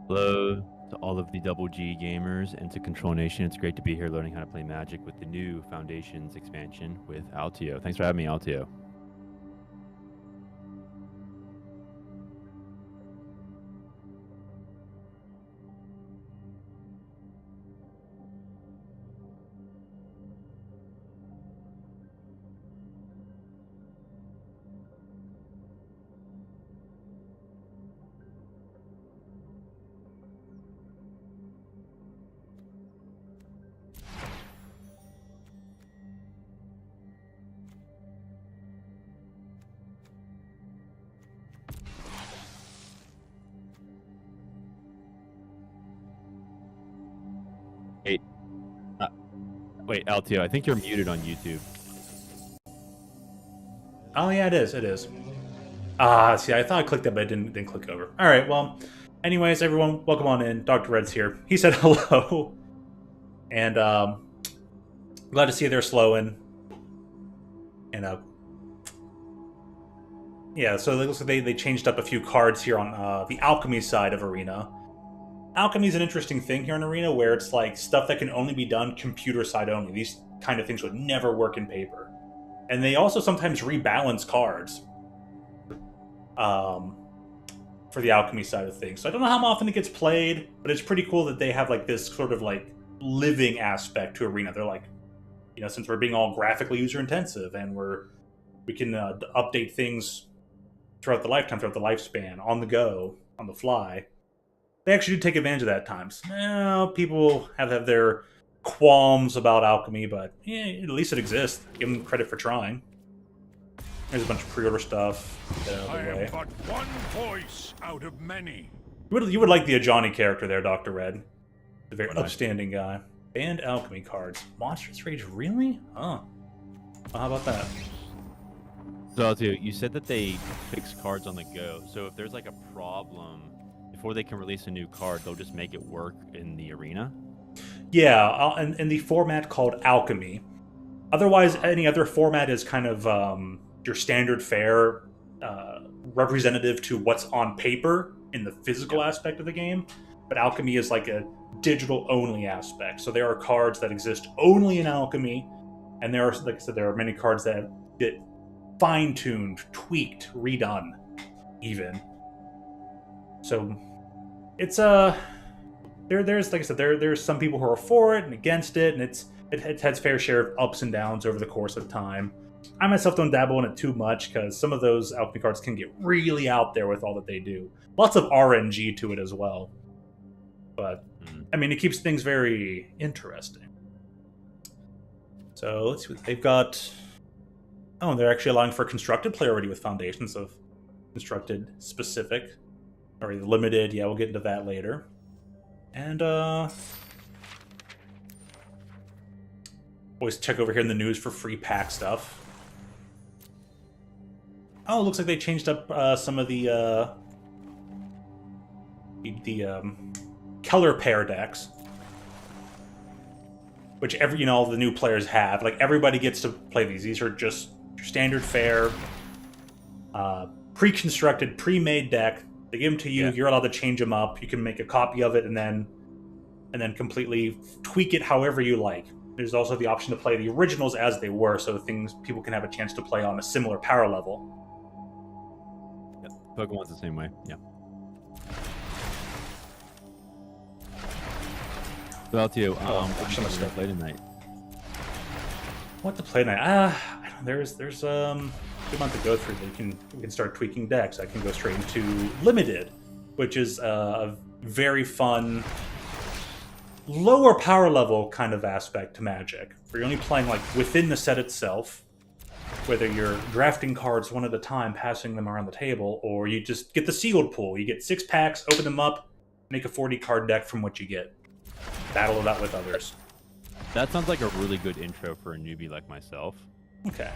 Hello to all of the Double G gamers and to Control Nation. It's great to be here learning how to play Magic with the new Foundations expansion with Altio. Thanks for having me, Altio. Hey, wait, Altio, I think you're muted on YouTube. Oh yeah, it is. It is. See, I thought I clicked it, but it didn't click over. All right. Well, anyways, everyone, welcome on in. Dr. Red's here. He said hello, and glad to see you there, Slowin. And yeah, so it looks like they changed up a few cards here on the alchemy side of Arena. Alchemy is an interesting thing here in Arena, where it's like stuff that can only be done computer side only. These kind of things would never work in paper, and they also sometimes rebalance cards. For the alchemy side of things. So I don't know how often it gets played, but it's pretty cool that they have like this sort of like living aspect to Arena. They're like, since we're being all graphically user intensive and we can update things throughout the lifetime, throughout the lifespan, on the go, on the fly. They actually do take advantage of that at times. People have their qualms about alchemy, but at least it exists. Give them credit for trying. There's a bunch of pre-order stuff. I am but one voice out of many. You would like the Ajani character there, Dr. Red. The very upstanding guy. Banned alchemy cards. Monstrous Rage, really? Huh. Well, how about that? So, Altio, you said that they fix cards on the go. So if there's like a problem, before they can release a new card, they'll just make it work in the arena? Yeah, in the format called Alchemy. Otherwise, any other format is kind of your standard fare representative to what's on paper in the physical aspect of the game. But Alchemy is like a digital only aspect. So there are cards that exist only in Alchemy, and there are, like I said, there are many cards that get fine-tuned, tweaked, redone, even. So it's there's like I said, there's some people who are for it and against it, and it has fair share of ups and downs over the course of time. I myself don't dabble in it too much because some of those alchemy cards can get really out there with all that they do. Lots of RNG to it as well. But, I mean, it keeps things very interesting. So, let's see what they've got. Oh, they're actually allowing for constructed play already with Foundations of constructed specific. Or limited, yeah, we'll get into that later. And, always check over here in the news for free pack stuff. Oh, it looks like they changed up some of the color pair decks, which all the new players have. Like everybody gets to play these. These are just your standard fare, pre-constructed, pre-made deck. They give them to you. Yeah. You're allowed to change them up. You can make a copy of it and then completely tweak it however you like. There's also the option to play the originals as they were, so people can have a chance to play on a similar power level. Yep. Pokemon's the same way, yeah. So, Altio, what should I play tonight? What to play tonight? I don't know, there's a good amount to go through. We can start tweaking decks. I can go straight into Limited, which is a very fun lower power level kind of aspect to Magic, where you're only playing like within the set itself, whether you're drafting cards one at a time, passing them around the table, or you just get the sealed pool. You get 6 packs, open them up, make a 40 card deck from what you get. Battle it out with others. That sounds like a really good intro for a newbie like myself. Okay.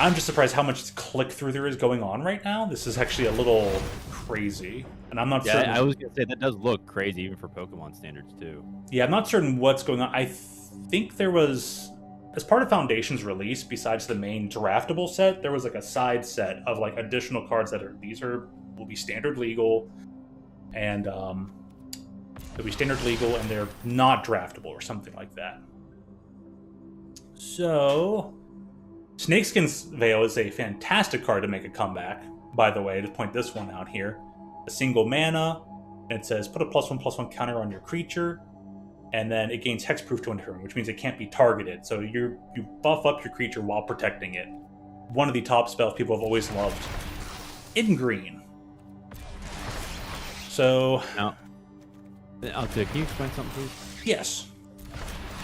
I'm just surprised how much click-through there is going on right now. This is actually a little crazy. And I'm not certain. I was going to say, that does look crazy, even for Pokemon standards, too. Yeah, I'm not certain what's going on. I think there was, as part of Foundation's release, besides the main draftable set, there was like a side set of like additional cards that will be standard legal. and they'll be standard legal, and they're not draftable or something like that. So, Snakeskin's Veil is a fantastic card to make a comeback. By the way, to point this one out here, a single mana, and it says put a +1/+1 counter on your creature, and then it gains hexproof to turn, which means it can't be targeted. So you buff up your creature while protecting it. One of the top spells people have always loved in green. So Now, can you explain something, please? yes.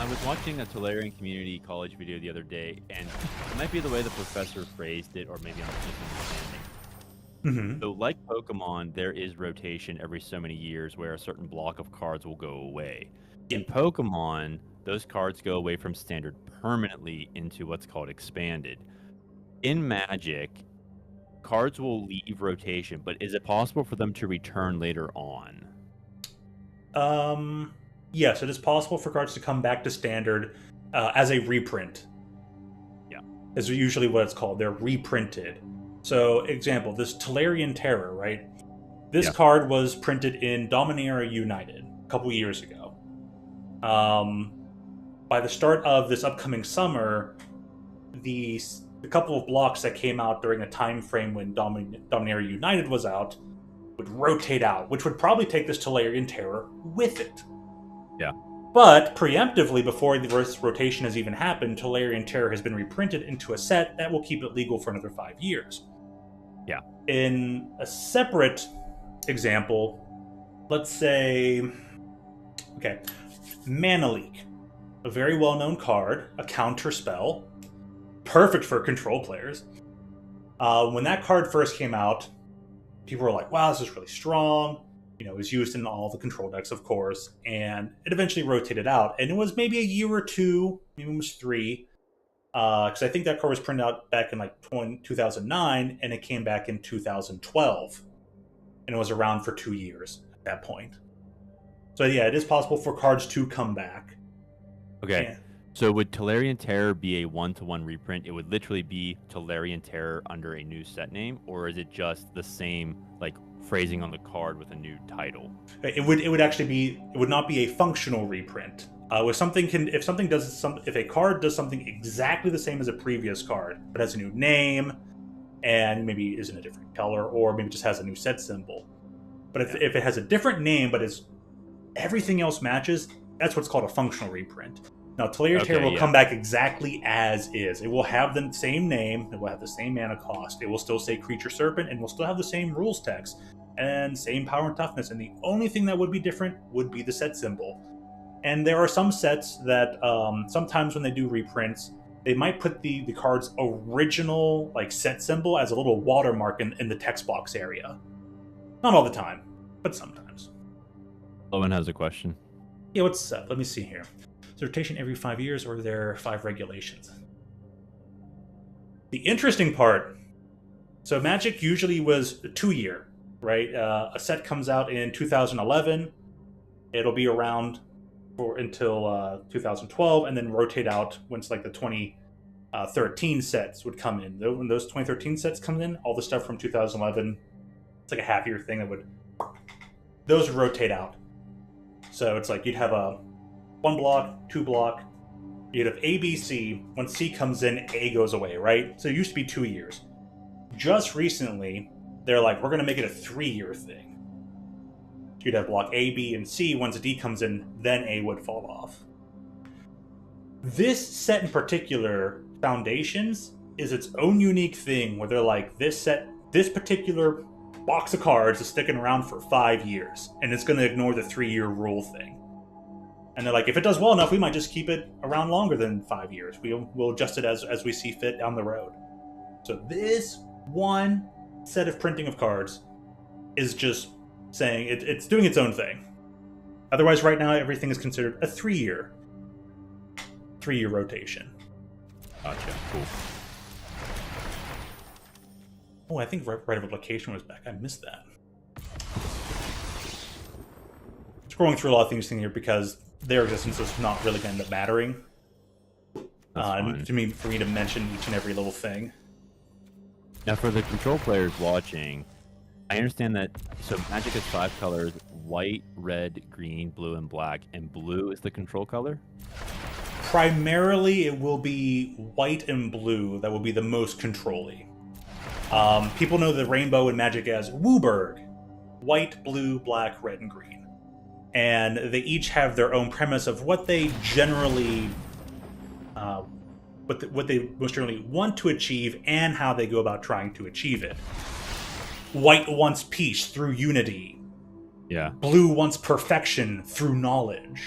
I was watching a Tolarian Community College video the other day, and it might be the way the professor phrased it, or maybe I'm misunderstanding. Mm-hmm. So, like Pokemon, there is rotation every so many years where a certain block of cards will go away. In Pokemon, those cards go away from standard permanently into what's called expanded. In Magic, cards will leave rotation, but is it possible for them to return later on? Yes, it is possible for cards to come back to standard as a reprint. Yeah. Is usually what it's called. They're reprinted. So, example, this Tolarian Terror, right? This card was printed in Dominaria United a couple years ago. By the start of this upcoming summer, the couple of blocks that came out during a time frame when Dominaria United was out would rotate out, which would probably take this Tolarian Terror with it. Yeah. But preemptively, before the rotation has even happened, Tolarian Terror has been reprinted into a set that will keep it legal for another 5 years. Yeah. In a separate example, let's say, okay, Mana Leak, a very well-known card, a counter spell, perfect for control players. When that card first came out, people were like, wow, this is really strong. You know, it was used in all the control decks, of course, and it eventually rotated out. And it was maybe a year or two, maybe it was 3, because I think that card was printed out back in like 2009, and it came back in 2012. And it was around for 2 years at that point. So yeah, it is possible for cards to come back. Okay. And, So would Tolarian Terror be a one-to-one reprint? It would literally be Tolarian Terror under a new set name, or is it just the same like phrasing on the card with a new title? It would actually be, it would not be a functional reprint. If a card does something exactly the same as a previous card, but has a new name and maybe is in a different color, or maybe just has a new set symbol. But if it has a different name but is everything else matches, that's what's called a functional reprint. Now, Tolarian Terror will come back exactly as is. It will have the same name, it will have the same mana cost, it will still say Creature Serpent, and will still have the same rules text, and same power and toughness, and the only thing that would be different would be the set symbol. And there are some sets that, sometimes when they do reprints, they might put the card's original like set symbol as a little watermark in the text box area. Not all the time, but sometimes. Lowen has a question. Yeah, what's up? Let me see here. Is rotation every 5 years, or are there 5 regulations? The interesting part, so Magic usually was a 2-year, right? A set comes out in 2011, it'll be around until 2012, and then rotate out once like the 2013 sets would come in. When those 2013 sets come in, all the stuff from 2011, it's like a half-year thing those would rotate out. So it's like you'd have a 1 block, 2 block, you'd have A, B, C. When C comes in, A goes away, right? So it used to be 2 years. Just recently, they're like, we're going to make it a 3-year thing. You'd have block A, B, and C. Once D comes in, then A would fall off. This set in particular, Foundations, is its own unique thing where they're like, this particular box of cards is sticking around for 5 years, and it's going to ignore the 3-year rule thing. And they're like, if it does well enough, we might just keep it around longer than 5 years. We'll adjust it as we see fit down the road. So this one set of printing of cards is just saying it's doing its own thing. Otherwise, right now, everything is considered a 3-year rotation. Gotcha. Cool. Oh, I think Right of Application was back. I missed that. Scrolling through a lot of things in here because their existence is not really going to end up mattering for me to mention each and every little thing. Now, for the control players watching, I understand that. So Magic has 5 colors: white, red, green, blue, and black. And blue is the control color. Primarily, it will be white and blue that will be the most control-y. People know the rainbow in Magic as Wooburg. White, blue, black, red, and green. And they each have their own premise of what they generally... what they most generally want to achieve and how they go about trying to achieve it. White wants peace through unity. Yeah. Blue wants perfection through knowledge.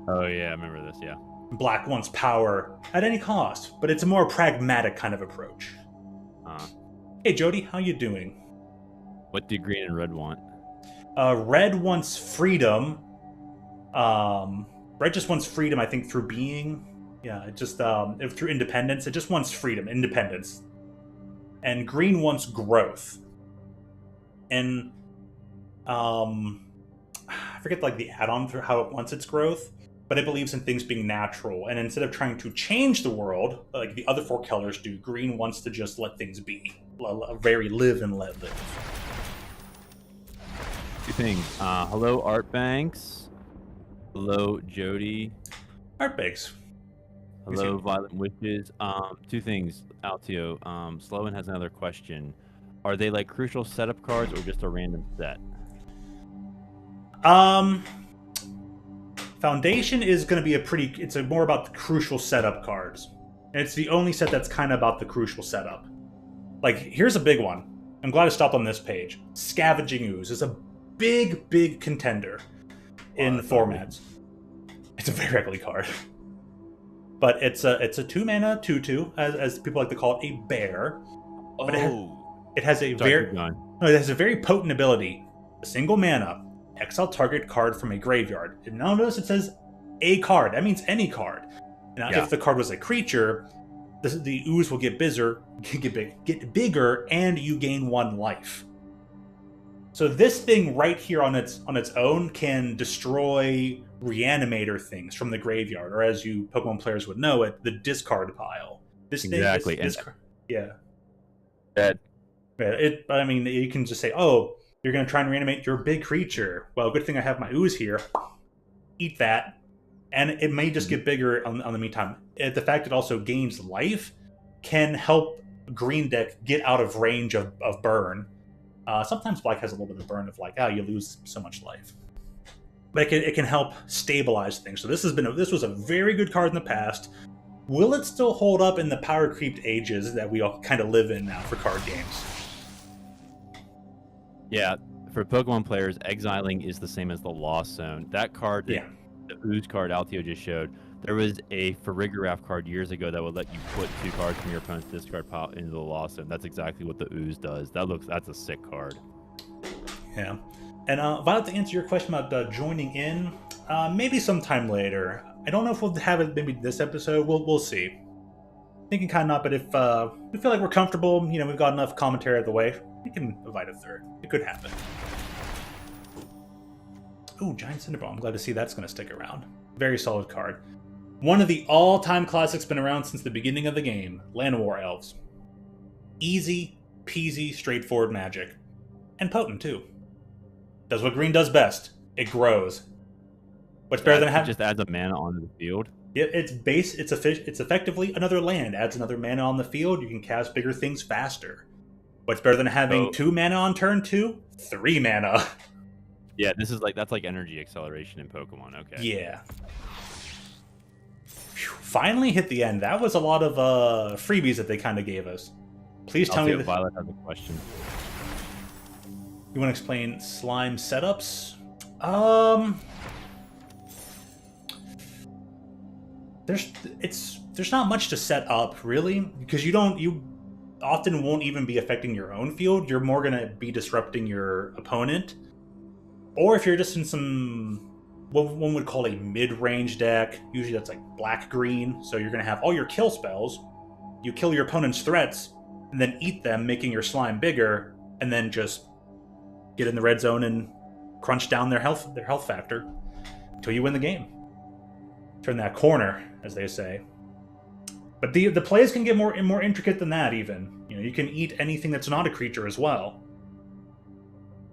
Oh yeah, I remember this. Yeah. Black wants power at any cost, but it's a more pragmatic kind of approach. Hey Jody, how you doing? What do green and red want? Red wants freedom. Red just wants freedom, I think, through being. Yeah, it just through independence. It just wants freedom, independence. And green wants growth. And I forget like the add-on for how it wants its growth, but it believes in things being natural. And instead of trying to change the world like the other 4 colors do, green wants to just let things be. Very live and let live. 2 things. Hello, Art Banks. Hello, Jody. Art Banks. Hello, Violent Witches. 2 things, Altio. Sloan has another question. Are they like crucial setup cards or just a random set? Foundation is going to be it's more about the crucial setup cards. And it's the only set that's kind of about the crucial setup. Like, here's a big one. I'm glad I stopped on this page. Scavenging Ooze is a big contender in formats. It's a very ugly card. But it's a 2-mana 2/2, as people like to call it, a bear. But it has a very potent ability. A single mana, exile target card from a graveyard. And now notice it says a card. That means any card. Now, if the card was a creature, the ooze will get bigger, and you gain 1 life. So this thing right here on its own can destroy reanimator things from the graveyard, or as you Pokemon players would know it, the discard pile. Exactly. Yeah. That. I mean, you can just say, "Oh, you're going to try and reanimate your big creature. Well, good thing I have my ooze here. Eat that." And it may just get bigger on the meantime. The fact it also gains life can help green deck get out of range of burn. Sometimes black has a little bit of burn of like, you lose so much life. But it can help stabilize things. So this was a very good card in the past. Will it still hold up in the power creeped ages that we all kind of live in now for card games? Yeah, for Pokemon players, exiling is the same as the Lost Zone. That card, the Ooze card Altio just showed, there was a Farigiraf card years ago that would let you put 2 cards from your opponent's discard pile into the Lost Zone. That's exactly what the Ooze does. That's a sick card. Yeah. And Violet, to answer your question about joining in, maybe sometime later. I don't know if we'll have it maybe this episode. We'll see. Thinking kind of not, but if we feel like we're comfortable, we've got enough commentary out of the way, we can invite a third. It could happen. Ooh, Giant Cinderball. I'm glad to see that's going to stick around. Very solid card. One of the all-time classics, been around since the beginning of the game. Land War Elves. Easy peasy, straightforward magic. And potent, too. Does what green does best. It grows. What's better than having... It just adds a mana onto the field? It's effectively another land. Adds another mana on the field. You can cast bigger things faster. What's better than having 2 mana on turn 2? 3 mana. Yeah, that's like energy acceleration in Pokemon. Okay. Yeah. Whew, finally hit the end. That was a lot of freebies that they kind of gave us. Please tell me. Violet has a question. You want to explain slime setups? There's not much to set up really, because you often won't even be affecting your own field. You're more gonna be disrupting your opponent, or if you're just in some what one would call a mid-range deck. Usually that's like black-green, so you're gonna have all your kill spells. You kill your opponent's threats, and then eat them, making your slime bigger, and then just get in the red zone and crunch down their health factor until you win the game. Turn that corner, as they say. But the plays can get more intricate than that. Even you can eat anything that's not a creature as well.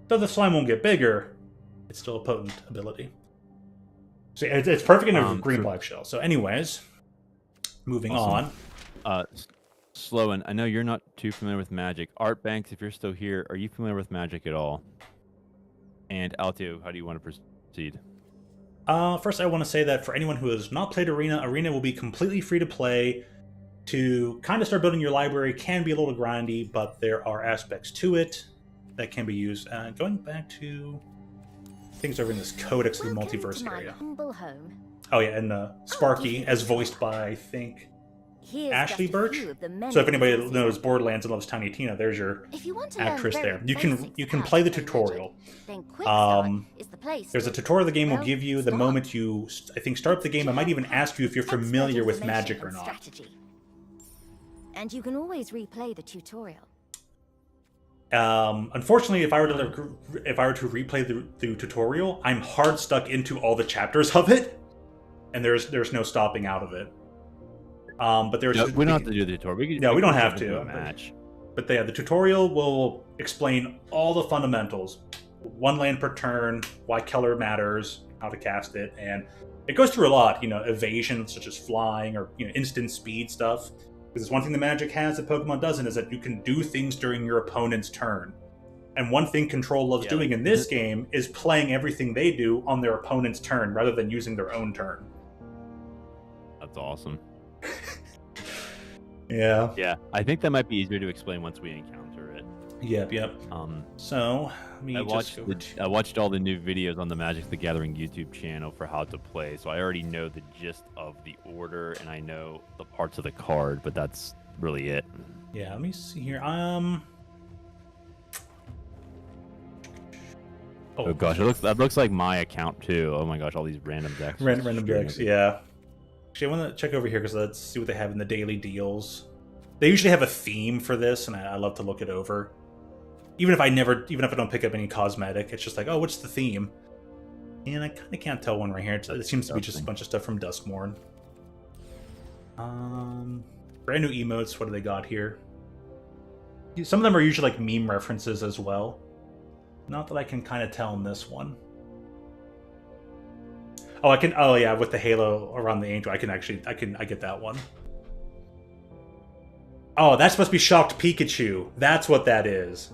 Though the slime won't get bigger, it's still a potent ability. So it's perfect in a green-black shell. So anyways, moving on. Sloan, I know you're not too familiar with Magic. Art Banks, if you're still here, are you familiar with Magic at all? And Altio, how do you want to proceed? First, I want to say that for anyone who has not played Arena, Arena will be completely free to play. To kind of start building your library can be a little grindy, but there are aspects to it that can be used. Going back to things over in this Codex of the Multiverse area. Oh yeah, and Sparky, as voiced by, I think, Ashley Birch. So if anybody knows Borderlands and loves Tiny Tina, there's your actress there. You can play the tutorial. There's a tutorial the game will give you the moment you, I think, start the game. I might even ask you if you're familiar with Magic or not. And you can always replay the tutorial. Unfortunately, if I were to replay the tutorial, I'm hard stuck into all the chapters of it, and there's no stopping out of it. But there's we don't have to do the tutorial. We don't have to. Match. But yeah, the tutorial will explain all the fundamentals: 1 land per turn, why color matters, how to cast it, and it goes through a lot. Evasion such as flying or instant speed stuff. Because one thing the Magic has that Pokemon doesn't is that you can do things during your opponent's turn. And one thing Control loves doing in this game is playing everything they do on their opponent's turn rather than using their own turn. That's awesome. Yeah. Yeah, I think that might be easier to explain once we encounter it. Yep. So, I watched all the new videos on the Magic the Gathering YouTube channel for how to play, so I already know the gist of the order, and I know the parts of the card, but that's really it. Yeah, let me see here. Oh gosh, that looks like my account too. Oh my gosh, all these random decks. Random decks, yeah. Actually, I want to check over here because let's see what they have in the daily deals. They usually have a theme for this, and I love to look it over. Even if I don't pick up any cosmetic, it's just like, oh, what's the theme? And I kind of can't tell one right here. It seems to be just a bunch of stuff from Duskmorn. Brand new emotes. What do they got here? Some of them are usually like meme references as well. Not that I can kind of tell in this one. Oh, I can. Oh, yeah, with the halo around the angel, I get that one. Oh, that's supposed to be Shocked Pikachu. That's what that is.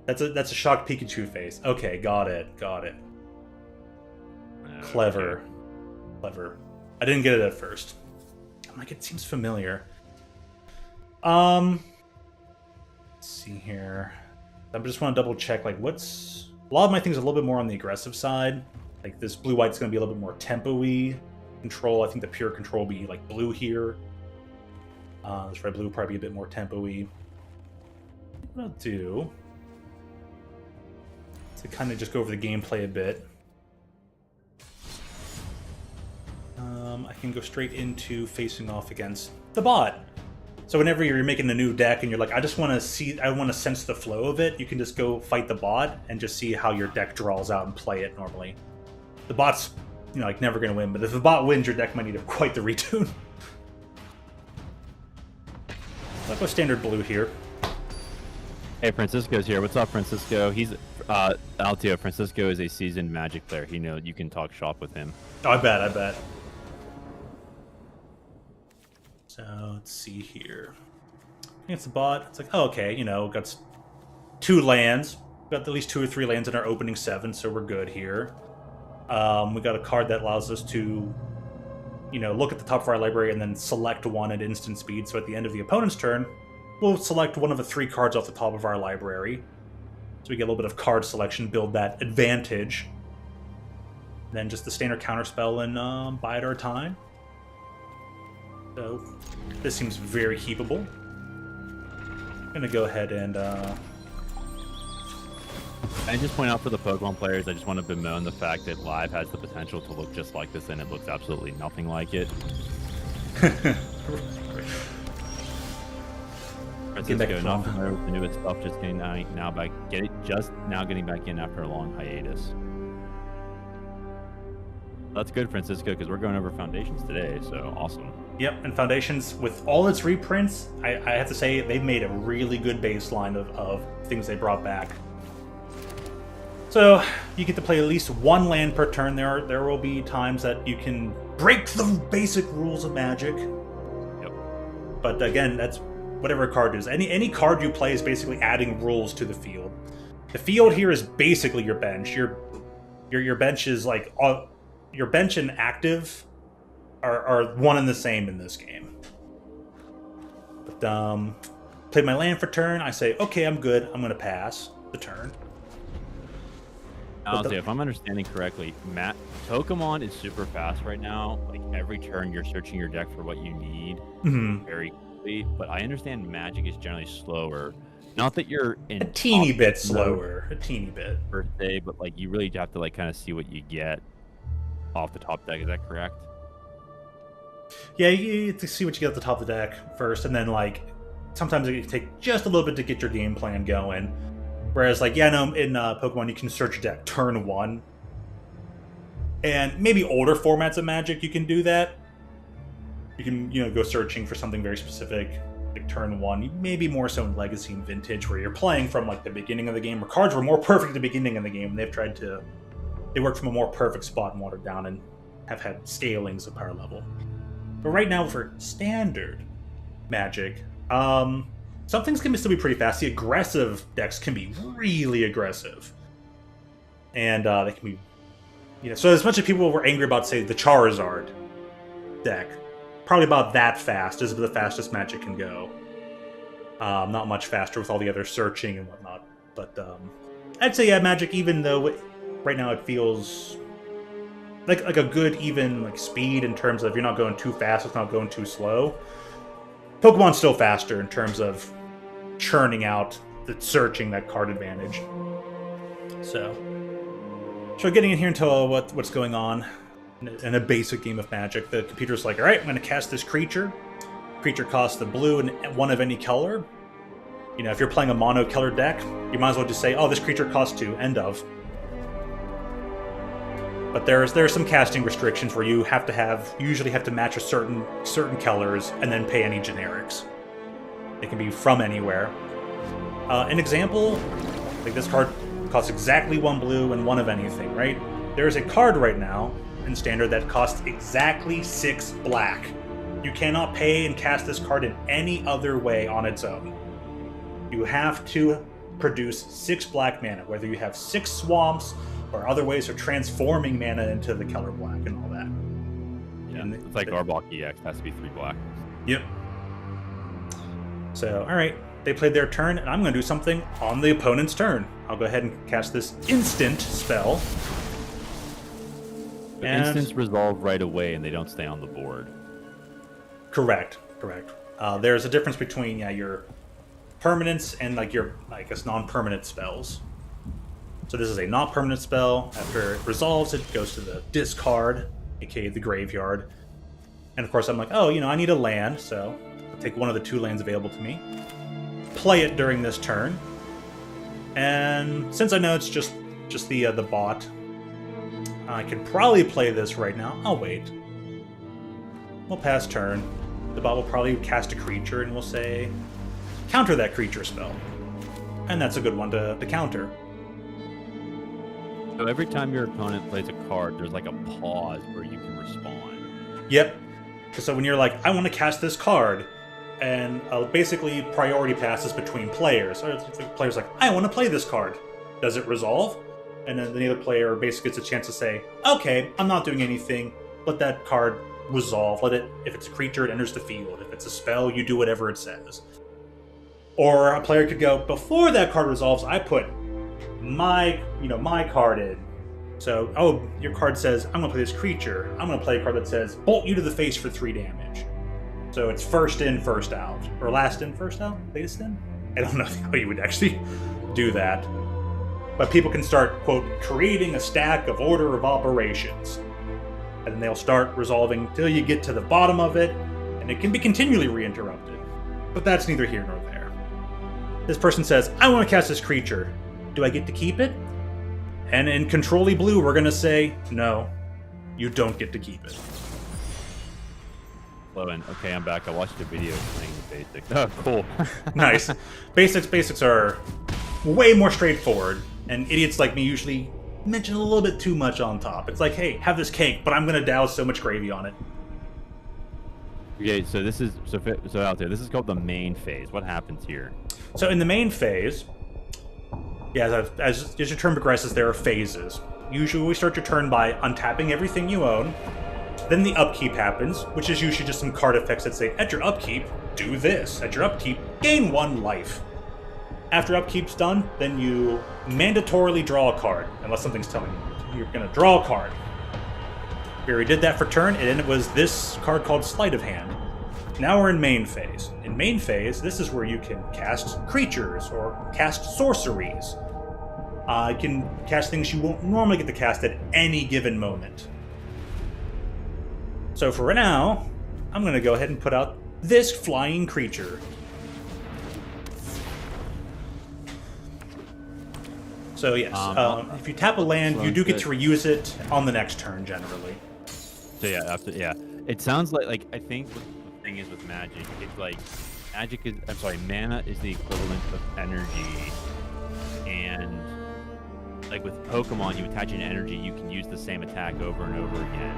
That's a Shocked Pikachu face. Okay, got it. Clever. I didn't get it at first. I'm like, it seems familiar. Let's see here. I just want to double check. Like, a lot of my things are a little bit more on the aggressive side. Like this blue-white's going to be a little bit more tempo-y control. I think the pure control will be like blue here. This red-blue will probably be a bit more tempo-y. What I'll do to kind of just go over the gameplay a bit. I can go straight into facing off against the bot. So whenever you're making a new deck and you're like, I want to sense the flow of it, you can just go fight the bot and just see how your deck draws out and play it normally. The bot's, like never going to win, but if the bot wins, your deck might need quite the retune. I'll go standard blue here. Hey, Francisco's here. What's up, Francisco? He's Altio. Francisco is a seasoned Magic player. You can talk shop with him. Oh, I bet. So let's see here. It's the bot. It's like, oh, okay, got 2 lands. Got at least 2 or 3 lands in our opening 7, so we're good here. We got a card that allows us to, look at the top of our library and then select one at instant speed. So at the end of the opponent's turn, we'll select one of the 3 cards off the top of our library. So we get a little bit of card selection, build that advantage. Then just the standard counterspell and bide our time. So this seems very keepable. I'm going to go ahead and... I just point out for the Pokemon players, I just want to bemoan the fact that Live has the potential to look just like this, and it looks absolutely nothing like it. Francisco, not familiar with the newest stuff, just getting back in after a long hiatus. That's good, Francisco, because we're going over Foundations today, so awesome. Yep, and Foundations, with all its reprints, I have to say they've made a really good baseline of things they brought back. So you get to play at least one land per turn. There will be times that you can break the basic rules of Magic. Yep. But again, that's whatever a card is. Any card you play is basically adding rules to the field. The field here is basically your bench. Your bench is like your bench and active are one and the same in this game. But played my land for turn. I say, okay, I'm good. I'm going to pass the turn. Honestly, if I'm understanding correctly, Pokemon is super fast right now. Like every turn, you're searching your deck for what you need very quickly. But I understand Magic is generally slower. Not that you're in a teeny bit slower, a teeny bit per se, but like you really have to like kind of see what you get off the top deck. Is that correct? Yeah, you have to see what you get at the top of the deck first, and then like sometimes it can take just a little bit to get your game plan going. Whereas, like, yeah, no, in Pokemon, you can search your deck turn 1. And maybe older formats of Magic, you can do that. You can, go searching for something very specific, like turn 1. Maybe more so in Legacy and Vintage, where you're playing from, like, the beginning of the game, where cards were more perfect at the beginning of the game, and they work from a more perfect spot and watered down and have had scalings of power level. But right now, for Standard Magic, some things can still be pretty fast. The aggressive decks can be really aggressive. And they can be... so as much as people were angry about, say, the Charizard deck, probably about that fast is the fastest Magic can go. Not much faster with all the other searching and whatnot. But I'd say, yeah, Magic, even though right now it feels like a good, even like speed in terms of you're not going too fast, it's not going too slow. Pokemon's still faster in terms of churning out the searching, that card advantage. So getting in here into what's going on in a basic game of Magic, the computer's like, all right, I'm going to cast this creature. Creature costs the blue and one of any color. If you're playing a mono color deck, you might as well just say, oh, this creature costs 2, end of. But there are some casting restrictions where you usually have to match a certain colors and then pay any generics. They can be from anywhere. An example, like this card costs exactly 1 blue and 1 of anything, right? There is a card right now in Standard that costs exactly 6 black. You cannot pay and cast this card in any other way on its own. You have to produce 6 black mana, whether you have 6 swamps or other ways of transforming mana into the color black and all that. Yeah, it's like Arbok EX has to be 3 black. Yep. So, alright, they played their turn, and I'm going to do something on the opponent's turn. I'll go ahead and cast this instant spell. And instants resolve right away, and they don't stay on the board. Correct. There's a difference between your permanents and your, I guess, non-permanent spells. So this is a non-permanent spell. After it resolves, it goes to the discard, aka the graveyard. And of course, I'm like, oh, I need a land, so I'll take one of the 2 lands available to me, play it during this turn, and since I know it's just the bot, I could probably play this right now. I'll wait. We'll pass turn. The bot will probably cast a creature, and we'll say, counter that creature spell. And that's a good one to counter. So every time your opponent plays a card, there's like a pause where you can respond. Yep. So when you're like, I want to cast this card, and basically priority passes between players. Or the player's like, I want to play this card. Does it resolve? And then the other player basically gets a chance to say, okay, I'm not doing anything. Let that card resolve. If it's a creature, it enters the field. If it's a spell, you do whatever it says. Or a player could go, before that card resolves, I put my card in. So, your card says, I'm going to play this creature. I'm going to play a card that says, bolt you to the face for 3 damage. So it's first in, first out. Or last in, first out? Latest in? I don't know how you would actually do that. But people can start, quote, creating a stack of order of operations. And then they'll start resolving till you get to the bottom of it, and it can be continually reinterrupted. But that's neither here nor there. This person says, I want to cast this creature. Do I get to keep it? And in Control-y Blue, we're going to say, no, you don't get to keep it. Okay, I'm back. I watched the video playing the basics. Oh, cool. Nice. Basics are way more straightforward. And idiots like me usually mention a little bit too much on top. It's like, hey, have this cake, but I'm going to douse so much gravy on it. Okay, so this is so out there. This is called the main phase. What happens here? So in the main phase, yeah, as your turn progresses, there are phases. Usually we start your turn by untapping everything you own. Then the upkeep happens, which is usually just some card effects that say, at your upkeep, do this. At your upkeep, gain 1 life. After upkeep's done, then you mandatorily draw a card, unless something's telling you you're going to draw a card. We already did that for turn, and it was this card called Sleight of Hand. Now we're in main phase. In main phase, this is where you can cast creatures or cast sorceries. You can cast things you won't normally get to cast at any given moment. So for now, I'm going to go ahead and put out this flying creature. So yes, if you tap a land, you do get to reuse it on the next turn, generally. So yeah, it sounds like I think what the thing is with Magic, it's like mana is the equivalent of energy, and like with Pokemon, you attach an energy, you can use the same attack over and over again,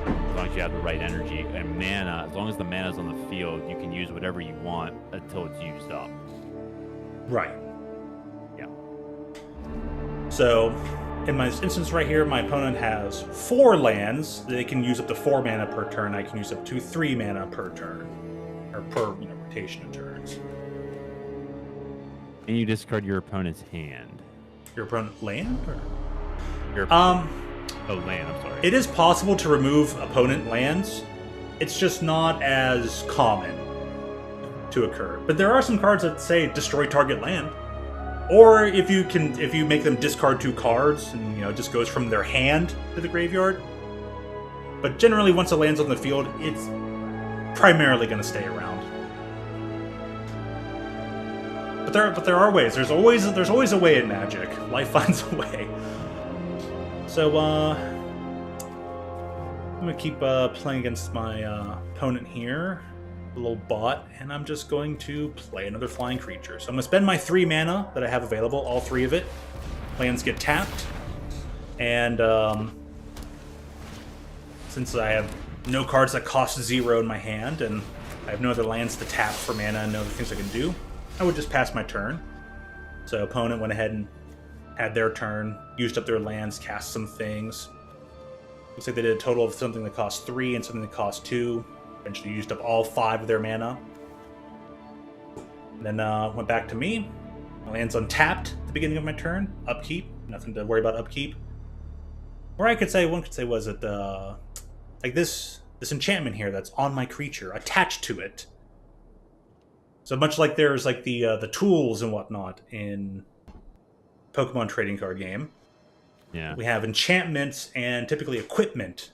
as long as you have the right energy. And mana, as long as the mana is on the field, you can use whatever you want until it's used up. Right. Yeah. So, in my instance right here, my opponent has 4 lands. They can use up to 4 mana per turn. I can use up to 3 mana per turn, or per rotation of turns. And you discard your opponent's hand. Your opponent land? Or? Land, I'm sorry. It is possible to remove opponent lands. It's just not as common to occur. But there are some cards that say destroy target land. Or if you make them discard 2 cards and it just goes from their hand to the graveyard. But generally once a land's on the field, it's primarily going to stay around. But there are ways. There's always a way in Magic. Life finds a way. So I'm gonna keep playing against my opponent here, a little bot, and I'm just going to play another flying creature. So I'm gonna spend my 3 mana that I have available, all 3 of it. Lands get tapped, and since I have no cards that cost 0 in my hand, and I have no other lands to tap for mana and no other things I can do, I would just pass my turn. So opponent went ahead and had their turn, used up their lands, cast some things. Looks like they did a total of something that cost 3 and something that cost 2. Eventually used up all 5 of their mana. Then went back to me. My land's untapped at the beginning of my turn. Upkeep. Nothing to worry about upkeep. Or one could say was it like this enchantment here that's on my creature, attached to it. So much like there's like the tools and whatnot in Pokemon trading card game. Yeah. We have enchantments and typically equipment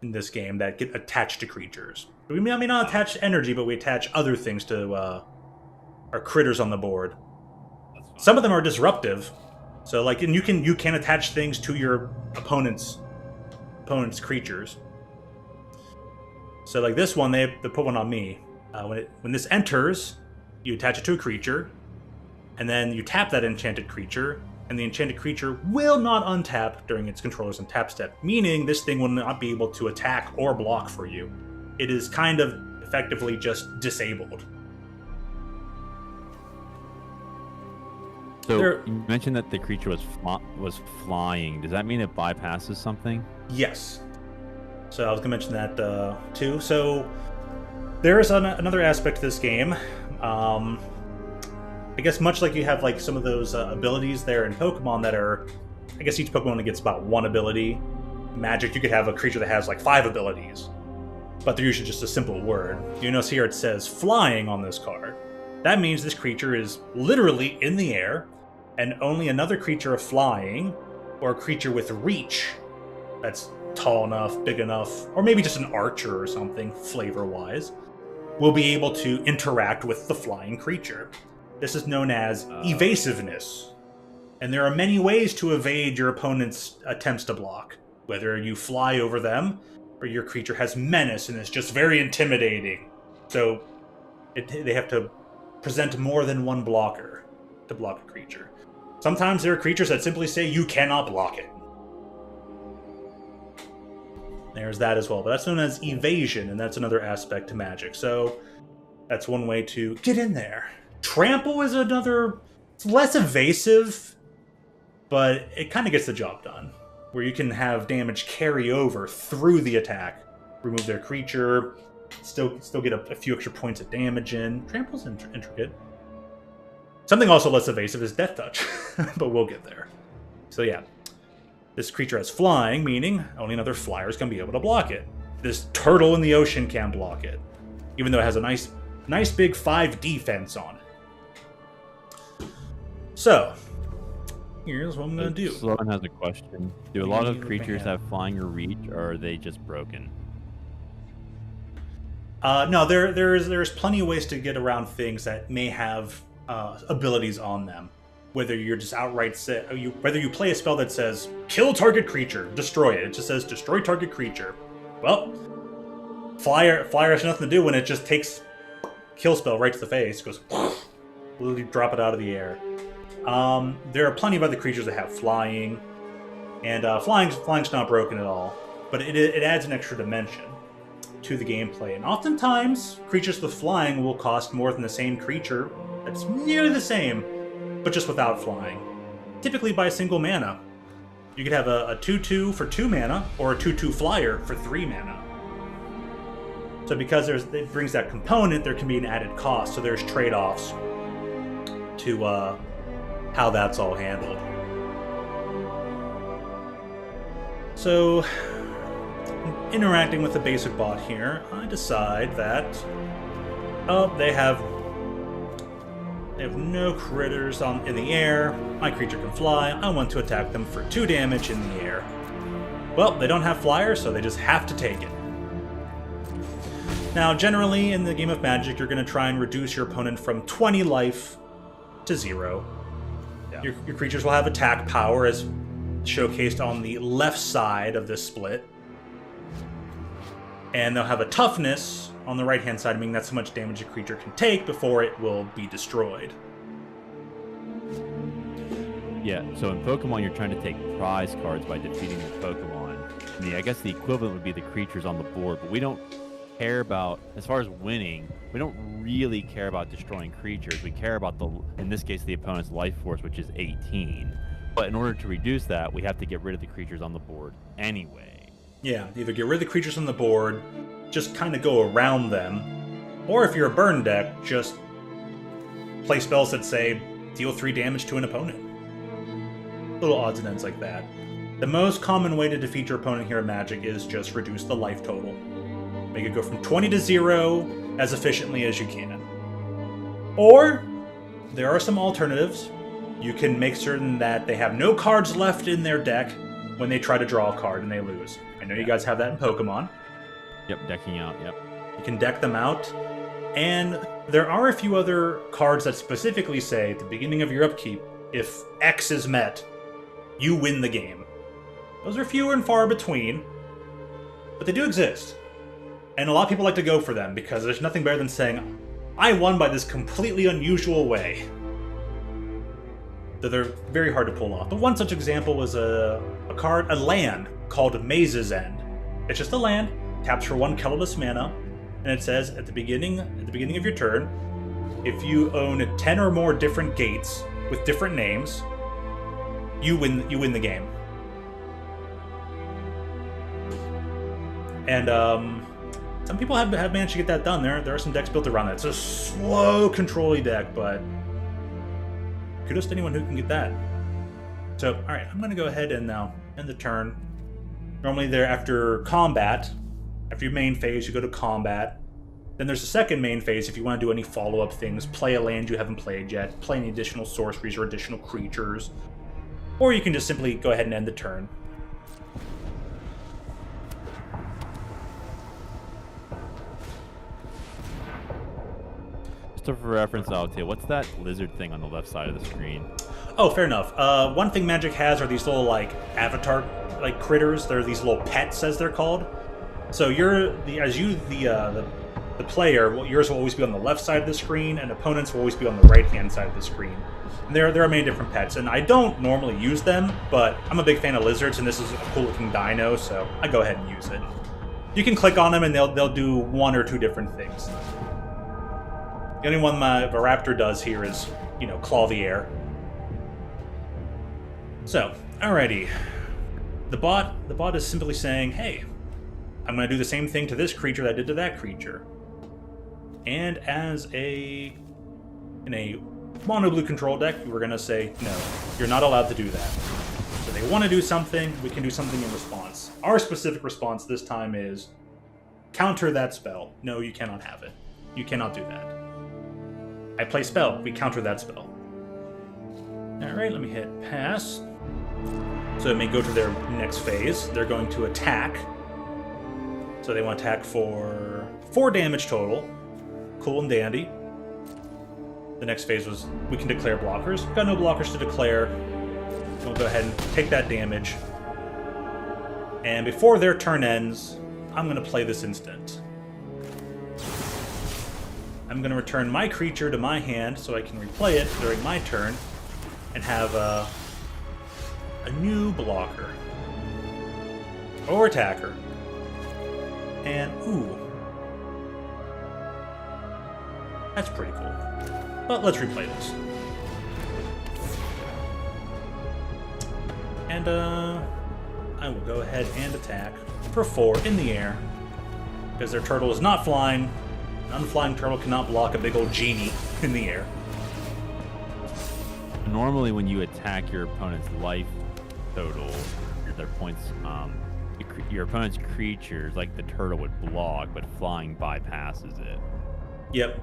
in this game that get attached to creatures. We may not attach energy, but we attach other things to our critters on the board. Some of them are disruptive. So like, and you can attach things to your opponent's creatures. So like this one, they put one on me. When this enters, you attach it to a creature, and then you tap that enchanted creature, and the enchanted creature will not untap during its controller's untap step, meaning this thing will not be able to attack or block for you. It is kind of effectively just disabled. So you mentioned that the creature was flying. Does that mean it bypasses something? Yes. So I was going to mention that too. So there is another aspect to this game. I guess much like you have like some of those abilities there in Pokemon that are, I guess each Pokemon gets about 1 ability. Magic, you could have a creature that has like 5 abilities, but they're usually just a simple word. You notice here it says flying on this card. That means this creature is literally in the air, and only another creature of flying, or a creature with reach that's tall enough, big enough, or maybe just an archer or something, flavor-wise, will be able to interact with the flying creature. This is known as evasiveness. And there are many ways to evade your opponent's attempts to block. Whether you fly over them, or your creature has menace and is just very intimidating. So they have to present more than one blocker to block a creature. Sometimes there are creatures that simply say you cannot block it. There's that as well, but that's known as evasion, and that's another aspect to Magic. So that's one way to get in there. Trample is another. It's less evasive, but it kind of gets the job done, where you can have damage carry over through the attack, remove their creature, still get a few extra points of damage in. Trample's intricate. Something also less evasive is Death Touch, but we'll get there. So yeah. This creature has flying, meaning only another flyer is going to be able to block it. This turtle in the ocean can block it, even though it has a nice big 5 defense on it. So, here's what I'm going to do. Sloan has a question. Do a lot of creatures have flying or reach, or are they just broken? No, there's plenty of ways to get around things that may have abilities on them. Whether you're just outright whether you play a spell that says kill target creature, destroy it. It just says destroy target creature. Well, flyer has nothing to do when it just takes kill spell right to the face, goes literally drop it out of the air. There are plenty of other creatures that have flying, and flying's not broken at all, but it adds an extra dimension to the gameplay. And oftentimes, creatures with flying will cost more than the same creature that's nearly the same, but just without flying. Typically by single mana. You could have a 2/2 for 2 mana, or a 2/2 flyer for 3 mana. So because it brings that component, there can be an added cost, so there's trade-offs to how that's all handled. So, interacting with the basic bot here, I decide that they have no critters in the air. My creature can fly. I want to attack them for 2 damage in the air. Well, they don't have flyers, so they just have to take it. Now, generally, in the game of Magic, you're going to try and reduce your opponent from 20 life to 0. Yeah. Your creatures will have attack power, as showcased on the left side of this split. And they'll have a toughness on the right-hand side, meaning that's how much damage a creature can take before it will be destroyed. Yeah, so in Pokemon, you're trying to take prize cards by defeating the Pokemon. I guess the equivalent would be the creatures on the board, but we don't care about, as far as winning, we don't really care about destroying creatures. We care about, in this case, the opponent's life force, which is 18. But in order to reduce that, we have to get rid of the creatures on the board anyway. Yeah, either get rid of the creatures on the board, just kind of go around them, or if you're a burn deck, just play spells that say deal 3 damage to an opponent. Little odds and ends like that. The most common way to defeat your opponent here in Magic is just reduce the life total. Make it go from 20 to 0 as efficiently as you can. Or, there are some alternatives. You can make certain that they have no cards left in their deck when they try to draw a card and they lose. I know you guys have that in Pokemon. Yep, decking out, yep. You can deck them out. And there are a few other cards that specifically say, at the beginning of your upkeep, if X is met, you win the game. Those are fewer and far between, but they do exist. And a lot of people like to go for them, because there's nothing better than saying, I won by this completely unusual way. They're very hard to pull off. But one such example was a land called Maze's End. It's just a land, taps for 1 colorless mana, and it says at the beginning of your turn, if you own 10 or more different gates with different names, you win the game. And some people have managed to get that done. There are some decks built around that. It's a slow, control-y deck, but kudos to anyone who can get that. So, all right, I'm going to go ahead and now end the turn. Normally, there after combat, after your main phase, you go to combat. Then there's a second main phase if you want to do any follow-up things, play a land you haven't played yet, play any additional sorceries or additional creatures, or you can just simply go ahead and end the turn. Just for reference, Altia, what's that lizard thing on the left side of the screen? Oh, fair enough. One thing Magic has are these little, like, avatar, like, critters. They're these little pets, as they're called. So you're the the player, yours will always be on the left side of the screen, and opponents will always be on the right-hand side of the screen. And there are many different pets, and I don't normally use them, but I'm a big fan of lizards, and this is a cool-looking dino, so I go ahead and use it. You can click on them, and they'll do one or two different things. The only one the raptor does here is, you know, claw the air. So, alrighty. The bot is simply saying, hey, I'm going to do the same thing to this creature that I did to that creature. And in a mono blue control deck, we're going to say, no, you're not allowed to do that. So they want to do something, we can do something in response. Our specific response this time is, counter that spell. No, you cannot have it. You cannot do that. I play spell, we counter that spell. Alright, let me hit pass. So it may go to their next phase. They're going to attack. So they want to attack for 4 damage total. Cool and dandy. The next phase was, we can declare blockers. Got no blockers to declare. We'll go ahead and take that damage. And before their turn ends, I'm going to play this instant. I'm going to return my creature to my hand so I can replay it during my turn and have a new blocker. Or attacker. And, ooh. That's pretty cool. But let's replay this. And, I will go ahead and attack for 4 in the air. Because their turtle is not flying. An unflying turtle cannot block a big old genie in the air. Normally when you attack your opponent's life total, their points, your opponent's creatures, like the turtle, would block, but flying bypasses it. Yep.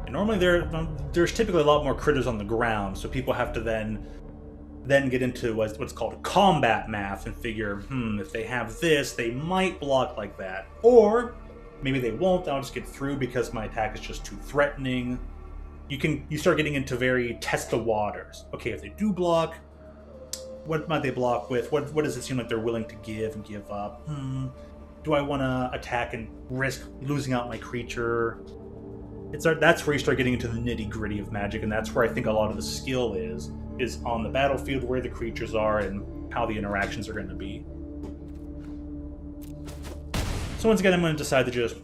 And normally there's typically a lot more critters on the ground, so people have to then get into what's called combat math and figure, if they have this, they might block like that. Or maybe they won't, I'll just get through because my attack is just too threatening. You start getting into very test the waters. Okay, if they do block, what might they block with? What does it seem like they're willing to give and give up? Do I want to attack and risk losing out my creature? That's where you start getting into the nitty-gritty of Magic, and that's where I think a lot of the skill is on the battlefield, where the creatures are and how the interactions are going to be. So once again, I'm going to decide to just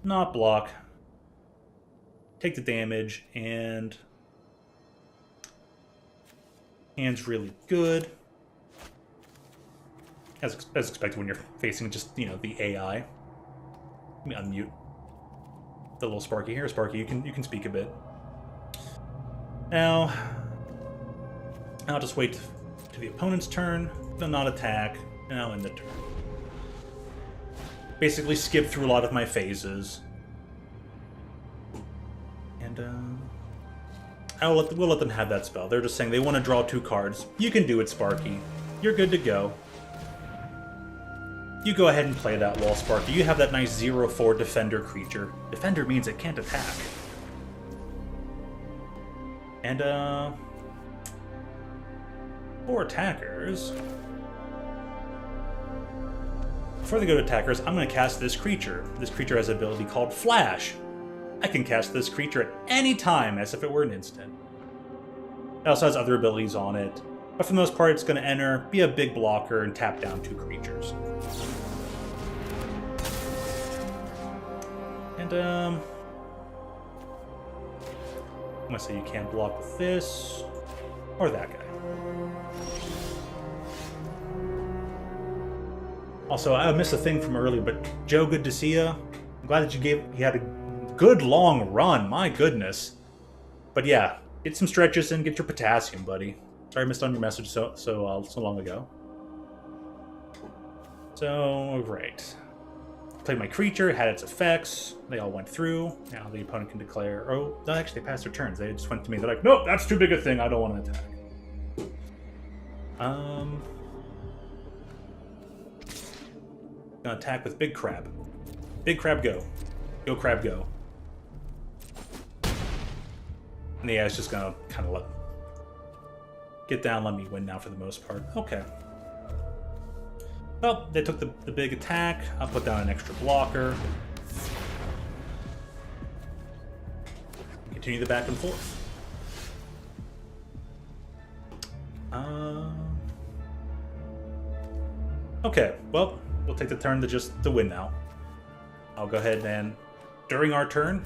not block, take the damage, and hand's really good. As expected when you're facing just, the AI. Let me unmute the little Sparky here. Sparky, you can speak a bit. Now, I'll just wait to the opponent's turn, then not attack, and I'll end the turn. Basically skip through a lot of my phases. And, we'll let them have that spell. They're just saying they want to draw 2 cards. You can do it, Sparky. You're good to go. You go ahead and play that wall, Sparky. You have that nice 0/4 Defender creature. Defender means it can't attack. And, for attackers... Before they go to attackers, I'm going to cast this creature. This creature has an ability called Flash. I can cast this creature at any time, as if it were an instant. It also has other abilities on it. But for the most part, it's going to enter, be a big blocker, and tap down 2 creatures. And, I'm going to say you can't block with this, or that guy. Also, I missed a thing from earlier, but Joe, good to see you. I'm glad that you had a good long run, my goodness. But yeah, get some stretches and get your potassium, buddy. Sorry I missed on your message so long ago. So, right. Played my creature, had its effects. They all went through. Now the opponent can declare... Oh, no, actually, they passed their turns. They just went to me. They're like, nope, that's too big a thing. I don't want to attack. Gonna attack with Big Crab. Big Crab, go. Go, Crab, go. And yeah, it's just gonna kind of get down, let me win now for the most part. Okay. Well, they took the big attack. I'll put down an extra blocker. continue the back and forth. Okay, well, we'll take the turn to win now. I'll go ahead and, during our turn,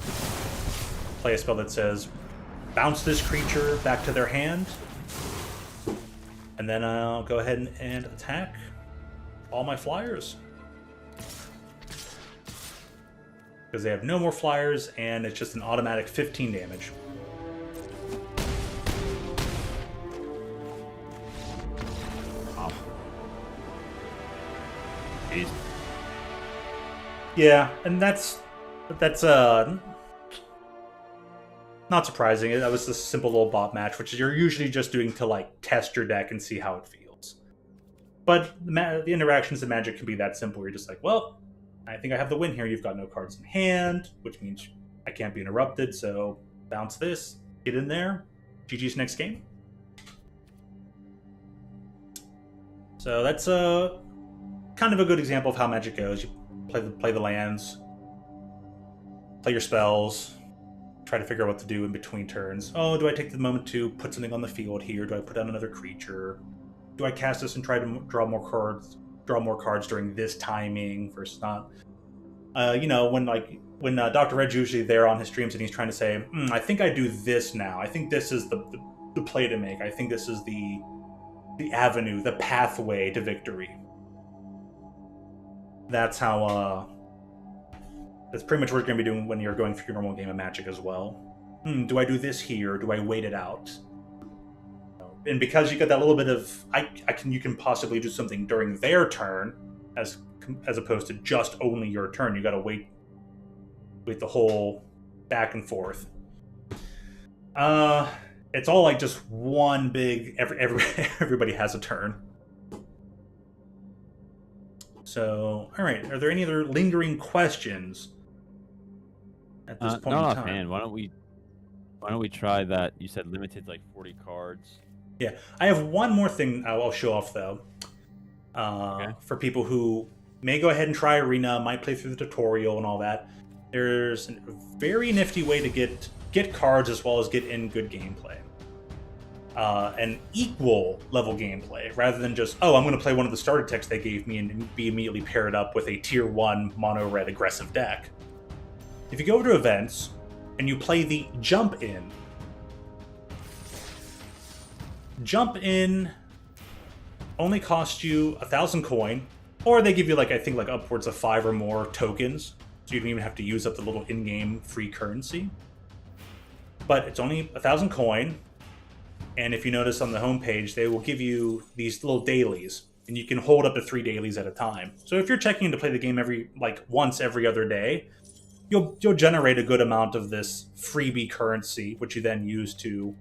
play a spell that says, bounce this creature back to their hand, and then I'll go ahead and attack all my flyers. Because they have no more flyers, and it's just an automatic 15 damage. Wow. Jeez. Yeah, and that's not surprising. That was just a simple little bot match, which you're usually just doing to like test your deck and see how it feels. But the interactions in Magic can be that simple. You're just like, well, I think I have the win here. You've got no cards in hand, which means I can't be interrupted. So bounce this, get in there. GG's next game. So that's kind of a good example of how Magic goes. You play the lands, play your spells, try to figure out what to do in between turns. Oh, do I take the moment to put something on the field here? Do I put down another creature? Do I cast this and try to draw more cards during this timing versus not? When Dr. Red's usually there on his streams and he's trying to say, I think I do this now. I think this is the play to make. I think this is the avenue, the pathway to victory. That's how, that's pretty much what you're going to be doing when you're going through your normal game of Magic as well. Do I do this here? Do I wait it out? And because you got that little bit of, you can possibly do something during their turn, as opposed to just only your turn. You got to wait the whole back and forth. It's all like just one big, everybody has a turn. So, all right. Are there any other lingering questions at this point in time? Man, why don't we try that? You said limited, like 40 cards. Yeah, I have one more thing I'll show off though. Okay. For people who may go ahead and try Arena, might play through the tutorial and all that. There's a very nifty way to get cards as well as get in good gameplay. An equal level gameplay, rather than just, I'm going to play one of the starter decks they gave me and be immediately paired up with a tier 1 mono red aggressive deck. If you go over to events and you play the Jump In only costs you 1,000 coin, or they give you I think upwards of 5 or more tokens, so you don't even have to use up the little in-game free currency. But it's only 1,000 coin. And if you notice on the homepage, they will give you these little dailies, and you can hold up to 3 dailies at a time. So if you're checking to play the game once every other day, you'll generate a good amount of this freebie currency, which you then use to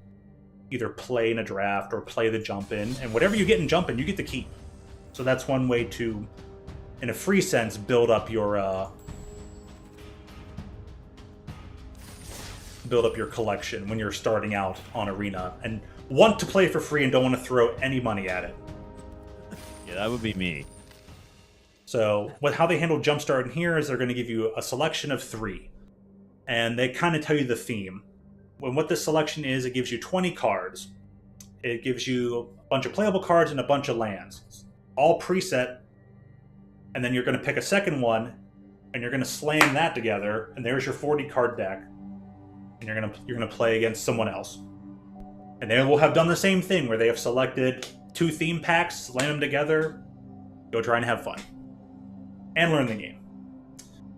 either play in a draft or play the Jump In. And whatever you get in Jump In, you get to keep. So that's one way to, in a free sense, build up your collection when you're starting out on Arena and want to play for free and don't want to throw any money at it. Yeah, that would be me. So how they handle Jumpstart in here is they're going to give you a selection of 3. And they kind of tell you the theme. When what this selection is, it gives you 20 cards. It gives you a bunch of playable cards and a bunch of lands. All preset. And then you're going to pick a second one, and you're going to slam that together, and there's your 40 card deck. And you're gonna play against someone else, and they will have done the same thing where they have selected 2 theme packs, slam them together, go try and have fun, and learn the game.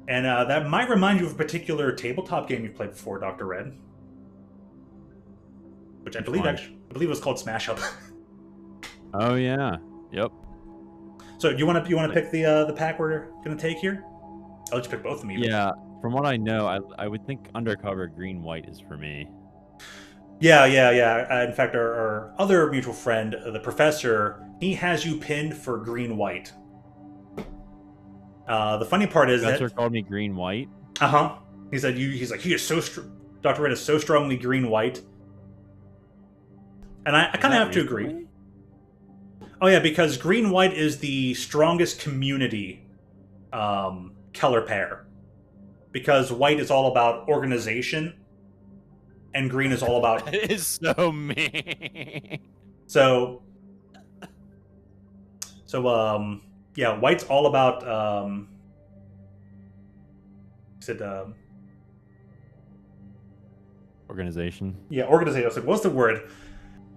And that might remind you of a particular tabletop game you've played before, Dr. Red, which I believe was called Smash Up. Oh yeah, yep. So you want to pick the pack we're gonna take here? I'll let you pick both of them. Yeah. From what I know, I would think Undercover Green-White is for me. Yeah. In fact, our other mutual friend, the Professor, he has you pinned for Green-White. The funny part is Professor called me Green-White? Uh-huh. He said, he is so Dr. Red is so strongly Green-White. And I kind of have to agree. Oh yeah, because Green-White is the strongest community color pair. Because white is all about organization, and green is all about. It is so mean. So yeah, white's all about Organization. Yeah, organization. I was like, what's the word?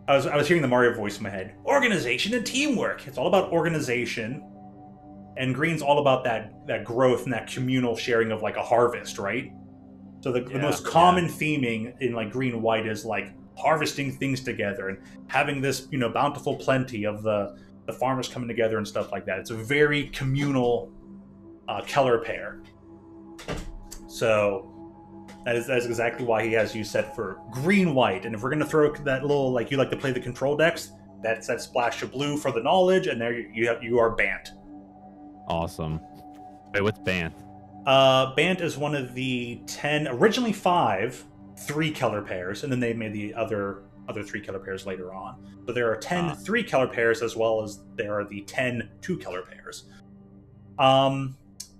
I was hearing the Mario voice in my head. Organization and teamwork. It's all about organization, and green's all about that growth and that communal sharing of like a harvest, right? So the most common theming in like green white is like harvesting things together and having this bountiful plenty of the farmers coming together and stuff like that. It's a very communal color pair. So that is exactly why he has you set for green white. And if we're gonna throw that little, like, you like to play the control decks, that's that splash of blue for the knowledge, and there you are Bant. Awesome. Wait, what's Bant? Bant is one of the 10, originally 5 3-color pairs, and then they made the other 3-color pairs later on. So there are 10 3-color pairs, as well as there are the 10 2-color pairs.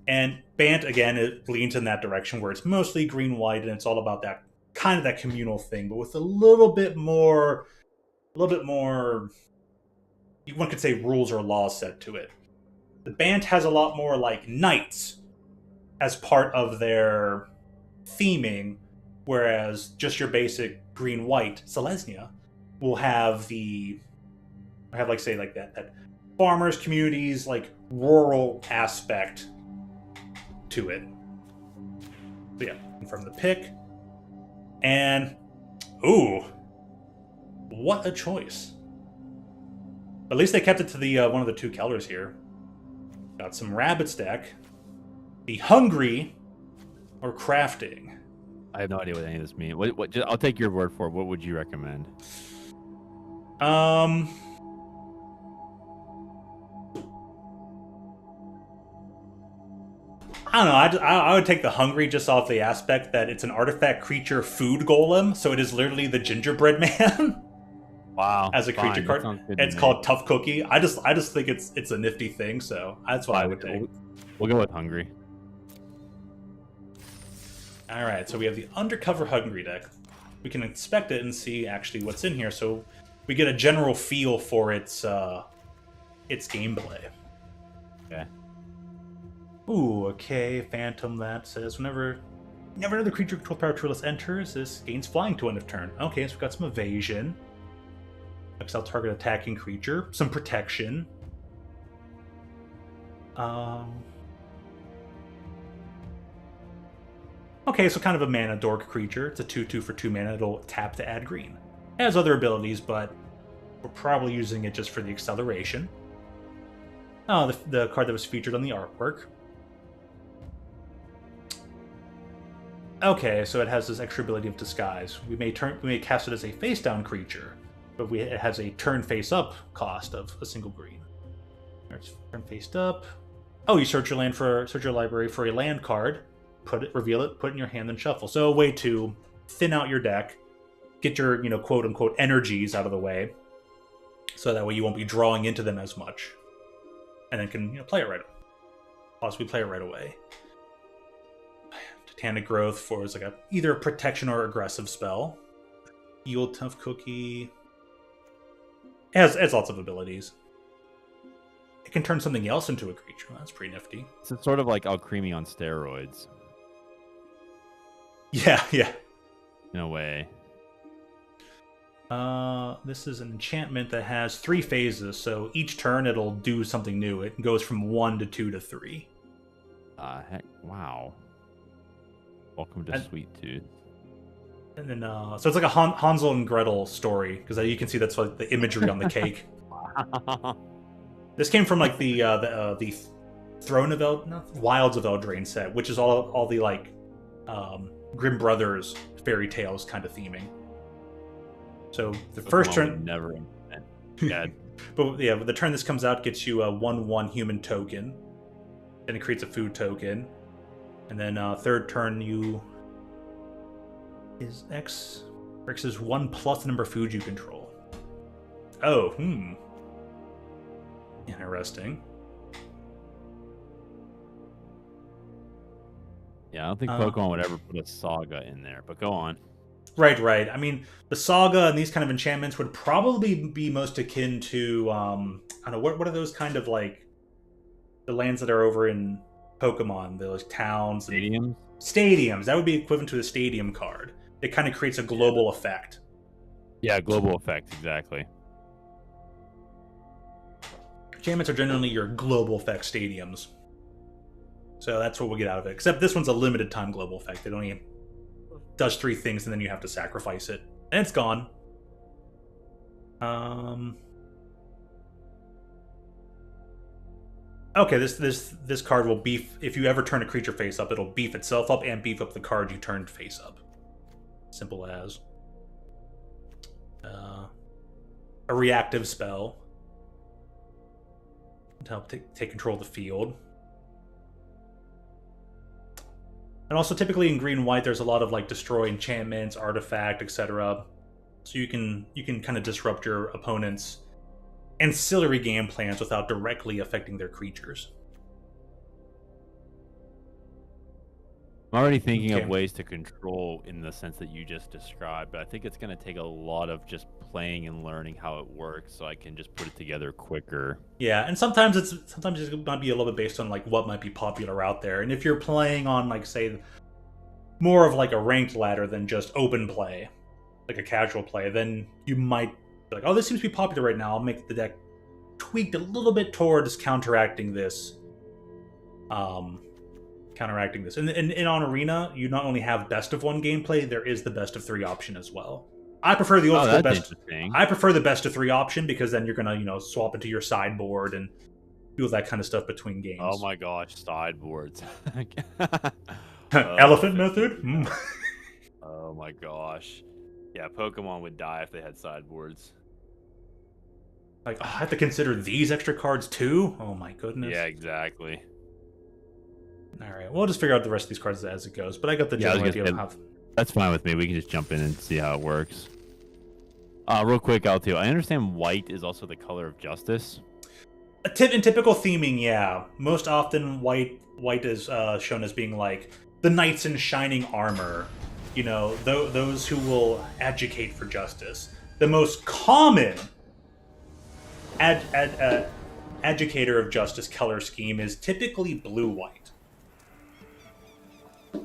And Bant, again, it leans in that direction where it's mostly green-white, and it's all about that kind of that communal thing, but with a little bit more, one could say, rules or laws set to it. The Bant has a lot more like knights as part of their theming, whereas just your basic green-white Selesnya will have like, say, like that farmers, communities, like rural aspect to it. So yeah, confirm the pick. And ooh, what a choice. At least they kept it to the one of the 2 colors here. Got some rabbit stack. The hungry or crafting. I have no idea what any of this means. I'll take your word for it. What would you recommend? I don't know. I would take the hungry just off the aspect that it's an artifact creature food golem, so it is literally the gingerbread man. Wow. As a creature card. It's called Tough Cookie. I just think it's a nifty thing, so that's what I would take. We'll go with hungry. Alright, so we have the Undercover Hungry deck. We can inspect it and see actually what's in here, so we get a general feel for its gameplay. Okay. Ooh, okay, Phantom, that says whenever another creature control power tool enters, this gains flying to end of turn. Okay, so we've got some evasion. Exile target attacking creature. Some protection. Okay, so kind of a mana dork creature. It's a 2/2 for 2 mana. It'll tap to add green. It has other abilities, but we're probably using it just for the acceleration. Oh, the card that was featured on the artwork. Okay, so it has this extra ability of disguise. We may cast it as a face-down creature, but it has a turn face-up cost of a single green. It's turn faced up. Oh, you search your library for a land card, reveal it, put it in your hand, then shuffle. So a way to thin out your deck, get your quote unquote energies out of the way, so that way you won't be drawing into them as much, and then can possibly play it right away. Titanic Growth for is like either a protection or aggressive spell. Yield Tough Cookie. It has lots of abilities. It can turn something else into a creature. That's pretty nifty. So it's sort of like Alchemy on steroids. Yeah. In a way. This is an enchantment that has 3 phases, so each turn it'll do something new. It goes from 1 to 2 to 3. Heck, wow. Welcome to Sweet Tooth. And then, so it's like a Hansel and Gretel story, because you can see that's like the imagery on the cake. This came from like the Throne of Wilds of Eldraine set, which is all the like Grimm Brothers fairy tales kind of theming. So the first turn never. God. But yeah, the turn this comes out gets you a 1/1 human token. Then it creates a food token. And then third turn X is 1 plus the number of food you control. Oh, interesting. Yeah, I don't think Pokemon would ever put a Saga in there, but go on. Right. I mean, the saga and these kind of enchantments would probably be most akin to I don't know what are those kind of like the lands that are over in Pokemon, those towns and Stadiums. stadiums. That would be equivalent to a stadium card. It kind of creates a global effect. Yeah, global effect, exactly. Enchantments are generally your global effect stadiums. So that's what we'll get out of it. Except this one's a limited time global effect. It only does 3 things and then you have to sacrifice it. And it's gone. Okay, this card will beef. If you ever turn a creature face up, it'll beef itself up and beef up the card you turned face up. Simple as. A reactive spell to help take control of the field. And also, typically in green and white, there's a lot of like destroy enchantments, artifact, etc. So you can kind of disrupt your opponent's ancillary game plans without directly affecting their creatures. I'm already thinking of ways to control in the sense that you just described, but I think it's going to take a lot of just playing and learning how it works so I can just put it together quicker. Yeah, and sometimes it might be a little bit based on like what might be popular out there. And if you're playing on like say more of like a ranked ladder than just open play, like a casual play, then you might be like, oh, this seems to be popular right now. I'll make the deck tweaked a little bit towards counteracting this. And on Arena, you not only have best of 1 gameplay, there is the best of 3 option as well. I prefer the old school best. I prefer the best of 3 option because then you're gonna swap into your sideboard and do that kind of stuff between games. Oh my gosh, sideboards. Elephant method. Oh my gosh, yeah, Pokemon would die if they had sideboards. Like, I have to consider these extra cards too. Oh my goodness. Yeah, exactly. All right, we'll just figure out the rest of these cards as it goes. But I got the general idea of how. That's fine with me. We can just jump in and see how it works. Real quick, L2. I understand white is also the color of justice. In typical theming, yeah. Most often, white is shown as being like the knights in shining armor. Those who will advocate for justice. The most common adjudicator of justice color scheme is typically blue-white.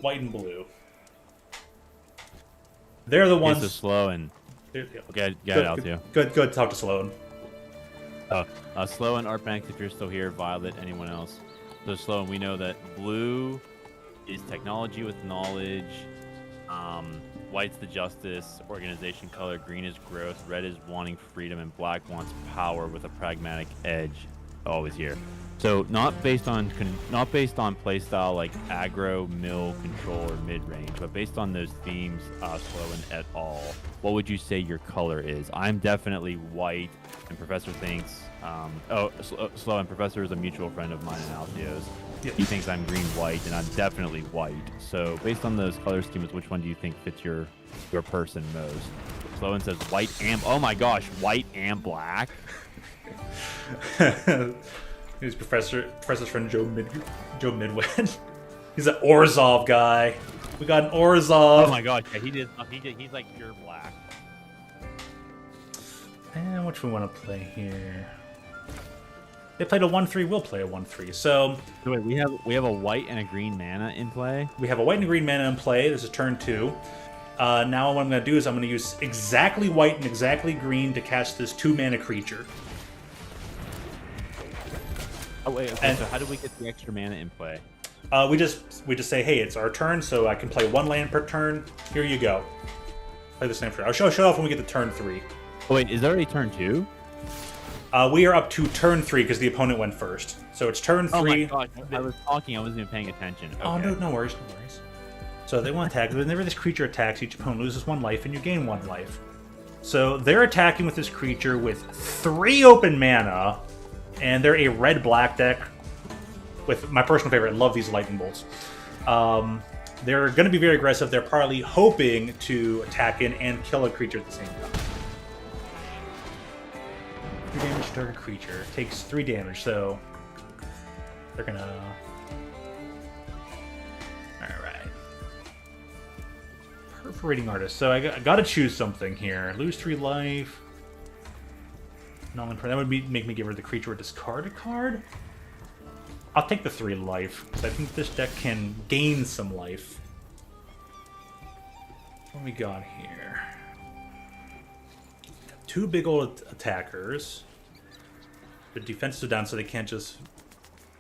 White and blue. They're the ones. So Sloan. Okay, get it out too. Good. Talk to Sloan. Sloan, Artbank, if you're still here, Violet, anyone else. So Sloan, we know that blue is technology with knowledge. White's the justice organization color. Green is growth. Red is wanting freedom, and black wants power with a pragmatic edge. Always here. So not based on playstyle like aggro, mill, control, or mid range, but based on those themes, Sloan et al. What would you say your color is? I'm definitely white, and Professor thinks. Sloan, Professor is a mutual friend of mine and Altheo's. Yep. He thinks I'm green-white, and I'm definitely white. So based on those color schemes, which one do you think fits your person most? Sloan says white and oh my gosh, white and black. He's Professor's friend Joe Midwin. He's an Orzhov guy. We got an Orzhov. Oh my gosh, yeah, he's like pure black. And which we want to play here? They played a 1/3. We'll play a 1/3. So wait, we have a white and a green mana in play. We have a white and green mana in play. This is turn 2. Now what I'm going to do is I'm going to use exactly white and exactly green to cast this 2-mana creature. Oh wait, okay, so how do we get the extra mana in play? We just say, hey, it's our turn, so I can play 1 land per turn. Here you go. Play this land for. I'll show off when we get to turn 3. Oh wait, is it already turn 2? We are up to turn 3 because the opponent went first. So it's turn 3. Oh my gosh, I was talking, I wasn't even paying attention. Okay. Oh, no worries. So they want to attack. Whenever this creature attacks, each opponent loses 1 life and you gain 1 life. So they're attacking with this creature with 3 open mana, and they're a red-black deck with my personal favorite. I love these lightning bolts. They're going to be very aggressive. They're partly hoping to attack in and kill a creature at the same time. 3 damage to target creature. Takes 3 damage, so they're gonna. Alright. Perforating Artist. So I got to choose something here. Lose 3 life. That would make me give her the creature or discard a card. I'll take the 3 life, because I think this deck can gain some life. What we got here? 2 big old attackers. The defenses are down, so they can't just...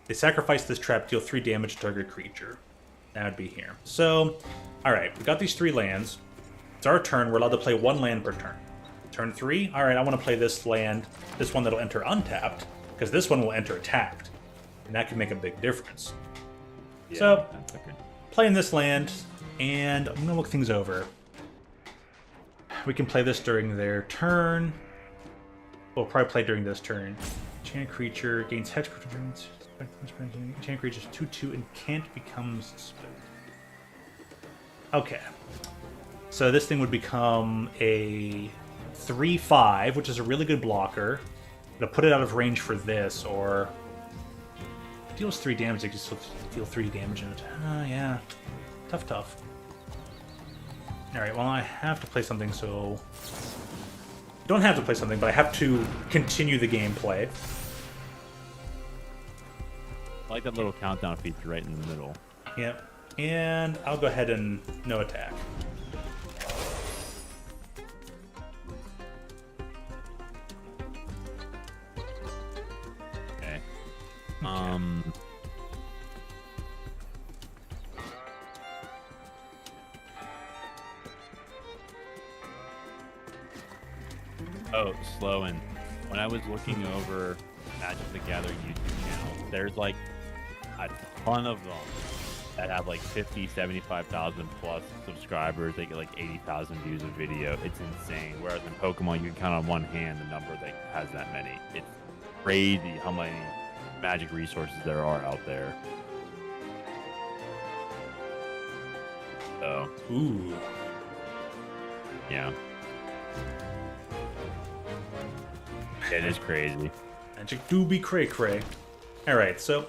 They sacrifice this trap, deal 3 damage to target creature. That would be here. So, alright, we got these 3 lands. It's our turn. We're allowed to play 1 land per turn. Turn 3, alright, I want to play this land, this one that'll enter untapped, because this one will enter tapped. And that can make a big difference. Yeah, so, okay. Playing this land, and I'm going to look things over. We can play this during their turn. We'll probably play during this turn. Enchant creature, gains hex protections. Enchant creature is 2/2 and can't become suspended. Okay. So this thing would become a 3/5, which is a really good blocker. I'm gonna put it out of range for this, or if it deals 3 damage, it just deal 3 damage in it. Yeah. Tough. Alright, well I have to play something, so... Don't have to play something, but I have to continue the gameplay. I like that little countdown feature right in the middle. Yep. And I'll go ahead and no attack. Okay. Oh, Sloan. When I was looking over Magic the Gathering YouTube channel, there's like a ton of them that have like 50, 75,000 plus subscribers. They get like 80,000 views a video. It's insane. Whereas in Pokemon, you can count on one hand the number that has that many. It's crazy how many Magic resources there are out there. So, ooh, yeah. It is crazy. Magic do be cray-cray. Alright, so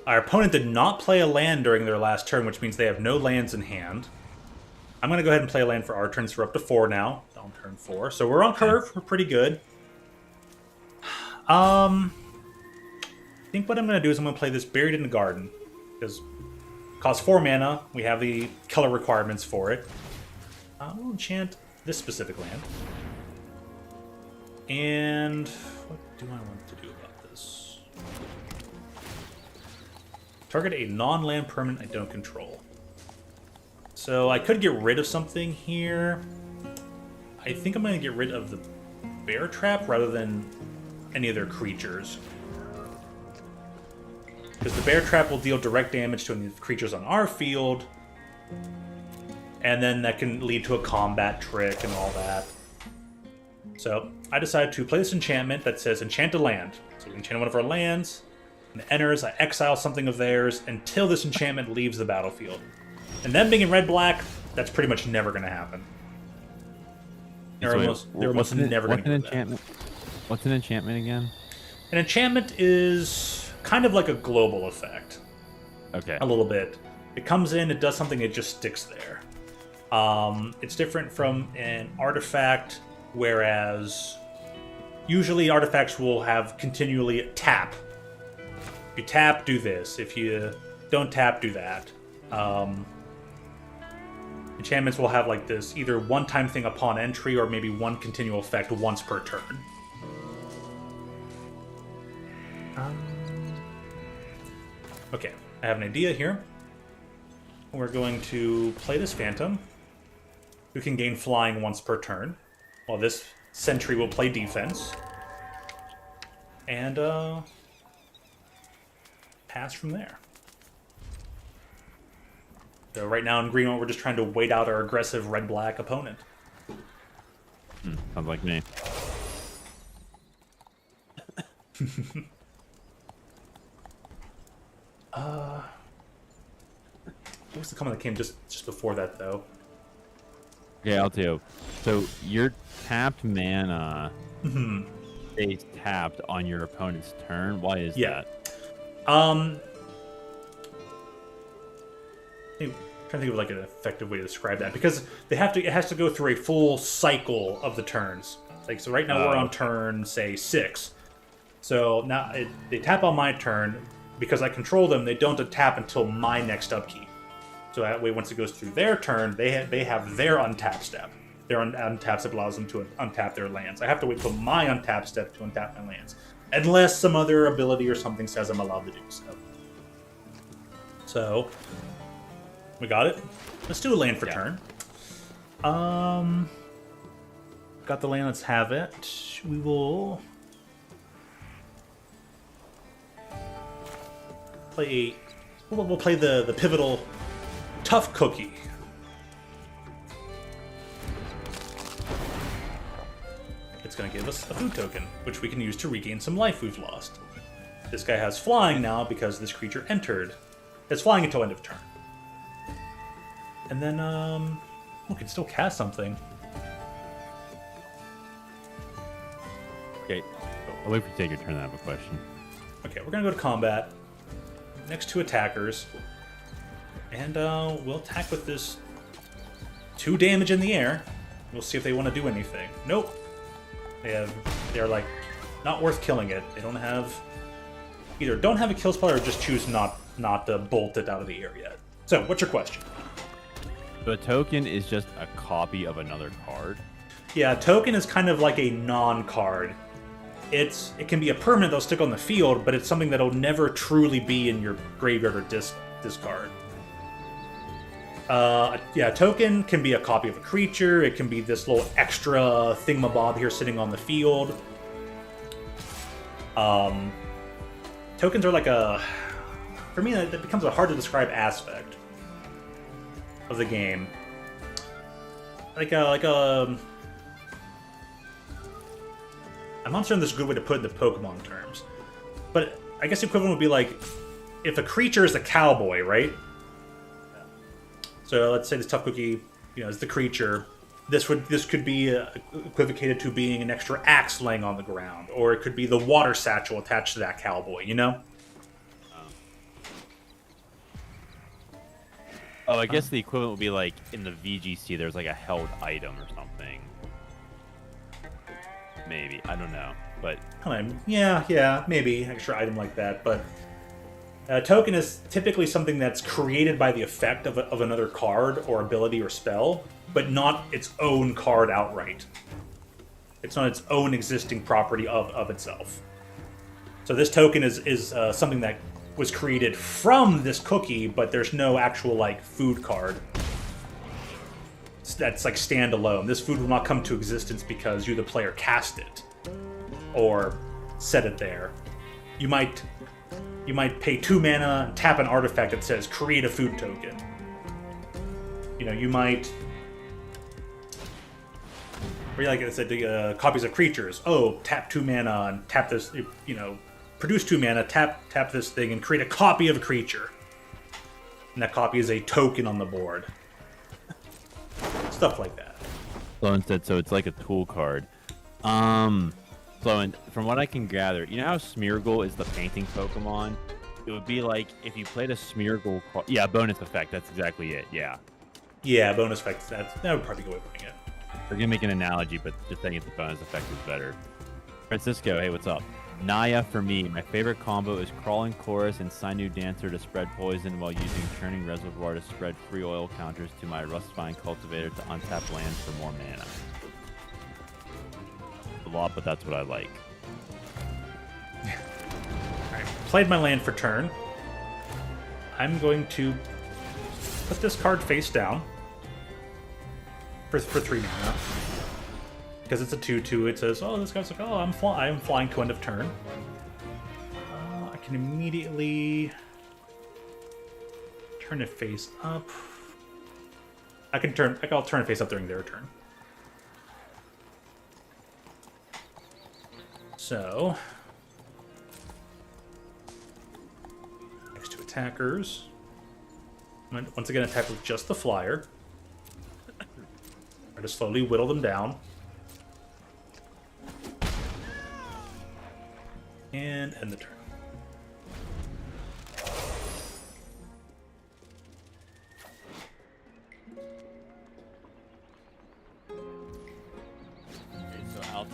our opponent did not play a land during their last turn, which means they have no lands in hand. I'm going to go ahead and play a land for our turns. So we're up to 4 now. On turn 4. So we're on curve. We're pretty good. I think what I'm going to do is I'm going to play this Buried in the Garden. Because it costs 4 mana. We have the color requirements for it. We'll enchant this specific land. And what do I want to do about this? Target a non-land permanent I don't control. So I could get rid of something here. I think I'm going to get rid of the Bear Trap rather than any of their creatures. Because the Bear Trap will deal direct damage to any of the creatures on our field. And then that can lead to a combat trick and all that. So I decided to play this enchantment that says enchant a land. So we enchant one of our lands, and it enters, I exile something of theirs until this enchantment leaves the battlefield. And them being in red-black, that's pretty much never going to happen. They're almost never going to do that. What's an enchantment again? An enchantment is kind of like a global effect. Okay. A little bit. It comes in, it does something, it just sticks there. It's different from an artifact, whereas usually artifacts will have continually tap. If you tap, do this. If you don't tap, do that. Enchantments will have like this either one-time thing upon entry or maybe one continual effect once per turn. Okay, I have an idea here. We're going to play this Phantom, who can gain flying once per turn, while this Sentry will play defense. And pass from there. So right now in green, we're just trying to wait out our aggressive red-black opponent. Sounds like me. What was the comment that came just before that, though? Yeah, I'll tell you. So your tapped mana stays tapped on your opponent's turn. Why is that? trying to think of like an effective way to describe that, because it has to go through a full cycle of the turns. Like, so right now we're on turn, say, 6. So now they tap on my turn. Because I control them, they don't tap until my next upkeep. So that way, once it goes through their turn, they have their untap step. Their untap step allows them to untap their lands. I have to wait till my untap step to untap my lands. Unless some other ability or something says I'm allowed to do so. So, we got it. Let's do a land for turn. Got the land, let's have it. We will we'll play the pivotal Tough Cookie. It's going to give us a food token, which we can use to regain some life we've lost. This guy has flying now because this creature entered. It's flying until end of turn. And then, we can still cast something. Okay, I'll wait for you to take your turn. I have a question. Okay, we're going to go to combat. Next 2 attackers. And we'll attack with this 2 damage in the air. We'll see if they want to do anything. Nope. They're like not worth killing it. They don't have a kill spell or just choose not to bolt it out of the air yet. So, what's your question? So a token is just a copy of another card? Yeah, a token is kind of like a non-card. It can be a permanent that'll stick on the field, but it's something that'll never truly be in your graveyard or discard. Yeah, a token can be a copy of a creature. It can be this little extra thingamabob here sitting on the field. Tokens are like for me, that becomes a hard to describe aspect of the game. I'm not sure there's a good way to put it in the Pokemon terms, but I guess the equivalent would be like if a creature is a cowboy, right? So let's say this Tough Cookie, is the creature. This could be equivocated to being an extra axe laying on the ground, or it could be the water satchel attached to that cowboy. Oh, I guess the equivalent would be like in the VGC. There's like a held item or something. Maybe, I don't know, but yeah, maybe extra item like that. But a token is typically something that's created by the effect of another card or ability or spell, but not its own card outright. It's not its own existing property of itself. So this token is something that was created from this cookie, but there's no actual like food card that's like standalone. This food will not come to existence because you, the player, cast it or set it there. You might pay 2 mana and tap an artifact that says create a food token. You might, or like I said, copies of creatures. Oh, tap 2 mana and tap this. Produce 2 mana, tap this thing, and create a copy of a creature. And that copy is a token on the board. Stuff like that. So it's like a tool card. From what I can gather, you know how Smeargle is the painting Pokemon? It would be like if you played a Smeargle card. Yeah, bonus effect. That's exactly it. Yeah. Yeah, bonus effect. That would probably go with it. We're gonna make an analogy, but just saying the bonus effect is better. Francisco, hey, what's up? Naya for me. My favorite combo is Crawling Chorus and Sinew Dancer to spread poison while using Churning Reservoir to spread free oil counters to my Rustvine Cultivator to untap lands for more mana. A lot, but that's what I like. Alright, played my land for turn. I'm going to put this card face down for 3 mana. Because it's a 2/2, it says, oh, this guy's like, oh, I am flying to end of turn. I can immediately turn it face up. I'll turn it face up during their turn. So, next 2 attackers. I'm gonna once again attack with just the flyer. Try to slowly whittle them down. And end the turn.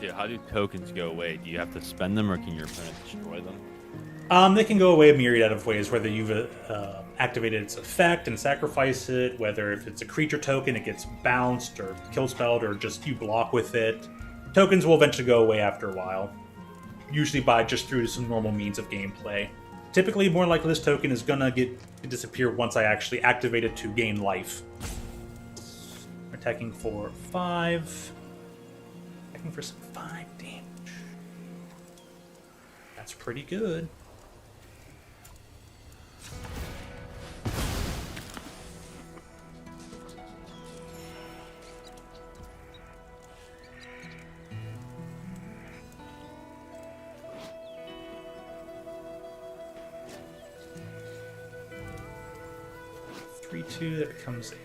Altio, how do tokens go away? Do you have to spend them, or can your opponent destroy them? They can go away a myriad of ways, whether you've activated its effect and sacrifice it, whether if it's a creature token, it gets bounced or kill spelled, or just you block with it. Tokens will eventually go away after a while, usually by just through some normal means of gameplay. Typically, more likely this token is gonna disappear once I actually activate it to gain life. Attacking for 5. Attacking for some 5 damage. That's pretty good. That becomes 8.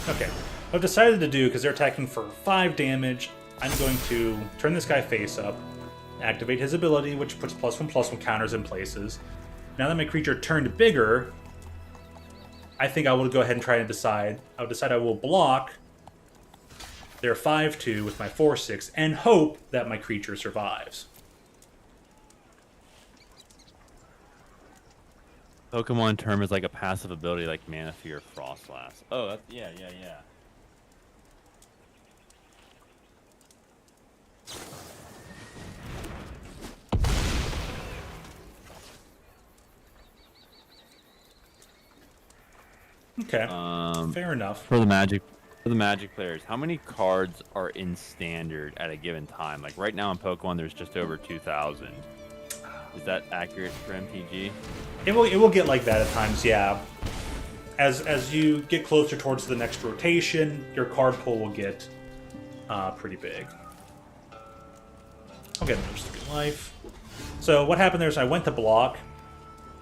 Okay, what I've decided to do, because they're attacking for 5 damage, I'm going to turn this guy face up, activate his ability, which puts +1/+1 counters in places. Now that my creature turned bigger, I think I will go ahead and try to decide. I'll decide I will block their 5/2 with my 4/6 and hope that my creature survives. Pokemon term is like a passive ability like Mana Fear Frostlass. Oh, that's, yeah. Okay, fair enough. For the Magic players, how many cards are in Standard at a given time? Like right now in Pokemon, there's just over 2,000. Is that accurate for MTG? It will get like that at times, yeah. As you get closer towards the next rotation, your card pool will get pretty big. I'll get another 3 life. So what happened there is I went to block.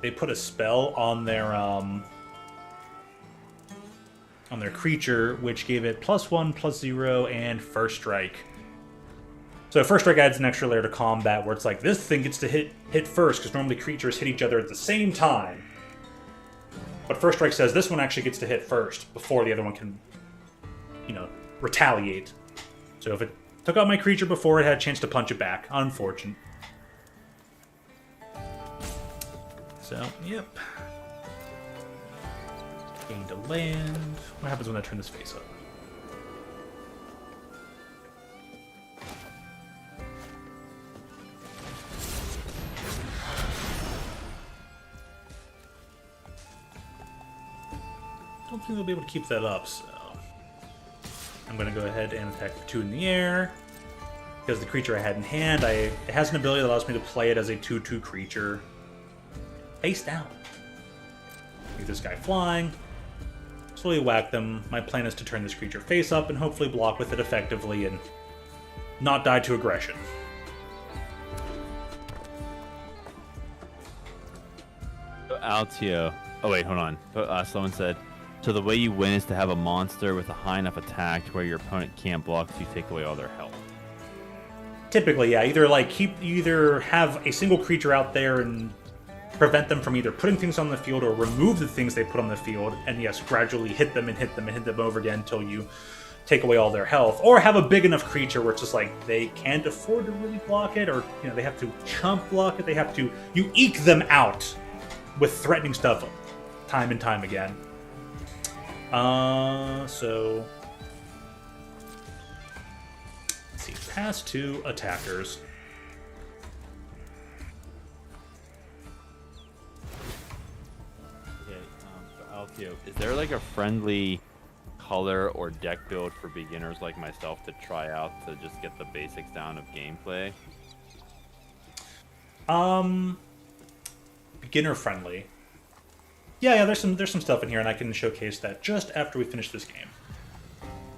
They put a spell on their creature, which gave it +1/+0 and First Strike. So First Strike adds an extra layer to combat, where it's like, this thing gets to hit first, because normally creatures hit each other at the same time. But First Strike says this one actually gets to hit first, before the other one can, retaliate. So if it took out my creature before it had a chance to punch it back, unfortunate. So, yep. Gained a land. What happens when I turn this face up? I don't think they'll be able to keep that up, so I'm going to go ahead and attack for 2 in the air. Because the creature I had in hand, it has an ability that allows me to play it as a 2/2 creature. Face down. Get this guy flying. Slowly whack them. My plan is to turn this creature face up and hopefully block with it effectively and not die to aggression. Altio. Oh wait, hold on. Someone said, so the way you win is to have a monster with a high enough attack to where your opponent can't block, so you take away all their health. Typically, yeah. Either have a single creature out there and prevent them from either putting things on the field or remove the things they put on the field, and yes, gradually hit them over again until you take away all their health, or have a big enough creature where it's just like they can't afford to really block it, or they have to chump block it. You eke them out with threatening stuff time and time again. So let's see, pass 2 attackers. Okay, so Altio, is there like a friendly color or deck build for beginners like myself to try out to just get the basics down of gameplay? Beginner friendly. Yeah, there's some stuff in here, and I can showcase that just after we finish this game.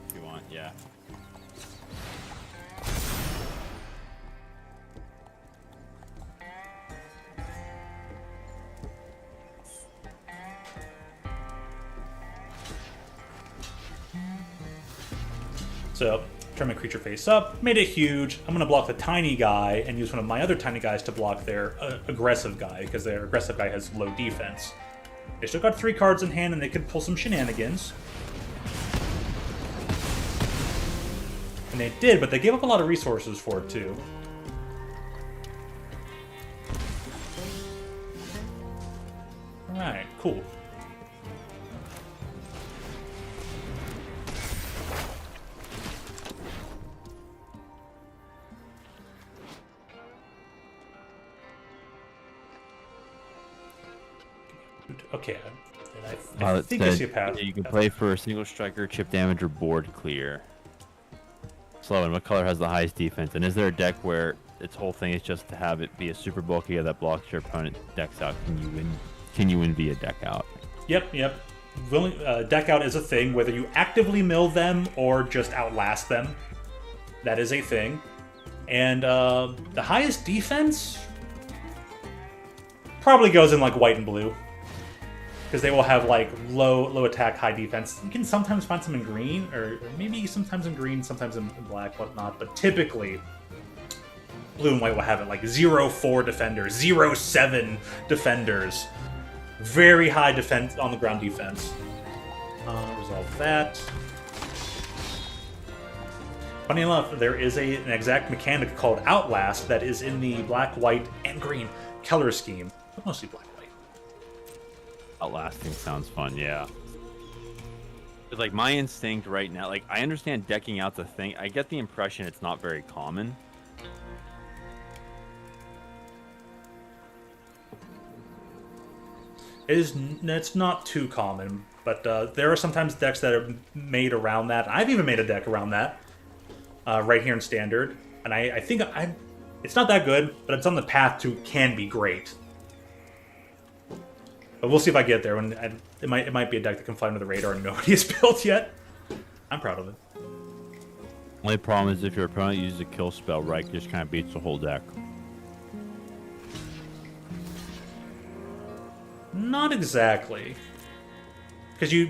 If you want, yeah. So, turn my creature face up, made it huge. I'm going to block the tiny guy and use one of my other tiny guys to block their aggressive guy, because their aggressive guy has low defense. They still got 3 cards in hand, and they could pull some shenanigans. And they did, but they gave up a lot of resources for it, too. Alright, cool. Okay, I think I see a path. You can play for a single striker, chip damage, or board clear. Slow, and what color has the highest defense? And is there a deck where its whole thing is just to have it be a super bulky that blocks your opponent decks out? Can you win via deck out? Yep. Deck out is a thing, whether you actively mill them or just outlast them. That is a thing. And the highest defense probably goes in like white and blue. Because they will have like low attack, high defense. You can sometimes find some in green, or maybe sometimes in green, sometimes in black, whatnot. But typically, blue and white will have it like 0-4 defenders, 0-7 defenders. Very high defense on the ground defense. Resolve that. Funny enough, there is an exact mechanic called Outlast that is in the black, white, and green color scheme. But mostly black. Outlasting sounds fun, yeah. But like my instinct right now, like I understand decking out's a thing. I get the impression it's not very common. It's not too common, but there are sometimes decks that are made around that. I've even made a deck around that right here in Standard, and I think it's not that good, but it's on the path to can be great. But we'll see if I get there. It might be a deck that can fly under the radar and nobody has built yet. I'm proud of it. Only problem is if your opponent uses a kill spell, right, just kind of beats the whole deck. Not exactly. Because you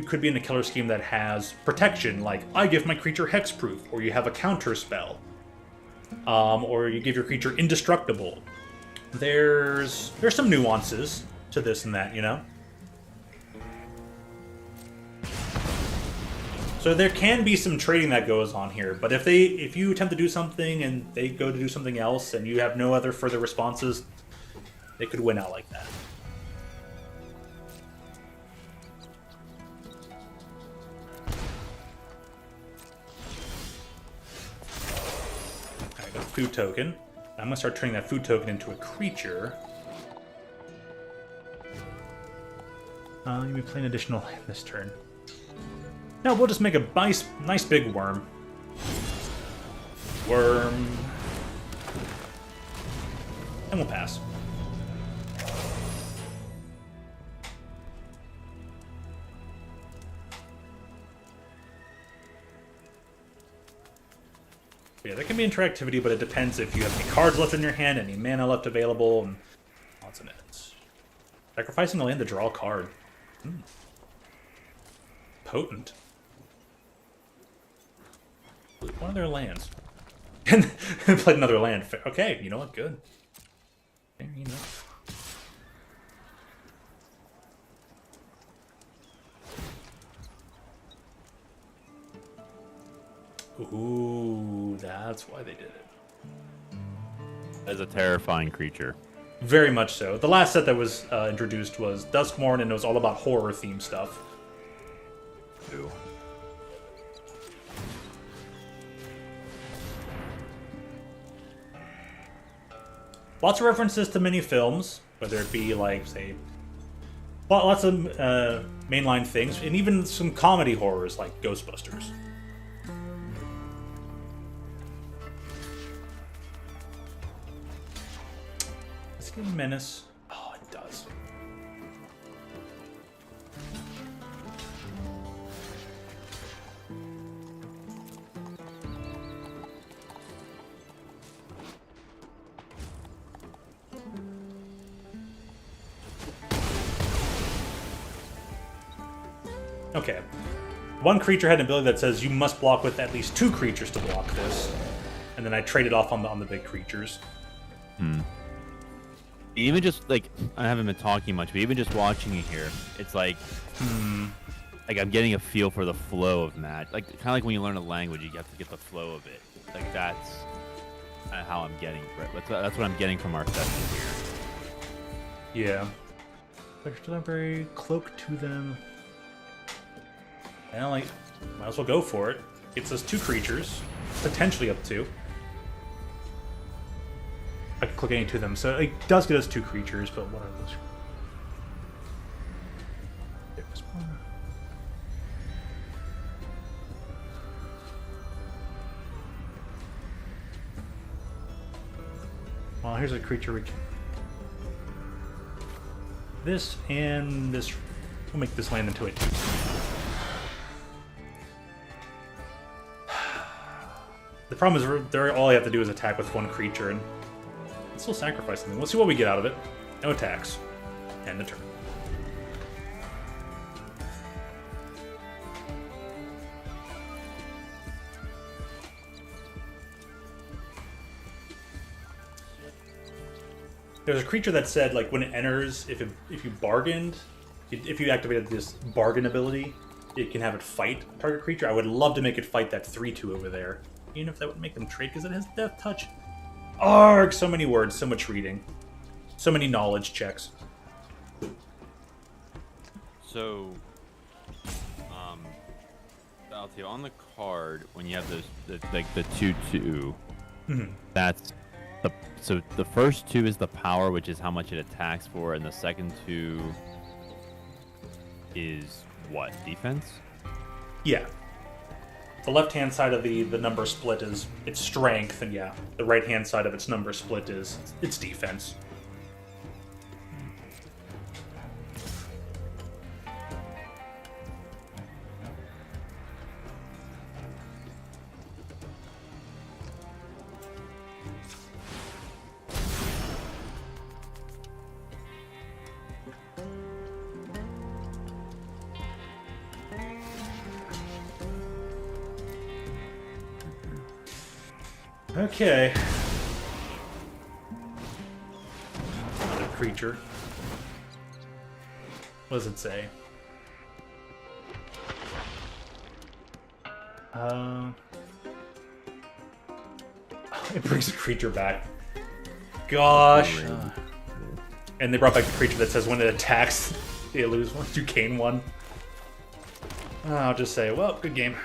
could be in a killer scheme that has protection, like I give my creature hexproof, or you have a counter spell, or you give your creature indestructible. There's some nuances to this and that, you know? So there can be some trading that goes on here, but if you attempt to do something and they go to do something else and you have no other further responses, they could win out like that. Alright, got a food token. I'm gonna start turning that food token into a creature. Let me play an additional land this turn. No, we'll just make a nice big worm. Worm. And we'll pass. Yeah, there can be interactivity, but it depends if you have any cards left in your hand, any mana left available, and lots of minutes. Sacrificing a land to draw a card. Potent. One of their lands. And played another land. Okay, you know what? Good. Fair enough. Ooh, that's why they did it. As a terrifying creature. Very much so. The last set that was introduced was Duskmourn, and it was all about horror-themed stuff. Ooh. Lots of references to many films, whether it be, like, say, lots of mainline things, and even some comedy horrors like Ghostbusters. Let's get a menace. Oh, it does. Okay. One creature had an ability that says you must block with at least 2 creatures to block this. And then I traded off on the big creatures. Even just, like, I haven't been talking much, but even just watching it here, it's like, like I'm getting a feel for the flow of Magic. Like kind of like when you learn a language, you have to get the flow of it. Like that's how I'm getting. That's what I'm getting from our session here. Yeah. Extra library, cloak to them. And like, might as well go for it. Gets us 2 creatures, potentially up to. I can click any 2 of them, so it does get us 2 creatures. But what are those? Well, here's a creature we can. This and this. We'll make this land into a 2. The problem is, all I have to do is attack with 1 creature, and still sacrifice something. Let's see what we get out of it. No attacks. End the turn. There's a creature that said, like, when it enters, if you bargained, if you activated this bargain ability, it can have it fight a target creature. I would love to make it fight that 3/2 over there. Even if that would make them trade, because it has Death Touch. Arg! So many words, so much reading. So many knowledge checks. So, I'll tell you, on the card, when you have those, the 2/2, that's so the first 2 is the power, which is how much it attacks for, and the second 2 is what? Defense? Yeah. The left-hand side of the number split is its strength, and yeah, the right-hand side of its number split is its defense. Okay. Another creature. What does it say? It brings a creature back. Gosh. And they brought back a creature that says when it attacks, you lose 1, you gain 1. I'll just say, well, good game.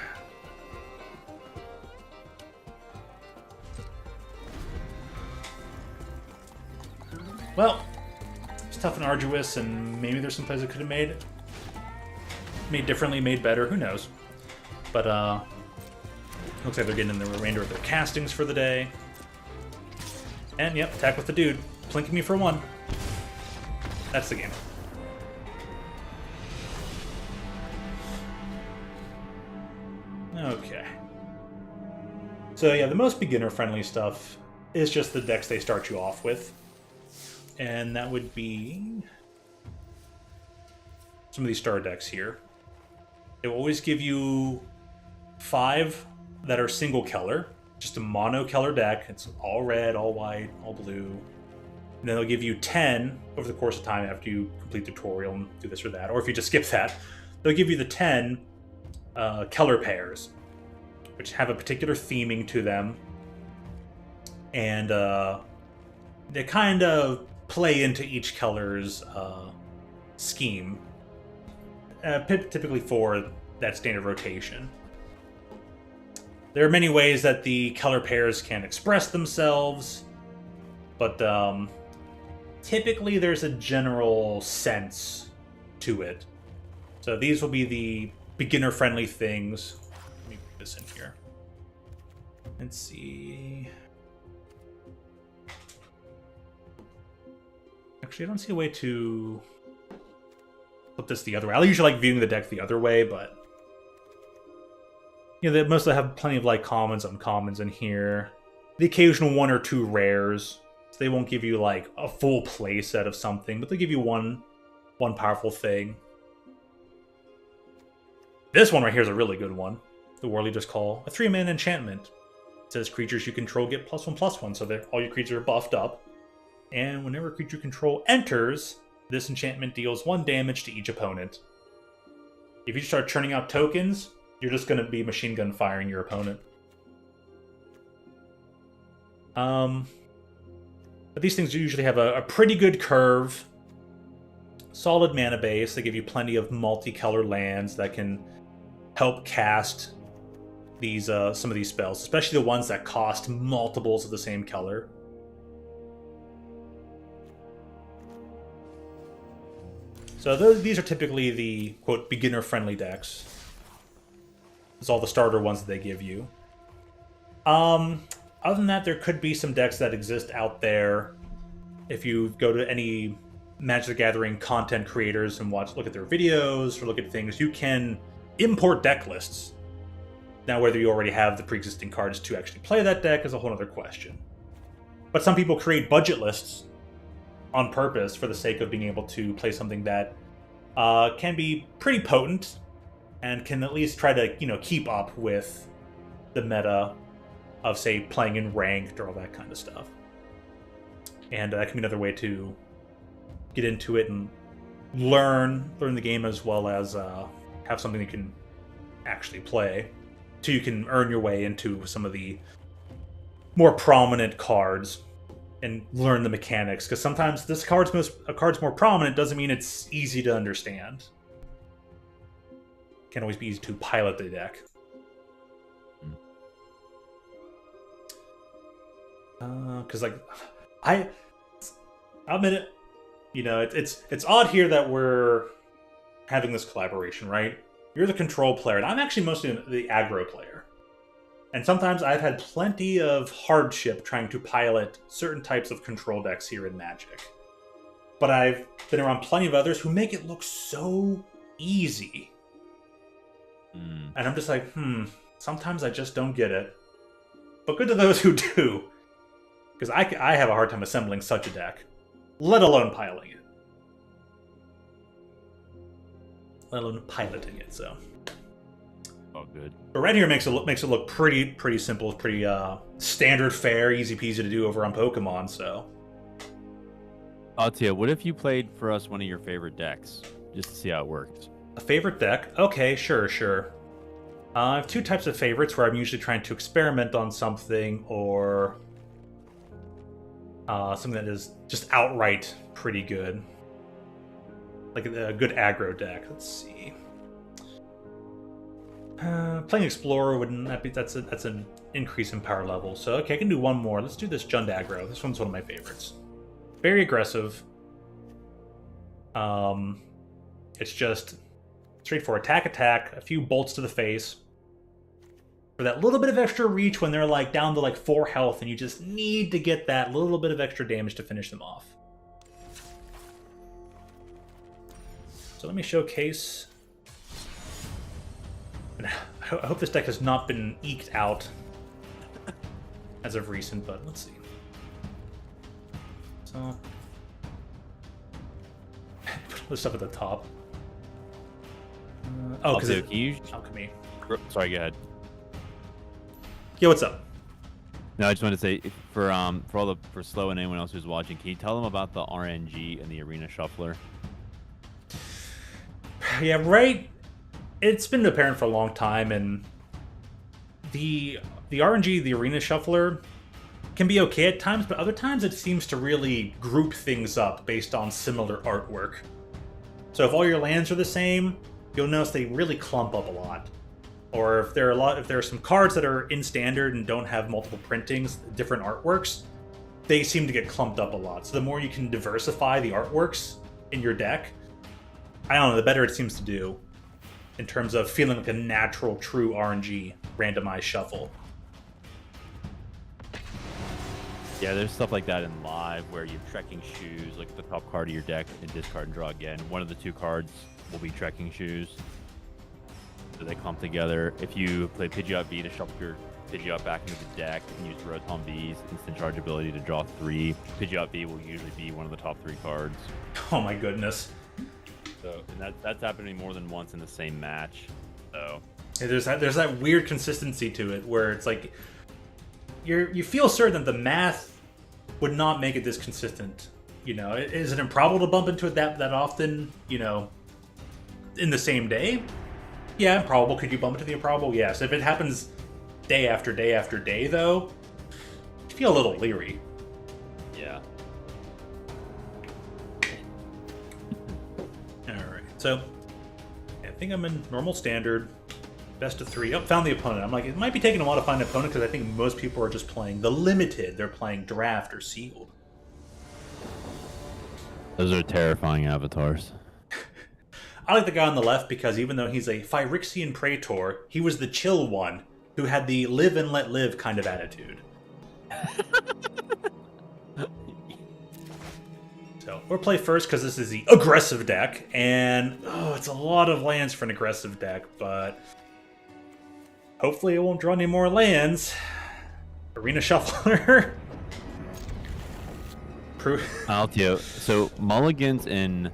Well, it's tough and arduous, and maybe there's some plays it could have made differently, made better. Who knows? But looks like they're getting in the remainder of their castings for the day. And yep, attack with the dude, plinking me for 1. That's the game. Okay. So yeah, the most beginner-friendly stuff is just the decks they start you off with. And that would be some of these star decks here. They will always give you 5 that are single color, just a mono color deck. It's all red, all white, all blue. And then they'll give you 10 over the course of time after you complete the tutorial and do this or that. Or if you just skip that, they'll give you the 10 color pairs, which have a particular theming to them. And they kind of play into each color's scheme, typically for that standard rotation. There are many ways that the color pairs can express themselves, but typically there's a general sense to it. So these will be the beginner-friendly things. Let me put this in here. Let's see. Actually, I don't see a way to flip this the other way. I usually like viewing the deck the other way, but you know, they mostly have plenty of like commons, uncommons in here. The occasional 1 or 2 rares. So they won't give you like a full play set of something, but they give you one powerful thing. This one right here is a really good one. The Warleader's Call, a 3-mana enchantment. It says creatures you control get +1/+1, so that all your creatures are buffed up. And whenever a creature you control enters, this enchantment deals 1 damage to each opponent. If you start churning out tokens, you're just going to be machine gun firing your opponent. But these things usually have a pretty good curve, solid mana base. They give you plenty of multicolor lands that can help cast these some of these spells, especially the ones that cost multiples of the same color. So these are typically the, quote, beginner-friendly decks. It's all the starter ones that they give you. Other than that, there could be some decks that exist out there. If you go to any Magic the Gathering content creators and look at their videos or look at things, you can import deck lists. Now, whether you already have the pre-existing cards to actually play that deck is a whole other question. But some people create budget lists on purpose for the sake of being able to play something that can be pretty potent and can at least try to, keep up with the meta of, say, playing in ranked or all that kind of stuff. And that can be another way to get into it and learn the game, as well as have something you can actually play, so you can earn your way into some of the more prominent cards and learn the mechanics, because sometimes a card's more prominent doesn't mean it's easy to understand. Can't always be easy to pilot the deck. Because I'll admit it, it's odd here that we're having this collaboration, right? You're the control player, and I'm actually mostly the aggro player. And sometimes I've had plenty of hardship trying to pilot certain types of control decks here in Magic. But I've been around plenty of others who make it look so easy. And I'm just like, sometimes I just don't get it. But good to those who do. Because I have a hard time assembling such a deck, let alone piloting it. Let alone piloting it, so... Oh, good. But right here makes it look pretty simple, pretty standard fare, easy peasy to do over on Pokemon. So, Tia, what if you played for us one of your favorite decks, just to see how it works? A favorite deck? Okay, sure. I have two types of favorites where I'm usually trying to experiment on something, or something that is just outright pretty good, like a good aggro deck. Let's see. Playing Explorer wouldn't that be? That's an increase in power level. So okay, I can do one more. Let's do this Jund aggro. This one's one of my favorites. Very aggressive. It's just straightforward attack, a few bolts to the face for that little bit of extra reach when they're like down to like 4 health, and you just need to get that little bit of extra damage to finish them off. So let me showcase. I hope this deck has not been eked out as of recent, but let's see. So, put this stuff at the top. Because it's alchemy. Sorry, go ahead. Yeah, what's up? No, I just wanted to say for Slow and anyone else who's watching, can you tell them about the RNG and the Arena Shuffler? Yeah, right. It's been apparent for a long time, and the RNG, the Arena Shuffler, can be okay at times, but other times it seems to really group things up based on similar artwork. So if all your lands are the same, you'll notice they really clump up a lot. Or if there are some cards that are in standard and don't have multiple printings, different artworks, they seem to get clumped up a lot. So the more you can diversify the artworks in your deck, I don't know, the better it seems to do in terms of feeling like a natural, true RNG randomized shuffle. Yeah, there's stuff like that in Live where you're trekking shoes, look at the top card of your deck and discard and draw again. One of the 2 cards will be trekking shoes. So they clump together. If you play Pidgeot V to shuffle your Pidgeot back into the deck and use Rotom V's instant charge ability to draw 3, Pidgeot V will usually be one of the top 3 cards. Oh my goodness. So, and that's happening more than once in the same match. So yeah, there's that weird consistency to it where it's like you feel certain that the math would not make it this consistent. Is it improbable to bump into it that often? In the same day? Yeah, improbable. Could you bump it to the improbable? Yes. If it happens day after day after day, though, I feel a little leery. Yeah. Alright, so I think I'm in normal standard. Best of 3. Oh, found the opponent. I'm like, it might be taking a while to find an opponent because I think most people are just playing the limited. They're playing draft or sealed. Those are terrifying avatars. I like the guy on the left because even though he's a Phyrexian Praetor, he was the chill one who had the live and let live kind of attitude. So we'll play first because this is the aggressive deck, and it's a lot of lands for an aggressive deck, but hopefully it won't draw any more lands. Arena Shuffler. I'll tell you. So mulligans in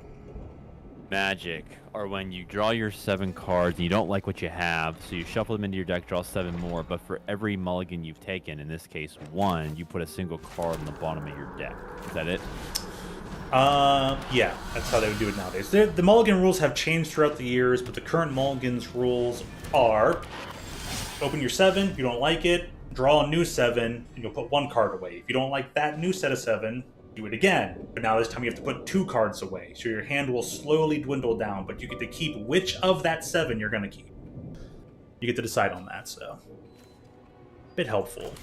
Magic are when you draw your 7 cards and you don't like what you have, so you shuffle them into your deck, draw 7 more, but for every mulligan you've taken, in this case 1, you put a single card on the bottom of your deck. Is that it? Yeah, that's how they would do it nowadays. The mulligan rules have changed throughout the years, but the current mulligan's rules are open your 7, if you don't like it, draw a new 7, and you'll put 1 card away. If you don't like that new set of 7, do it again. But now this time you have to put 2 cards away, so your hand will slowly dwindle down, but you get to keep which of that 7 you're going to keep. You get to decide on that, so a bit helpful.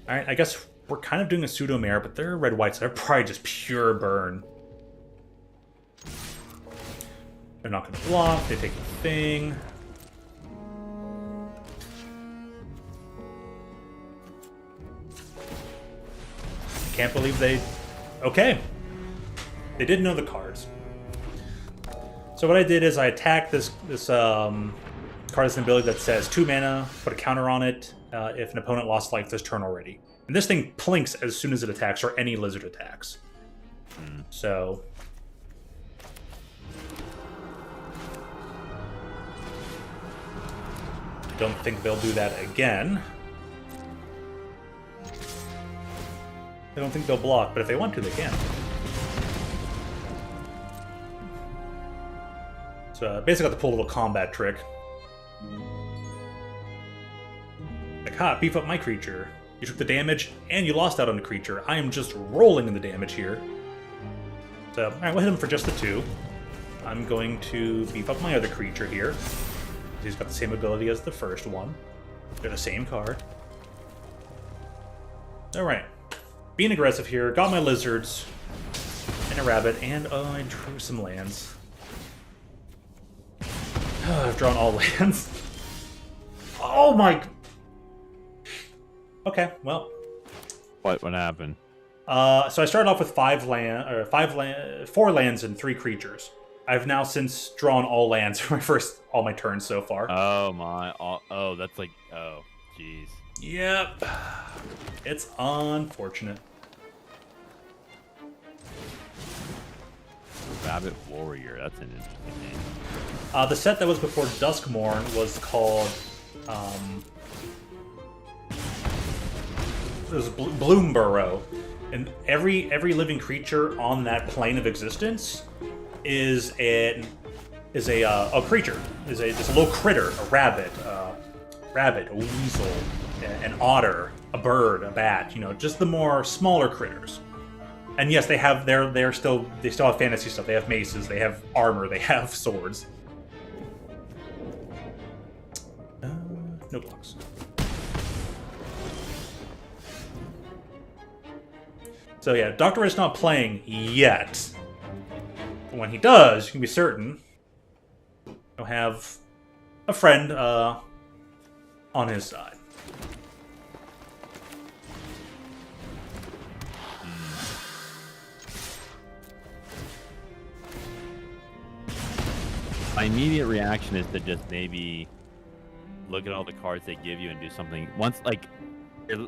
Alright, I guess we're kind of doing a pseudo-mare, but they're red-white, so they're probably just pure burn. They're not going to block, they take the thing. Can't believe they... Okay. They did know the cards. So what I did is I attacked this card as an ability that says 2 mana, put a counter on it if an opponent lost life this turn already. And this thing plinks as soon as it attacks, or any lizard attacks. So... I don't think they'll do that again. I don't think they'll block, but if they want to, they can. So basically got to pull a little combat trick. Like, ha, beef up my creature. You took the damage, and you lost out on the creature. I am just rolling in the damage here. So, alright, we'll hit him for just the 2. I'm going to beef up my other creature here. He's got the same ability as the first one. They're the same card. Alright. Being aggressive here, got my lizards, and a rabbit, and I drew some lands. I've drawn all lands. Oh my... Okay, well. What happened? So I started off with 4 lands and 3 creatures. I've now since drawn all lands for all my turns so far. Oh my, oh, that's like, oh, jeez. Yep. It's unfortunate. Rabbit Warrior, that's an interesting name. The set that was before Duskmourn was called, it was Bloomburrow. And every living creature on that plane of existence is a creature, is just a little critter, a rabbit, a weasel, an otter, a bird, a bat. You know, just the more smaller critters. And yes, they still have fantasy stuff. They have maces, they have armor, they have swords. No blocks. So yeah, Dr. Red's not playing yet. But when he does, you can be certain he'll have a friend on his side. My immediate reaction is to just maybe look at all the cards they give you and do something. Let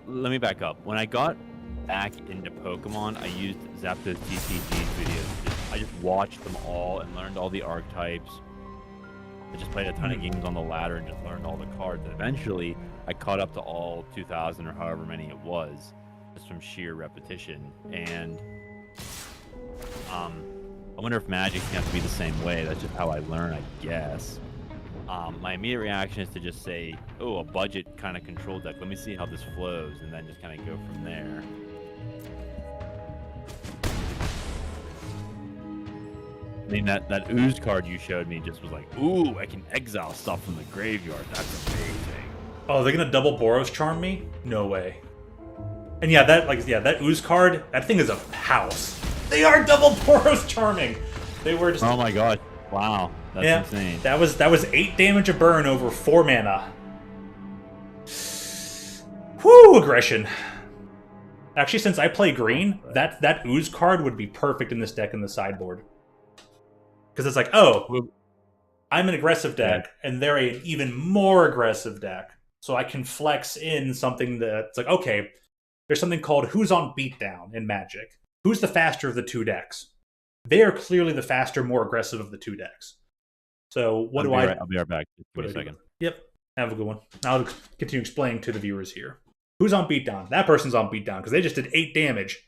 me back up. When I got back into Pokemon, I used Zapdos PTCG videos. I just watched them all and learned all the archetypes. I just played a ton of games on the ladder and just learned all the cards. And eventually, I caught up to all 2,000 or however many it was, just from sheer repetition. And I wonder if Magic's gonna have to be the same way. That's just how I learn, I guess. My immediate reaction is to just say, oh, a budget kind of control deck. Let me see how this flows, and then just kind of go from there. I mean, that ooze card you showed me just was like, ooh, I can exile stuff from the graveyard. That's amazing. Oh, they're gonna double Boros Charm me? No way. And yeah, that ooze card, that thing is a house. They are double Boros Charming. They were just. Oh my god! Wow, that's insane. That was 8 damage a burn over 4 mana. Whoo, aggression. Actually, since I play green, that ooze card would be perfect in this deck in the sideboard. Because it's like, oh, I'm an aggressive deck, and they're an even more aggressive deck. So I can flex in something that's like, okay, there's something called Who's on Beatdown in Magic. Who's the faster of the 2 decks? They are clearly the faster, more aggressive of the 2 decks. So what do I... I'll be right back. Give me a second. Yep, have a good one. I'll continue explaining to the viewers here. Who's on Beatdown? That person's on Beatdown, because they just did 8 damage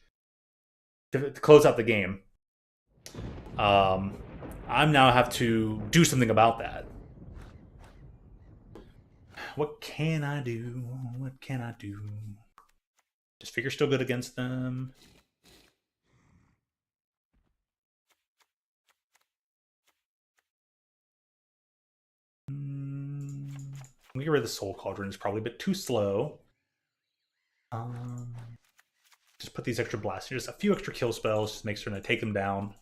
to close out the game. I now have to do something about that. What can I do? What can I do? Just figure still good against them. Let me get rid of the Soul Cauldron. It's probably a bit too slow. Just put these extra blasts. Just a few extra kill spells. Just make sure to take them down.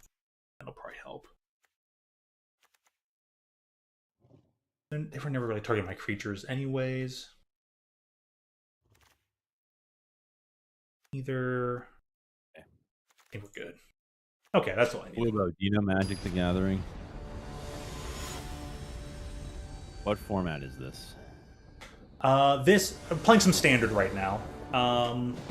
That'll probably help. And they were never really targeting my creatures anyways. Either. I think we're good. Okay, that's all I need. Do you know Magic the Gathering? What format is this? I'm playing some standard right now.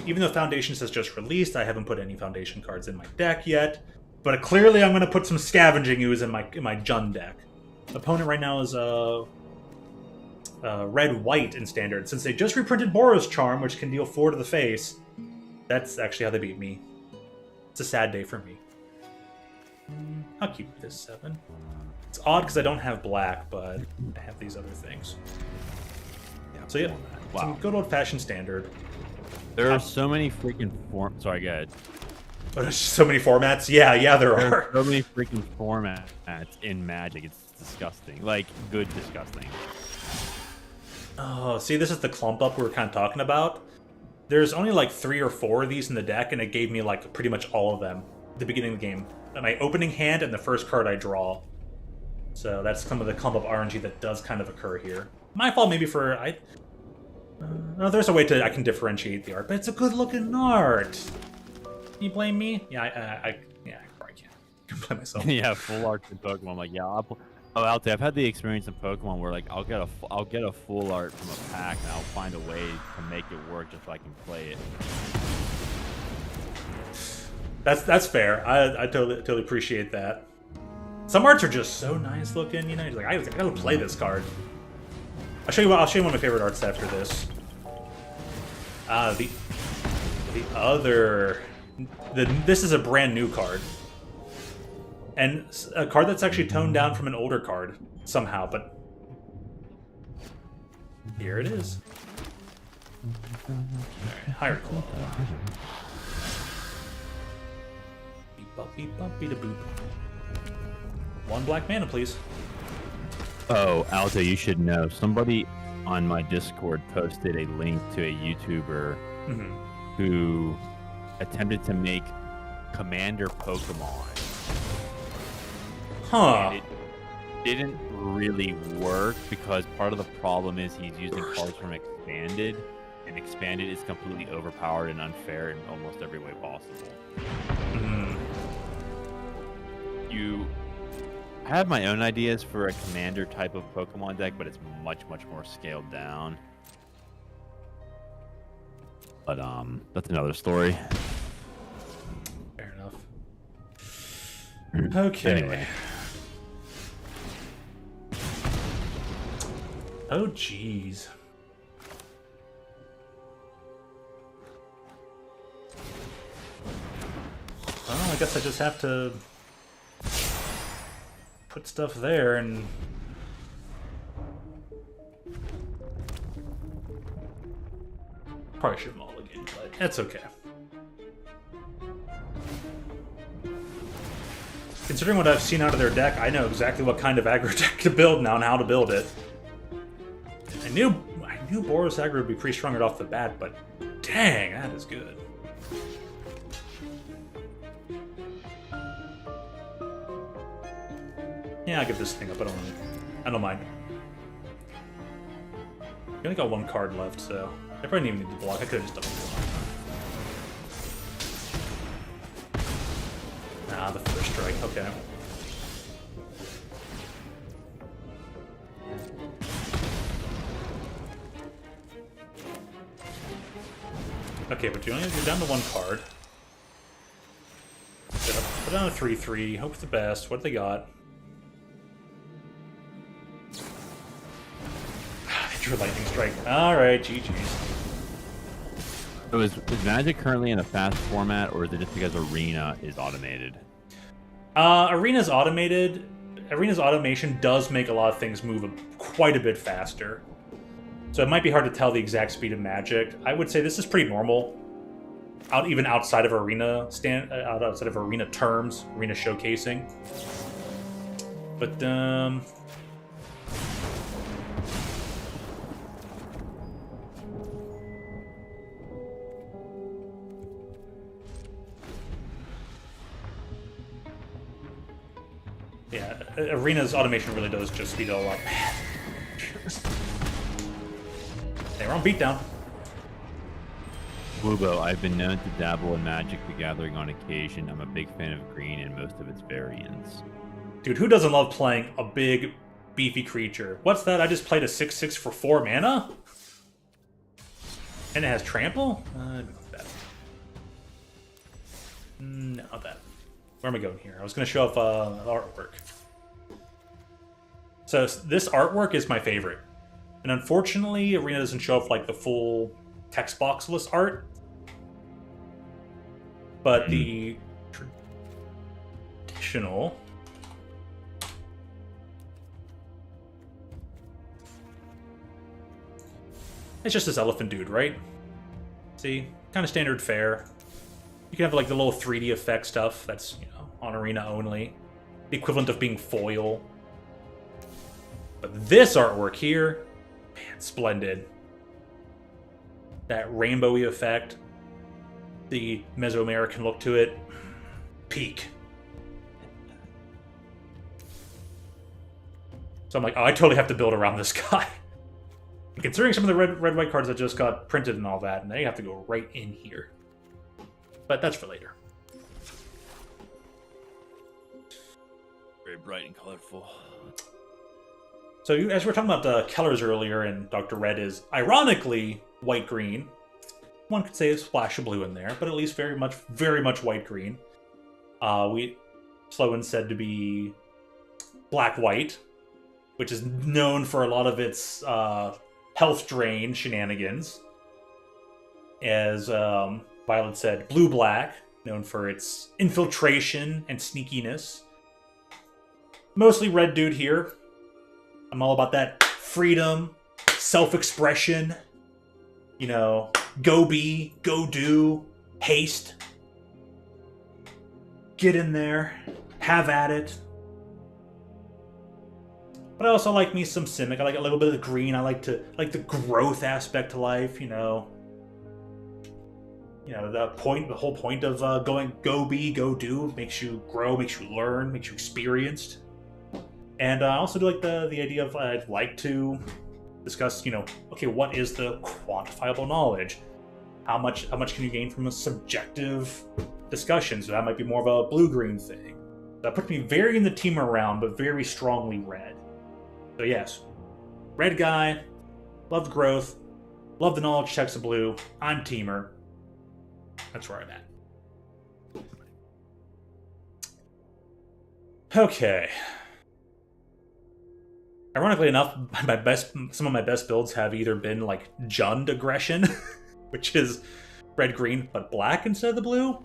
Even though Foundations has just released, I haven't put any Foundation cards in my deck yet. But clearly, I'm going to put some Scavenging Ooze in my Jund deck. Opponent right now is red-white in standard. Since they just reprinted Boros Charm, which can deal 4 to the face, that's actually how they beat me. It's a sad day for me. I'll keep this 7. It's odd because I don't have black, but I have these other things. So yeah, wow. Some good old-fashioned standard. There are so many freaking Sorry, go ahead. There's so many formats. Yeah, there are. So many freaking formats in Magic. It's disgusting. Like, good disgusting. Oh, see, this is the clump up we were kind of talking about. There's only like 3 or 4 of these in the deck, and it gave me like pretty much all of them at the beginning of the game. My opening hand and the first card I draw. So that's some of the clump up RNG that does kind of occur here. My fault maybe for... no, there's a way I can differentiate the art, but it's a good looking art. You blame me? Yeah, I probably can't. I can blame myself. Yeah, full art in Pokemon. Like, yeah, out there. I've had the experience in Pokemon where like I'll get a full art from a pack, and I'll find a way to make it work just so I can play it. That's fair. I totally appreciate that. Some arts are just so nice looking, you know. You're like, I gotta play this card. I'll show you one of my favorite arts after this. This is a brand new card. And a card that's actually toned down from an older card somehow, but here it is. Alright, Higher Claw. Beep bop beep bop beep a boop. 1 black mana, please. Oh, Alto, you should know. Somebody on my Discord posted a link to a YouTuber who attempted to make Commander Pokemon. Huh. And it didn't really work because part of the problem is he's using cards from Expanded, and Expanded is completely overpowered and unfair in almost every way possible. I have my own ideas for a commander type of Pokemon deck, but it's much more scaled down. But that's another story. Fair enough. Okay. Anyway. Oh, jeez. Well, I guess I just have to put stuff there and... Probably should have mulliganed, but that's okay. Considering what I've seen out of their deck, I know exactly what kind of aggro deck to build now and how to build it. I knew Boros aggro would be pretty strong right off the bat, but dang, that is good. Yeah, I'll give this thing up. I don't mind. I only got one card left, so I probably didn't even need to block. I could have just done it. Ah, the first strike. Okay. Okay, but you're down to one card. Put down a 3/3. Hope for the best. What do they got? They drew Lightning Strike. Alright, GG's. So is Magic currently in a fast format, or is it just because Arena is automated? Arena's automated. Arena's automation does make a lot of things move quite a bit faster. So it might be hard to tell the exact speed of Magic. I would say this is pretty normal, even outside of Arena outside of Arena terms, Arena showcasing. But yeah, Arena's automation really does just speed it all up. They were on beatdown. Wubo, I've been known to dabble in Magic the Gathering on occasion. I'm a big fan of green and most of its variants. Dude, who doesn't love playing a big, beefy creature? What's that? I just played a 6/6 for 4 mana? And it has trample? Not that. No, not that. Where am I going here? I was going to show off artwork. So this artwork is my favorite. And unfortunately, Arena doesn't show off like the full text boxless art. But the traditional... It's just this elephant dude, right? See? Kind of standard fare. You can have like the little 3D effect stuff that's, you know, on Arena only. The equivalent of being foil. But this artwork here, man, splendid. That rainbowy effect, the Mesoamerican look to it, peak. So I'm like, oh, I totally have to build around this guy. Considering some of the red-white cards that just got printed and all that, and they have to go right in here. But that's for later. Very bright and colorful. So as we were talking about colors earlier, and Dr. Red is ironically white-green. One could say a splash of blue in there, but at least very much white-green. Sloan said to be black-white, which is known for a lot of its health drain shenanigans. As Violet said, blue-black, known for its infiltration and sneakiness. Mostly red dude here. I'm all about that freedom, self-expression, you know, go be, go do, haste. Get in there, have at it. But I also like me some Simic. I like a little bit of the green. I like the growth aspect to life, you know. You know, the whole point of go be, go do makes you grow, makes you learn, makes you experienced. And I also do like the idea of I'd like to discuss, you know, okay, what is the quantifiable knowledge? How much can you gain from a subjective discussion? So that might be more of a blue-green thing. That puts me very in the team around, but very strongly red. So yes, red guy, love growth, love the knowledge checks of blue. I'm teamer. That's where I'm at. Okay. Ironically enough, some of my best builds have either been like Jund aggression, which is red-green but black instead of the blue,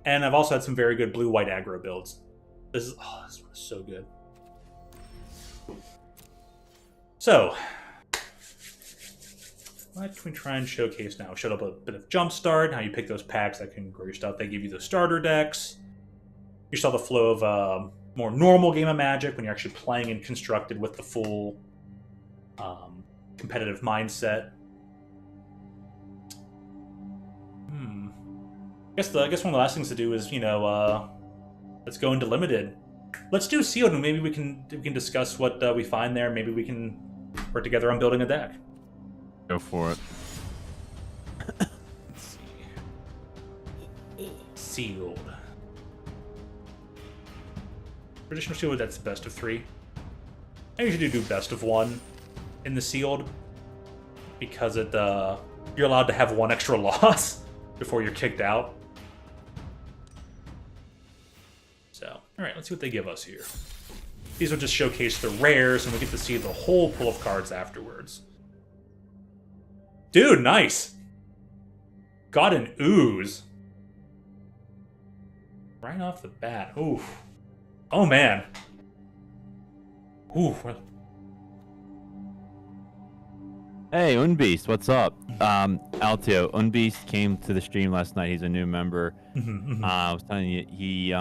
and I've also had some very good blue-white aggro builds. This one is so good. So, what can we try and showcase now? Showed up a bit of Jumpstart, how you pick those packs that can grow your stuff. They give you the starter decks. You saw the flow of more normal game of Magic when you're actually playing and constructed with the full competitive mindset. I guess one of the last things to do is, let's go into limited. Let's do sealed, and maybe we can discuss what we find there. Maybe we can work together on building a deck. Go for it. Let's see. Sealed. Traditional sealed, that's best of 3. I usually do best of 1 in the sealed because you're allowed to have 1 extra loss before you're kicked out. So, all right, let's see what they give us here. These will just showcase the rares, and we get to see the whole pool of cards afterwards. Dude, nice! Got an ooze. Right off the bat. Oof. Oh, man. Ooh. Hey, Unbeast, what's up? Altio, Unbeast came to the stream last night. He's a new member. I was telling you,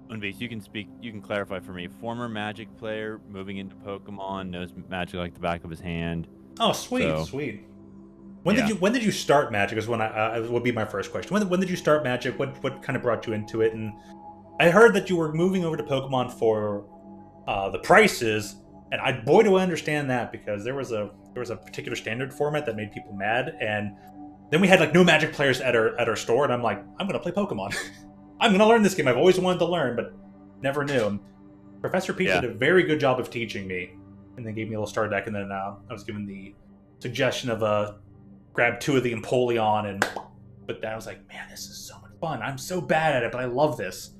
Unbeast, you can clarify for me. Former Magic player, moving into Pokemon, knows Magic like the back of his hand. Oh, sweet, sweet. When did you start Magic? Is would be my first question. When did you start Magic? What kind of brought you into it? And I heard that you were moving over to Pokemon for the prices, and boy do I understand that, because there was a particular standard format that made people mad, and then we had like no Magic players at our store, and I'm like, I'm gonna play Pokemon. I'm gonna learn this game. I've always wanted to learn, but never knew. And Professor Pete did a very good job of teaching me, and then gave me a little starter deck, and then I was given the suggestion of grab 2 of the Empoleon, and with that I was like, man, this is so much fun. I'm so bad at it, but I love this.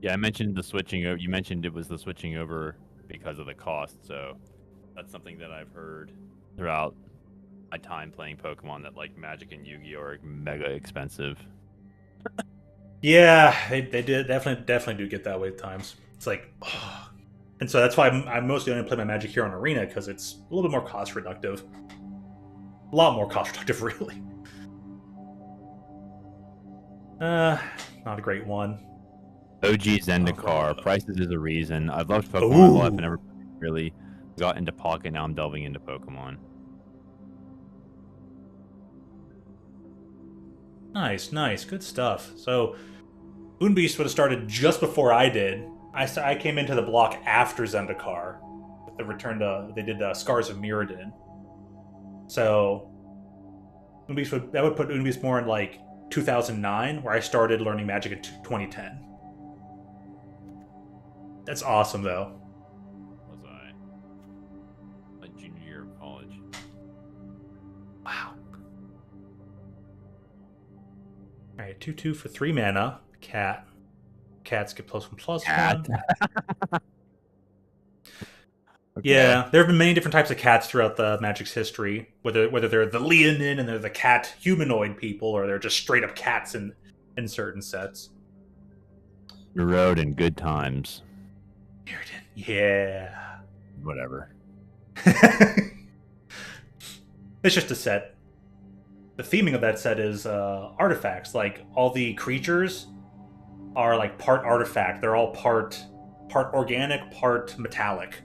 Yeah, I mentioned the switching over. You mentioned it was the switching over because of the cost, so that's something that I've heard throughout my time playing Pokemon, that like Magic and Yu-Gi-Oh are mega expensive. Yeah, they did definitely do get that way at times. It's like, and so that's why I mostly only play my Magic here on Arena, because it's a little bit more cost reductive. A lot more cost reductive, really. Not a great one. OG Zendikar, prices is a reason. I've loved Pokemon a lot, but never really got into Pocket. Now I'm delving into Pokemon. Nice, good stuff. So, Unbeast would have started just before I did. I came into the block after Zendikar, with the return to, they did Scars of Mirrodin. So, that would put Unbeast more in like 2009, where I started learning Magic in 2010. That's awesome, though. Was I? My junior year of college. Wow. Alright, 2/2 for 3 mana. Cat. Cats get +1/+1. Okay. Yeah, there have been many different types of cats throughout the Magic's history. Whether they're the Leonin and they're the cat humanoid people, or they're just straight up cats in certain sets. You rode in good times. Yeah. Whatever. It's just a set. The theming of that set is artifacts. Like, all the creatures are like part artifact. They're all part organic, part metallic.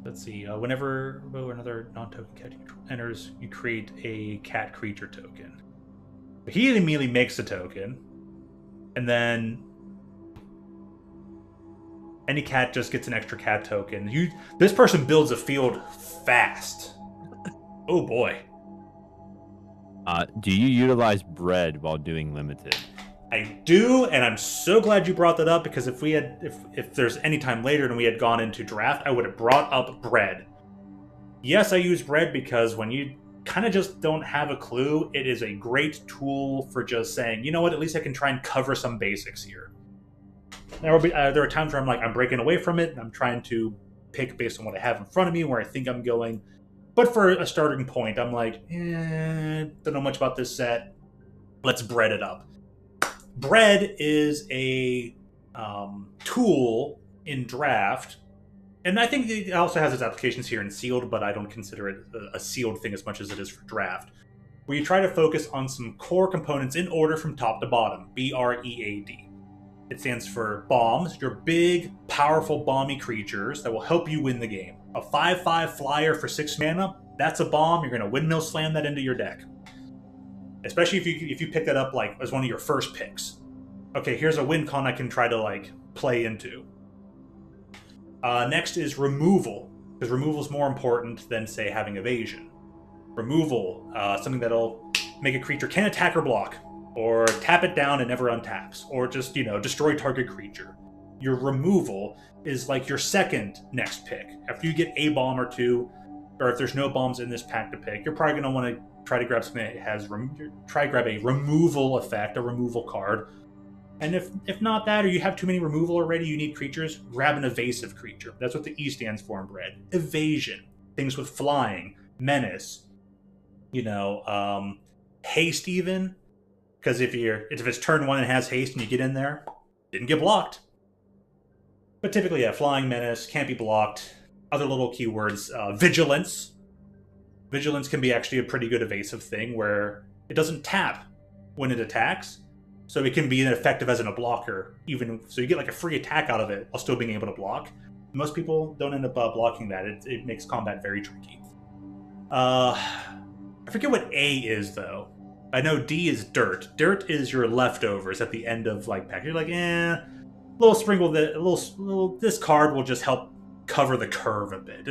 Let's see. Whenever another non-token cat enters, you create a cat creature token. But he immediately makes a token, and then any cat just gets an extra cat token. This person builds a field fast. Oh boy. Do you utilize bread while doing limited? I do, and I'm so glad you brought that up, because if there's any time later and we had gone into draft, I would have brought up bread. Yes, I use bread because when you kind of just don't have a clue, it is a great tool for just saying, you know what, at least I can try and cover some basics here. There are times where I'm breaking away from it, and I'm trying to pick based on what I have in front of me, where I think I'm going. But for a starting point, I'm like, don't know much about this set. Let's bread it up. Bread is a tool in draft, and I think it also has its applications here in sealed, but I don't consider it a sealed thing as much as it is for draft, where you try to focus on some core components in order from top to bottom. BREAD. It stands for bombs, your big, powerful, bomby creatures that will help you win the game. A 5/5 flyer for 6 mana, that's a bomb. You're going to windmill slam that into your deck. Especially if you pick that up like as one of your first picks. Okay, here's a win con I can try to like play into. Next is removal, because removal is more important than, say, having evasion. Removal, something that'll make a creature can't attack or block, or tap it down and never untaps, or just, destroy target creature. Your removal is like your second next pick. After you get a bomb or two, or if there's no bombs in this pack to pick, you're probably going to want to try to grab something that has try to grab a removal effect, a removal card. And if not that, or you have too many removal already, you need creatures, grab an evasive creature. That's what the E stands for in Bread. Evasion. Things with flying, menace, haste even. Because if it's turn 1 and has haste and you get in there, didn't get blocked. But typically, yeah, flying, menace, can't be blocked. Other little keywords, vigilance. Vigilance can be actually a pretty good evasive thing where it doesn't tap when it attacks. So it can be effective as a blocker, so you get like a free attack out of it while still being able to block. Most people don't end up blocking that. It makes combat very tricky. I forget what A is though. I know D is dirt. Dirt is your leftovers at the end of like pack. You're like, little sprinkle this card will just help cover the curve a bit.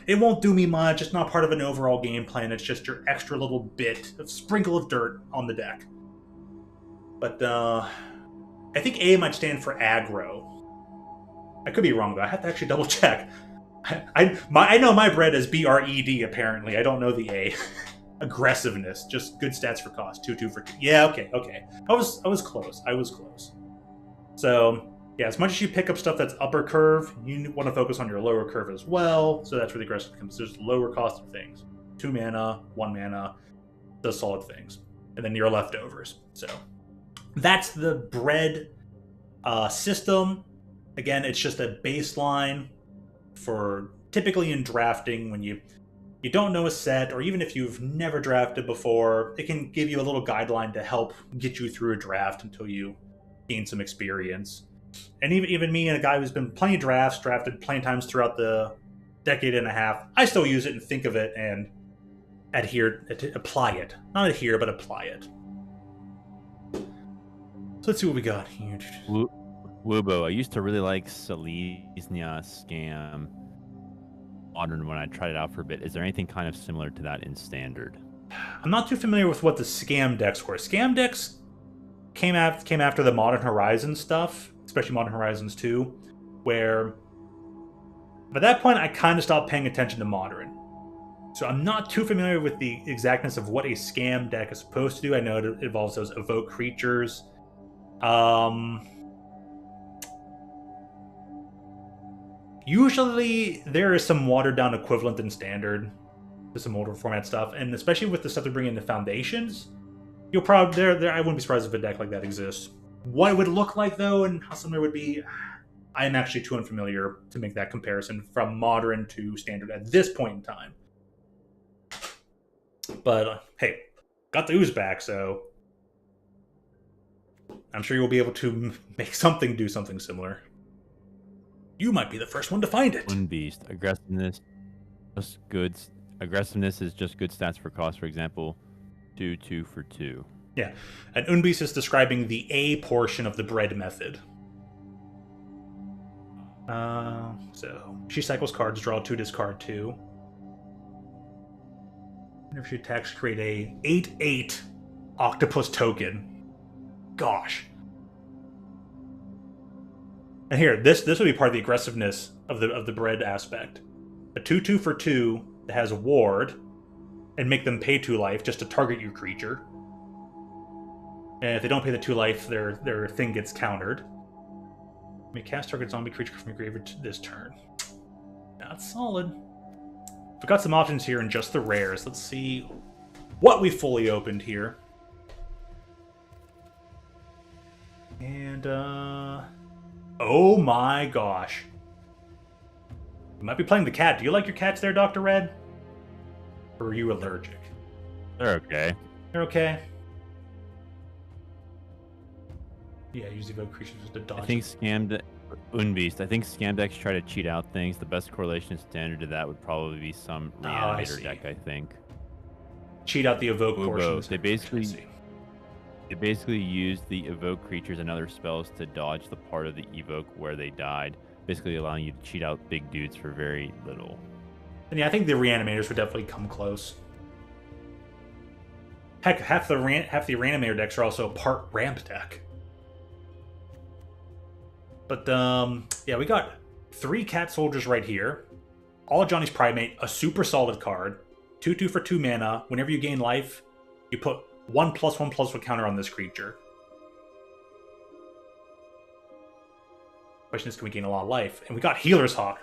It won't do me much. It's not part of an overall game plan. It's just your extra little bit of sprinkle of dirt on the deck. But I think A might stand for aggro. I could be wrong though. I have to actually double check. I know my bread is BRED apparently. I don't know the A. Aggressiveness, just good stats for cost. 2/2 for 2. Yeah, okay. I was close. So yeah, as much as you pick up stuff that's upper curve, you want to focus on your lower curve as well. So that's where the aggressive comes. There's lower cost of things. 2 mana, 1 mana, does solid things, and then your leftovers. So that's the bread system. Again, it's just a baseline for typically in drafting when you don't know a set, or even if you've never drafted before, it can give you a little guideline to help get you through a draft until you gain some experience. And even me, and a guy who's been playing drafts, drafted plenty of times throughout the decade and a half, I still use it and think of it and apply it. Not adhere, but apply it. So let's see what we got here. Wubo, I used to really like Selesnya Scam Modern when I tried it out for a bit. Is there anything kind of similar to that in Standard? I'm not too familiar with what the Scam decks were. Scam decks came after the Modern Horizons stuff, especially Modern Horizons 2, where by that point I kind of stopped paying attention to Modern. So I'm not too familiar with the exactness of what a Scam deck is supposed to do. I know it involves those evoke creatures. Usually there is some watered down equivalent in Standard to some older format stuff, and especially with the stuff they're bringing into Foundations, you'll probably I wouldn't be surprised if a deck like that exists. What it would look like though, and how similar it would be, I am actually too unfamiliar to make that comparison from Modern to Standard at this point in time. But hey, got the ooze back, so I'm sure you'll be able to make something do something similar. You might be the first one to find it. Unbeast. Aggressiveness, just good. Aggressiveness is just good stats for cost. For example, 2/2 for 2. Yeah, and Unbeast is describing the A portion of the bread method. So she cycles cards, draw 2, discard 2. And if she attacks, create a 8/8 octopus token. Gosh. And here, this would be part of the aggressiveness of the bread aspect. A 2/2 for 2 that has a ward, and make them pay 2 life just to target your creature. And if they don't pay the 2 life, their thing gets countered. May cast target zombie creature from your graveyard this turn. That's solid. We've got some options here in just the rares. Let's see what we fully opened here. And, oh my gosh. You might be playing the cat. Do you like your cats there, Dr. Red? Or are you allergic? They're okay. They're okay. Yeah, use evoke creatures to dodge. I think Unbeast. I think scam decks try to cheat out things. The best correlation standard to that would probably be some reanimator deck, I think. Cheat out the evoke portions. They basically use the evoke creatures and other spells to dodge the part of the evoke where they died, basically allowing you to cheat out big dudes for very little. And yeah, I think the reanimators would definitely come close. Heck, half the reanimator decks are also part ramp deck. But yeah, we got 3 cat soldiers right here. All Johnny's Primate, a super solid card. 2/2 for 2 mana. Whenever you gain life, you put 1/1/1 counter on this creature. Question is, can we gain a lot of life? And we got Healer's Hawk.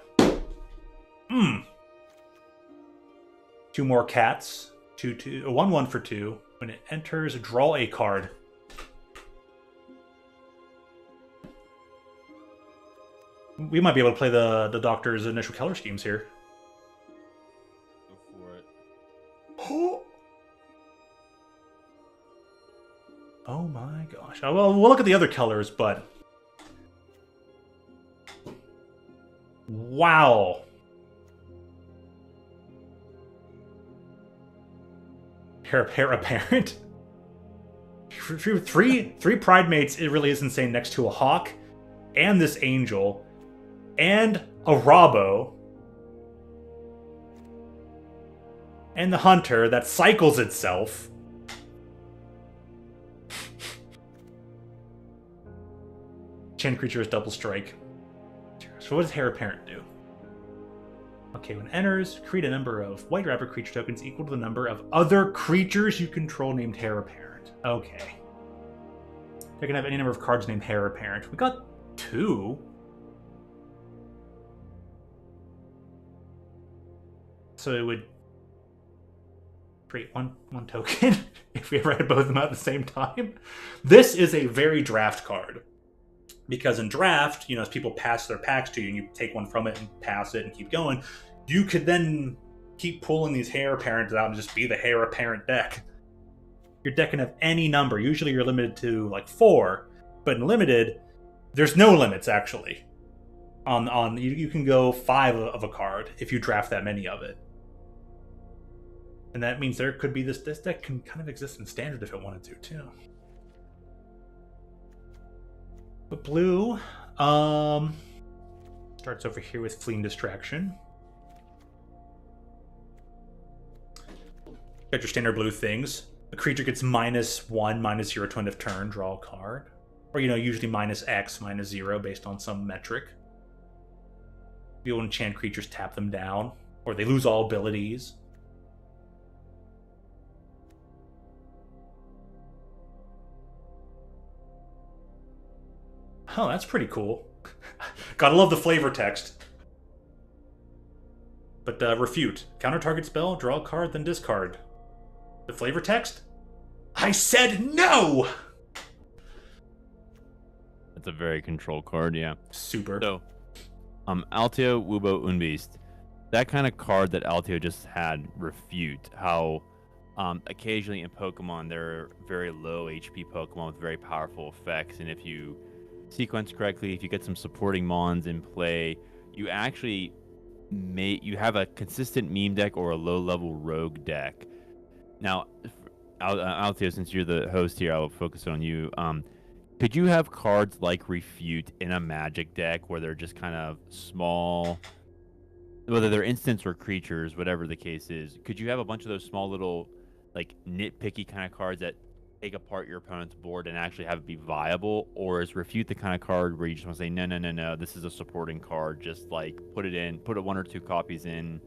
2 more cats. 2/2, 1/1 for 2. When it enters, draw a card. We might be able to play the Doctor's initial color schemes here. Go for it. Oh my gosh. Well, we'll look at the other colors, but... Wow. Heir apparent. Three Pride Mates, it really is insane, next to a Hawk, and this Angel, and a Robbo, and the Hunter that cycles itself. Chain creature is double strike. So what does Heir Apparent do? Okay, when it enters, create a number of White Rapper creature tokens equal to the number of other creatures you control named Heir Apparent. Okay. They can have any number of cards named Heir Apparent. We got 2. So it would create one token if we ever had both of them at the same time. This is a very draft card. Because in draft, you know, as people pass their packs to you, and you take one from it and pass it and keep going, you could then keep pulling these Heir Apparents out and just be the Heir Apparent deck. Your deck can have any number. Usually you're limited to like 4, but in limited, there's no limits actually. You can go 5 of a card if you draft that many of it. And that means there could be this deck can kind of exist in standard if it wanted to too. But blue starts over here with Fleeing Distraction. Got your standard blue things. A creature gets -1, -0 to end of turn, draw a card. Or, you know, usually -X, -0 based on some metric. You'll enchant creatures, tap them down, or they lose all abilities. Oh, that's pretty cool. Gotta love the flavor text. But refute. Counter target spell, draw a card, then discard. The flavor text? I said no! That's a very control card, yeah. Super. So, Altio, Wubo, Unbeast. That kind of card that Altio just had, refute. How occasionally in Pokemon, there are very low HP Pokemon with very powerful effects, and if you sequence correctly, if you get some supporting mons in play, you actually you have a consistent meme deck or a low-level rogue deck. Now, Altio, since you're the host here, I'll focus on you. Could you have cards like Refute in a Magic deck where they're just kind of small, whether they're instants or creatures, whatever the case is? Could you have a bunch of those small little, like, nitpicky kind of cards that take apart your opponent's board and actually have it be viable? Or is Refute the kind of card where you just want to say, no, this is a supporting card, just like put it in, put 1 or 2 copies in,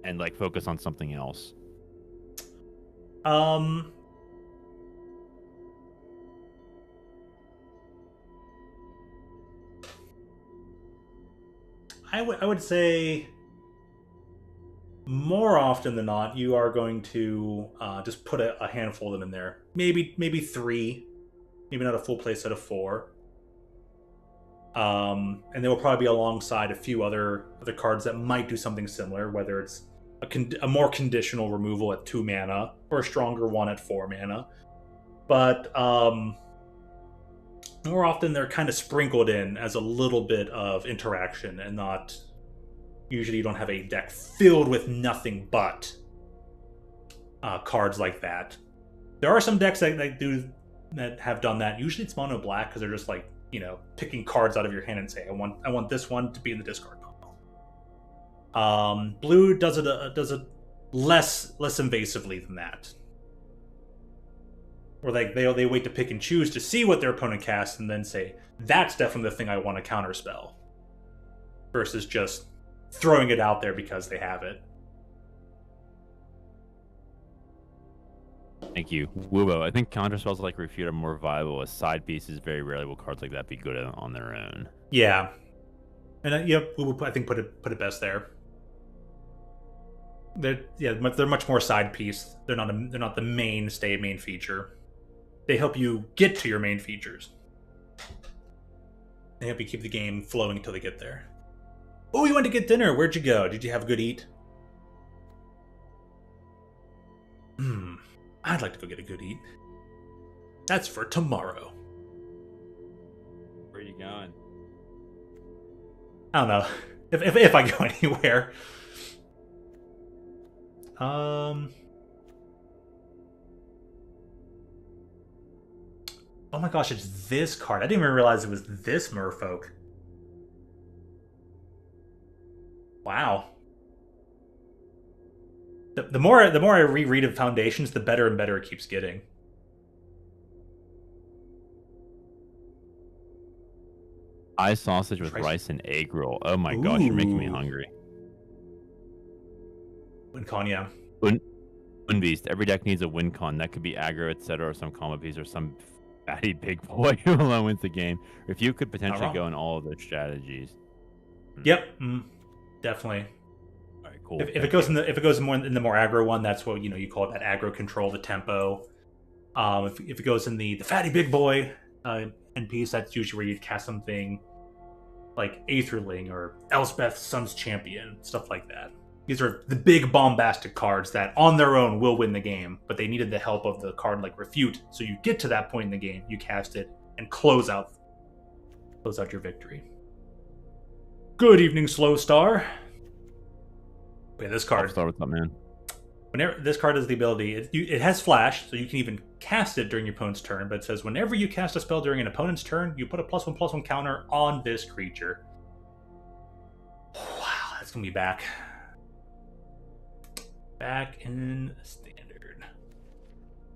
and like focus on something else? I would say more often than not, you are going to just put a handful of them in there. Maybe 3. maybe not a full play set of 4. And they will probably be alongside a few other cards that might do something similar, whether it's a more conditional removal at 2 mana or a stronger one at 4 mana. But more often they're kind of sprinkled in as a little bit of interaction, and not usually you don't have a deck filled with nothing but cards like that. There are some decks that have done that. Usually it's mono black because they're just like, you know, picking cards out of your hand and say, I want this one to be in the discard pile. Blue does it less invasively than that. Or like they wait to pick and choose to see what their opponent casts and then say, that's definitely the thing I want to counterspell. Versus just throwing it out there because they have it. Thank you. Wubo, I think counterspells like Refute are more viable as side pieces. Very rarely will cards like that be good on their own. Yeah. And Wubo, I think put it best there. They're much more side piece. They're not the main feature. They help you get to your main features. They help you keep the game flowing until they get there. Oh, you went to get dinner. Where'd you go? Did you have a good eat? I'd like to go get a good eat. That's for tomorrow. Where are you going? I don't know. If I go anywhere. Oh my gosh, it's this card. I didn't even realize it was this merfolk. Wow. The more I reread of Foundations, the better and better it keeps getting. Eye sausage with rice and egg roll. Oh my gosh, you're making me hungry. WinCon, yeah. Wind Beast. Every deck needs a win con. That could be aggro, etc., or some combo piece, or some fatty big boy who alone wins the game. If you could potentially go in all of those strategies. Yep, definitely. All right, cool. If it goes in the more aggro one, that's what you call it, that aggro control, the tempo. If it goes in the fatty big boy end piece, that's usually where you'd cast something like Aetherling or Elspeth Sun's Champion, stuff like that. These are the big bombastic cards that on their own will win the game, but they needed the help of the card like Refute. So you get to that point in the game, you cast it, and close out your victory. Good evening, Slow Star. Okay, this card. Start with that, man. Whenever this card has the ability, it has flash, so you can even cast it during your opponent's turn. But it says whenever you cast a spell during an opponent's turn, you put a +1/+1 counter on this creature. Wow, that's gonna be back. Back in standard.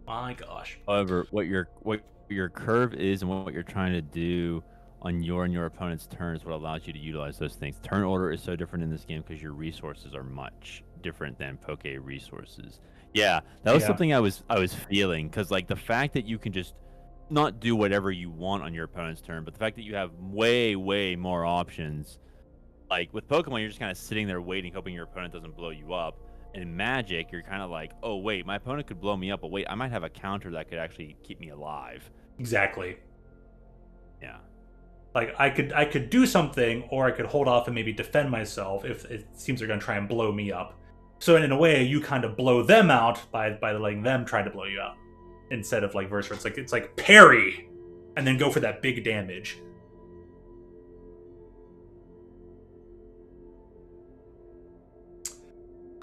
My gosh. However, what your curve is and what you're trying to do on your and your opponent's turn is what allows you to utilize those things. Turn order is so different in this game because your resources are much different than Poke resources. Yeah, that was something I was feeling, because like the fact that you can just not do whatever you want on your opponent's turn, but the fact that you have way more options. Like with Pokemon, you're just kind of sitting there waiting, hoping your opponent doesn't blow you up. In Magic, you're kind of like, oh wait, my opponent could blow me up, but wait, I might have a counter that could actually keep me alive. Exactly. Yeah. Like I could do something, or I could hold off and maybe defend myself if it seems they're gonna try and blow me up. So in a way, you kind of blow them out by letting them try to blow you up, instead of like versa. It's like parry, and then go for that big damage.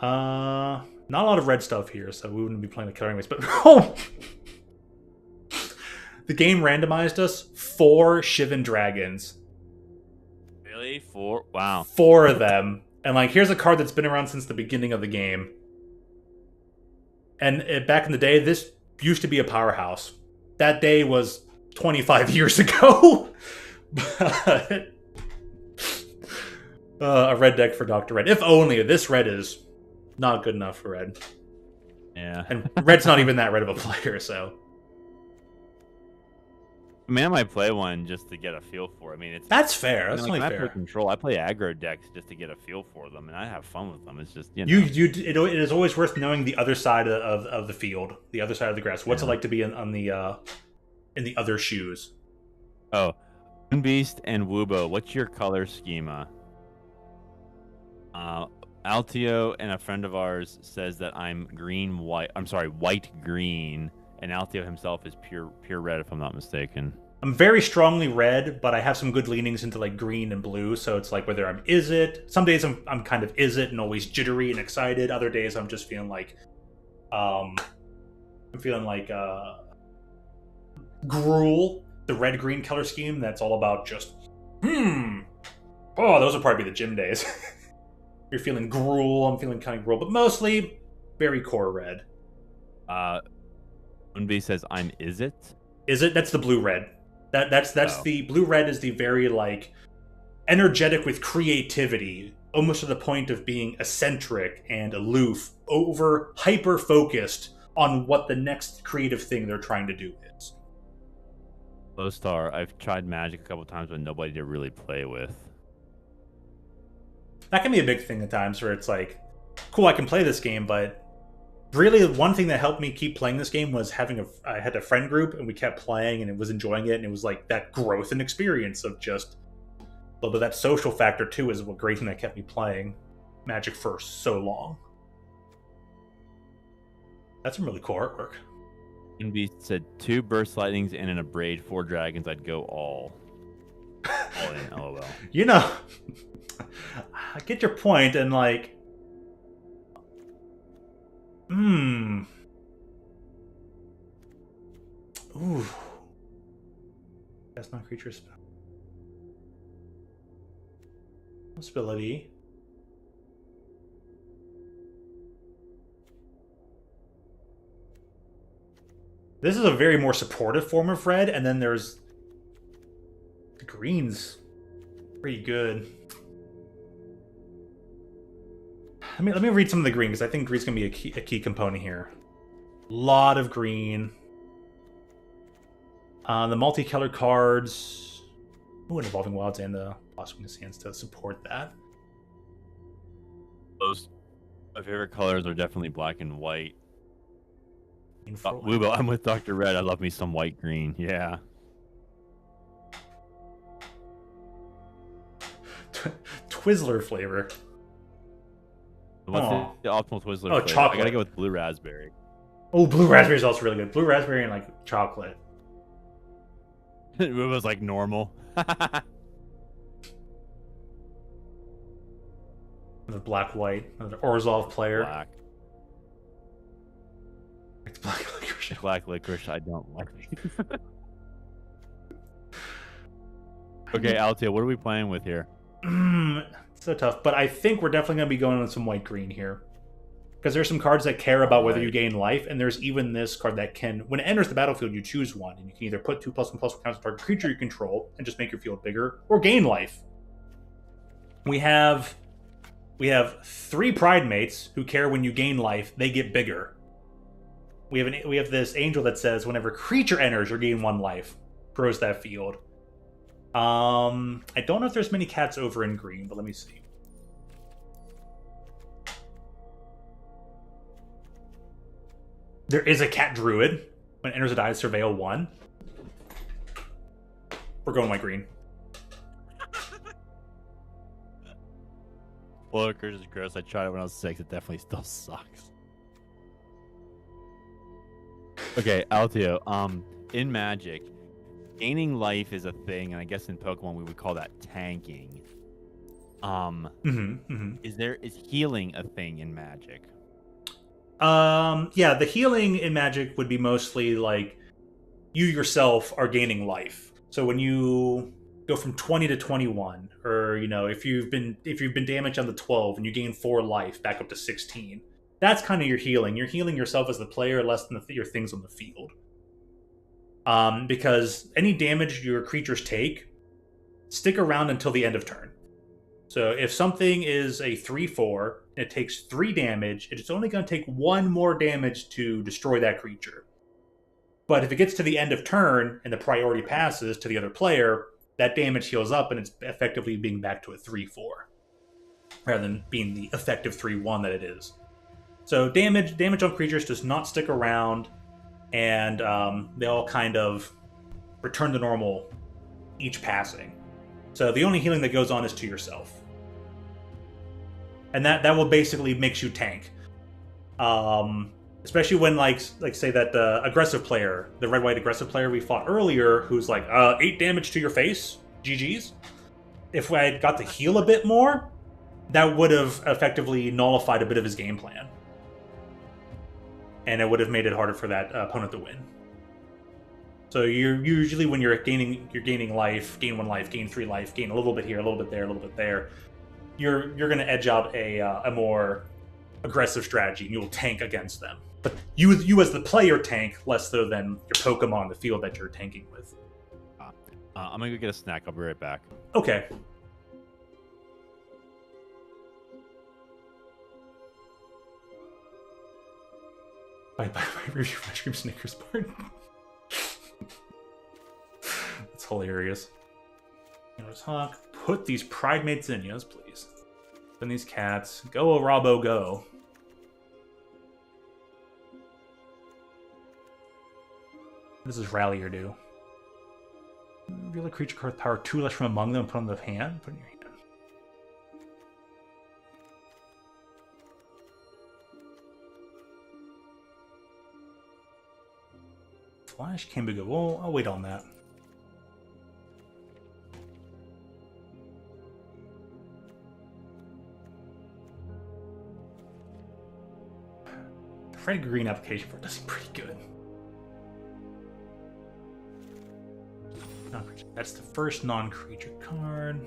Not a lot of red stuff here, so we wouldn't be playing the killer anyways. But the game randomized us 4 Shivan dragons. Really? 4? Wow. 4 of them. And like, here's a card that's been around since the beginning of the game. And back in the day, this used to be a powerhouse. That day was 25 years ago. But a red deck for Dr. Red. If only. This red is not good enough for red. Yeah. And red's not even that red of a player, so. I mean, I might play one just to get a feel for it. I mean, that's fair. That's only fair. fair. Control. I play aggro decks just to get a feel for them, and I have fun with them. It's just it is always worth knowing the other side of the field, the other side of the grass. What's it like to be in in the other shoes. Oh, Beast and Wubo, what's your color schema? Altio and a friend of ours says that I'm white green, and Altio himself is pure red, if I'm not mistaken. I'm very strongly red, but I have some good leanings into like green and blue. So it's like whether I'm is it. Some days I'm kind of is it and always jittery and excited. Other days I'm just feeling like, Gruel, the red green color scheme. That's all about just Oh, those would probably be the gym days. You're feeling Gruel. I'm feeling kind of Gruel, but mostly very core red. Unbi says I'm is it. Is it? That's the blue red. That's the blue red is the very like energetic with creativity, almost to the point of being eccentric and aloof, over hyper focused on what the next creative thing they're trying to do is. Low Star, I've tried Magic a couple times, but nobody to really play with. That can be a big thing at times where it's like, cool, I can play this game, but really, one thing that helped me keep playing this game was I had a friend group and we kept playing and it was enjoying it, and it was like that growth and experience of just a little bit of that social factor too is what great thing that kept me playing Magic for so long. That's some really cool artwork. Envy said 2 Burst Lightnings and an Abrade, 4 Dragons. I'd go all in. LOL. You know, I get your point, and like, Ooh. That's not creature spell. Possibility. This is a very more supportive form of red, and then there's the green's pretty good. Let me read some of the green, because I think green's going to be a key component here. Lot of green. The multicolored cards. Ooh, and Evolving Wilds and the Lost Wing of Sands to support that. My favorite colors are definitely black and white. Wubo, I'm with Dr. Red. I love me some white green. Yeah. Twizzler flavor. What's the optimal Twizzler flavor? Chocolate. I gotta go with blue raspberry. Oh, blue raspberry is also really good. Blue raspberry and like chocolate. It was like normal. The black white. Another Orzhov player. Black. It's black licorice. Black licorice, I don't like. Okay, Altio, what are we playing with here? So tough, but I think we're definitely going to be going with some white green here. Because there's some cards that care about whether you gain life, and there's even this card that can, when it enters the battlefield, you choose one, and you can either put 2+1/+1 counters on target creature you control and just make your field bigger, or gain life. We have 3 Pride Mates who care when you gain life, they get bigger. We have this angel that says whenever creature enters or gain 1 life, grows that field. I don't know if there's many cats over in green, but let me see. There is a cat druid. When it enters a die, surveil 1. We're going white green. Licorice is gross. I tried it when I was 6. It definitely still sucks. Okay, Altio. In Magic, gaining life is a thing, and I guess in Pokemon we would call that tanking. Is healing a thing in Magic? Yeah, the healing in Magic would be mostly like you yourself are gaining life. So when you go from 20 to 21, or if you've been damaged on the 12 and you gain 4 life back up to 16, that's kind of your healing. You're healing yourself as the player less than your things on the field. Because any damage your creatures take stick around until the end of turn. So if something is a 3/4 and it takes 3 damage, it's only going to take 1 more damage to destroy that creature. But if it gets to the end of turn and the priority passes to the other player, that damage heals up and it's effectively being back to a 3/4 rather than being the effective 3/1 that it is. So damage on creatures does not stick around, and they all kind of return to normal each passing. So the only healing that goes on is to yourself. And that will basically makes you tank. Especially when like say that the aggressive player, the red-white aggressive player we fought earlier, who's like 8 damage to your face, GG's. If I had got to heal a bit more, that would have effectively nullified a bit of his game plan. And it would have made it harder for that opponent to win. So you're usually, when you're gaining life, gain 1 life, gain 3 life, gain a little bit here, a little bit there, a little bit there. You're going to edge out a more aggressive strategy, and you will tank against them. But you as the player tank less so than your Pokemon on the field that you're tanking with. I'm gonna go get a snack. I'll be right back. Okay. Bye review ice cream Snickers bar. That's hilarious. You know, talk. Put these pride mates in, yes, please. Then these cats. Go, Robo, go. What does this rallier do? Reveal a creature card with power 2 less from among them and put on the hand. Put in your hand. Flash can be good. Well, I'll wait on that. The Fred Green application for it does seem pretty good. That's the first non-creature card.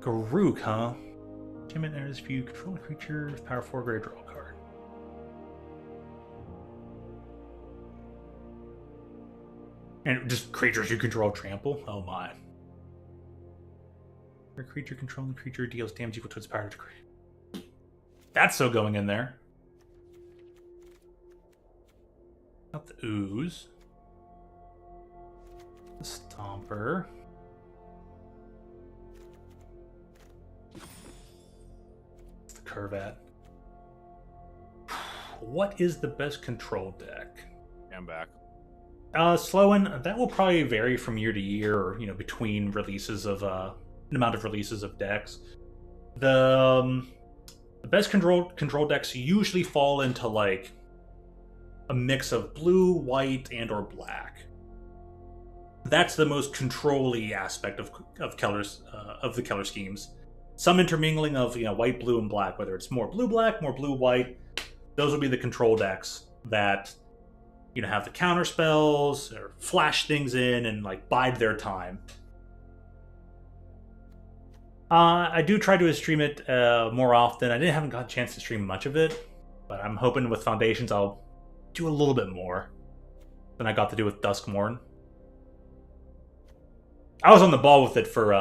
Garuk, huh? Timid enters if you control a creature with power 4 grade, draw a card. And just creatures you control trample? Oh my. Your creature controlling creature deals damage equal to its power to create. That's so going in there. Not the ooze. The stomper. The Curvat. What is the best control deck? I'm back. Slowen, that will probably vary from year to year, or between releases of an amount of releases of decks. The best control decks usually fall into like a mix of blue, white, and or black. That's the most control-y aspect of colors of the color schemes. Some intermingling of white, blue, and black, whether it's more blue, black, more blue, white. Those will be the control decks that have the counter spells or flash things in and like bide their time. I do try to stream it more often. I haven't got a chance to stream much of it, but I'm hoping with Foundations I'll do a little bit more than I got to do with Duskmorn. I was on the ball with it for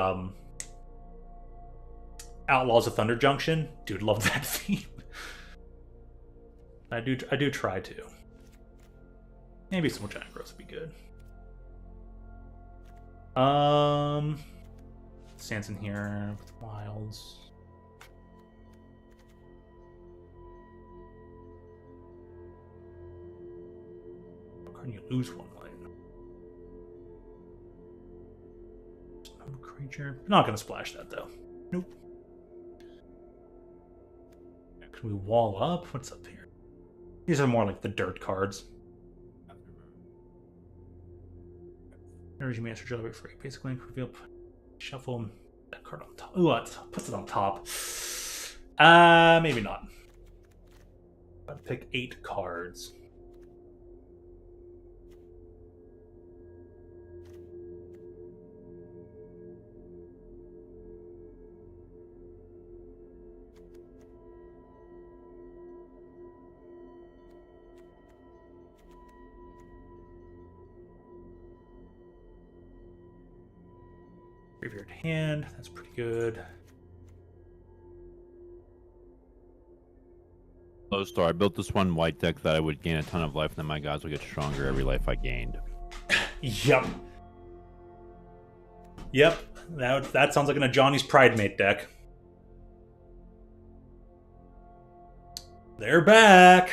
Outlaws of Thunder Junction. Dude, love that theme. I do try to. Maybe some more giant growth would be good. Sanson here with wilds. Can you lose 1 light? Creature. Not gonna splash that though. Nope. Can we wall up? What's up here? These are more like the dirt cards. Energy Master Jellybeak free. Basically, reveal, shuffle that card on top. Ooh, puts it on top. Maybe not. I'd pick 8 cards. Graveyard hand, that's pretty good. Low star. I built this one white deck that I would gain a ton of life, and then my guys will get stronger every life I gained. Yep. Yep, that sounds like a Johnny's Pride Mate deck. They're back.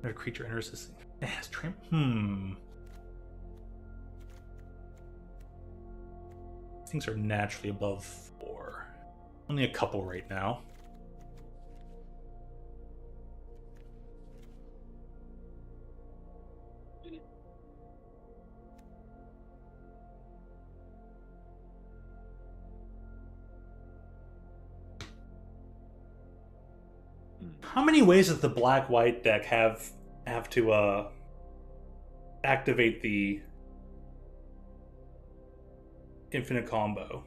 A creature enters this. It has Things are naturally above 4. Only a couple right now. How many ways does the black-white deck have to activate the infinite combo?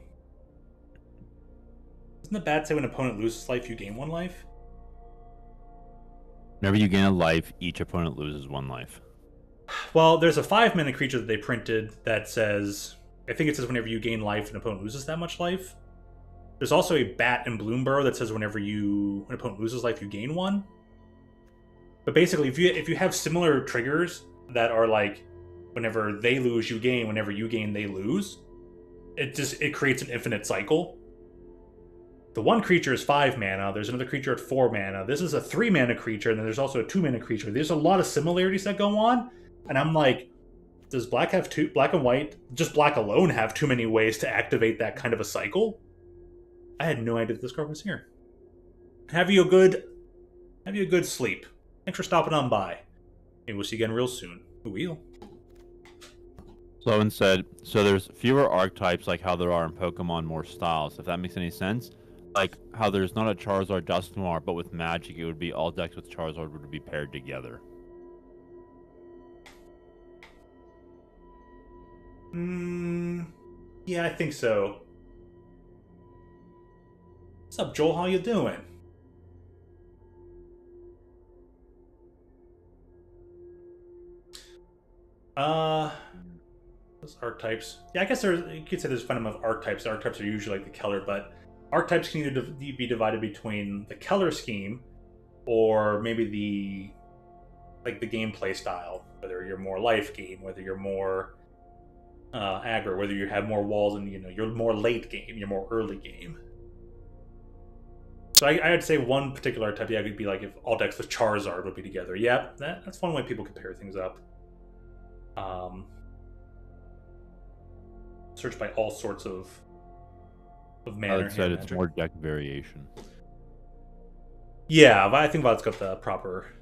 Doesn't the bat say when an opponent loses life, you gain 1 life? Whenever you gain a life, each opponent loses 1 life. Well, there's a 5-mana creature that they printed that says, I think it says whenever you gain life, an opponent loses that much life. There's also a bat in Bloomburrow that says when an opponent loses life, you gain 1. But basically, if you have similar triggers that are like, whenever they lose, you gain. Whenever you gain, they lose. It creates an infinite cycle. The one creature is 5 mana. There's another creature at 4 mana. This is a 3 mana creature, and then there's also a 2 mana creature. There's a lot of similarities that go on, and I'm like, does black and white, just black alone, have too many ways to activate that kind of a cycle? I had no idea this card was here. Have you a good sleep. Thanks for stopping on by. Maybe we'll see you again real soon. We will. Sloan said, so there's fewer archetypes like how there are in Pokemon, more styles, if that makes any sense. Like how there's not a Charizard Dusknoir, but with Magic it would be all decks with Charizard would be paired together. Yeah, I think so. What's up, Joel? How you doing? Those archetypes. Yeah, I guess you could say there's a fundamental of archetypes. Archetypes are usually like the Keller, but archetypes can either be divided between the Keller scheme or maybe the gameplay style. Whether you're more life game, whether you're more aggro, whether you have more walls and you're more late game, you're more early game. So I'd say one particular archetype, yeah, could be like if all decks with Charizard would be together. Yeah, that's one way people compare things up. Search by all sorts of mana. I would say it's more deck variation. Yeah, but I think Vlad's got the proper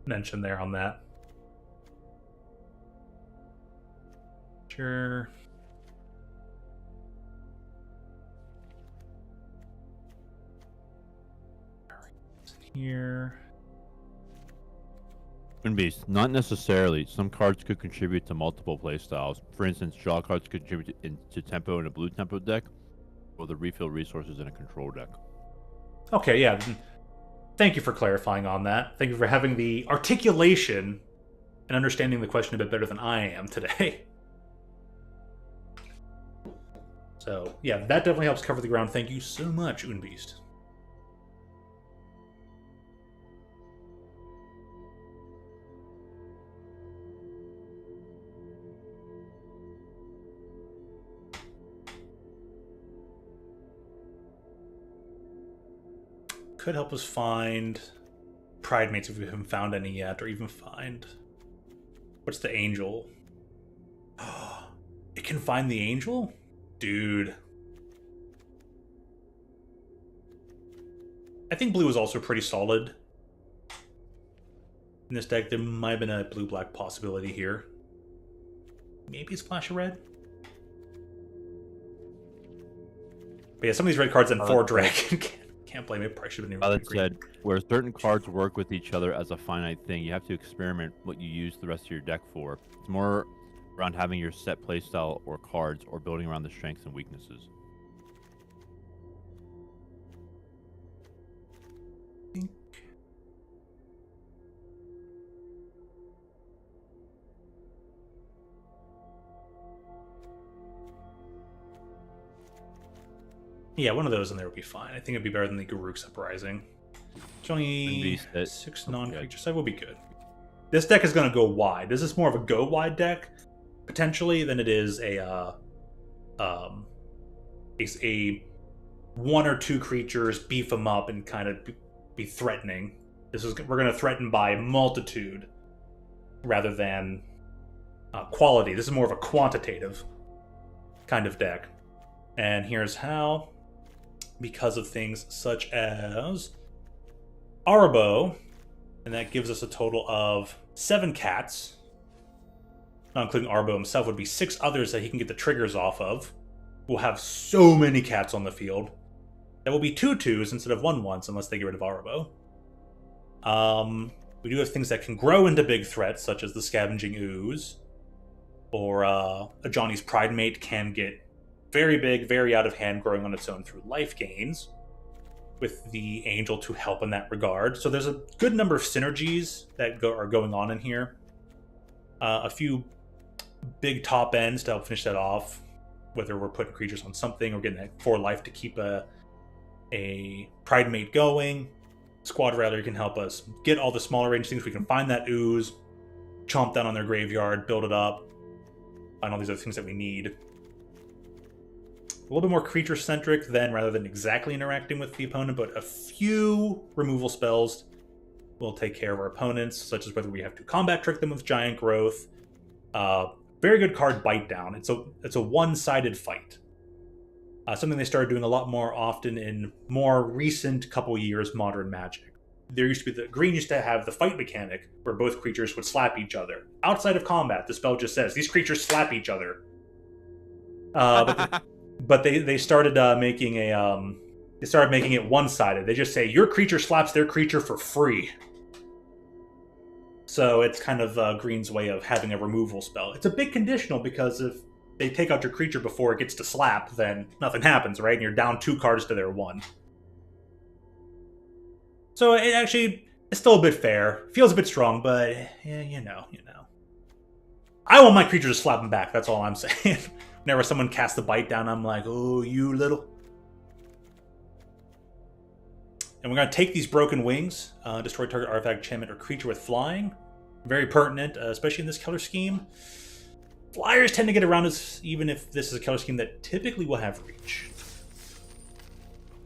mention there on that. Sure. Here. Beast, not necessarily. Some cards could contribute to multiple playstyles. For instance, draw cards could contribute to tempo in a blue tempo deck, or the refill resources in a control deck. Okay, yeah. Thank you for clarifying on that. Thank you for having the articulation and understanding the question a bit better than I am today. So, yeah, that definitely helps cover the ground. Thank you so much, Unbeast. Could help us find Pride Mates if we haven't found any yet, or even find... What's the Angel? It can find the Angel? Dude. I think blue is also pretty solid. In this deck, there might have been a blue-black possibility here. Maybe a splash of red? But yeah, some of these red cards in 4 Dragon can't blame it. Probably should have been That said, where certain cards work with each other as a finite thing, you have to experiment what you use the rest of your deck for. It's more around having your set playstyle or cards, or building around the strengths and weaknesses. Yeah, one of those in there would be fine. I think it'd be better than the Garruk's Uprising. It's only 6 non-creatures, so we'll be good. This deck is going to go wide. This is more of a go wide deck, potentially, than it is a one or two creatures, beef them up, and kind of be threatening. We're going to threaten by multitude rather than quality. This is more of a quantitative kind of deck. And here's how. Because of things such as Arbo, and that gives us a total of 7 cats. Not including Arbo himself, would be 6 others that he can get the triggers off of. We'll have so many cats on the field. That will be 2 2s instead of 1 1s, unless they get rid of Arbo. We do have things that can grow into big threats, such as the Scavenging Ooze. Or a Johnny's Pride Mate can get very big, very out of hand, growing on its own through life gains, with the Angel to help in that regard. So there's a good number of synergies that are going on in here. A few big top ends to help finish that off, whether we're putting creatures on something or getting that 4 life to keep a Pride Mate going. Squad Railer can help us get all the smaller range things. We can find that ooze, chomp down on their graveyard, build it up, find all these other things that we need. A little bit more creature-centric then, rather than exactly interacting with the opponent, but a few removal spells will take care of our opponents, such as whether we have to combat trick them with Giant Growth. Very good card, Bite Down. It's a one-sided fight. Something they started doing a lot more often in more recent couple years Modern Magic. There used to be green used to have the fight mechanic where both creatures would slap each other. Outside of combat, the spell just says these creatures slap each other. But they started making it one-sided. They just say your creature slaps their creature for free. So it's kind of Green's way of having a removal spell. It's a big conditional because if they take out your creature before it gets to slap, then nothing happens, right? And you're down 2 cards to their 1. So it's still a bit fair. Feels a bit strong, but yeah, you know. I want my creature to slap them back. That's all I'm saying. Whenever someone casts the Bite Down, I'm like, oh, you little. And we're going to take these Broken Wings, destroy target artifact, enchantment, or creature with flying. Very pertinent, especially in this color scheme. Flyers tend to get around us, even if this is a color scheme that typically will have reach.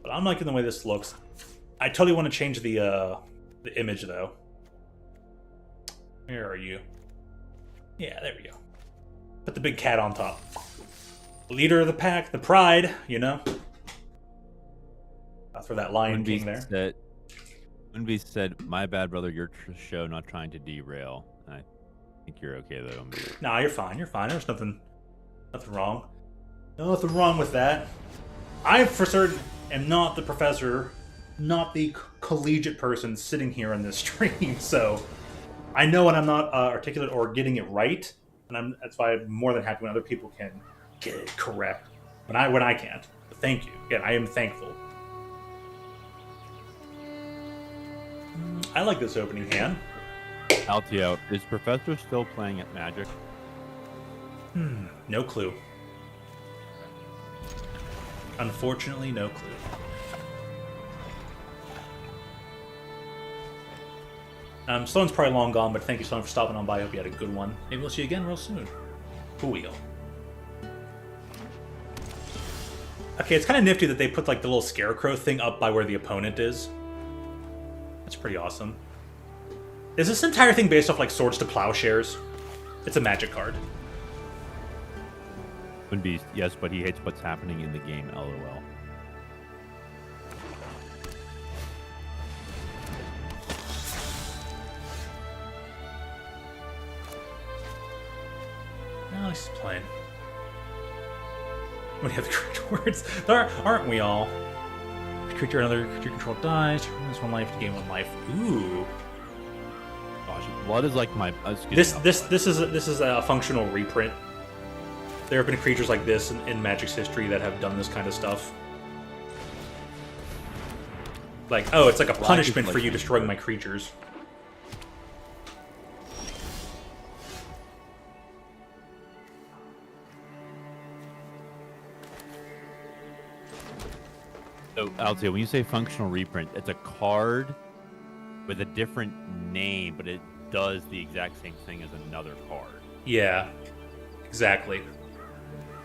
But I'm liking the way this looks. I totally want to change the image, though. Where are you? Yeah, there we go. Put the big cat on top. Leader of the pack, the pride, you know. I'll throw that Lion King there. Wendy said, "My bad, brother. Your show, not trying to derail." I think you're okay though. Nah, you're fine. You're fine. There's nothing wrong. Nothing wrong with that. I, for certain, am not the professor, not the collegiate person sitting here on this stream. So I know when I'm not articulate or getting it right, and that's why I'm more than happy when other people can get it correct when I can't. But thank you. Again, I am thankful. I like this opening hand. Altio, is Professor still playing at Magic? No clue. Unfortunately, no clue. Sloan's probably long gone, but thank you, Sloan, for stopping on by. I hope you had a good one. Maybe we'll see you again real soon. Cool. Okay, it's kind of nifty that they put like the little scarecrow thing up by where the opponent is. That's pretty awesome. Is this entire thing based off like Swords to Plowshares? It's a Magic card. Would be, yes, but he hates what's happening in the game, LOL. No, he's playing. What do you have the correct words? Aren't we all? Creature, another creature control dies. Lose 1 life to gain 1 life. Ooh. Gosh, blood is like my. This is a functional reprint. There have been creatures like this in Magic's history that have done this kind of stuff. Like, oh, it's like a punishment for you destroying my creatures. So, Altia, when you say functional reprint, it's a card with a different name, but it does the exact same thing as another card. Yeah, exactly.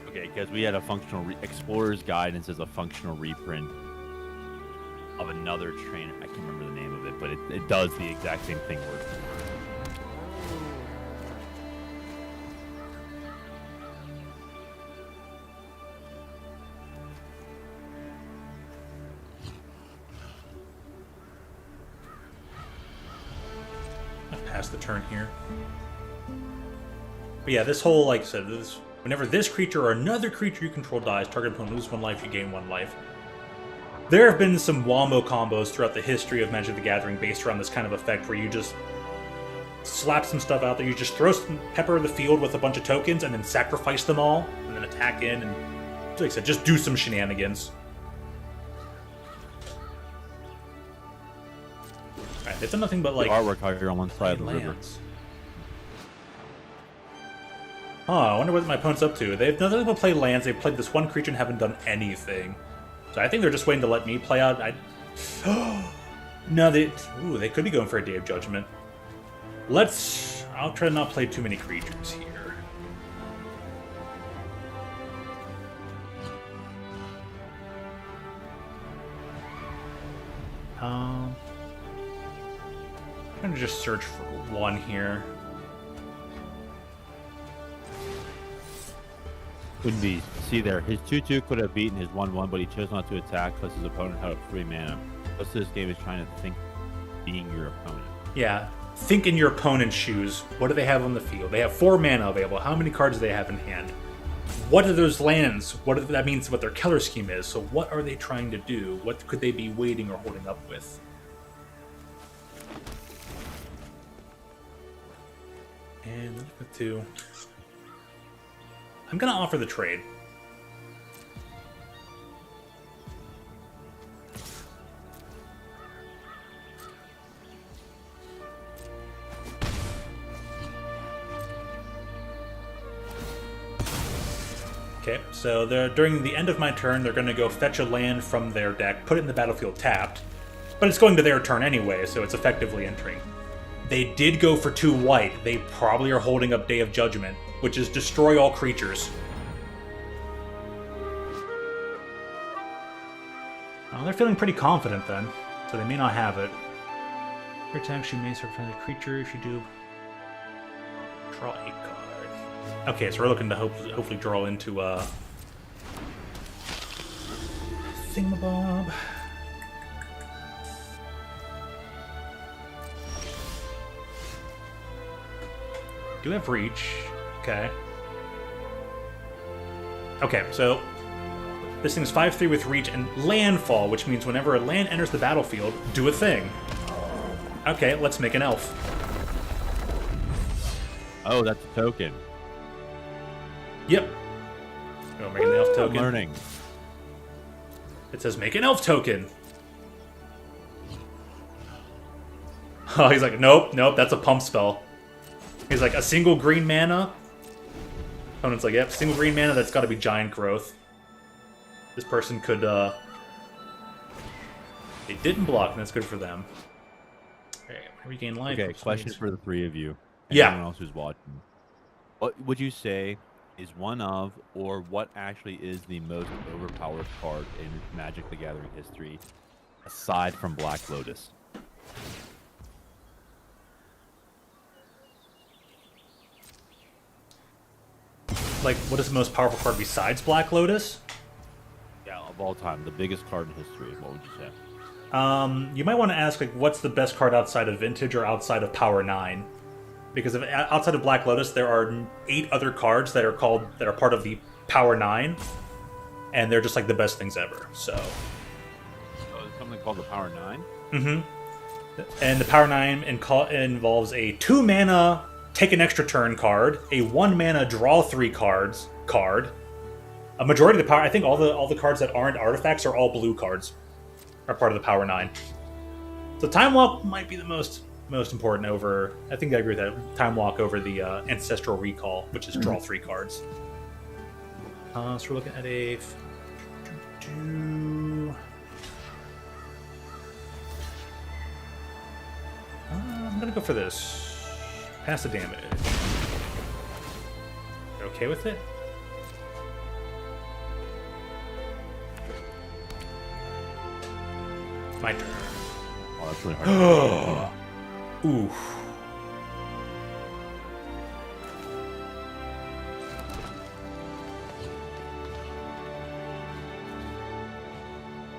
Okay, because we had a functional Explorer's Guidance is a functional reprint of another trainer. I can't remember the name of it, but it does the exact same thing word for word. Pass the turn here. But yeah, this whole, like I said, whenever this creature or another creature you control dies, target opponent loses 1 life, you gain 1 life. There have been some wombo combos throughout the history of Magic the Gathering based around this kind of effect, where you just slap some stuff out there, you just pepper the field with a bunch of tokens, and then sacrifice them all, and then attack in, and like I said, just do some shenanigans. Alright, it's nothing but like the artwork out here on one side of the river. Oh, I wonder what my opponent's up to. They've nothing but play lands. They've played this one creature and haven't done anything. So I think they're just waiting to let me play out. No, they could be going for a Day of Judgment. I'll try to not play too many creatures here. I'm gonna just search for one here. Couldn't be. See there, his 2/2 could have beaten his 1/1, but he chose not to attack because his opponent had 3 mana. Most of this game is trying to think being your opponent. Yeah, think in your opponent's shoes. What do they have on the field? They have 4 mana available. How many cards do they have in hand? What are those lands? What that means what their color scheme is. So what are they trying to do? What could they be waiting or holding up with? And let's go to... I'm going to offer the trade. Okay, so during the end of my turn, they're going to go fetch a land from their deck, put it in the battlefield tapped, but it's going to their turn anyway, so it's effectively entering. They did go for 2 white. They probably are holding up Day of Judgment, which is destroy all creatures. Well, they're feeling pretty confident then, so they may not have it. Your attack, you may sacrifice a creature if you do. Draw 8 cards. Okay, so we're looking to hopefully draw into Thingamabob. Do have reach. Okay. Okay, so this thing's 5/3 with reach and landfall, which means whenever a land enters the battlefield, do a thing. Okay, let's make an elf. Oh, that's a token. Yep. Oh, make an elf token. I'm learning. It says make an elf token. Oh, he's like, nope, that's a pump spell. He's like, a single green mana? Opponent's like, yep, single green mana, that's gotta be giant growth. This person could, they didn't block, and that's good for them. Okay, regain life. Okay, question for the 3 of you. And Yeah. anyone else who's watching. What would you say is one of, or what actually is the most overpowered card in Magic the Gathering history, aside from Black Lotus? Like, what is the most powerful card besides Black Lotus? Yeah, of all time, the biggest card in history. What would you say? You might want to ask, like, what's the best card outside of Vintage or outside of Power 9? Because outside of Black Lotus, there are 8 other cards that are part of the Power 9, and they're just like the best things ever. So, It's something called the Power 9? Mm-hmm. And the Power 9 involves a 2 mana take an extra turn card, a 1 mana draw 3 cards card. A majority of the power, I think all the cards that aren't artifacts are all blue cards, are part of the Power 9. So Time Walk might be the most important over. I think I agree with that. Time Walk over the Ancestral Recall, which is draw 3 cards. So we're looking at a. gonna go for this. Pass the damage. You okay with it? My turn. Oh, that's really hard. Oof.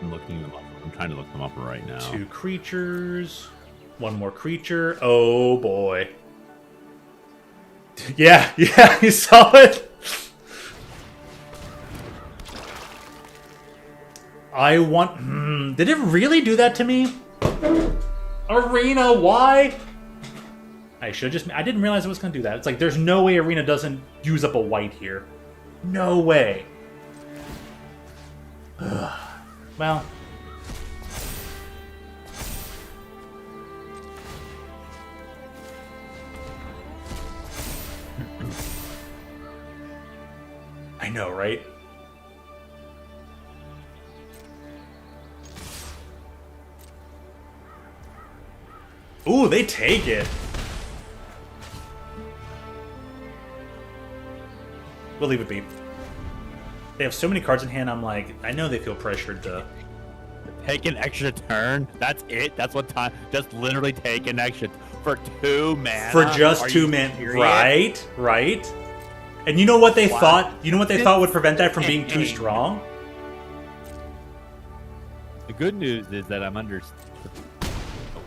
I'm looking them up. I'm trying to look them up right now. 2 creatures. 1 more creature. Oh boy. Yeah, you saw it. I want. Did it really do that to me? Arena, why? I should just. I didn't realize it was going to do that. It's like there's no way Arena doesn't use up a white here. No way. Well. I know, right? Ooh, they take it. We'll leave it be. They have so many cards in hand, I'm like, I know they feel pressured to... Take an extra turn? That's it? That's what time... Just literally take an extra... For 2 mana? For just 2 mana. Right, right. And you know what they thought? You know what they thought would prevent that from being too strong? The good news is that I'm under... Oh,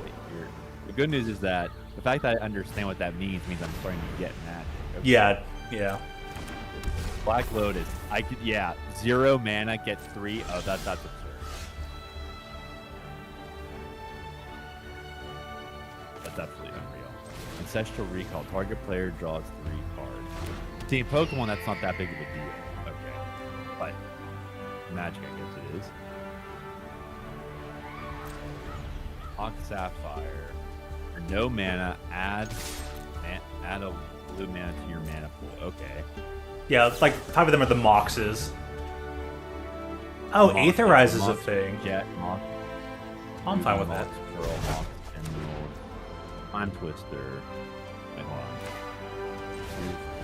wait, here. The good news is that the fact that I understand what that means I'm starting to get magic. Okay. Yeah, yeah. Black Lotus. I could, yeah. 0 mana, get 3. Oh, that's absurd. That's absolutely unreal. Ancestral Recall. Target player draws 3 cards. See, in Pokemon, that's not that big of a deal. Okay. But Magic, I guess it is. Hawk Sapphire. For no mana, add a blue mana to your mana pool. Okay. Yeah, it's like 5 of them are the Moxes. Oh, Aetherize is a thing. Jet, Mox. I'm fine with that. Pearl, Mox, Emerald, Time Twister. Wait, hold on. 2,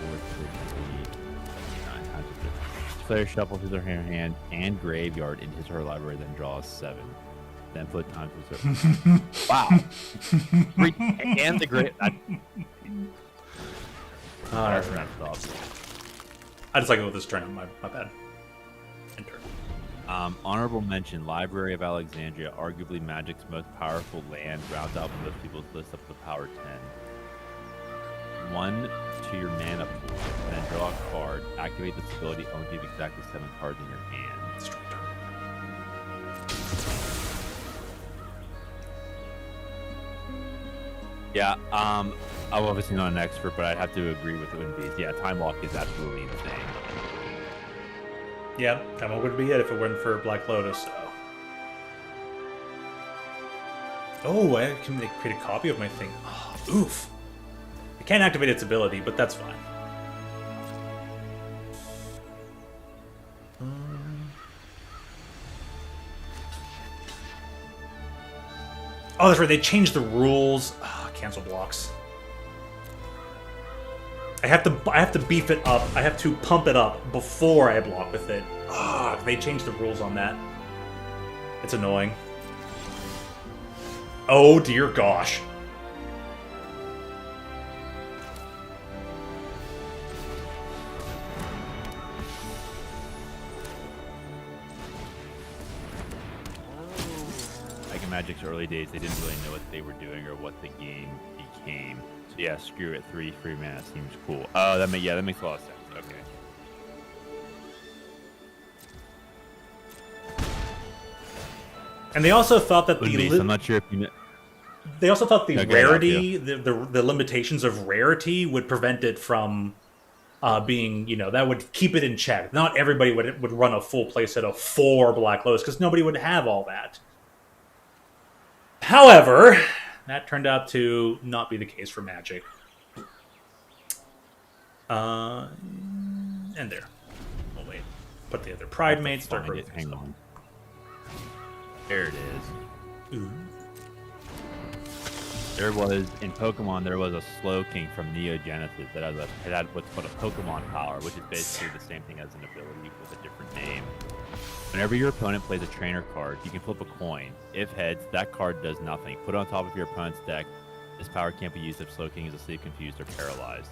4, 6, 8, 9 times a player shuffles his or her hand and graveyard into his or her library, then draws 7. Then put Time Twister. Wow. And the great. That's messed up. I just like it with this turn. My bad. Enter. Honorable mention: Library of Alexandria, arguably Magic's most powerful land. Rounds out most people's list up to power 10. 1 to your mana pool, then draw a card. Activate this ability. Only give exactly 7 cards in your hand. Strong turn. Yeah. I'm obviously not an expert, but I'd have to agree with Winbeast. Yeah, Time Walk is absolutely insane. Yeah, Time Walk would be it if it weren't for Black Lotus. So. Oh, I can create a copy of my thing. Oh, oof. I can't activate its ability, but that's fine. Oh, that's right. They changed the rules. Cancel blocks. I have to beef it up. I have to pump it up before I block with it. They changed the rules on that. It's annoying. Oh dear gosh. Like in Magic's early days, they didn't really know what they were doing or what the game became. So yeah, screw it. 3 free mana seems cool. Oh, that makes a lot of sense. Okay. And they also thought that I'm not sure if you know. They also thought the Okay, rarity, the limitations of rarity would prevent it from being, that would keep it in check. Not everybody would run a full playset of 4 Black Lotus because nobody would have all that. However, that turned out to not be the case for Magic. And there. Oh wait, put the other Pride Mates. Hang on. There it is. Ooh. There was in Pokemon, there was a Slow King from Neo Genesis that had what's called a Pokemon power, which is basically the same thing as an ability with a different name. Whenever your opponent plays a trainer card, you can flip a coin. If heads, that card does nothing. Put it on top of your opponent's deck. This power can't be used if Slow King is asleep, confused, or paralyzed.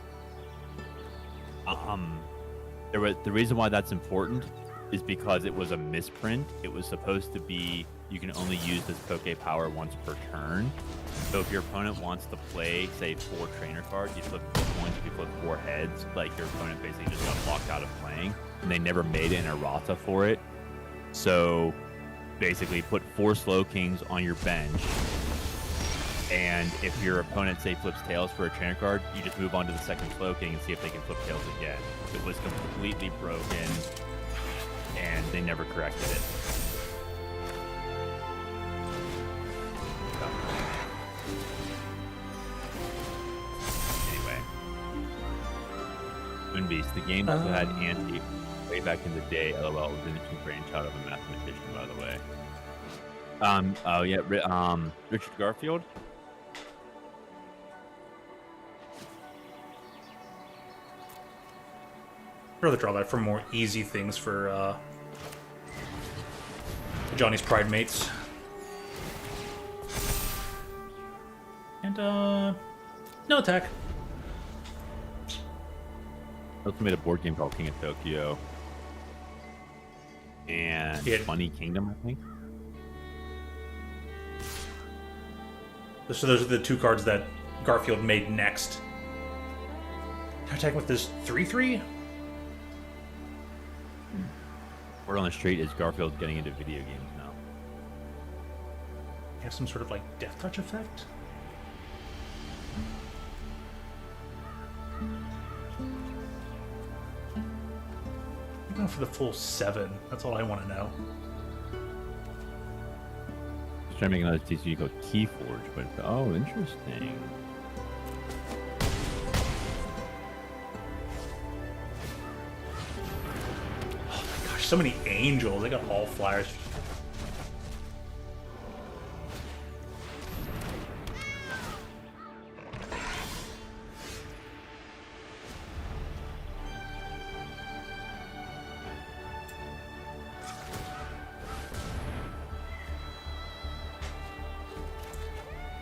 The reason why that's important is because it was a misprint. It was supposed to be you can only use this Poke power once per turn. So if your opponent wants to play, say, 4 trainer cards, you flip 4 coins, you flip 4 heads, like your opponent basically just got blocked out of playing, and they never made an errata for it. So basically put 4 Slow Kings on your bench, and if your opponent, say, flips Tails for a trainer card, you just move on to the second Slow King and see if they can flip Tails again. It was completely broken, and they never corrected it. Anyway. Moonbeast, the game also had Anti way back in the day. LOL, was an interesting brainchild of a mathematician, by the way. Oh yeah, Richard Garfield. I'd rather draw that for more easy things for Johnny's Pride mates. And no attack. I also made a board game called King of Tokyo and Funny Kingdom, I think. So those are the 2 cards that Garfield made next. Attack with this 3/3. Word on the street is Garfield getting into video games now. You have some sort of like Death Touch effect. I'm going for the full 7. That's all I want to know. I was trying to make another TCG called Keyforge, but oh, interesting. Oh my gosh, so many angels. They got all flyers.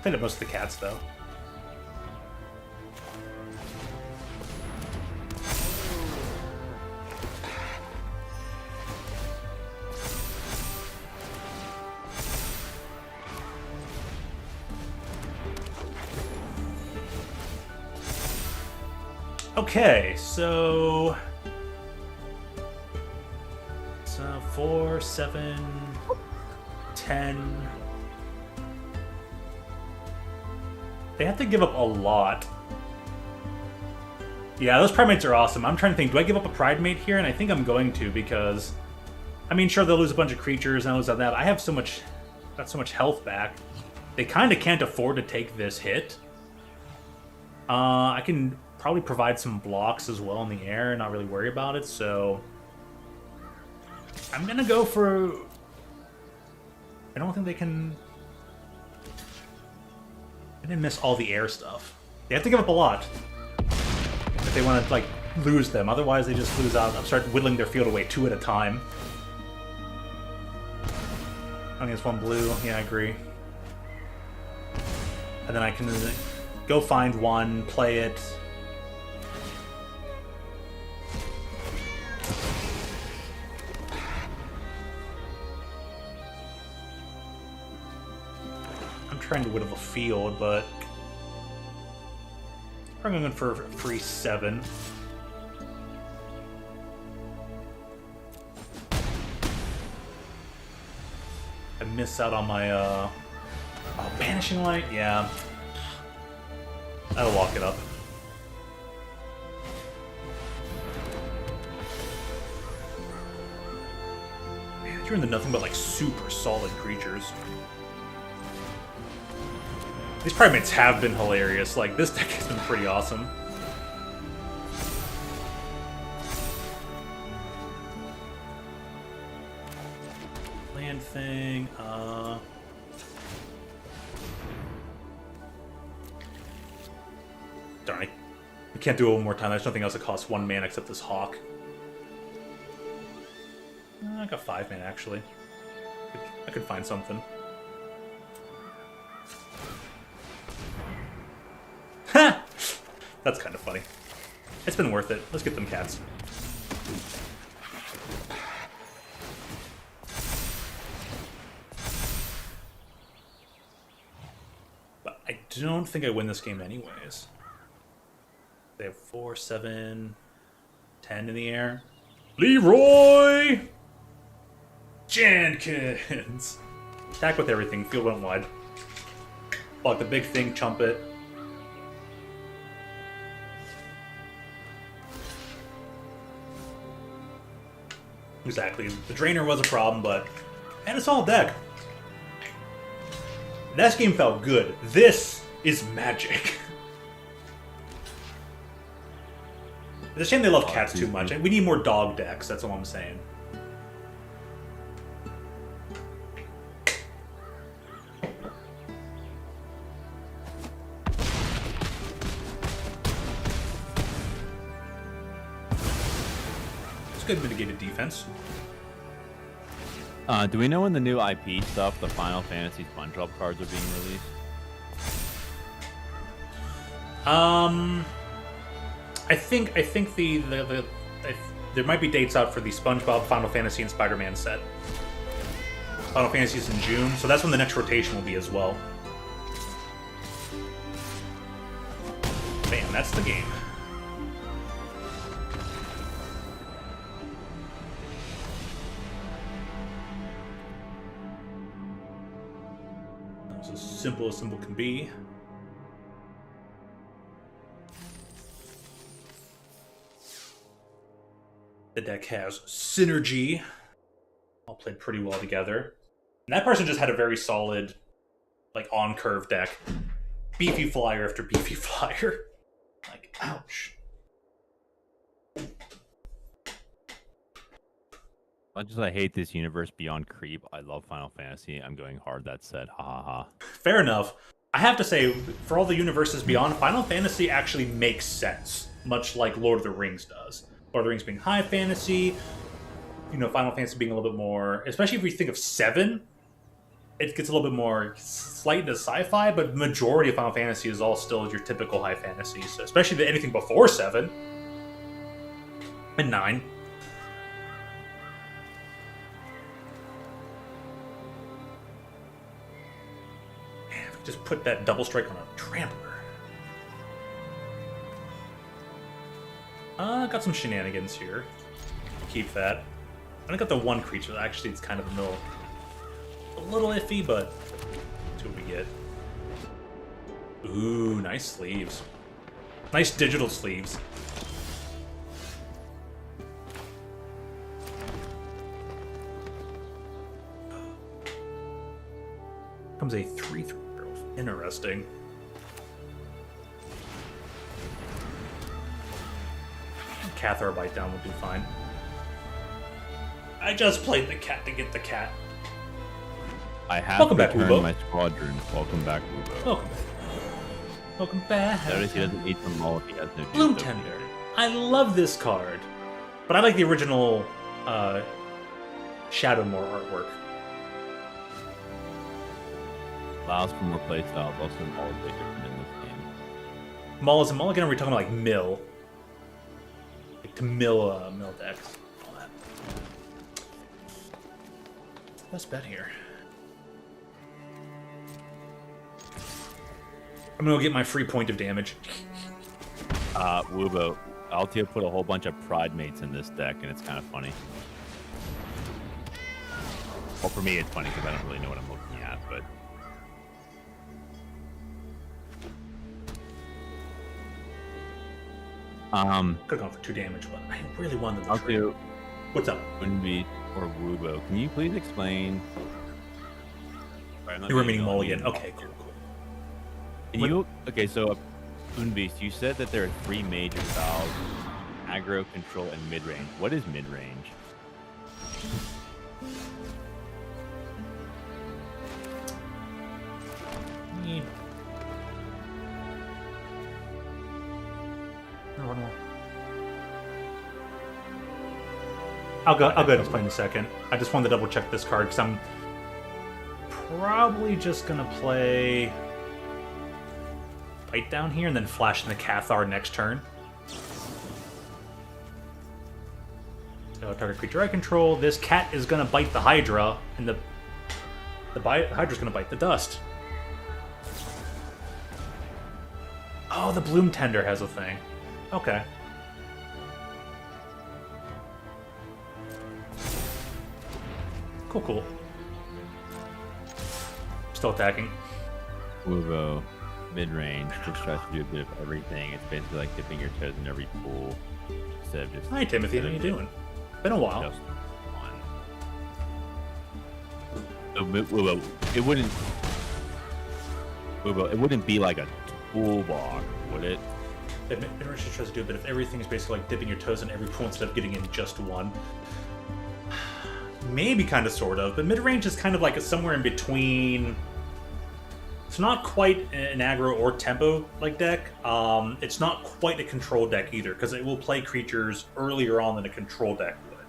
Played up most of the cats, though. Okay, so... It's 4, 7, 10... They have to give up a lot. Yeah, those Primates are awesome. I'm trying to think, do I give up a Pride Mate here? And I think I'm going to, because... I mean, sure, they'll lose a bunch of creatures and all that. I have so much... got so much health back. They kind of can't afford to take this hit. I can probably provide some blocks as well in the air and not really worry about it, so... I'm gonna go for... I don't think they can... I didn't miss all the air stuff. They have to give up a lot if they want to, like, lose them. Otherwise, they just lose out. I'll start whittling their field away 2 at a time. Only has 1 blue. Yeah, I agree. And then I can go find 1, play it. Trying to whittle a field, but I'm going for a free 7. I miss out on my Banishing Light. Yeah, that'll lock it up. Man, you're into nothing but like super solid creatures. These Primates have been hilarious. Like, this deck has been pretty awesome. Land thing, can't do it one more time. There's nothing else that costs 1 mana except this Hawk. I got 5 mana, actually. I could find something. Ha! That's kind of funny. It's been worth it. Let's get them cats. But I don't think I win this game anyways. They have 4, 7, 10 in the air. Leroy Jenkins! Attack with everything. Field went wide. Block the big thing. Chump it. Exactly. The Drainer was a problem, but... And a solid deck. That game felt good. This is magic. It's a shame they love cats too much. We need more dog decks, that's all I'm saying. It's good mitigated defense. Do we know when the new IP stuff, the Final Fantasy SpongeBob cards, are being released? I think there might be dates out for the SpongeBob, Final Fantasy, and Spider-Man set. Final Fantasy is in June, so that's when the next rotation will be as well. Bam, that's the game. That was as simple can be. The deck has synergy. All played pretty well together. And that person just had a very solid, like, on-curve deck. Beefy flyer after beefy flyer. Like, ouch. Much as I hate this universe beyond creep, I love Final Fantasy. I'm going hard, that said. Ha ha ha. Fair enough. I have to say, for all the universes beyond, Final Fantasy actually makes sense. Much like Lord of the Rings does. Lord of the Rings being high fantasy, you know, Final Fantasy being a little bit more, especially if we think of 7, it gets a little bit more slight into sci-fi, but the majority of Final Fantasy is all still your typical high fantasy, so especially anything before 7 and 9. Man, if we just put that double strike on a trampler. Got some shenanigans here. Keep that. I got the one creature. Actually, it's kind of a little iffy, but that's what we get. Ooh, nice sleeves. Nice digital sleeves. Comes a 3/3 girl. Interesting. Cathar bite down will do fine. I just played the cat to get the cat. I have Welcome back, returned Ubo. my squadron. Welcome back, Ubo. Welcome back. Welcome back. Notice he doesn't eat from all if he has no Bloom juice. Tender. I love this card. But I like the original Shadowmoor artwork. Allows for more playstyles, also all way different in this game. Maul is a mulligan, or are we talking about like mill? Like to mill decks. All that. Best bet here. I'm gonna go get my free point of damage. Wubo, Altio put a whole bunch of Pride Mates in this deck, and it's kind of funny. Well, for me, it's funny because I don't really know what I'm looking at, but... Could have gone for 2 damage, but I really wanted the tree. Altio, What's up? Unbeat, or Wubo, can you please explain... Sorry, I'm not You were getting meaning going. mulligan. Okay, cool. Can you... Okay, so, Unbeast, you said that there are 3 major styles: aggro, control, and mid-range. What is mid-range? I'll go ahead and explain in a second. I just wanted to double check this card because I'm probably just gonna play Bite down here and then flash in the Cathar next turn. So target creature I control. This cat is gonna bite the Hydra, and the Hydra's gonna bite the dust. Oh, the Bloom Tender has a thing. Okay. Cool. Still attacking. Uvo, mid-range, just tries to do a bit of everything. It's basically like dipping your toes in every pool instead of just... Hi, Timothy. How you doing? Been a while. Just one. Uvo, it wouldn't be like a toolbox, would it? Mid-range just tries to do a bit of everything. It's basically like dipping your toes in every pool instead of getting in just one. Maybe kind of, sort of, but mid-range is kind of like somewhere in between. It's not quite an aggro or tempo like deck. It's not quite a control deck either, because it will play creatures earlier on than a control deck would.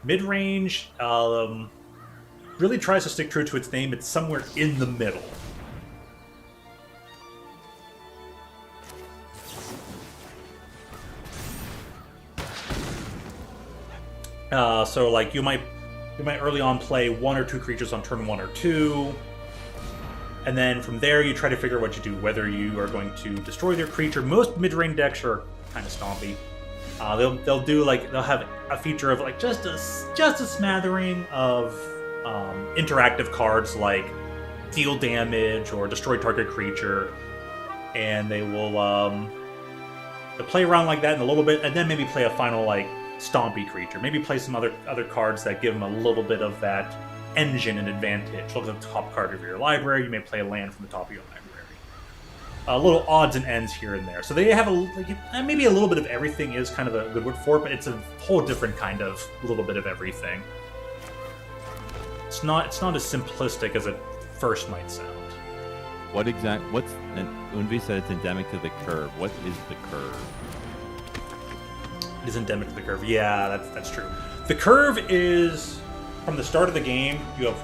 Mid-range really tries to stick true to its name. It's somewhere in the middle. So like you might early on play 1 or 2 creatures on turn 1 or 2, and then from there you try to figure out what you do, whether you are going to destroy their creature. Most mid-range decks are kind of stompy. They'll have a feature of like just a smattering of interactive cards like deal damage or destroy target creature, and they'll play around like that in a little bit, and then maybe play a final like stompy creature. Maybe play some other cards that give them a little bit of that engine and advantage. Look at the top card of your library. You may play a land from the top of your library. Little odds and ends here and there. So they have maybe a little bit of everything is kind of a good word for it, but it's a whole different kind of little bit of everything. It's not as simplistic as it first might sound. When we said it's endemic to the curve, what is the curve? It is endemic to the curve. Yeah, that's true. The curve is from the start of the game. You have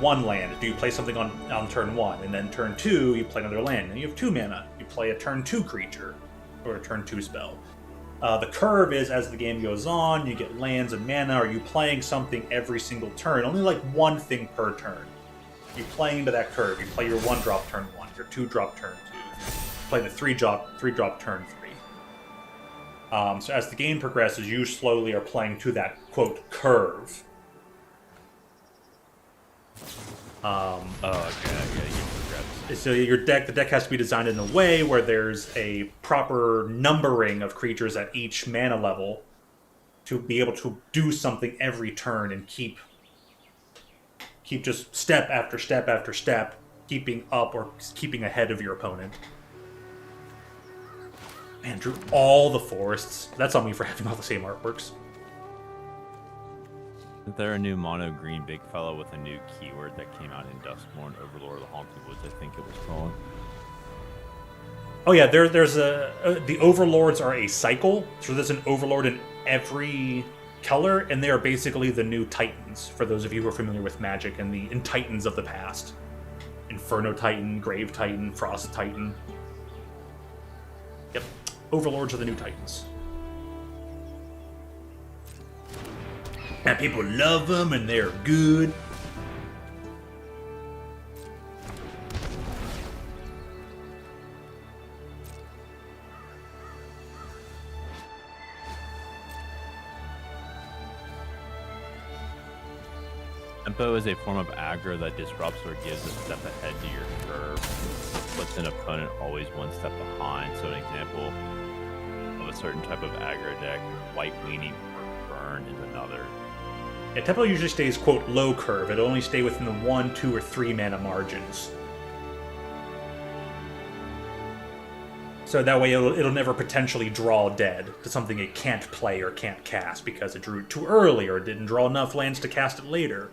one land. Do you play something on turn 1, and then turn 2 you play another land, and you have 2 mana. You play a turn 2 creature or a turn 2 spell. The curve is as the game goes on, you get lands and mana. Are you playing something every single turn? Only like one thing per turn. You're playing into that curve. You play your 1-drop turn 1, your 2-drop turn 2. You play the 3-drop turn 3. So as the game progresses, you slowly are playing to that, quote, curve. Okay, yeah, so the deck has to be designed in a way where there's a proper numbering of creatures at each mana level to be able to do something every turn and keep just step after step after step, keeping up or keeping ahead of your opponent. Man, drew all the forests. That's on me for having all the same artworks. Isn't there a new mono green big fellow with a new keyword that came out in Duskmourn Overlord of the Haunted Woods, I think it was called? Oh yeah, there's the Overlords are a cycle, so there's an Overlord in every color, and they are basically the new Titans, for those of you who are familiar with Magic and Titans of the past. Inferno Titan, Grave Titan, Frost Titan. Yep. Overlords are the new Titans. And people love them, and they're good. Tempo is a form of aggro that disrupts or gives a step ahead to your curve. Puts an opponent always one step behind. So an example of a certain type of aggro deck, White Weenie or Burn is another. Yeah, tempo usually stays, quote, low curve. It'll only stay within the 1, 2, or 3 mana margins. So that way it'll never potentially draw dead to something it can't play or can't cast because it drew it too early or didn't draw enough lands to cast it later.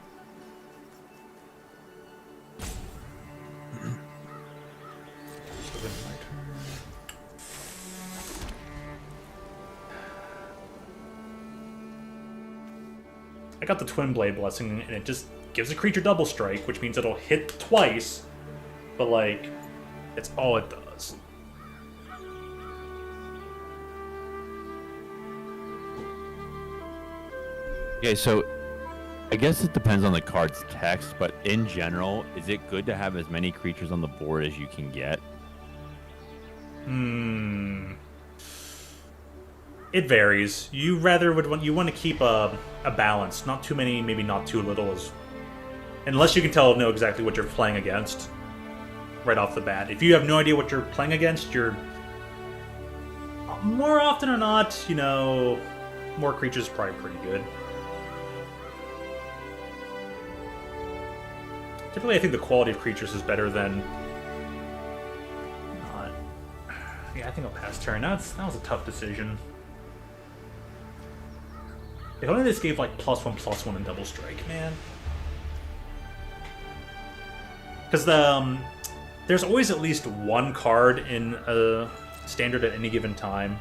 I got the Twin Blade Blessing, and it just gives a creature double strike, which means it'll hit twice, but like, it's all it does. Okay, so I guess it depends on the card's text, but in general, is it good to have as many creatures on the board as you can get? It varies. You want to keep a balance, not too many, maybe not too little, unless you can know exactly what you're playing against right off the bat. If you have no idea what you're playing against, you're more often or not, more creatures is probably pretty good. Typically, I think the quality of creatures is better than not. Yeah, I think I'll pass turn. That was a tough decision. If only this gave like +1/+1 and double strike, man. Because there's always at least one card in a standard at any given time,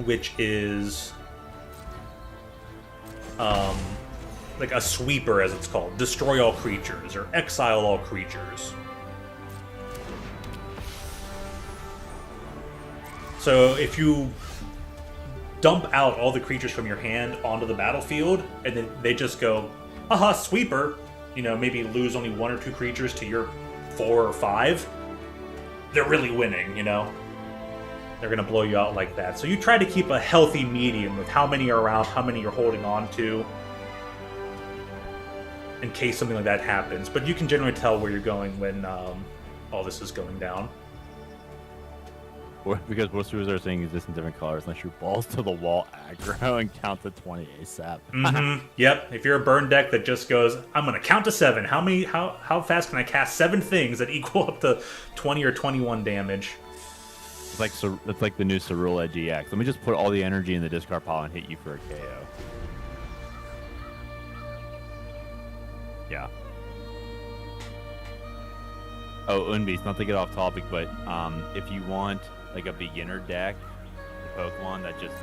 which is like a sweeper, as it's called. Destroy all creatures, or exile all creatures. So if you dump out all the creatures from your hand onto the battlefield, and then they just go, haha, sweeper, maybe lose only 1 or 2 creatures to your 4 or 5, they're really winning, They're going to blow you out like that. So you try to keep a healthy medium with how many are around, how many you're holding on to, in case something like that happens. But you can generally tell where you're going when all this is going down. Or because most users are saying exist in different colors, unless you're balls to the wall aggro and count to 20 ASAP. Yep. If you're a burn deck that just goes, I'm going to count to 7. How fast can I cast 7 things that equal up to 20 or 21 damage? It's like the new Cerule GX. Let me just put all the energy in the discard pile and hit you for a KO. Yeah. Oh, Unbeast, not to get off topic, but if you want like a beginner deck, the Pokemon that just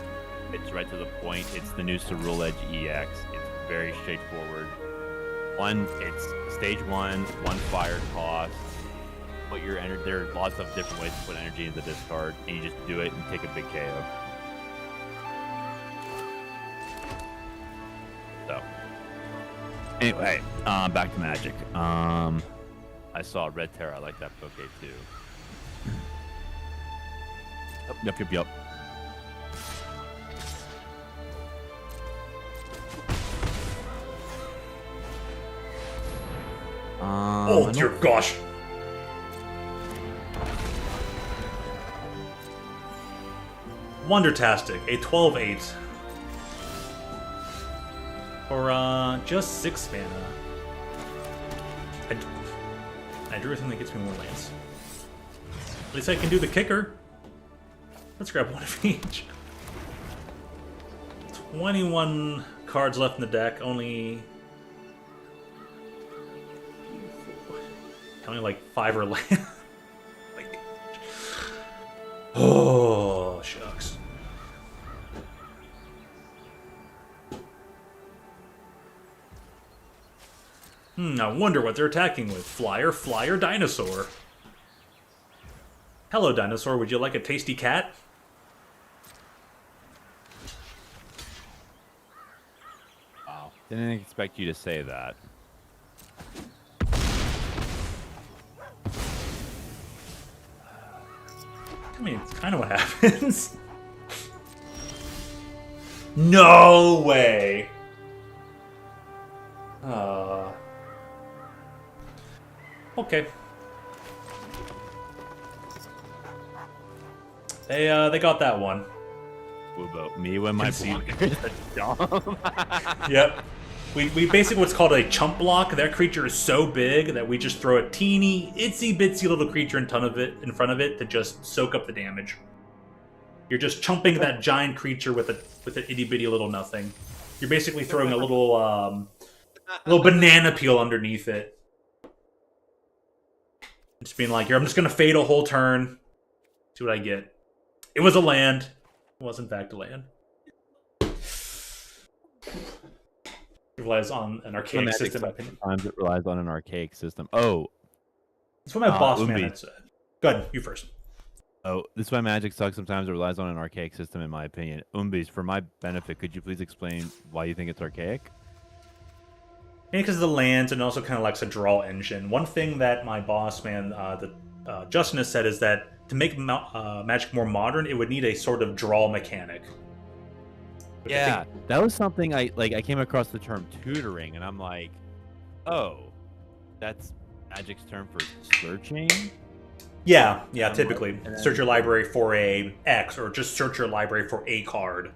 fits right to the point, it's the new Cerule EX. It's very straightforward. It's stage 1 fire cost. Put your energy. There are lots of different ways to put energy into the discard, and you just do it and take a big KO. So, anyway, back to Magic. I saw Red Terra. I like that Poke too. Yep. Oh dear gosh. Wondertastic, a 12/8. For just 6 mana. I drew a thing that gets me more lands. At least I can do the kicker. Let's grab 1 of each. 21 cards left in the deck, only like 5 are land. Oh, shucks. I wonder what they're attacking with. Flyer, dinosaur. Hello, dinosaur. Would you like a tasty cat? Wow. Didn't expect you to say that. I mean, it's kind of what happens. No way! Okay. They got that one. Wubo. Me when my blocker is dumb. Yep. We basically what's called a chump block. That creature is so big that we just throw a teeny, itsy bitsy little creature in front of it to just soak up the damage. You're just chumping that giant creature with an itty bitty little nothing. You're basically throwing a little banana peel underneath it. Just being like, I'm just gonna fade a whole turn. See what I get. It was a land. It was in fact a land. It relies on an archaic system. Sometimes it relies on an archaic system. Oh, that's what my boss man Umbi. had said. Go ahead, you first. Oh, this is why Magic sucks. Sometimes it relies on an archaic system, in my opinion. Umbis, for my benefit, could you please explain why you think it's archaic? Maybe because of the lands and also kind of lacks a draw engine. One thing that my boss man, Justin, has said is that to make Magic more modern, it would need a sort of draw mechanic. Yeah, that was something I came across the term tutoring, and I'm like, oh, that's Magic's term for searching? Yeah, typically. Search your library for a X, or just search your library for a card.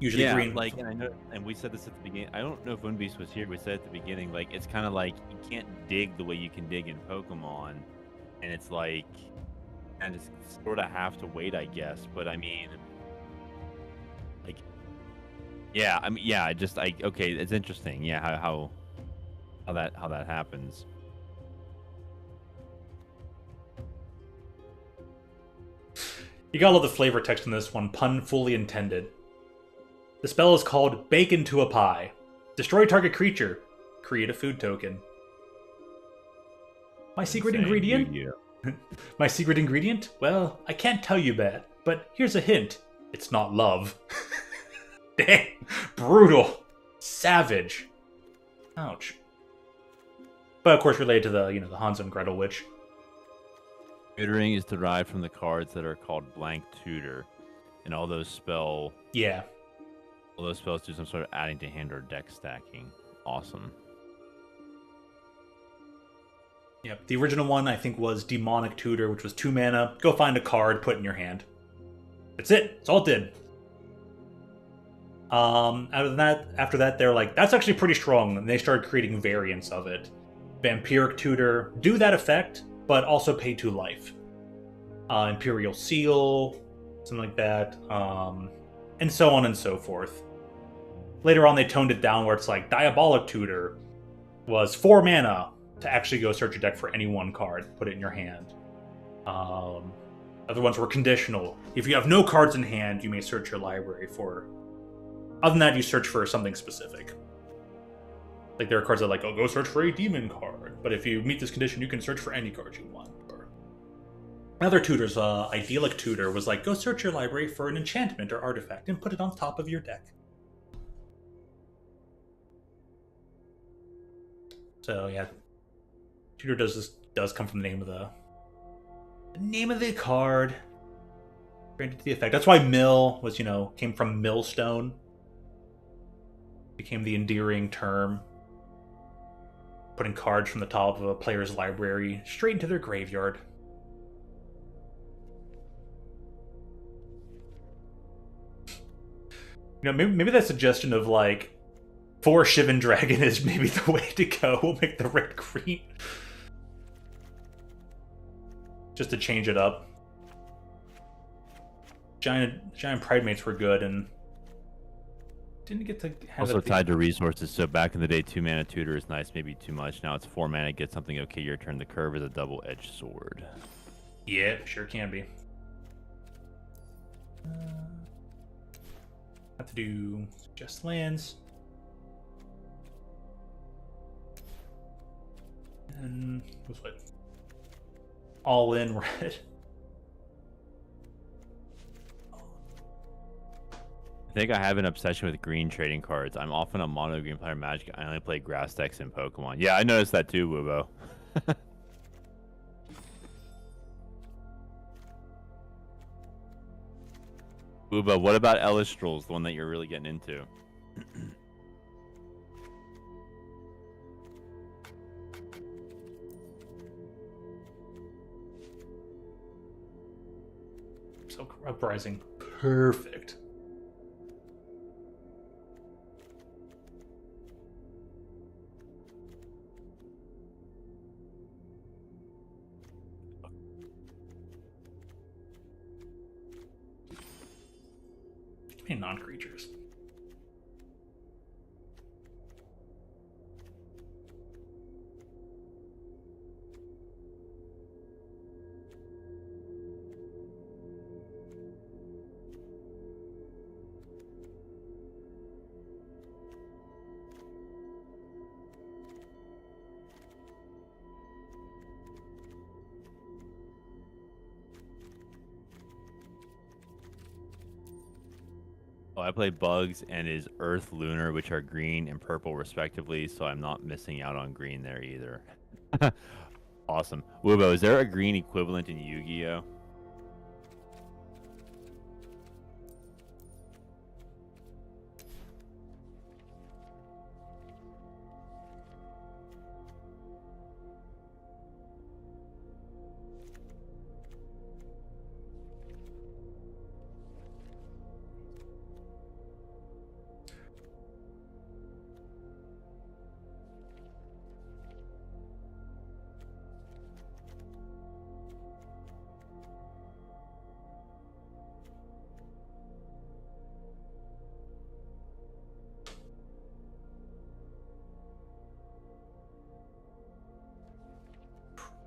Usually green. And I know, and we said this at the beginning. I don't know if Moonbeast was here. We said at the beginning, like, it's kind of like you can't dig the way you can dig in Pokemon, and it's like, and it's sort of have to wait, I guess. But I mean, like, okay, it's interesting. Yeah, how that happens. You gotta love the flavor text in this one. Pun fully intended. The spell is called Bake into a Pie. Destroy target creature. Create a food token. My secret ingredient? My secret ingredient? Well, I can't tell you that, but here's a hint. It's not love. Dang. Brutal. Savage. Ouch. But of course related to the, the Hansel and Gretel witch. Tutoring is derived from the cards that are called blank tutor, and all those spells do some sort of adding to hand or deck stacking. Awesome. Yep. The original one I think was Demonic Tutor, which was 2 mana. Go find a card, put in your hand. That's it. That's all it did. After that, they're like, that's actually pretty strong, and they started creating variants of it. Vampiric Tutor, do that effect, but also pay 2 life. Imperial Seal, something like that, and so on and so forth. Later on, they toned it down where it's like Diabolic Tutor was 4 mana to actually go search your deck for any one card, put it in your hand. Other ones were conditional. If you have no cards in hand, you may search your library for. Other than that, you search for something specific. Like there are cards that are like, oh, go search for a demon card. But if you meet this condition, you can search for any card you want. Or another tutor's idyllic tutor was like, go search your library for an enchantment or artifact and put it on top of your deck. So yeah, tutor does come from the name of the card. Granted to the effect. That's why mill was, came from millstone. Became the endearing term. Putting cards from the top of a player's library straight into their graveyard. Maybe that suggestion of like 4 Shivan Dragon is maybe the way to go. We'll make the red green. Just to change it up. Giant Pridemates were good and didn't get to have also tied to resources. So back in the day, 2 mana tutor is nice, maybe too much. Now it's 4 mana, get something okay. Your turn. The curve is a double-edged sword. Yeah, sure can be. Have to do just lands. And what's what? All in red. I think I have an obsession with green trading cards. I'm often a mono green player in Magic. I only play grass decks in Pokemon. Yeah, I noticed that too, Wubo. Wubo, what about Elistrals, the one that you're really getting into? So Uprising. Perfect. And non-creatures. Oh, I play Bugs and is Earth Lunar, which are green and purple respectively, so I'm not missing out on green there either. Awesome. Wubo, is there a green equivalent in Yu-Gi-Oh?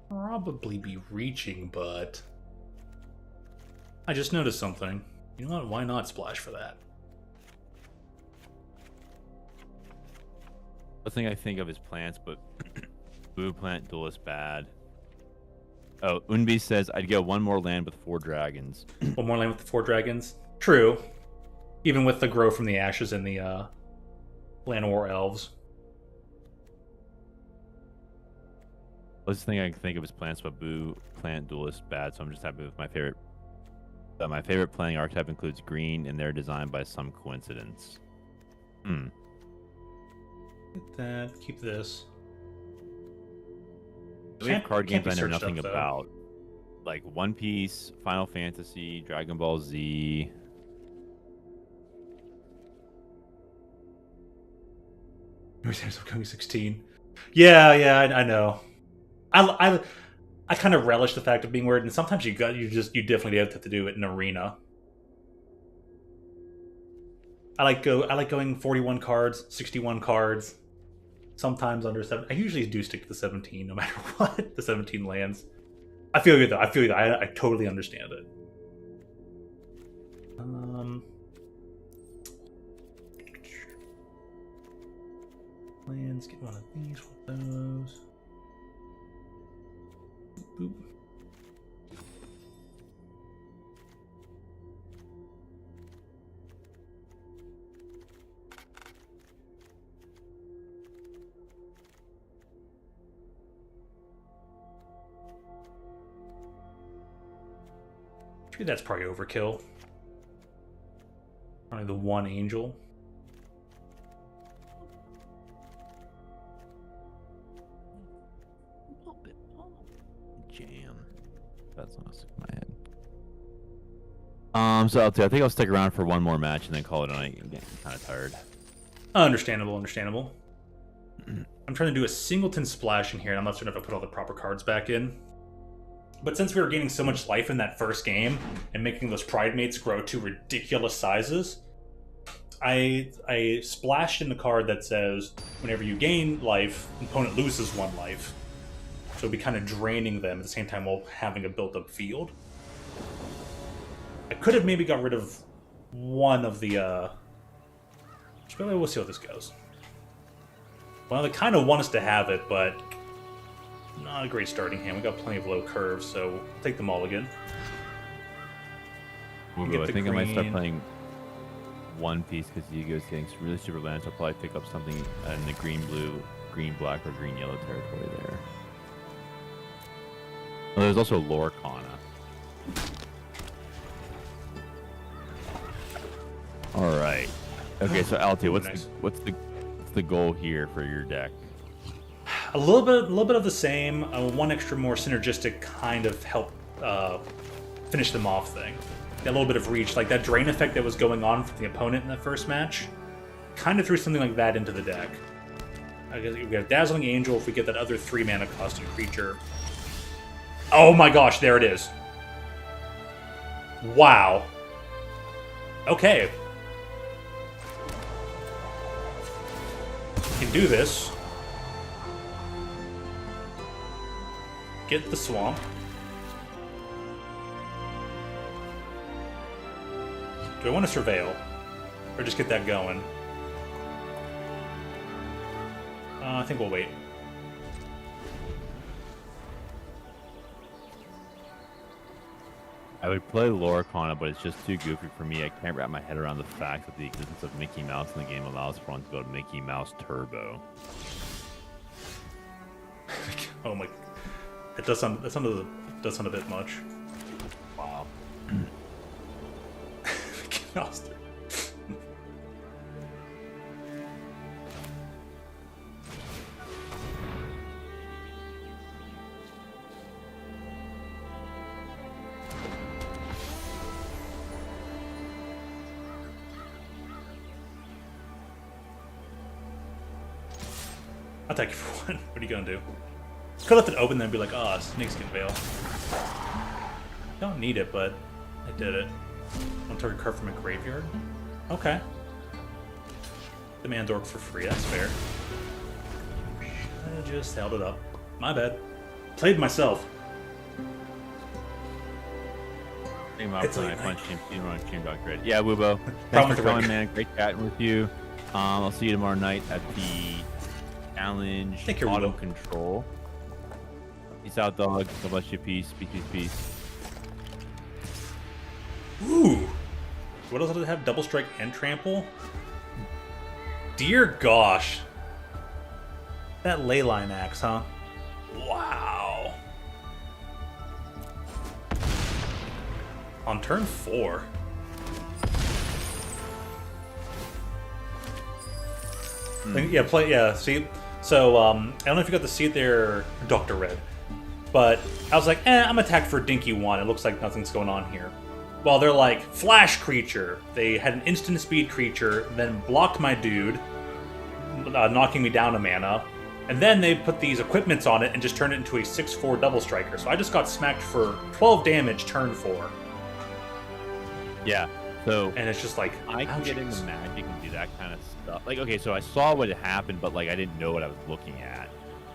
Probably be reaching, but I just noticed something. You know what? Why not splash for that? The thing I think of is plants, but blue plant duel is bad. Oh, Unbi says I'd go one more land with 4 dragons. One more land with the 4 dragons. True. Even with the grow from the ashes and the land war elves. Closest thing I can think of is plants, but blue plant duel is bad, so I'm just happy with my favorite. My favorite playing archetype includes green, and they're designed by some coincidence. Get that. Keep this. We have card games I know searched nothing up, though. about, like One Piece, Final Fantasy, Dragon Ball Z. Upcoming 16. Yeah, I know. I kind of relish the fact of being weird, and sometimes you definitely have to do it in arena. I like going 41 cards, 61 cards, sometimes under 7. I usually do stick to the 17 no matter what. The 17 lands. I feel you though. I totally understand it. Lands, get one of these, one of those. Boop. Maybe that's probably overkill. Probably the 1 angel. Jam. That's not stuck in my head. So I think I'll stick around for one more match and then call it a night. I'm getting kind of tired. Understandable. I'm trying to do a singleton splash in here, and I'm not sure if I put all the proper cards back in. But since we were gaining so much life in that first game and making those pride mates grow to ridiculous sizes, I splashed in the card that says whenever you gain life, the opponent loses 1 life. So it'll be kind of draining them at the same time while having a built-up field. I could have maybe got rid of one of the... we'll see how this goes. Well, they kind of want us to have it, but not a great starting hand. We got plenty of low curves, so we'll take them all again. Ooh, I think I might start playing One Piece because Yu-Gi-Oh's getting really super balanced. I'll probably pick up something in the green-blue, green-black, or green-yellow territory there. Oh, there's also Lorcana. All right. Okay, so Alti, what's the goal here for your deck? A little bit of the same. One extra more synergistic kind of help finish them off thing. A little bit of reach, like that drain effect that was going on for the opponent in the first match. Kind of threw something like that into the deck. I guess we got Dazzling Angel if we get that other 3 mana costing creature. Oh my gosh, there it is. Wow. Okay. Can do this. Get the swamp. Do I want to surveil? Or just get that going? I think we'll wait. I would play Loricana, but it's just too goofy for me. I can't wrap my head around the fact that the existence of Mickey Mouse in the game allows for one to build Mickey Mouse Turbo. Oh my! It does sound a bit much. Wow. Mickey Mouse Turbo. I'll take you for one. What are you gonna do? Could have left it open then and be like, oh, snakes can bail. Don't need it, but I did it. One target card from a graveyard? Okay. Demand orc for free, that's fair. I just held it up. My bad. Played myself. It's like yeah, Woobo. Thanks for coming, man. Great chatting with you. I'll see you tomorrow night at the challenge auto control. Peace out, dog. God bless you. Peace. Peace. Ooh. What else does it have? Double strike and trample? Dear gosh. That leyline axe, huh? Wow. On turn 4. Yeah, see? So, I don't know if you got to see it there, Dr. Red. But I was like, I'm attacked for Dinky 1. It looks like nothing's going on here. Well, they're like, Flash creature. They had an instant speed creature, then blocked my dude, knocking me down a mana. And then they put these equipments on it and just turned it into a 6/4 double striker. So I just got smacked for 12 damage turn 4. Yeah. So and it's just like I can get into magic and do that kind of stuff. Like, okay, so I saw what had happened, but like I didn't know what I was looking at.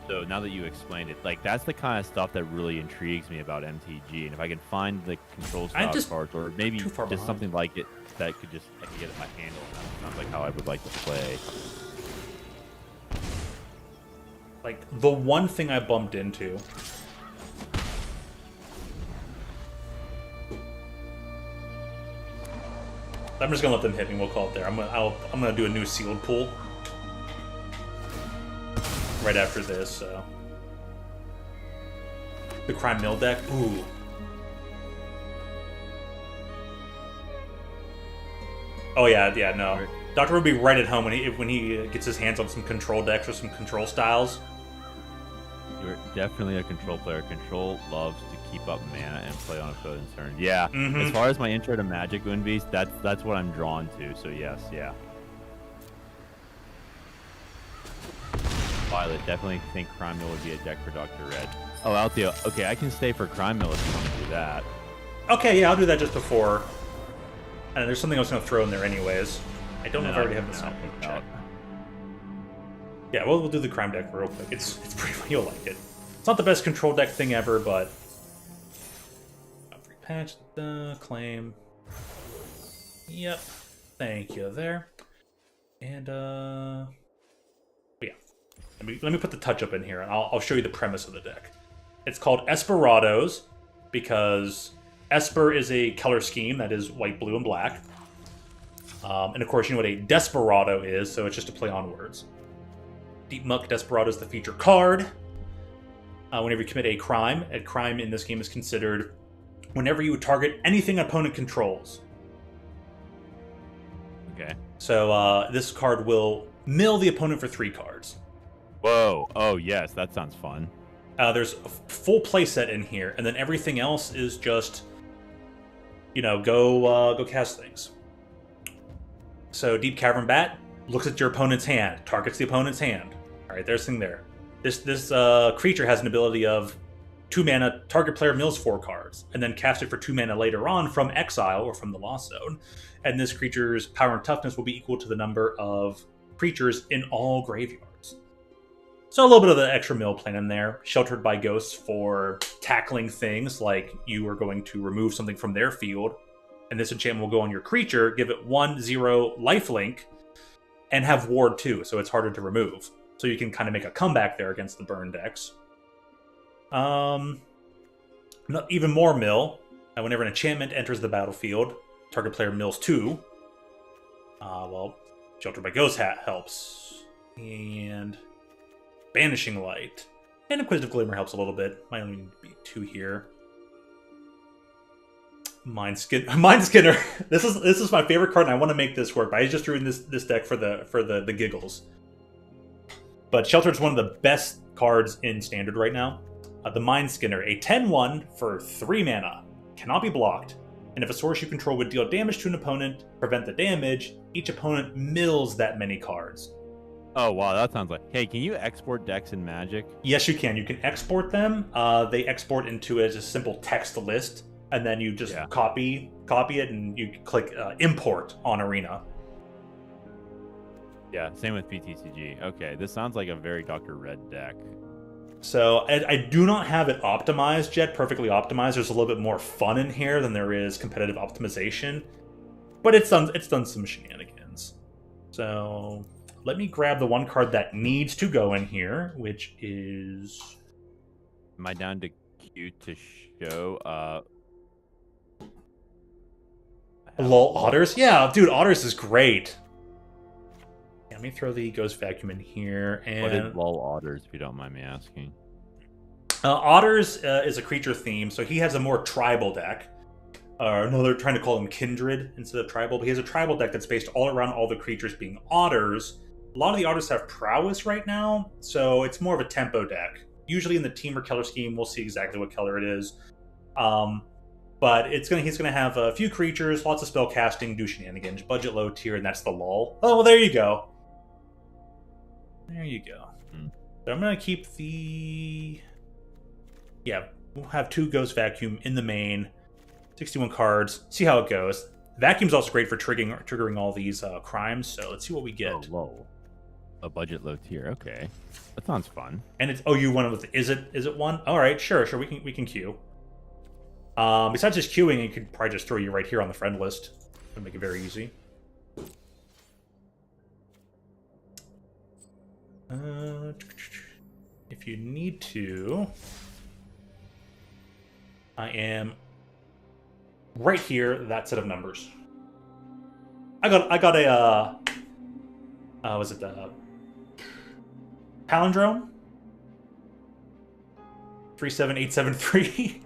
So now that you explained it, like that's the kind of stuff that really intrigues me about MTG. And if I can find the control style cards, or maybe just something like it that I could get my handle on, that sounds like how I would like to play. Like the one thing I bumped into. I'm just gonna let them hit me. We'll call it there. I'm gonna do a new sealed pool right after this. So the Crime Mill deck. Ooh. Oh yeah, no. Dr. will be right at home when he gets his hands on some control decks or some control styles. You're definitely a control player. Control loves to keep up mana and play on opponent's turn. Yeah. As far as my intro to Magic, Moonbeast, that's what I'm drawn to. So yes, yeah. Violet, definitely think Crime Mill would be a deck for Dr. Red. Oh, Altio. Okay, I can stay for Crime Mill if you want to do that. Okay, yeah, I'll do that just before. And there's something I was going to throw in there anyways. I don't know if I already have the sample check. Yeah, we'll do the crime deck real quick. It's pretty fun. You'll like it. It's not the best control deck thing ever, but free patch, claim. Yep. Thank you there. And yeah. Let me put the touch up in here, and I'll show you the premise of the deck. It's called Esperados because Esper is a color scheme that is white, blue, and black. And of course, you know what a Desperado is, so it's just a play on words. Deep Muck Desperado is the feature card. Whenever you commit a crime in this game is considered whenever you target anything an opponent controls. Okay. So this card will mill the opponent for 3 cards. Whoa. Oh, yes. That sounds fun. There's a full playset in here, and then everything else is just, go cast things. So Deep Cavern Bat looks at your opponent's hand, targets the opponent's hand. All right, there's thing there. This creature has an ability of 2 mana, target player mills 4 cards, and then cast it for 2 mana later on from exile or from the Lost Zone. And this creature's power and toughness will be equal to the number of creatures in all graveyards. So a little bit of the extra mill plan in there, sheltered by ghosts for tackling things like you are going to remove something from their field, and this enchantment will go on your creature, give it 1/0 lifelink, and have ward 2, so it's harder to remove. So you can kind of make a comeback there against the burn decks. Even more mill. Whenever an enchantment enters the battlefield, target player mills 2. Well, Sheltered by Ghost Hat helps. And Banishing Light. And Inquisitive Glimmer helps a little bit. Might only be 2 here. Mind Skinner. This is my favorite card, and I want to make this work. But I just threw in this deck for the giggles. But Sheltered's one of the best cards in Standard right now. The Mind Skinner, a 10/1 for 3 mana, cannot be blocked. And if a source you control would deal damage to an opponent, prevent the damage, each opponent mills that many cards. Oh, wow, that sounds like... Hey, can you export decks in Magic? Yes, you can. You can export them. They export into a just simple text list, and then you just copy it, and you click import on Arena. Yeah, same with PTCG. Okay, this sounds like a very Dr. Red deck. So I do not have it optimized yet, perfectly optimized. There's a little bit more fun in here than there is competitive optimization, but it's done some shenanigans. So let me grab the one card that needs to go in here, which is... Am I down to Q to show? Lol, Otters? Yeah, dude, Otters is great. Let me throw the Ghost Vacuum in here. And what is Lol Otters, if you don't mind me asking? Otters is a creature theme, so he has a more tribal deck. No, they're trying to call him Kindred instead of tribal, but he has a tribal deck that's based all around all the creatures being otters. A lot of the otters have prowess right now, so it's more of a tempo deck. Usually in the team or color scheme, we'll see exactly what color it is. But he's gonna have a few creatures, lots of spell casting, do shenanigans, budget low tier, and that's the lull. Oh, well, there you go. There you go. So I'm going to keep the... Yeah, we'll have 2 Ghost Vacuum in the main. 61 cards. See how it goes. Vacuum's also great for triggering all these crimes, so let's see what we get. Oh, low. A budget low tier. Okay. That sounds fun. And it's... Oh, you went with... Is it one? All right, sure. We can queue. Besides just queuing, you could probably just throw you right here on the friend list. It'll make it very easy. If you need to, I am right here. That set of numbers. I got a was it the palindrome? 37873.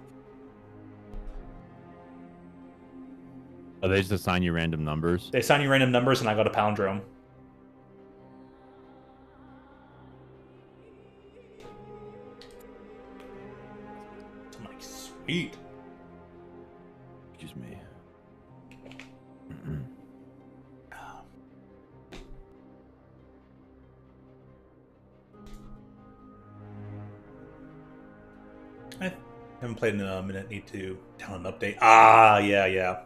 Oh, they just assign you random numbers? They assign you random numbers, and I got a palindrome. Sweet. Excuse me. I haven't played in a minute. Need to download an update. Ah, yeah.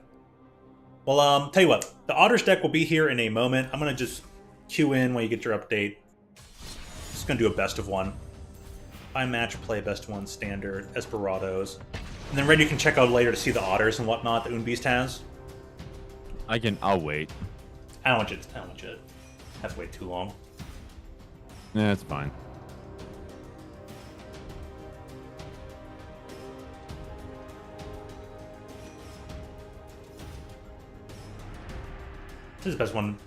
Well, tell you what. The Otters deck will be here in a moment. I'm gonna just queue in while you get your update. Just gonna do a best of one. By match play, best of one, standard, Esperados. And then Red, you can check out later to see the Otters and whatnot that Unbeast has. I'll wait. I don't want you to have to wait too long. Yeah, it's fine. This is the best one.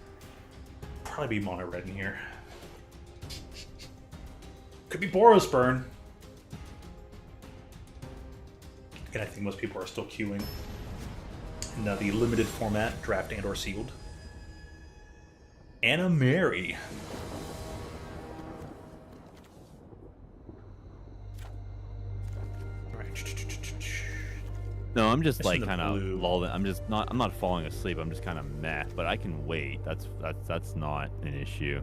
Probably be mono red in here. Could be Boros Burn. And I think most people are still queuing in the limited format, draft and or sealed. Anna Mary. No, I'm just like kind of lulling. I'm not falling asleep. I'm just kind of meh, but I can wait. That's not an issue.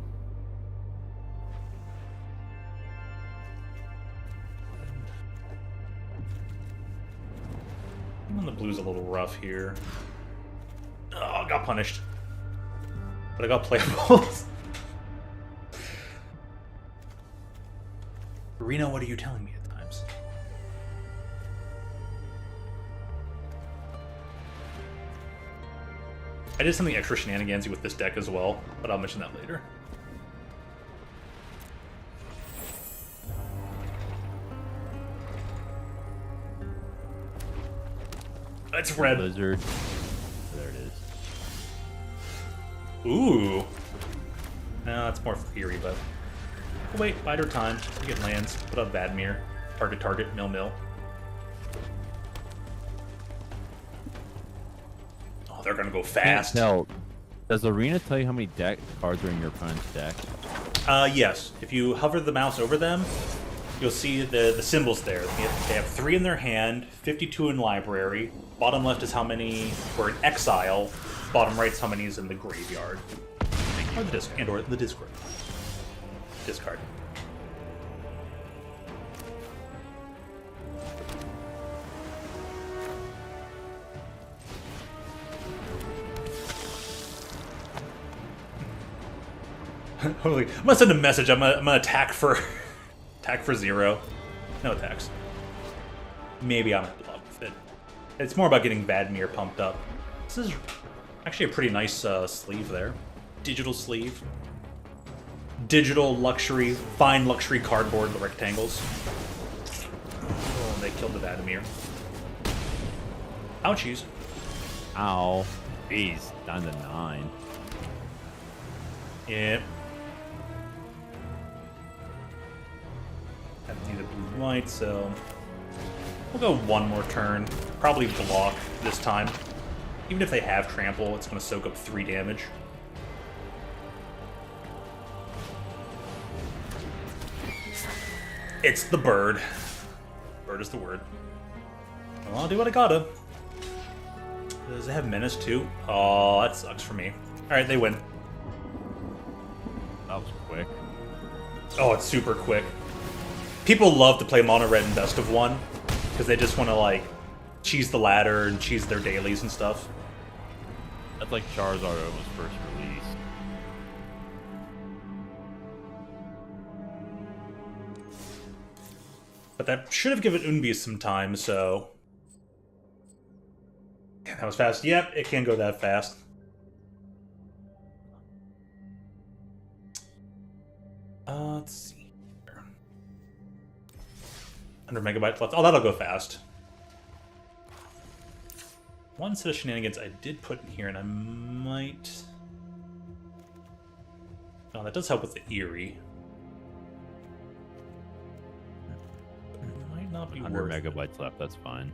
The blue's a little rough here. Oh, got punished. But I got playables. Reno, what are you telling me at times? I did something extra shenanigansy with this deck as well, but I'll mention that later. It's red. Blizzard. There it is. Ooh. No, it's more Fury, but... Oh, wait, bide our time. We get lands. Put up Vadmir. Target, mill. Oh, they're gonna go fast. Can't tell. Does Arena tell you how many cards are in your opponent's deck? Yes. If you hover the mouse over them, you'll see the symbols there. They have 3 in their hand, 52 in library. Bottom left is how many were in exile. Bottom right is how many is in the graveyard. Or the Discord. Discard. Holy! I'm gonna send a message. I'm gonna attack for 0. No attacks. Maybe I'm gonna block with it. It's more about getting Vadmir pumped up. This is actually a pretty nice sleeve there. Digital sleeve. Digital luxury, fine luxury cardboard, the rectangles. Oh, they killed the Vadmir. Ouchies. Ow. Jeez, down to 9. Yeah. Have to do the blue white, so we'll go one more turn. Probably block this time. Even if they have trample, it's going to soak up 3 damage. It's the bird. Bird is the word. Well, I'll do what I gotta. Does it have menace too? Oh, that sucks for me. Alright, they win. That was quick. Oh, it's super quick. People love to play mono red in best of 1 because they just want to like cheese the ladder and cheese their dailies and stuff. That's like Charizard was first released. But that should have given Unbi some time, so... Yeah, that was fast. Yep, it can go that fast. Let's see here. 100 megabytes left. Oh, that'll go fast. One set of shenanigans I did put in here, and I might... Oh, that does help with the Eerie. Might not be 100 worth it. megabytes left, that's fine.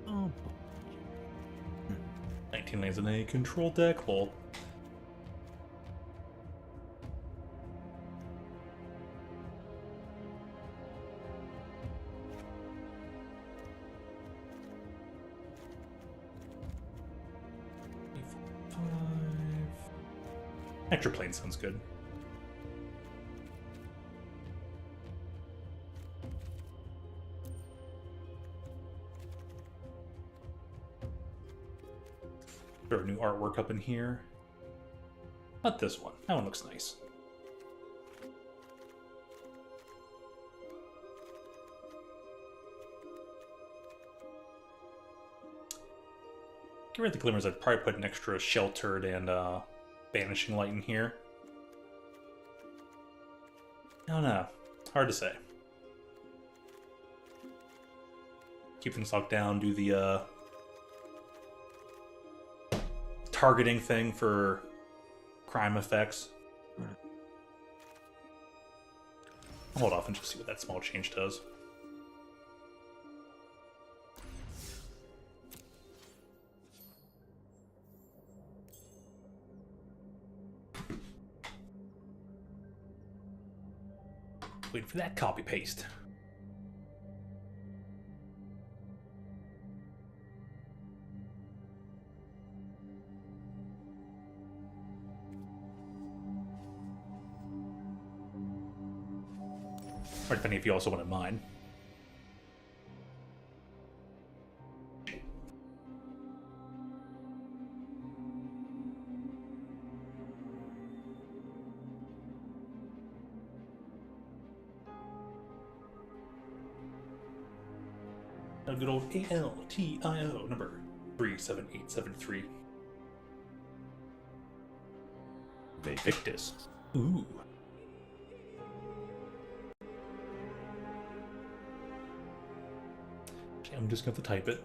Oh, 19 lands in a control deck. Lol. Extra plane sounds good. Throw new artwork up in here. Not this one. That one looks nice. Get rid of the glimmers. I'd probably put an extra sheltered and banishing light in here. I don't know. Hard to say. Keep things locked down. Do the targeting thing for crime effects. I'll hold off and just see what that small change does. Wait for that copy paste. Or depending if you also wanted mine. A good old ALTIO number 37873. Victus. Ooh. I'm just going to type it.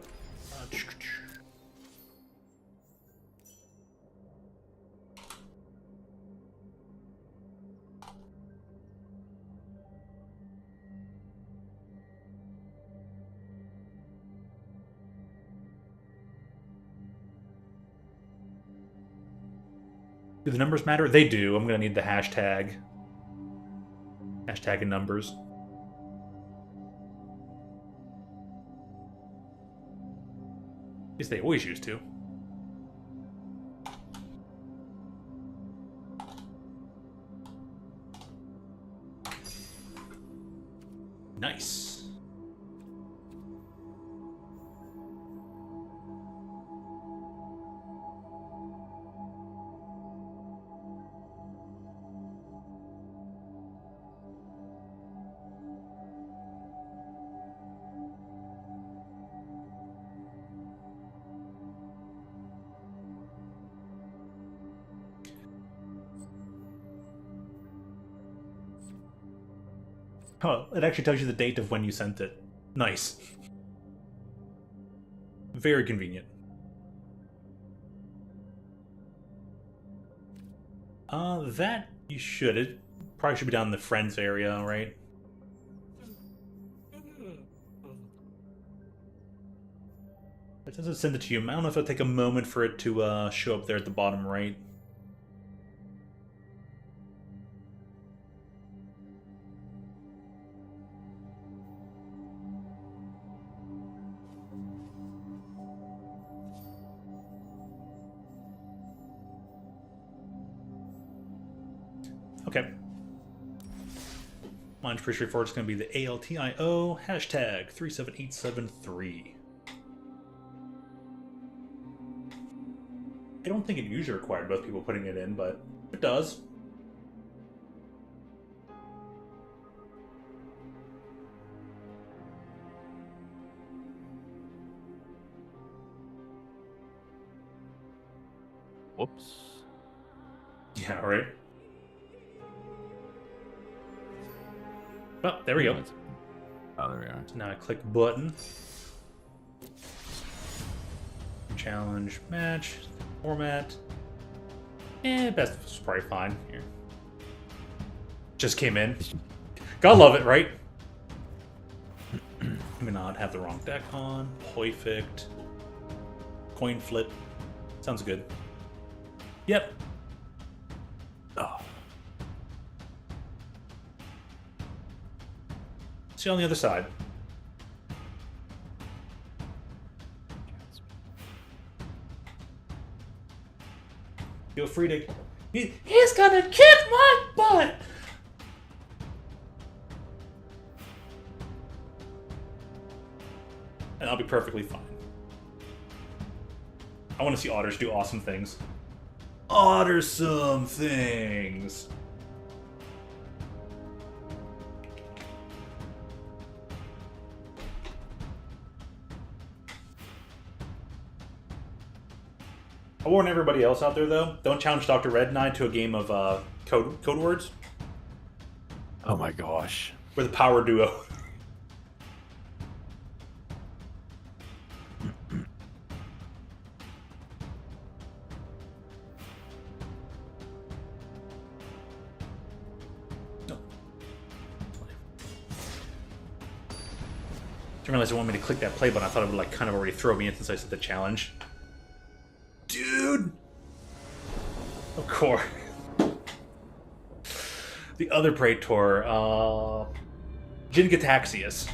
Do the numbers matter? They do. I'm going to need the hashtag. Hashtag and numbers. At least they always used to. Nice. Oh, it actually tells you the date of when you sent it. Nice. Very convenient. That you should. It probably should be down in the friends area, right? It doesn't send it to you. I don't know if it'll take a moment for it to show up there at the bottom right. Okay. Mine's pretty straightforward. It's going to be the ALTIO hashtag 37873. I don't think it usually required both people putting it in, but it does. Whoops. Yeah, right. Oh, there we go. Oh, there we are. So now I click button. Challenge, match, format. Best is probably fine here. Just came in. Gotta love it, right? I'm gonna not have the wrong deck on. Perfect. Coin flip. Sounds good. Yep. Oh. See you on the other side. Feel free to... He's gonna kick my butt! And I'll be perfectly fine. I want to see otters do awesome things. Ottersome things! I warn everybody else out there, though, don't challenge Dr. Red and I to a game of code words. Oh my gosh. We're the power duo. No. Didn't realize they wanted me to click that play button. I thought it would like kind of already throw me in since I said the challenge. Dude! Of course. The other Praetor, Jingataxius.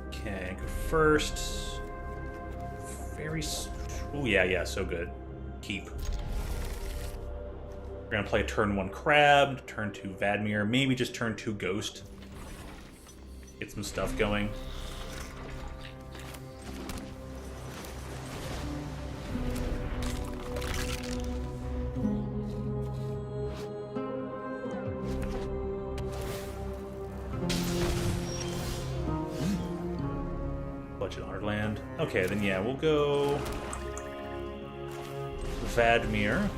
Okay, go first. Very... Oh, yeah, so good. Keep. We're gonna play turn 1 Crab, turn 2 Vadmir, maybe just turn 2 Ghost. Get some stuff going. Budget on our land. Okay, then yeah, we'll go Vadmir.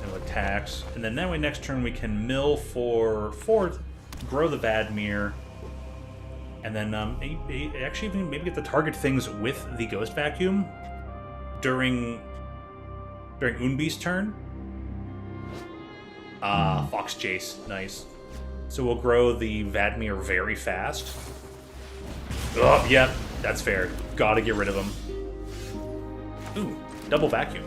And we'll attacks, and then that way next turn we can mill for 4, grow the Vadmir, and then actually even maybe get to target things with the Ghost Vacuum during Unbeast's turn. Fox Chase, nice. So we'll grow the Vadmir very fast. Oh, yep, that's fair. Gotta get rid of him. Ooh, double vacuum.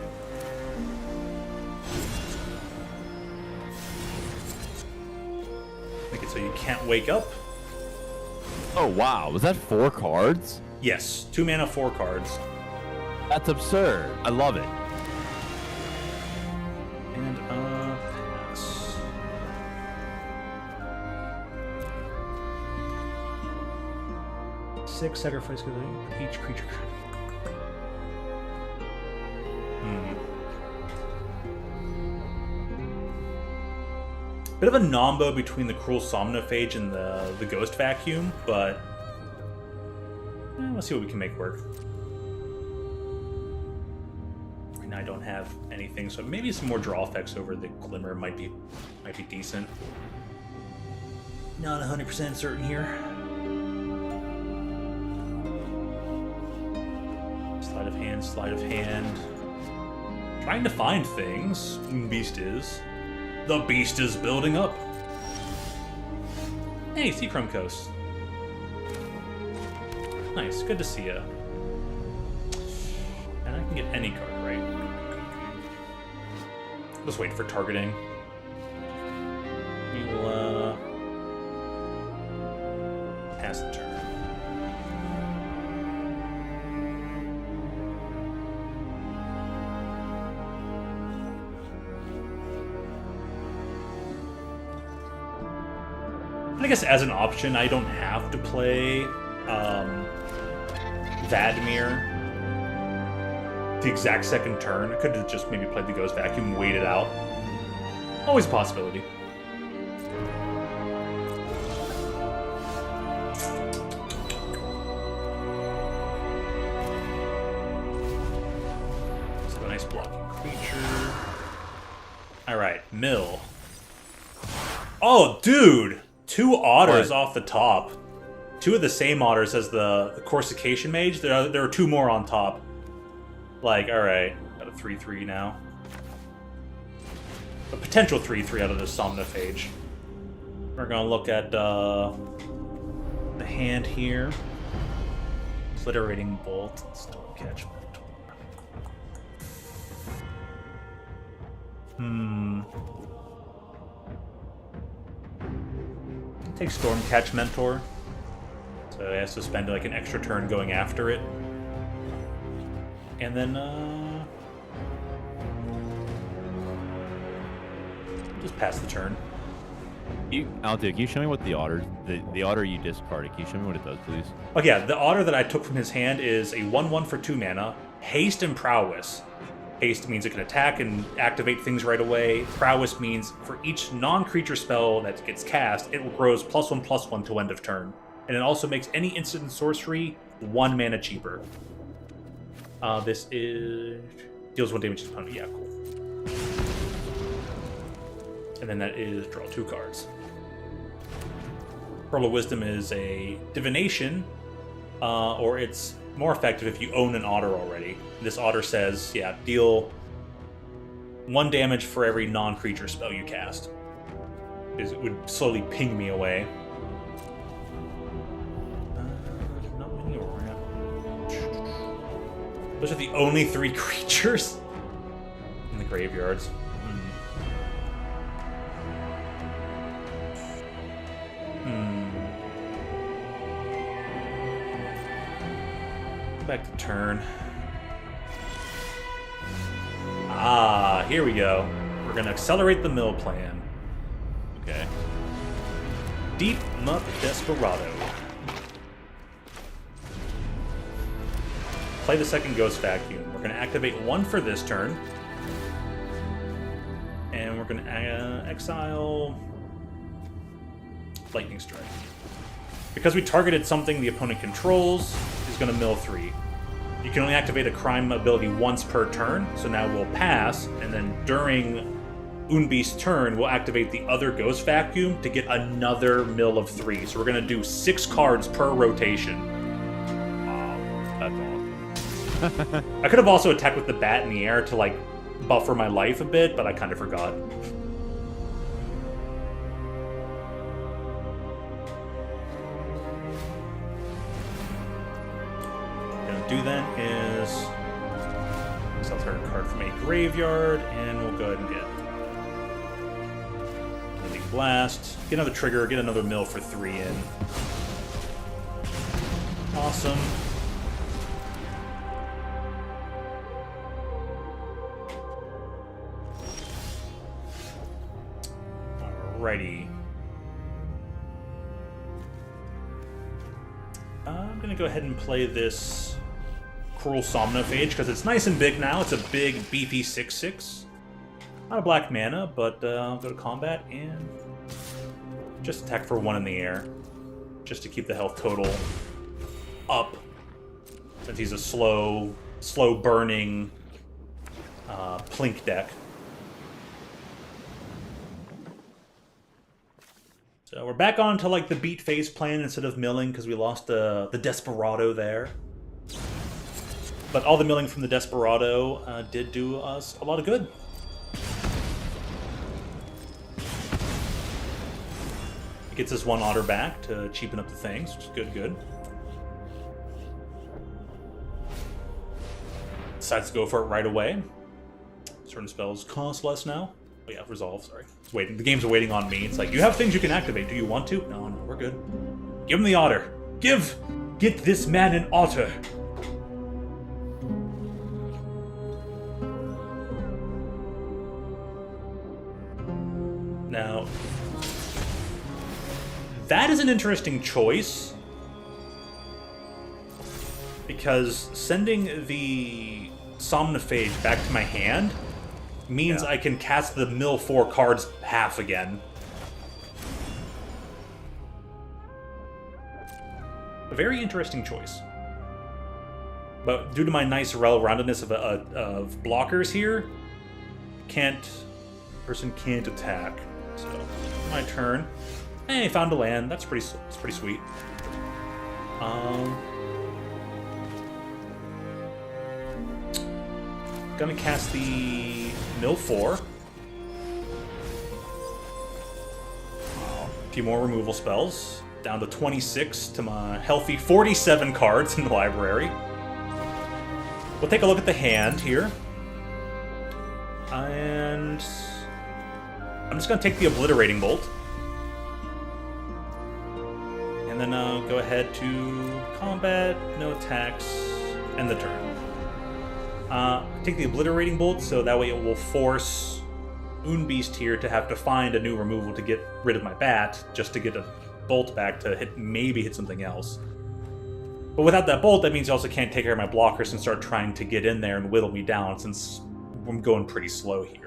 Make it so you can't wake up. Oh, wow. Was that 4 cards? Yes, 2 mana, 4 cards. That's absurd. I love it. And, pass. Six sacrifice each creature. Bit of a nombo between the Cruel Somnophage and the Ghost Vacuum, but let's see what we can make work. Right now I don't have anything, so maybe some more draw effects over the Glimmer might be decent. Not 100% certain here. Sleight of hand, sleight of hand. Trying to find things. Beast is. The beast is building up. Hey, Seachrome Coast. Nice, good to see ya. And I can get any card, right? Just wait for targeting. We will, pass the turn. I guess as an option, I don't have to play Vadmir the exact second turn. I could have just maybe played the Ghost Vacuum and waited out. Always a possibility. So a nice blocking creature. Alright, mill. Oh, dude! 2 otters off the top. 2 of the same otters as the Corsication Mage. There are 2 more on top. Like, alright. Got a 3/3 now. A potential 3/3 out of the Somnophage. We're gonna look at the hand here. Obliterating Bolt. Stormcatch Mentor. Take Stormcatch Mentor. So it has to spend like an extra turn going after it. And then just pass the turn. Aldo, can you show me what the otter you discarded, can you show me what it does, please? Oh yeah, the otter that I took from his hand is a 1/1 for 2 mana, haste and prowess. Haste means it can attack and activate things right away. Prowess means for each non-creature spell that gets cast, it grows +1/+1 to end of turn. And it also makes any instant and sorcery 1 mana cheaper. This is deals 1 damage to the opponent. Yeah, cool. And then that is draw 2 cards. Pearl of Wisdom is a divination, or it's more effective if you own an otter already. This otter says, yeah, deal 1 damage for every non-creature spell you cast. It would slowly ping me away. Not many around. Those are the only 3 creatures in the graveyards. Back to turn. Here we go. We're gonna accelerate the mill plan. Okay. Deep Muck Desperado. Play the second Ghost Vacuum. We're gonna activate 1 for this turn. And we're gonna exile Lightning Strike. Because we targeted something the opponent controls, is going to mill 3. You can only activate a crime ability once per turn, so now we'll pass, and then during Unbeast's turn, we'll activate the other Ghost Vacuum to get another mill of 3. So we're going to do 6 cards per rotation. That's awesome. I could have also attacked with the bat in the air to, like, buffer my life a bit, but I kind of forgot. What we're going to do then is... I'll turn a card from a graveyard, and we'll go ahead and get... Blast, get another trigger, get another mill for 3 in. Awesome. Alrighty. I'm gonna go ahead and play this Cruel Somnophage because it's nice and big now. It's a big, beefy 6/6. Not a black mana, but I'll go to combat and just attack for 1 in the air. Just to keep the health total up. Since he's a slow burning Plink deck. So we're back on to like the beat phase plan instead of milling because we lost the Desperado there. But all the milling from the Desperado did do us a lot of good. Gets us 1 otter back to cheapen up the things, which is good. Decides to go for it right away. Certain spells cost less now. Oh yeah, resolve, sorry. It's waiting. The game's waiting on me. It's like, you have things you can activate. Do you want to? No, we're good. Give him the otter. Get this man an otter. Now, that is an interesting choice, because sending the Somnophage back to my hand means I can cast the mill 4 cards half again. A very interesting choice. But due to my nice well-roundedness of blockers here, person can't attack. So, my turn. Hey, found a land. That's pretty sweet. Gonna cast the mill 4. A few more removal spells. Down to 26 to my healthy 47 cards in the library. We'll take a look at the hand here. And I'm just gonna take the Obliterating Bolt. And then go ahead to combat, no attacks, end the turn. Take the Obliterating Bolt, so that way it will force Unbeast here to have to find a new removal to get rid of my bat, just to get a bolt back to maybe hit something else. But without that bolt, that means you also can't take care of my blockers and start trying to get in there and whittle me down, since I'm going pretty slow here.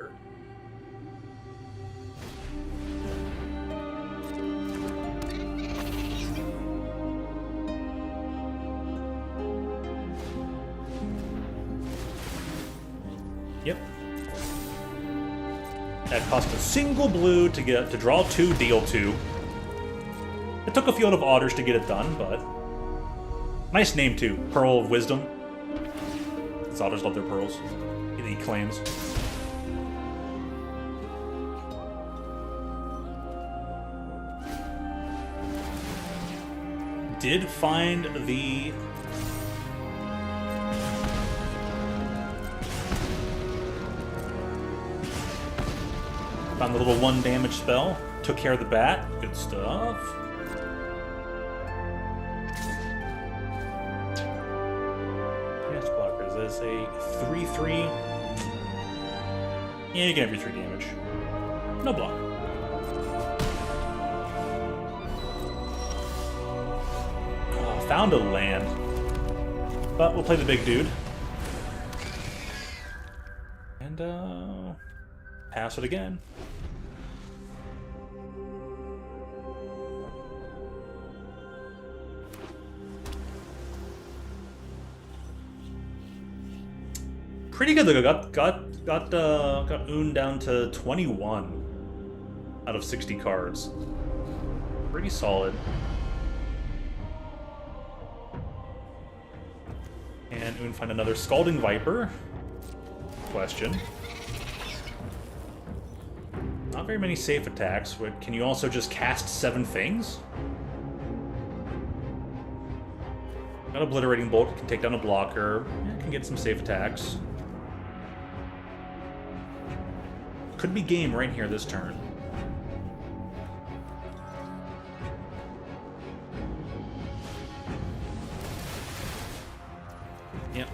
Yep. That cost a single blue to draw 2, deal 2. It took a Field of Otters to get it done, but nice name too, Pearl of Wisdom. These otters love their pearls. He claims. Did find the little 1 damage spell. Took care of the bat. Good stuff. Cast blockers. That is a 3/3. Yeah, you can have your 3 damage. No block. Oh, found a land. But we'll play the big dude. And, pass it again. Pretty good. Look, got Un down to 21 out of 60 cards. Pretty solid. And Un find another Scalding Viper. Question. Not very many safe attacks. Can you also just cast 7 things? Got Obliterating Bolt, can take down a blocker. Yeah, can get some safe attacks. Could be game right here this turn. Yep.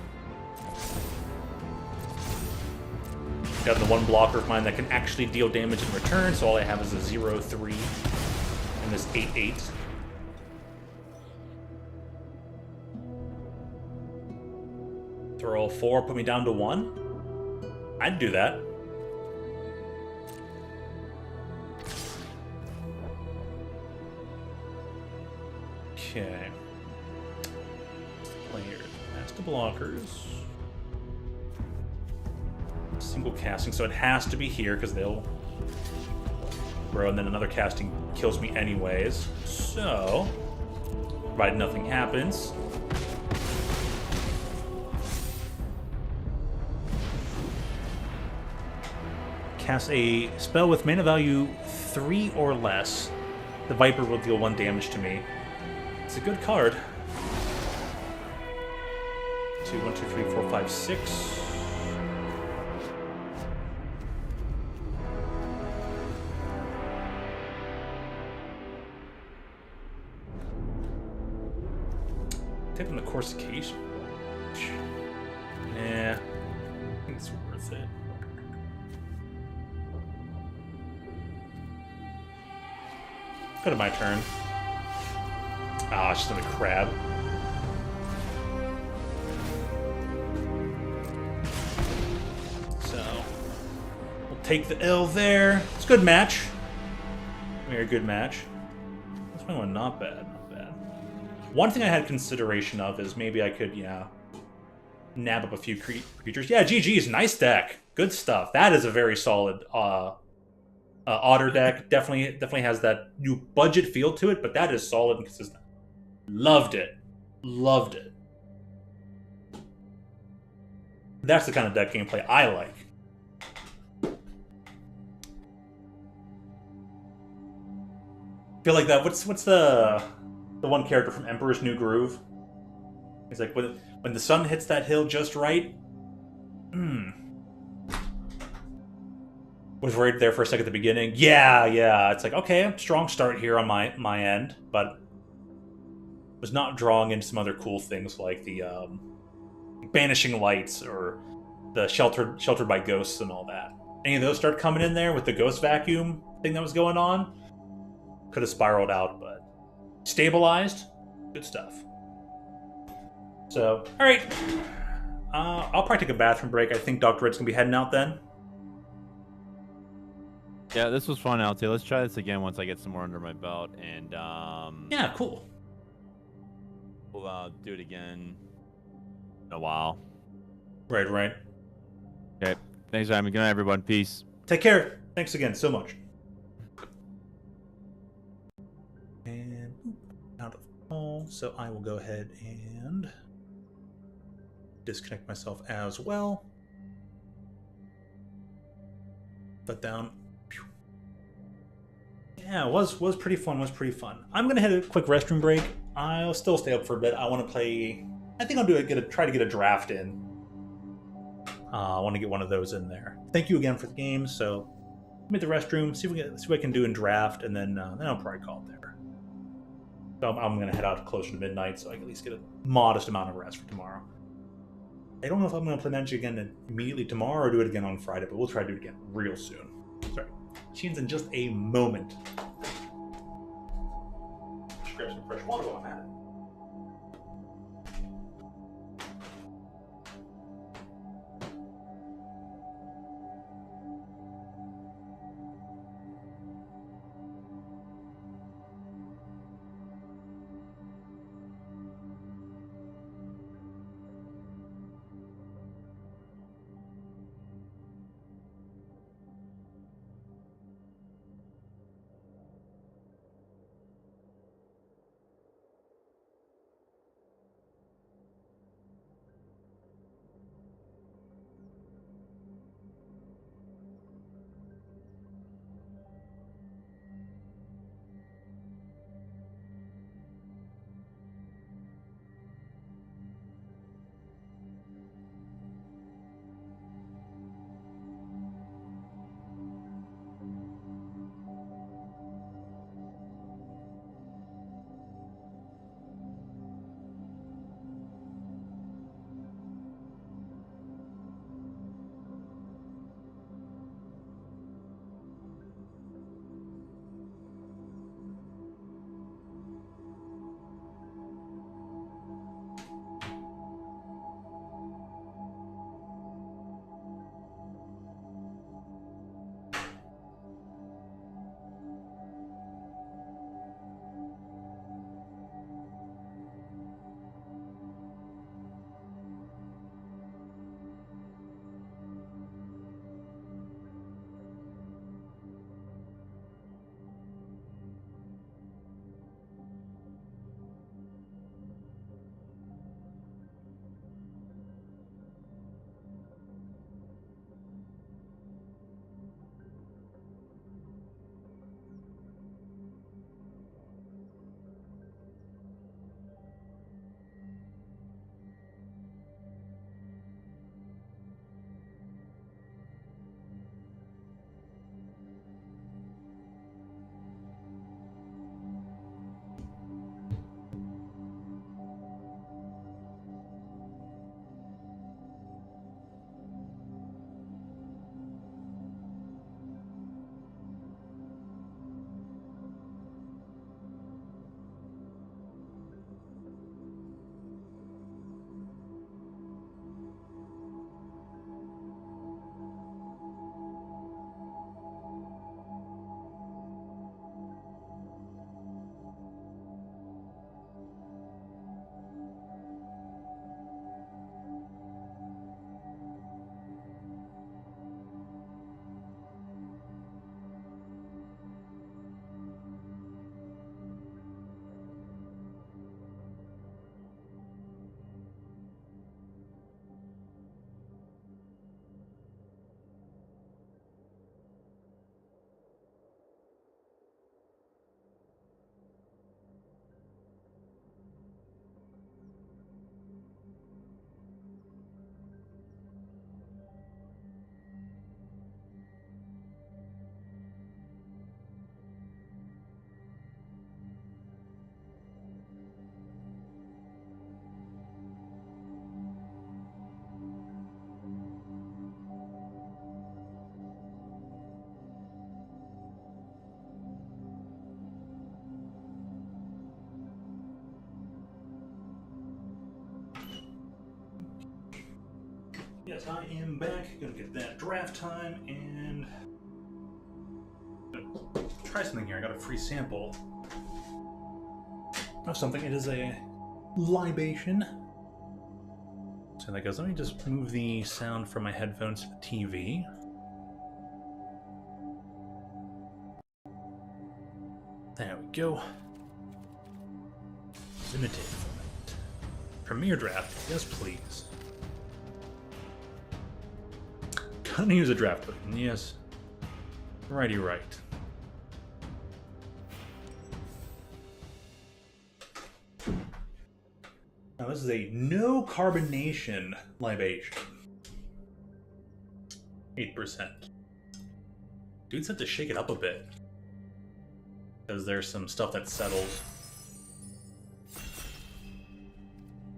Got the one blocker of mine that can actually deal damage in return, so all I have is a 0-3 and this 8-8. Throw all 4, put me down to 1. I'd do that. Okay. Players. That's the blockers. Single casting, so it has to be here because they'll grow, and then another casting kills me anyways. So, provided nothing happens. Cast a spell with mana value 3 or less. The Viper will deal 1 damage to me. It's a good card. 2, 1, 2, 3, 4, 5, 6. Take on the Corsication. Nah, I think it's worth it. Go to my turn. Ah, it's just another crab. So, we'll take the L there. It's a good match. Very good match. This one not bad, not bad. One thing I had consideration of is maybe I could, yeah, nab up a few creatures. Yeah, GG's, nice deck. Good stuff. That is a very solid Otter deck. Definitely has that new budget feel to it, but that is solid and consistent. Loved it. Loved it. That's the kind of deck gameplay I like. Feel like that. What's the one character from Emperor's New Groove? He's like, when the sun hits that hill just right. Was right there for a second at the beginning. Yeah. It's like, okay, strong start here on my end, but was not drawing into some other cool things like the Banishing Lights or the Sheltered by Ghosts and all that. Any of those start coming in there with the Ghost Vacuum thing that was going on? Could have spiraled out, but stabilized. Good stuff. So, all right. I'll probably take a bathroom break. I think Dr. Red's going to be heading out then. Yeah, this was fun, LT. Let's try this again once I get some more under my belt. And yeah, cool. We'll do it again in a while. Right. Okay. Thanks for having me. Good night, everyone. Peace. Take care. Thanks again so much. And out of all, so I will go ahead and disconnect myself as well. Put down. Yeah, it was pretty fun. I'm gonna hit a quick restroom break. I'll still stay up for a bit. I want to play. I think I'll try to get a draft in. I want to get one of those in there. Thank you again for the game. So, let me hit the restroom. See what I can do in draft, and then I'll probably call it there. So I'm gonna head out closer to midnight, so I can at least get a modest amount of rest for tomorrow. I don't know if I'm gonna play Magic again immediately tomorrow or do it again on Friday, but we'll try to do it again real soon. Sorry. Machines in just a moment. Just grab some fresh water while I'm at it. Yes, I am back. Gonna get that draft time and try something here. I got a free sample of something. It is a libation. So that goes. Let me just move the sound from my headphones to the TV. There we go. Imitate format. Premiere draft, yes please. Gonna use a draft button, yes. Righty right. Now this is a no carbonation libation. 8%. Dude's had to shake it up a bit. Because there's some stuff that settles.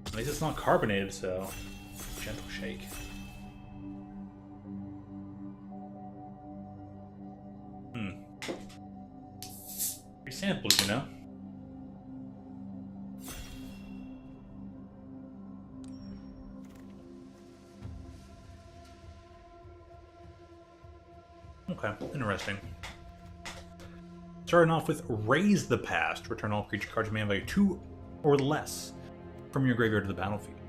At least it's not carbonated, so gentle shake. Free samples, you know? Okay, interesting. Starting off with Raise the Past. Return all creature cards you may have value 2 or less from your graveyard to the battlefield.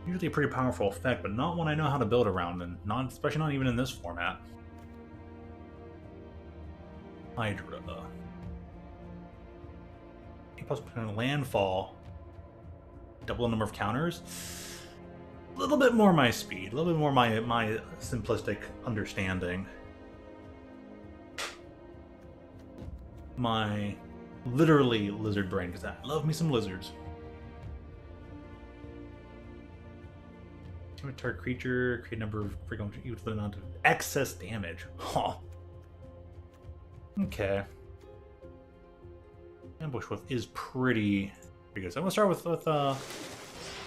Usually a pretty powerful effect, but not one I know how to build around, and especially not even in this format. Hydra. Plus landfall. Double the number of counters. A little bit more my speed. A little bit more my simplistic understanding. My literally lizard brain, because I love me some lizards. Target creature, create a number of frequent equal to the amount of excess damage. Huh. Okay. Ambush Wolf is pretty good. So I'm gonna start with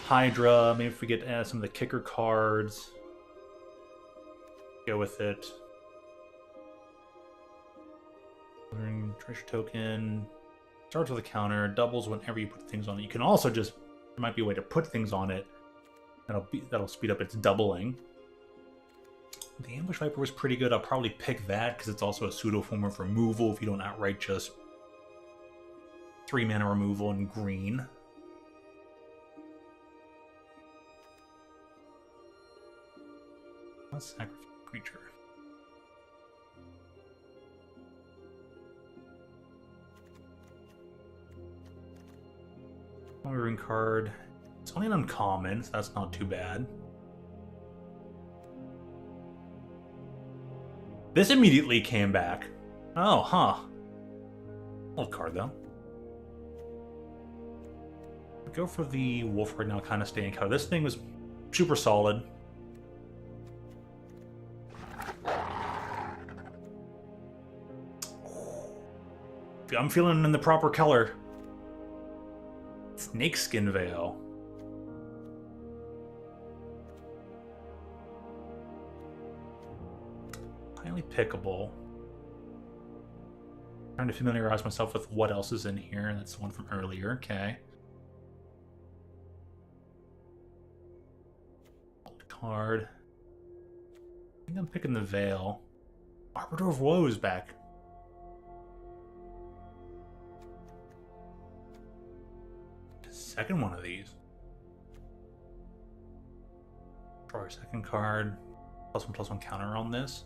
Hydra. Maybe if we get some of the kicker cards, go with it. Treasure token starts with a counter, doubles whenever you put things on it. You can also just, there might be a way to put things on it that'll speed up its doubling. The Ambush Viper was pretty good. I'll probably pick that because it's also a pseudo form of removal if you don't outright just 3 mana removal in green. Let's sacrifice a creature. Ring card. It's only an uncommon, so that's not too bad. This immediately came back. Oh, huh. Old card, though. Go for the wolf right now, kind of staying cover. This thing was super solid. I'm feeling in the proper color. Snakeskin Veil. Highly pickable. Trying to familiarize myself with what else is in here. That's the one from earlier. Okay. Old card. I think I'm picking the Veil. Arbiter of Woe is back. Second one of these. Draw your second card. +1/+1 counter on this.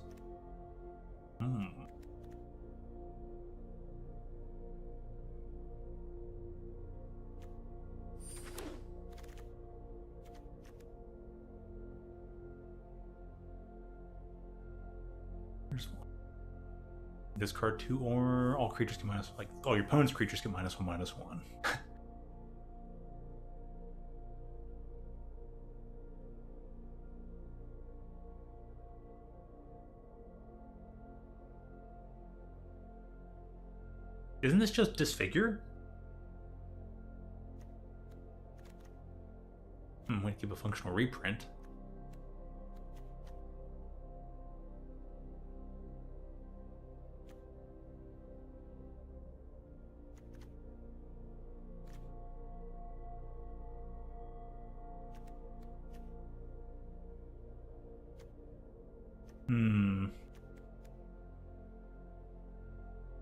Here's one. Discard 2 or all creatures get minus, like all your opponent's creatures get -1/-1. Isn't this just disfigure? Way to keep a functional reprint.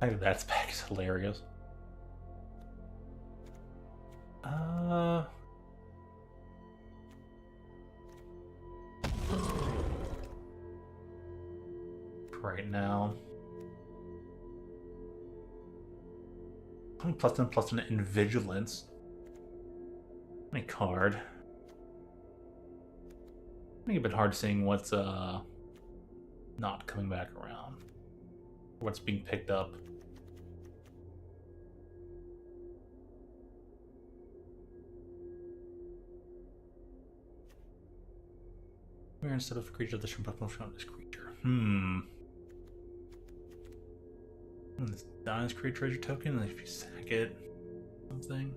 I think that spec is hilarious. Right now. +10/+10 in vigilance. Any card. I think it's a bit hard seeing what's not coming back around. What's being picked up. Where instead of a creature, this from on this creature. This dies, create treasure token, and if you sack it, something.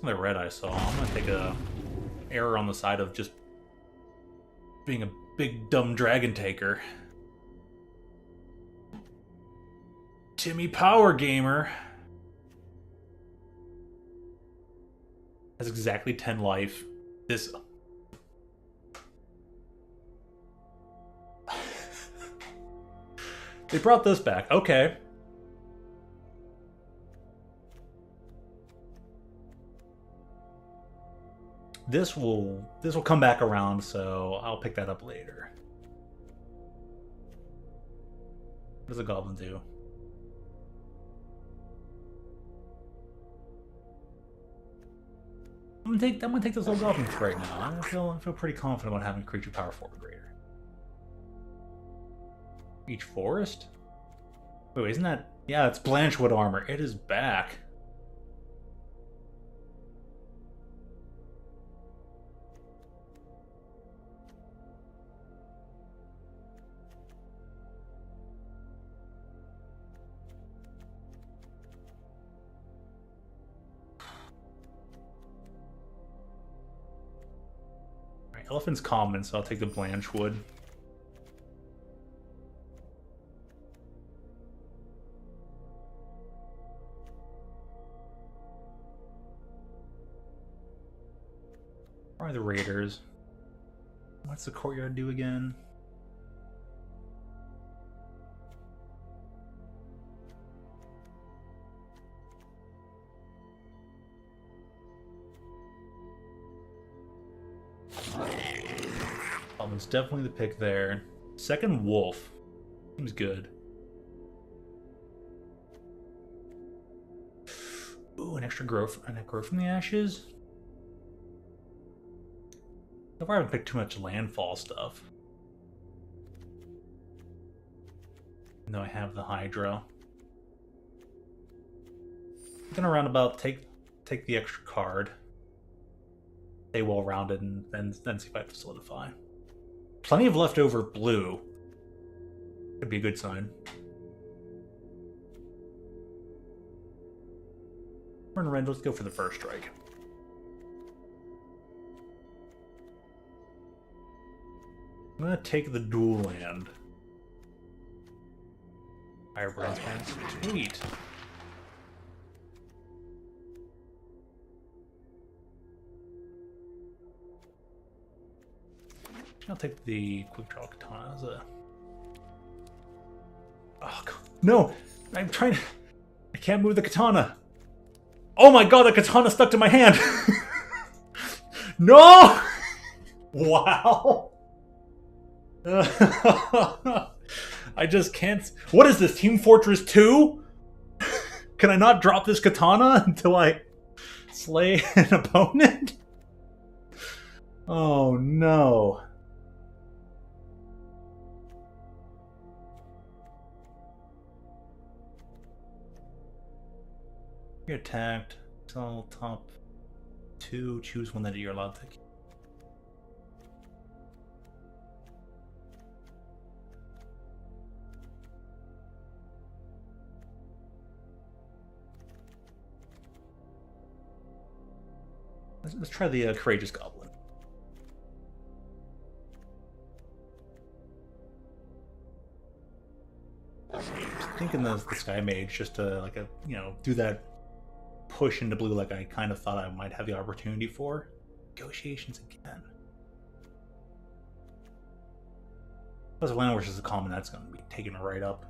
The red I saw. I'm gonna take a error on the side of just being a big dumb dragon taker. Timmy Power Gamer has exactly 10 life. This they brought this back. Okay. This will come back around, so I'll pick that up later. What does a goblin do? I'm gonna take this little goblin right now. I feel pretty confident about having creature power 4 or greater. Each forest? Wait, isn't that? Yeah, it's Blanchwood armor. It is back. Elephant's common, so I'll take the Blanchwood. Probably the Raiders. What's the courtyard do again? It's definitely the pick there. Second wolf. Seems good. Ooh, an extra growth and a growth from the ashes. So far I haven't picked too much landfall stuff. No, I have the Hydra. I'm gonna roundabout take the extra card. Stay well rounded and then see if I have to solidify. Plenty of leftover blue. Could be a good sign. We're in red, let's go for the first strike. I'm gonna take the dual land. Firebrand's Pants. Sweet. I'll take the quick draw katana as a. Oh God. No! I'm trying to. I can't move the katana. Oh my God! The katana stuck to my hand. No! Wow. I just can't. What is this? Team Fortress 2? Can I not drop this katana until I slay an opponent? Oh no. You're attacked. So top 2. Choose one that you're allowed to keep. Let's try the Courageous Goblin. I'm thinking the Sky Mage just to do that push into blue like I kind of thought I might have the opportunity for. Negotiations again. Plus, if Land is a common, that's going to be taken right up.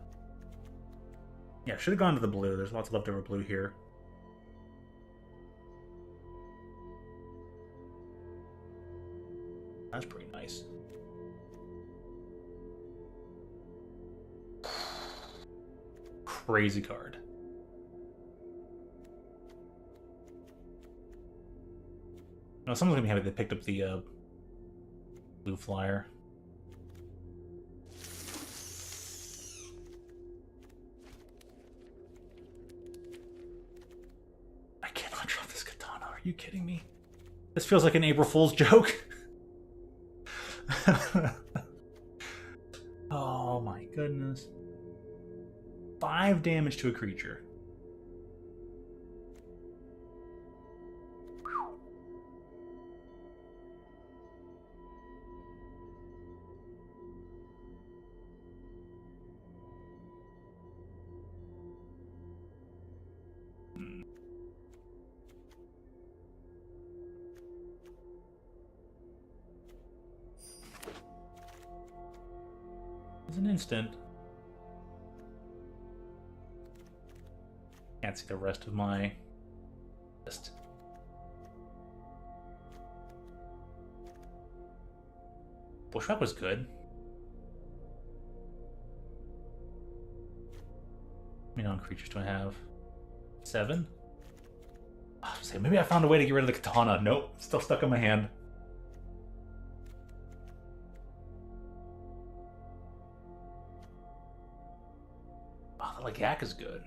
Yeah, should have gone to the blue. There's lots of leftover blue here. That's pretty nice. Crazy card. No, someone's gonna be happy they picked up the blue flyer. I cannot drop this katana. Are you kidding me? This feels like an April Fool's joke. Oh my goodness. 5 damage to a creature. It's an instant. Can't see the rest of my list. Bushwhack was good. How many non-creatures do I have? 7? I was saying, maybe I found a way to get rid of the katana. Nope, still stuck in my hand. Oh, the yak is good.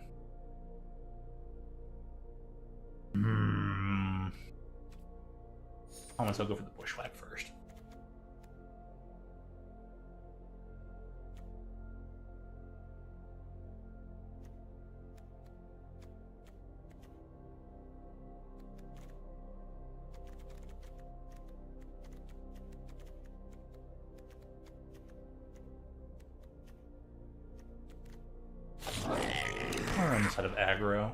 I want to go for the bushwhack first. We're on the side of aggro.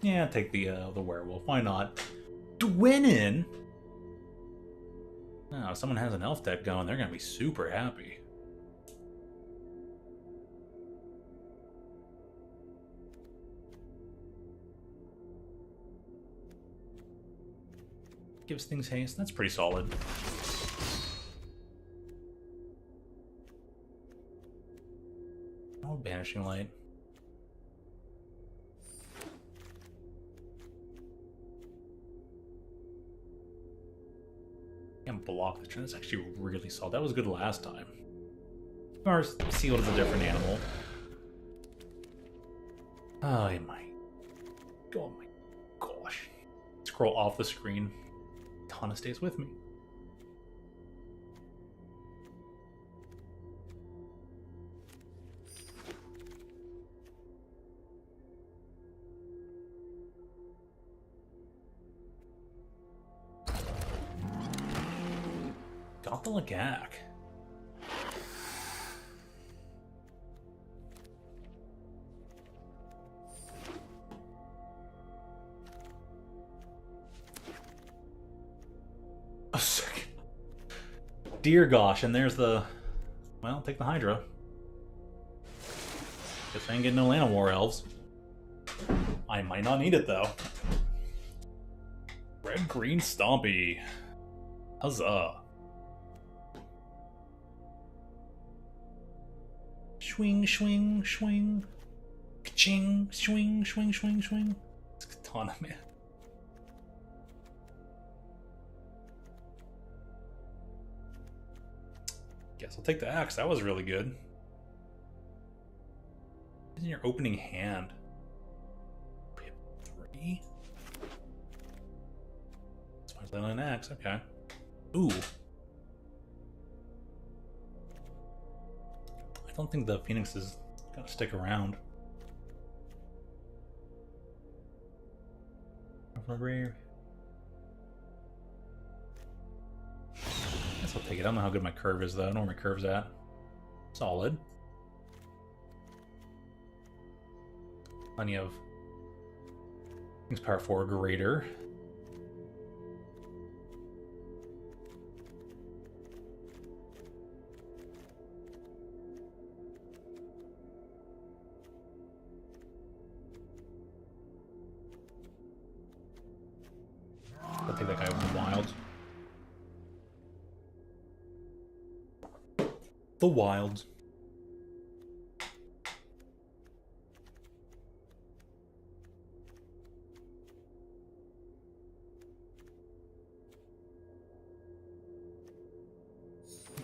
Yeah, take the werewolf. Why not? Dwinin! Now, if someone has an elf deck going, they're gonna be super happy. Gives things haste. That's pretty solid. Oh, Banishing Light. Can't block the turn. That's actually really solid. That was good last time. Or Sealed is a different animal. Oh my. Oh my gosh. Scroll off the screen. Tana stays with me. Got the Lagak. Oh, sick. Dear gosh, and there's the... Well, take the Hydra. Guess I ain't getting no Land War Elves. I might not need it, though. Red-green Stompy. Huzzah. Swing, swing, swing. Ka-ching, swing, swing, swing, swing. It's Katana, man. Guess I'll take the axe. That was really good. What's in your opening hand? We have 3? That's why I an axe. Okay. Ooh. I don't think the Phoenix is gonna stick around. guess I'll take it. I don't know how good my curve is, though. I don't know where my curve's at. Solid. Plenty of things power 4 greater. I'll take that guy with the wilds. The wilds.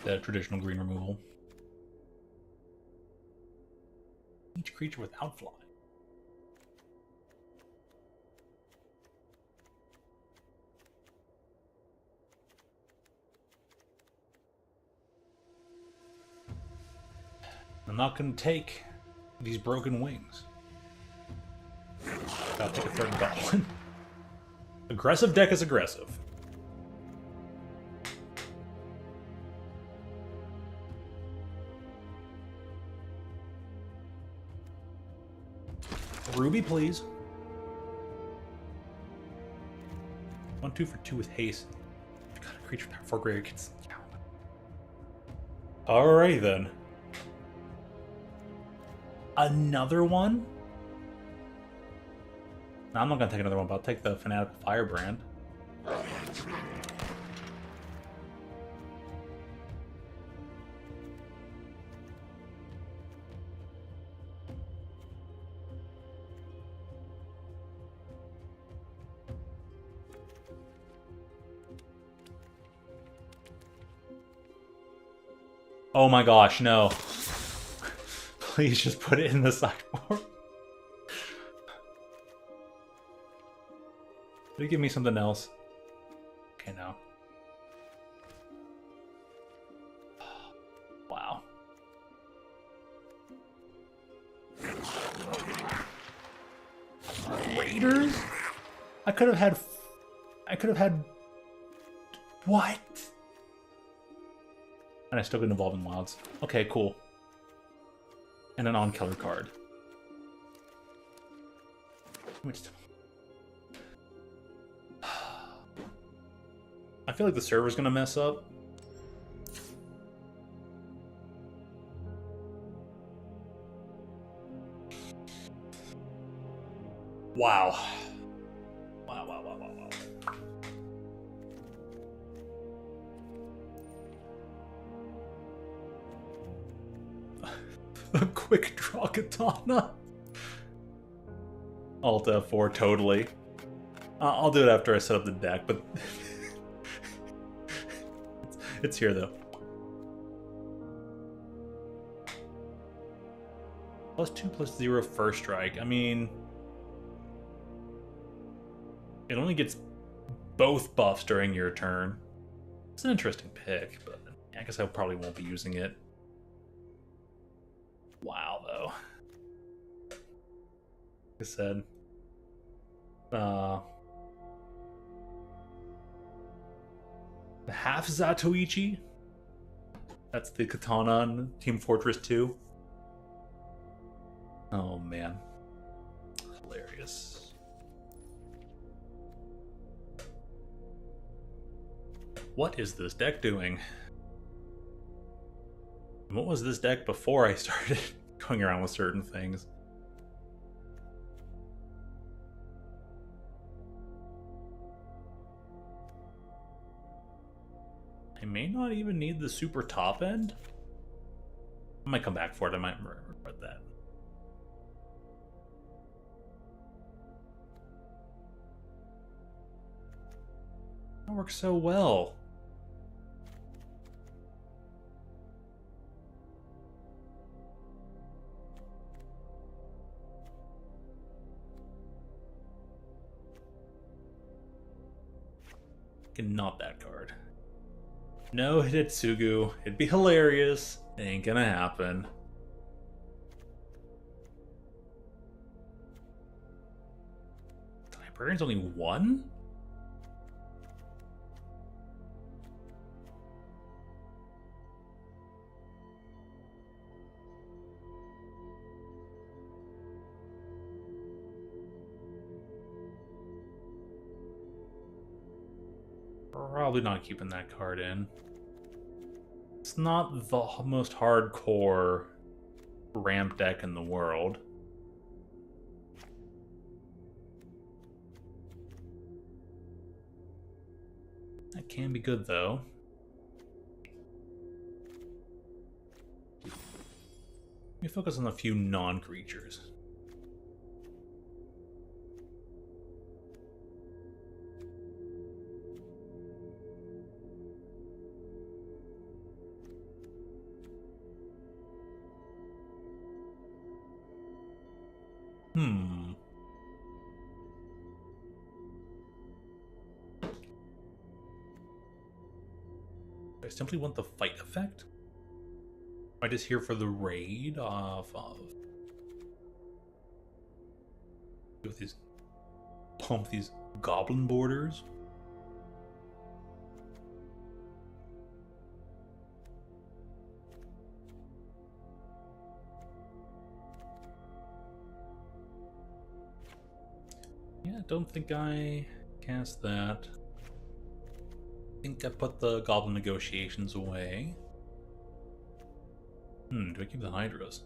The traditional green removal. Each creature without flying. I'm not going to take these broken wings. I'll take a third goblin. Aggressive deck is aggressive. Ruby, please. 1/2 for 2 with haste. God, a creature power 4 greater gets. Alright then. Another one? No, I'm not gonna take another one, but I'll take the Fanatical Firebrand. Oh my gosh, no. Please just put it in the sideboard. Did he give me something else? Okay, no. Wow. Raiders? I could have had... What? And I still get involved in wilds. Okay, cool. And an on-color card. I feel like the server's gonna mess up. Wow. Wow, wow, wow, wow, wow. A quick draw katana. Alt F4, totally. I'll do it after I set up the deck, but it's here though. +2/+0 first strike. I mean, it only gets both buffs during your turn. It's an interesting pick, but I guess I probably won't be using it. Wow, though. Like I said, the half Zatoichi. That's the katana in Team Fortress 2. Oh man, hilarious. What is this deck doing? What was this deck before I started going around with certain things? I may not even need the super top end. I might come back for it. I might regret that. That works so well. Not that card. No Hidetsugu. It'd be hilarious. It ain't gonna happen. The librarian's only one? Probably not keeping that card in. It's not the most hardcore ramp deck in the world. That can be good, though. Let me focus on a few non-creatures. I simply want the fight effect? Am I just here for the raid off of... With these... Pump these goblin borders? Yeah, I don't think I cast that. I think I put the goblin negotiations away. Do I keep the hydras?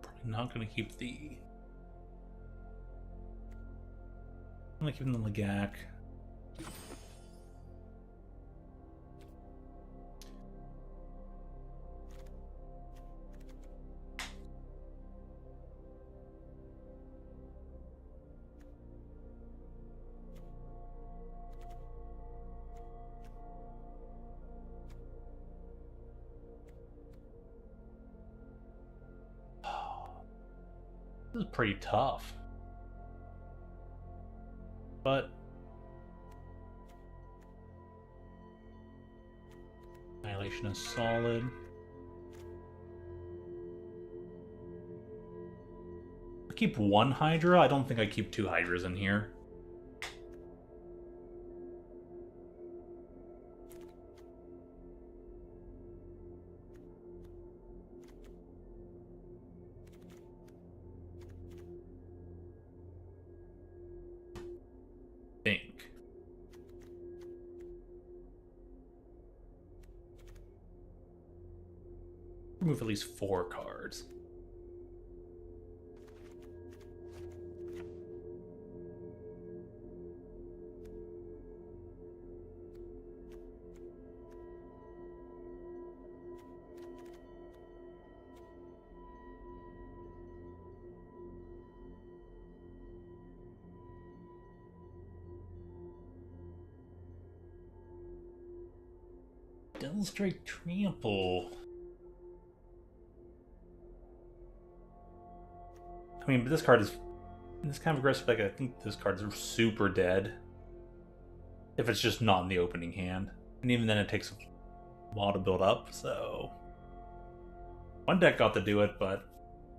Probably not gonna keep the... I'm gonna keep the Legak. This is pretty tough. But Annihilation is solid. I keep one Hydra. I don't think I keep two Hydras in here. Think. Remove at least 4 cards. Double Strike Trample. I mean, but this card is... In this kind of aggressive deck, I think this card's super dead. If it's just not in the opening hand. And even then it takes a while to build up, so... One deck got to do it, but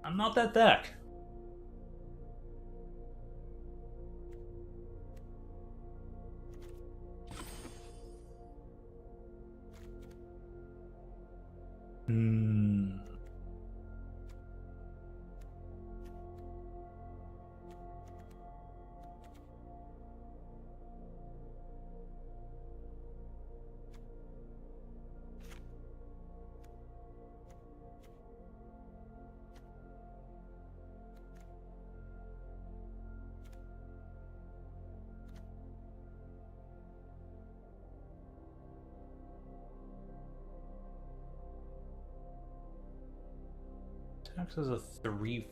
I'm not that deck. Tax is a 3/4.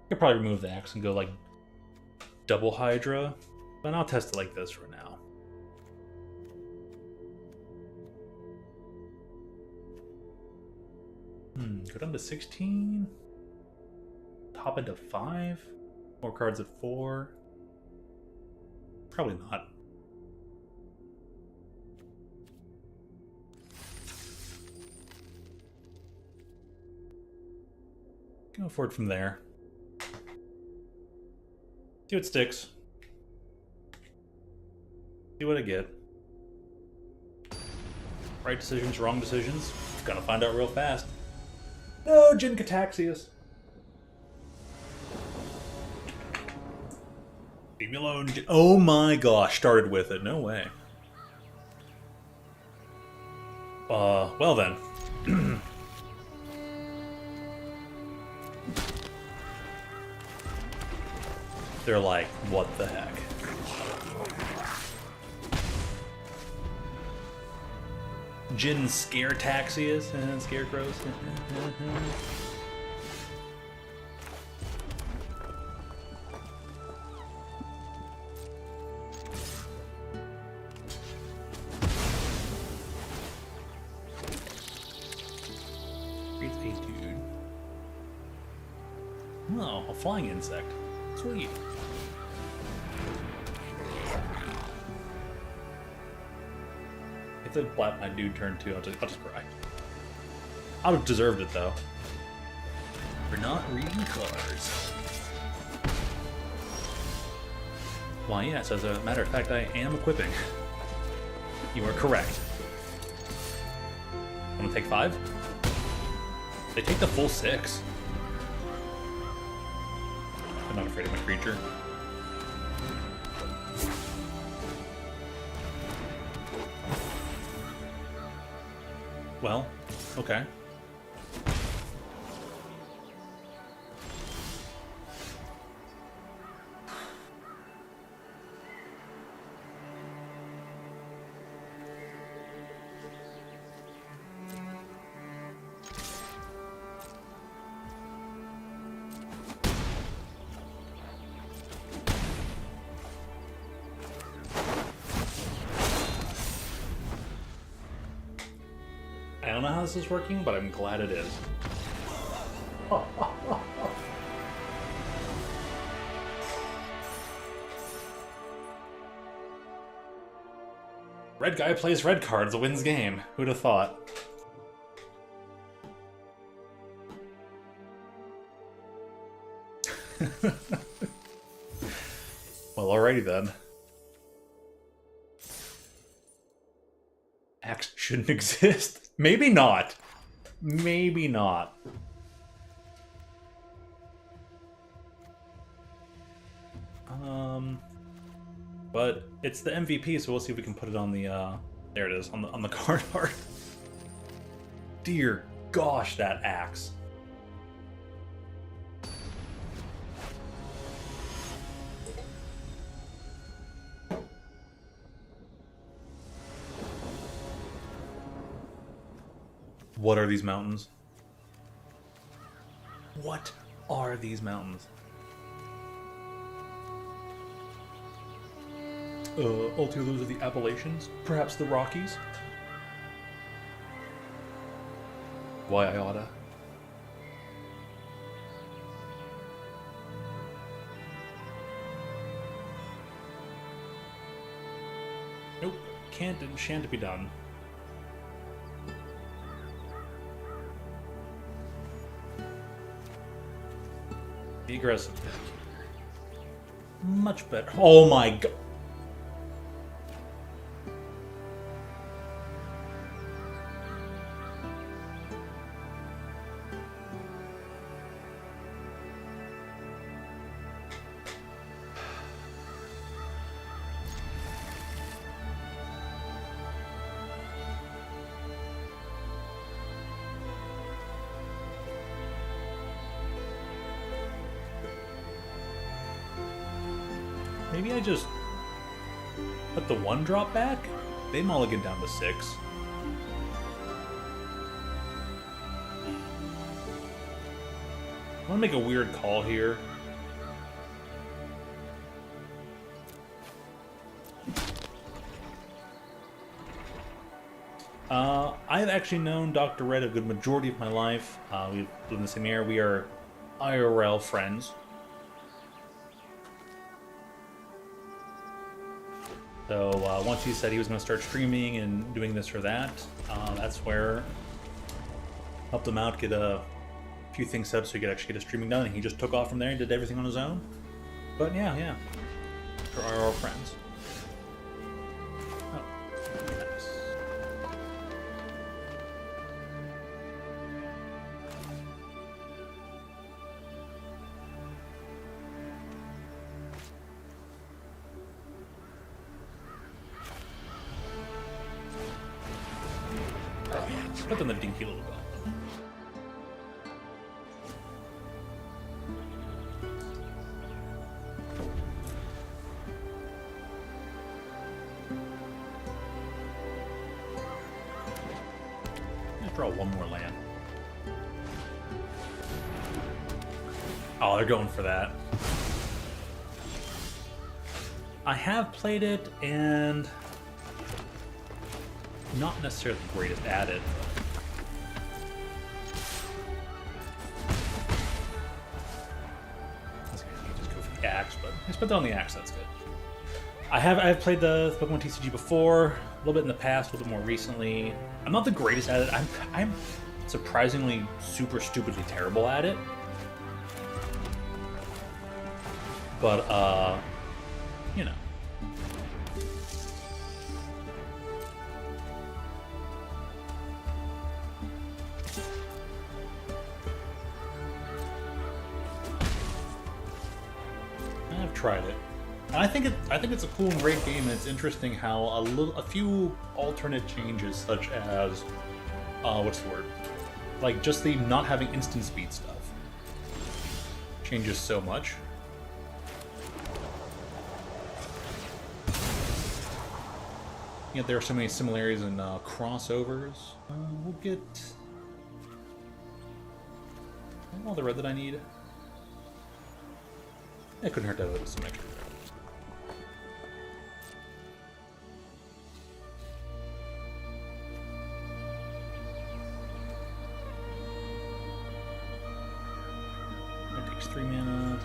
Could probably remove the axe and go like double Hydra, but I'll test it like this for now. Go down to 16. top end of 5? More cards at 4? Probably not. Go forward from there. See what sticks. See what I get. Right decisions, wrong decisions. Gonna find out real fast. No, Jin Cataxius. Leave me alone. Oh my gosh, started with it. No way. Well then. They're like, what the heck? Jin Scare Taxius and Scarecrows. Creates a dude. Oh, a flying insect. Sweet. If they blap my dude turn 2, I'll just cry. I would have deserved it though. For not reading cards. Why yes, as a matter of fact, I am equipping. You are correct. I'm gonna take 5. They take the full 6. I'm not afraid of my creature. Well, okay. I don't know how this is working, but I'm glad it is. Red guy plays red cards, wins game. Who'd have thought? Well, alrighty then. Axe shouldn't exist. Maybe not. Maybe not. But it's the MVP, so we'll see if we can put it on the there it is, on the card art. Dear gosh, that axe. What are these mountains? What are these mountains? Ultimately, those are the Appalachians? Perhaps the Rockies? Why I oughta. Nope, can't and shan't be done. Be aggressive. Much better. Oh my god. Maybe I just put the 1-drop back? They mulligan down to 6. I want to make a weird call here. I've actually known Dr. Red a good majority of my life. We live in the same area. We are IRL friends. So once he said he was going to start streaming and doing this or that, that's where helped him out, get a few things set up so he could actually get his streaming done, and he just took off from there and did everything on his own. But yeah, for IRL friends. Oh, nice. Put them in the dinky little belt. Let's draw one more land. Oh, they're going for that. I have played it and not necessarily the greatest at it. Axe, but I spent it on the axe. That's good. I've played the Pokemon TCG before, a little bit in the past, a little bit more recently. I'm not the greatest at it. I'm surprisingly super stupidly terrible at it. But you know. I've tried it. And I think it's a cool and great game, and it's interesting how a few alternate changes, such as what's the word? Like just the not having instant speed stuff changes so much. Yet there are so many similarities and crossovers. We'll get all the red that I need. It couldn't hurt to have some extra red. That takes 3 mana.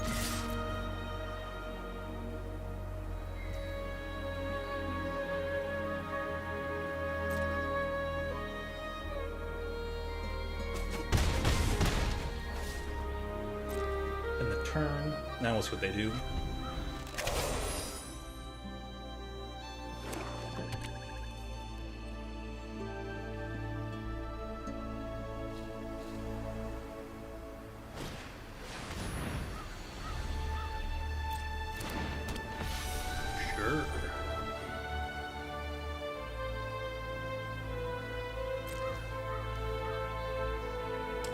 Turn. Now we'll see what they do. Sure.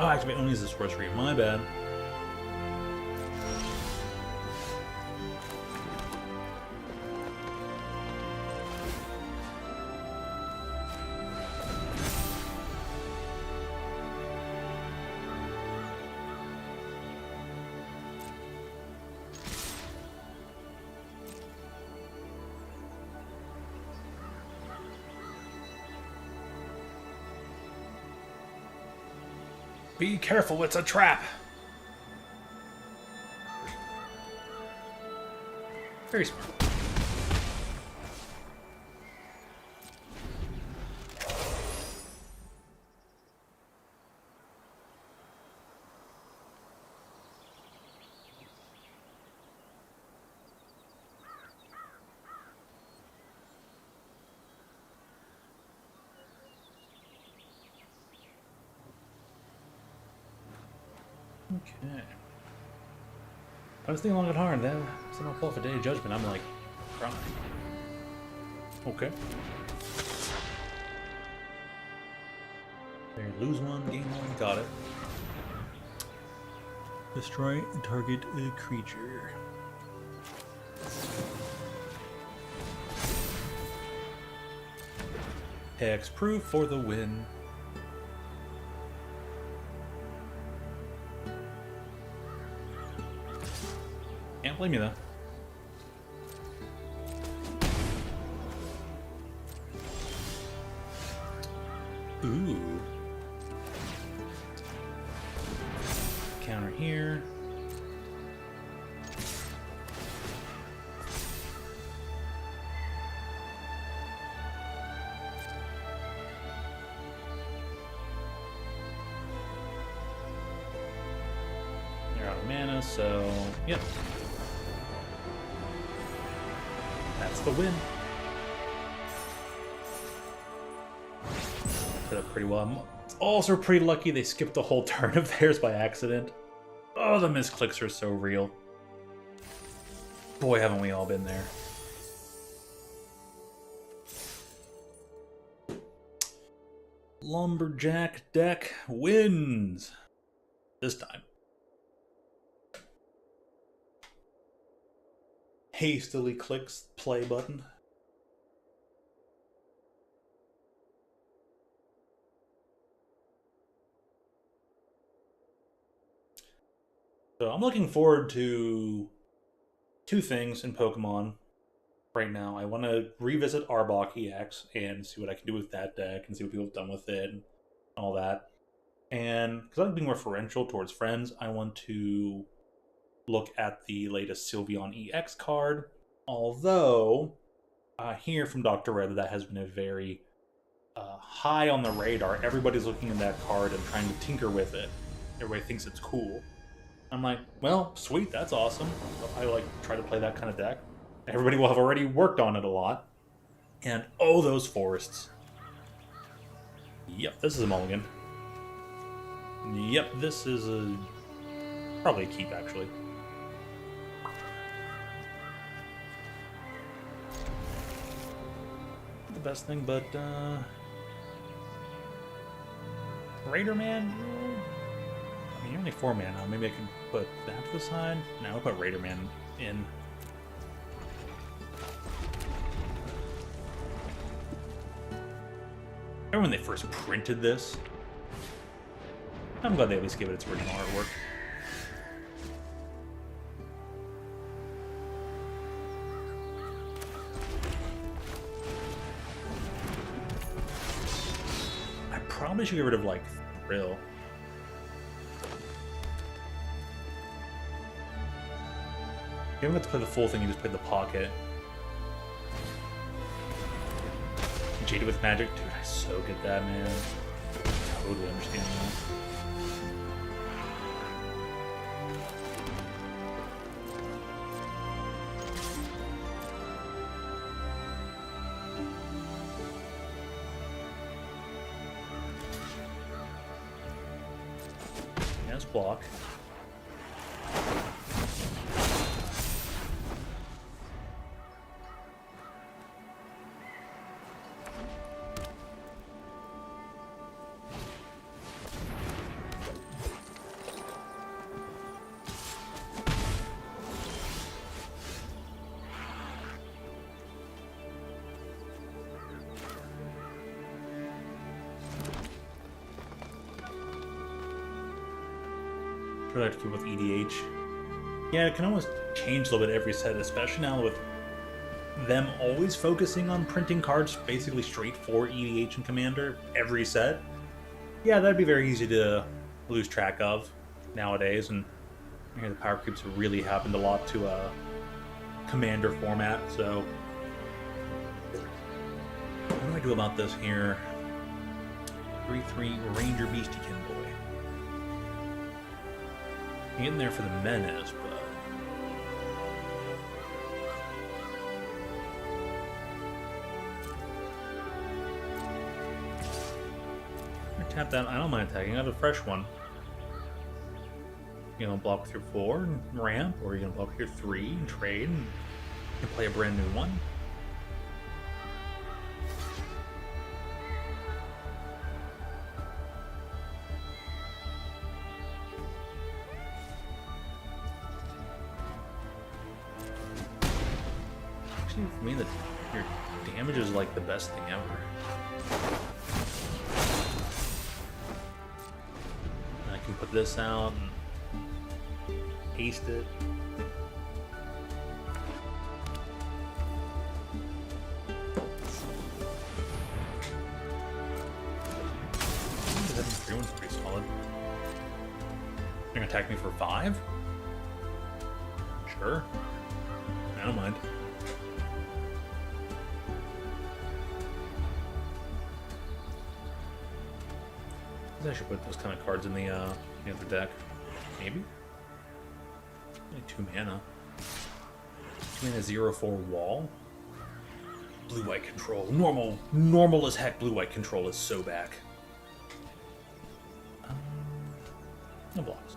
Oh, actually, I only use the sorcery. My bad. Be careful, it's a trap! Very smart. Okay. I was thinking long and hard. Then someone called for Day of Judgment. I'm like, crying. Okay. There, lose one, gain one. Got it. Destroy and target a creature. Hexproof for the win. Can't blame you though. Ooh. counter here. They're out of mana, so yep. That's the win. Put up pretty well. Also pretty lucky they skipped the whole turn of theirs by accident. Oh, the misclicks are so real. Boy, haven't we all been there. Lumberjack deck wins. This time. Hastily clicks play button. So I'm looking forward to two things in Pokemon right now. I want to revisit Arbok EX and see what I can do with that deck and see what people have done with it and all that. And because I like being referential towards friends, I want to look at the latest Sylveon EX card. Although, I hear from Dr. Red that has been a very high on the radar. Everybody's looking at that card and trying to tinker with it. Everybody thinks it's cool. I'm like, well, sweet, that's awesome. I like try to play that kind of deck. Everybody will have already worked on it a lot. And oh, those forests. Yep, this is a mulligan. Yep, this is probably a keep, actually. The best thing, but Raider Man? I mean, you're only 4 mana. Maybe I can put that to the side. No, I'll put Raider Man in. Remember when they first printed this? I'm glad they at least gave it its original artwork. I probably should get rid of, like, Thrill. You don't have to play the full thing, you just play the pocket. Jaded with Magic? Dude, I so get that, man. Totally understand that. Yes, block. I have to keep with EDH. Yeah, it can almost change a little bit every set, especially now with them always focusing on printing cards basically straight for EDH and Commander every set. Yeah, that'd be very easy to lose track of nowadays, and I hear the power creeps have really happened a lot to Commander format, so what do I do about this here? 3/3 Ranger Beastiekin Boy. Getting there for the menace, but I'm gonna tap that. I don't mind attacking. I have a fresh one. You know, block with your 4 and ramp, or you're gonna block with your 3 and trade and play a brand new one. For me, that your damage is like the best thing ever. And I can put this out and paste it. That 3-1's pretty solid. You're gonna attack me for 5? Sure. I don't mind. I should put those kind of cards in the other deck. Maybe? Only 2 mana. 2 mana 0/4 wall. Blue-white control. Normal as heck blue-white control is so back. No blocks.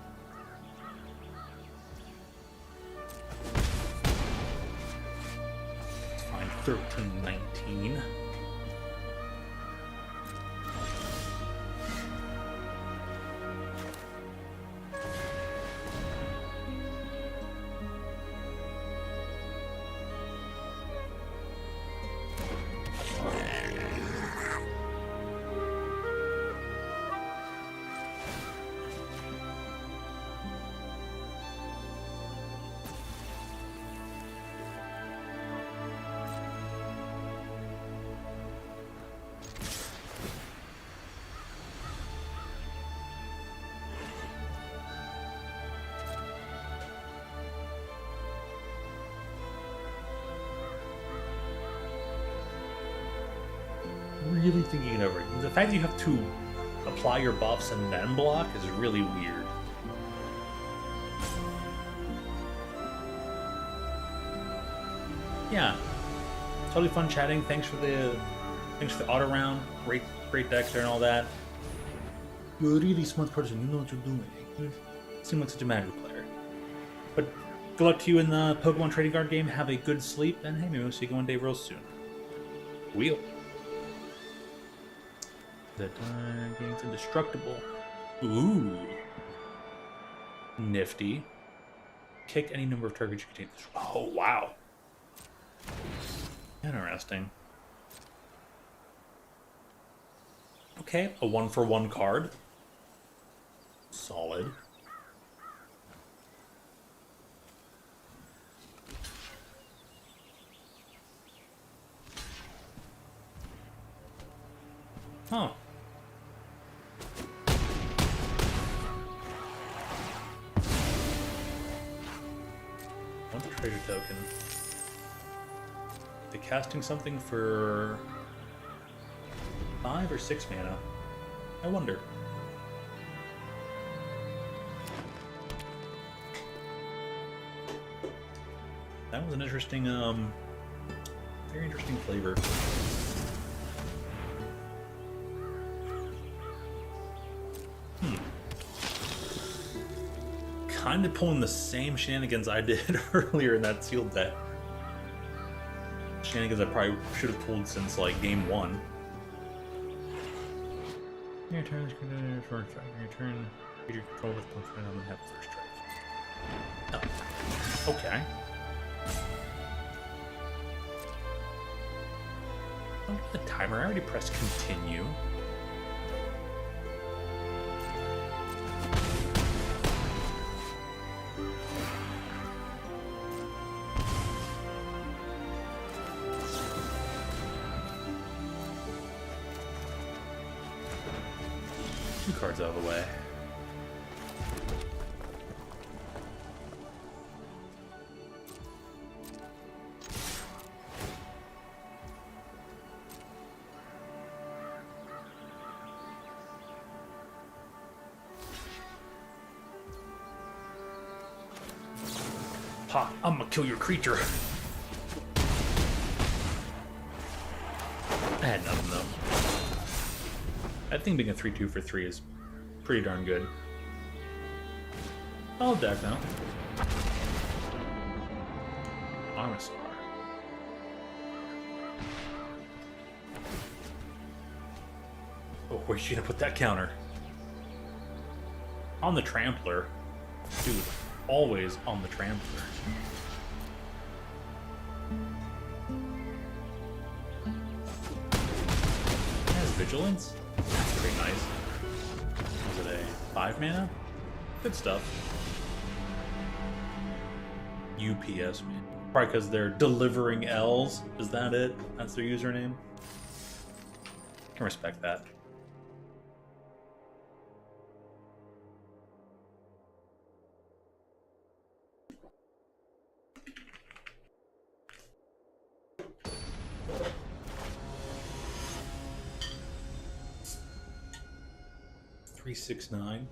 Let's find 13-19. Really thinking it over. The fact that you have to apply your buffs and then block is really weird. Yeah, totally fun chatting. Thanks for the auto round. Great deck there and all that. You're a really smart person. You know what you're doing. You seem like such a magic player. But good luck to you in the Pokemon trading card game. Have a good sleep, and hey, maybe we'll see you one day real soon. Wheel. That game's indestructible. Ooh. Nifty. Kick any number of targets you contain. Oh, wow. Interesting. Okay, a 1-for-1 card. Solid. Huh. What's a trader token? The casting something for 5 or 6 mana? I wonder. That was an interesting, very interesting flavor. Kind of pulling the same shenanigans I did earlier in that sealed deck. Shenanigans I probably should have pulled since like game 1. Your turn is going to short strike. Your turn, your control with both and have first strike. Oh, okay. Don't get the timer. I already pressed continue. Cards out of the way. Ha! I'm gonna kill your creature. I had nothing though. I think being a 3/2 for 3 is pretty darn good. Solid deck now. Armasaur. Oh, where's she gonna put that counter? On the Trampler. Dude, always on the Trampler. It has Vigilance? That's pretty nice. Was it a 5 mana? Good stuff. UPS, man. Probably because they're delivering L's. Is that it? That's their username? I can respect that. 369.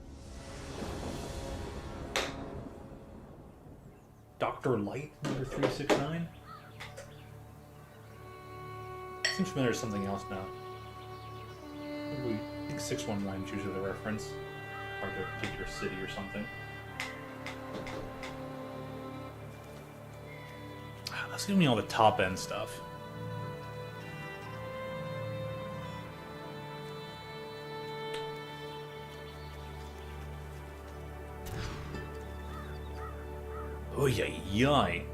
Dr. Light, number 369. Seems familiar to something else now. I think 619 is usually the reference. Or to a particular city or something. That's giving me all the top end stuff. Oh yay.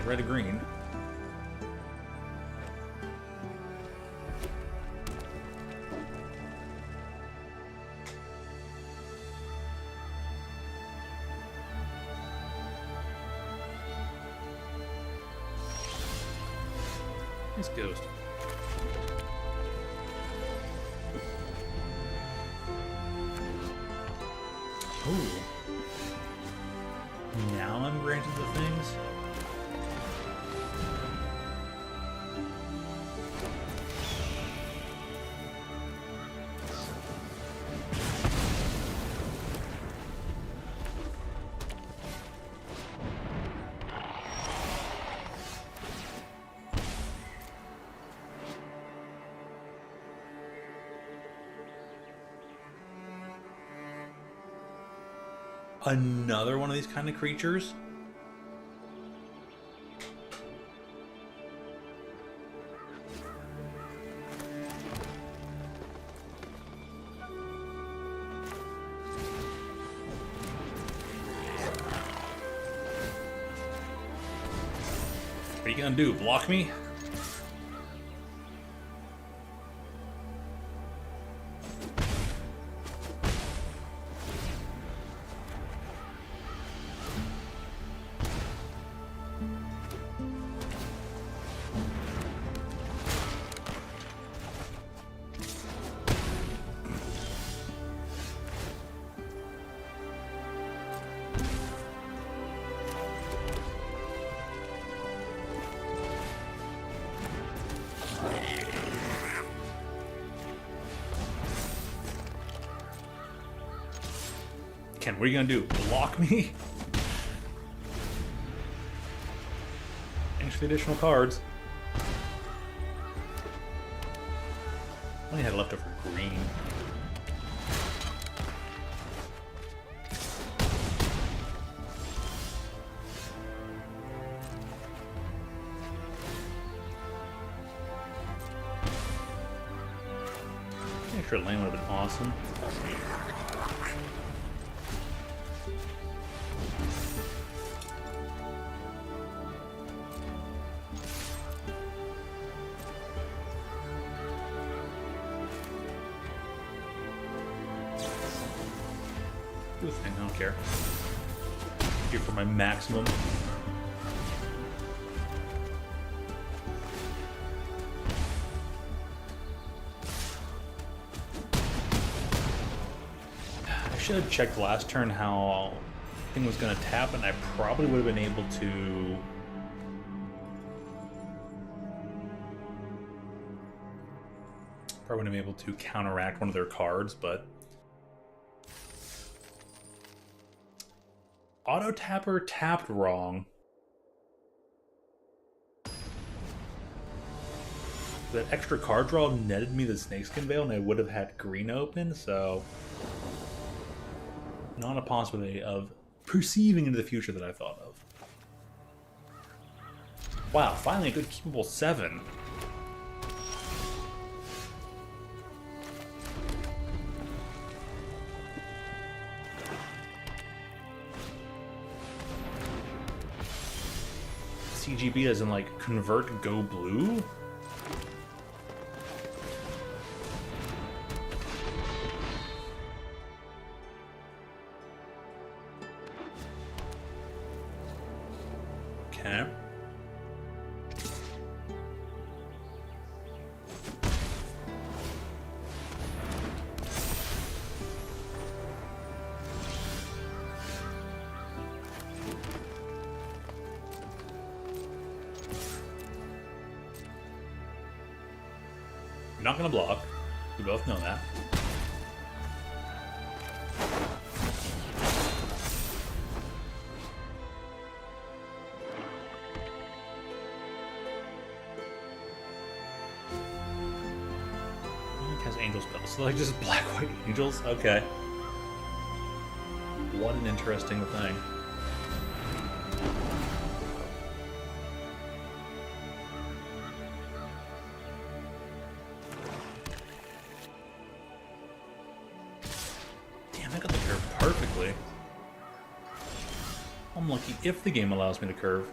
Red to green. Nice ghost. Ooh. Now I'm granted the things. Another one of these kind of creatures? What are you gonna do? Block me? Ken, what are you gonna do? Block me? Thanks for the additional cards. Only had leftover green. Extra lane would have been awesome. Do the thing, I don't care. Here for my maximum. I should have checked last turn how thing was going to tap, and I probably would have been able to counteract one of their cards, but auto tapper tapped wrong. That extra card draw netted me the Snakeskin Veil, and I would have had green open, so not a possibility of perceiving into the future that I thought of. Wow, finally a good keepable 7. CGB as in like convert go blue? Okay. You're not going to block. We both know that. Has angel spells, so like just black-white angels? Okay. What an interesting thing. Damn, I got the curve perfectly. I'm lucky if the game allows me to curve.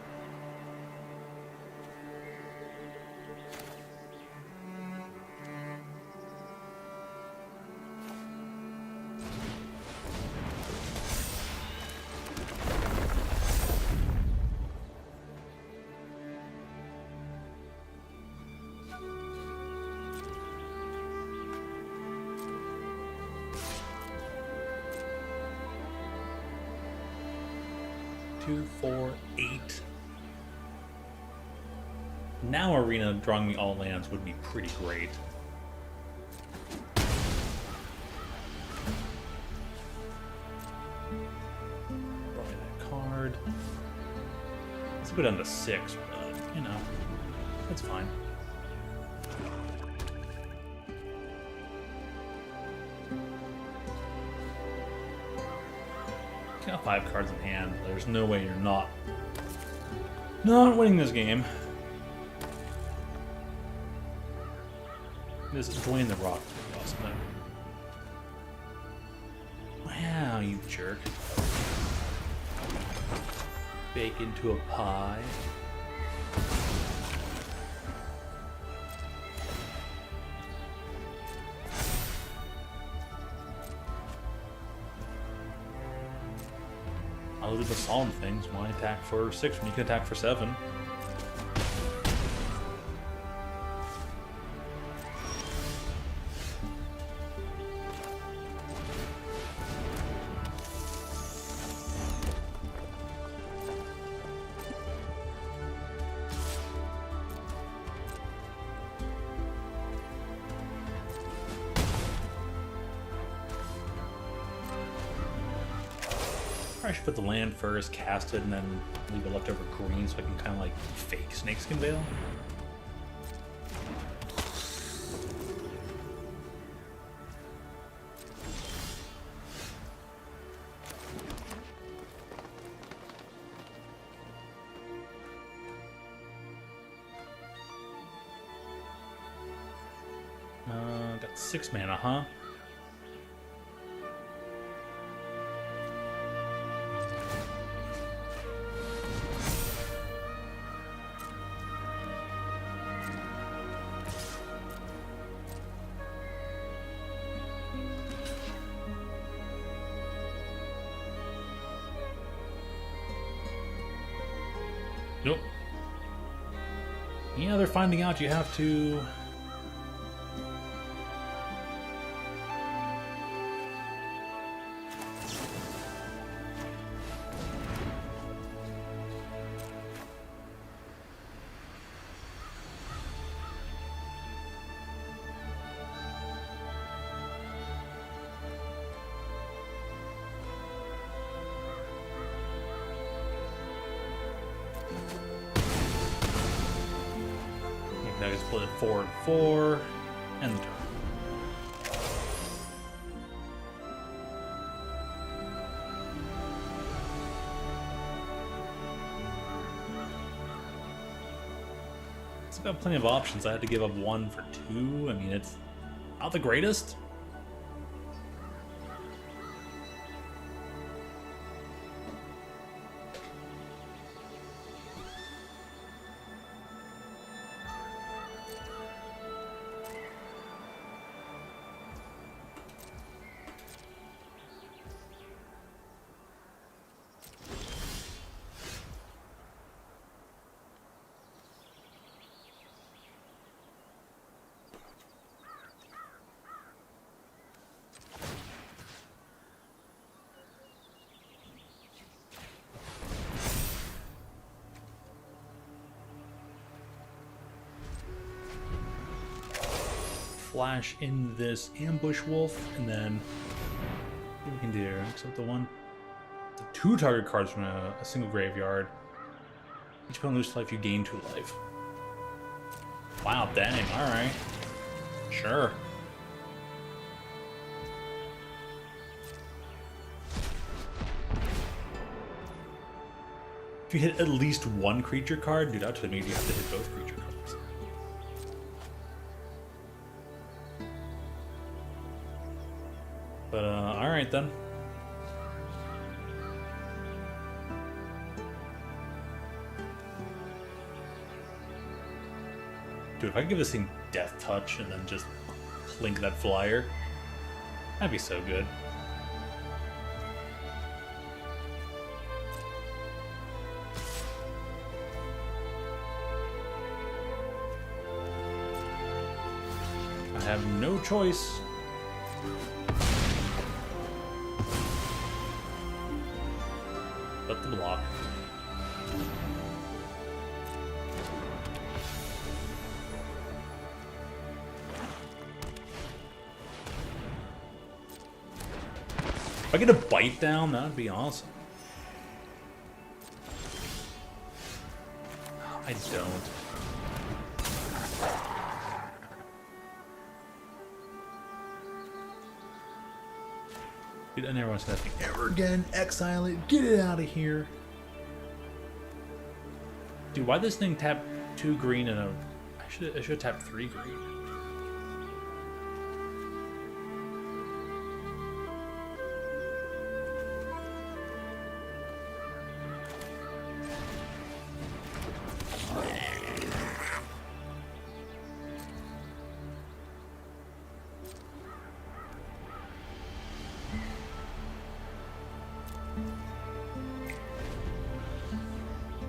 Two, four, eight. Now Arena drawing me all lands would be pretty great. Draw me that card. Let's go down to 6, but you know, that's fine. Got 5 cards in hand. There's no way you're not winning this game. This is Dwayne the Rock. Awesome. Wow, you jerk. Bake into a pie. I'll do the solemn things. Why attack for 6 when you can attack for 7? I should put the land first, cast it, and then leave it leftover green so I can kind of like fake Snakeskin Veil. Got 6 mana, huh? Nope. Yeah, they're finding out you have to... Now I can split it 4 and 4, and the turn. It's got plenty of options. I had to give up 1 for 2. I mean, it's not the greatest. flash in this ambush wolf, and then what we can do, except the 2 target cards from a single graveyard. Each opponent loses life, you gain 2 life. Wow, dang, alright. Sure. If you hit at least 1 creature card, dude, that means you have to hit both creature cards. But, alright then. Dude, if I could give this thing Death Touch and then just clink that flyer, that'd be so good. I have no choice. But the block. If I get a bite down, that'd be awesome. I don't. Dude, I never want to say that thing ever again. Exile it. Get it out of here. Dude, why this thing tap 2 green and a... I should have tapped 3 green.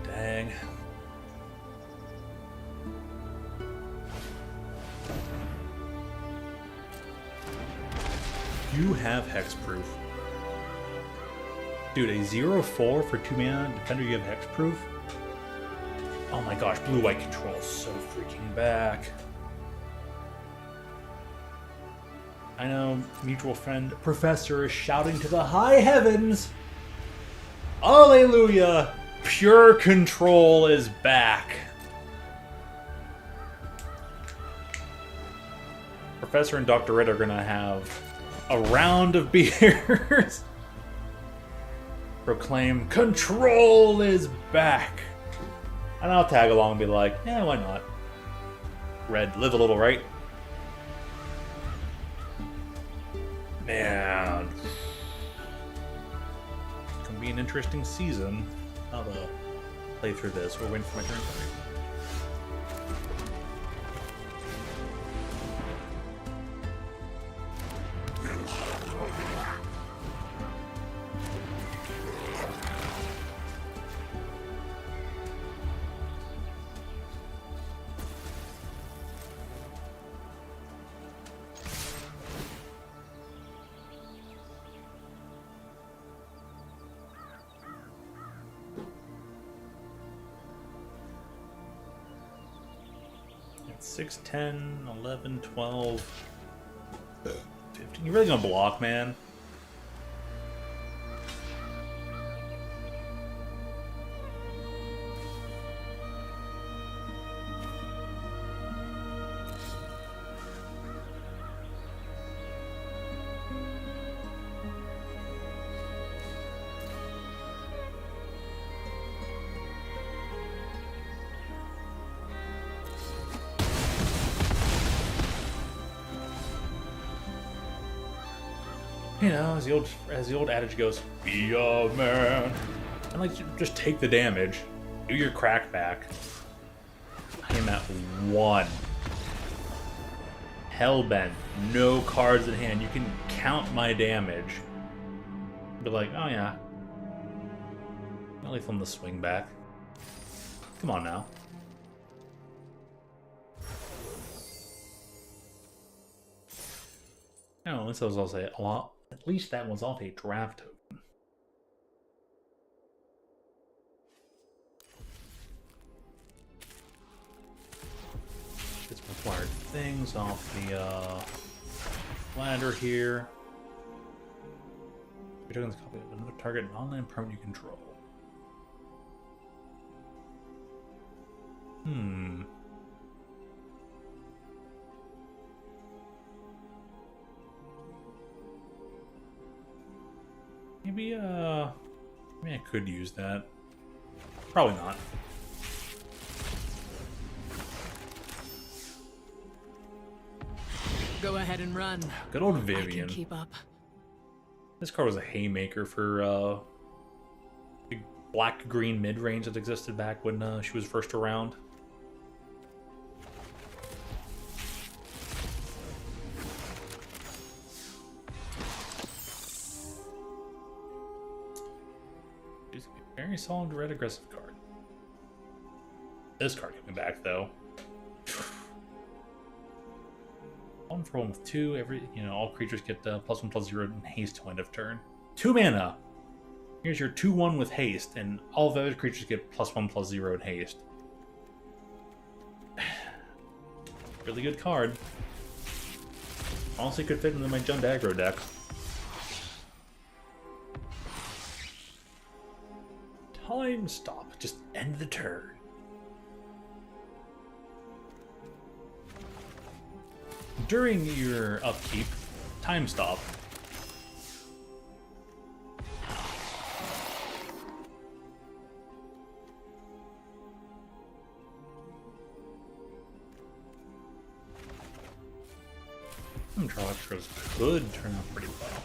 Dang. You have hexproof. Dude, a 0/4 for 2 mana defender, you have hexproof? Oh my gosh, blue-white control is so freaking back. I know, mutual friend Professor is shouting to the high heavens. Alleluia! Pure control is back. Professor and Dr. Red are gonna have a round of beers. Proclaim, control is back. And I'll tag along and be like, yeah, why not? Red, live a little, right? Man. It's gonna be an interesting season. I'll play through this. We're waiting for my turn. It's 6, 10, 11, 12, 15. You're really gonna block, man? You know, as the old adage goes, be a man. And like, just take the damage, do your crack back. I am at 1. Hellbent, no cards in hand. You can count my damage. Be like, oh yeah. I'll leave them the swing back. Come on now. No, this was also a lot. At least that was off a draft token. It's acquired things off the ladder here. You're taking this copy of another target and online permanent you control. Maybe I could use that. Probably not. Go ahead and run. Good old I Vivian. can keep up. This card was a haymaker for the black-green mid-range that existed back when she was first around. She's a very solid red aggressive card. This card coming back though. 1 for 1 with 2. All creatures get +1/+0 in haste till end of turn. 2 mana. Here's your 2/1 with haste, and all of the other creatures get +1/+0 in haste. Really good card. Honestly, could fit into my Jund aggro deck. Time stop. Just end the turn. During your upkeep, time stop. Draw extras could turn out pretty well.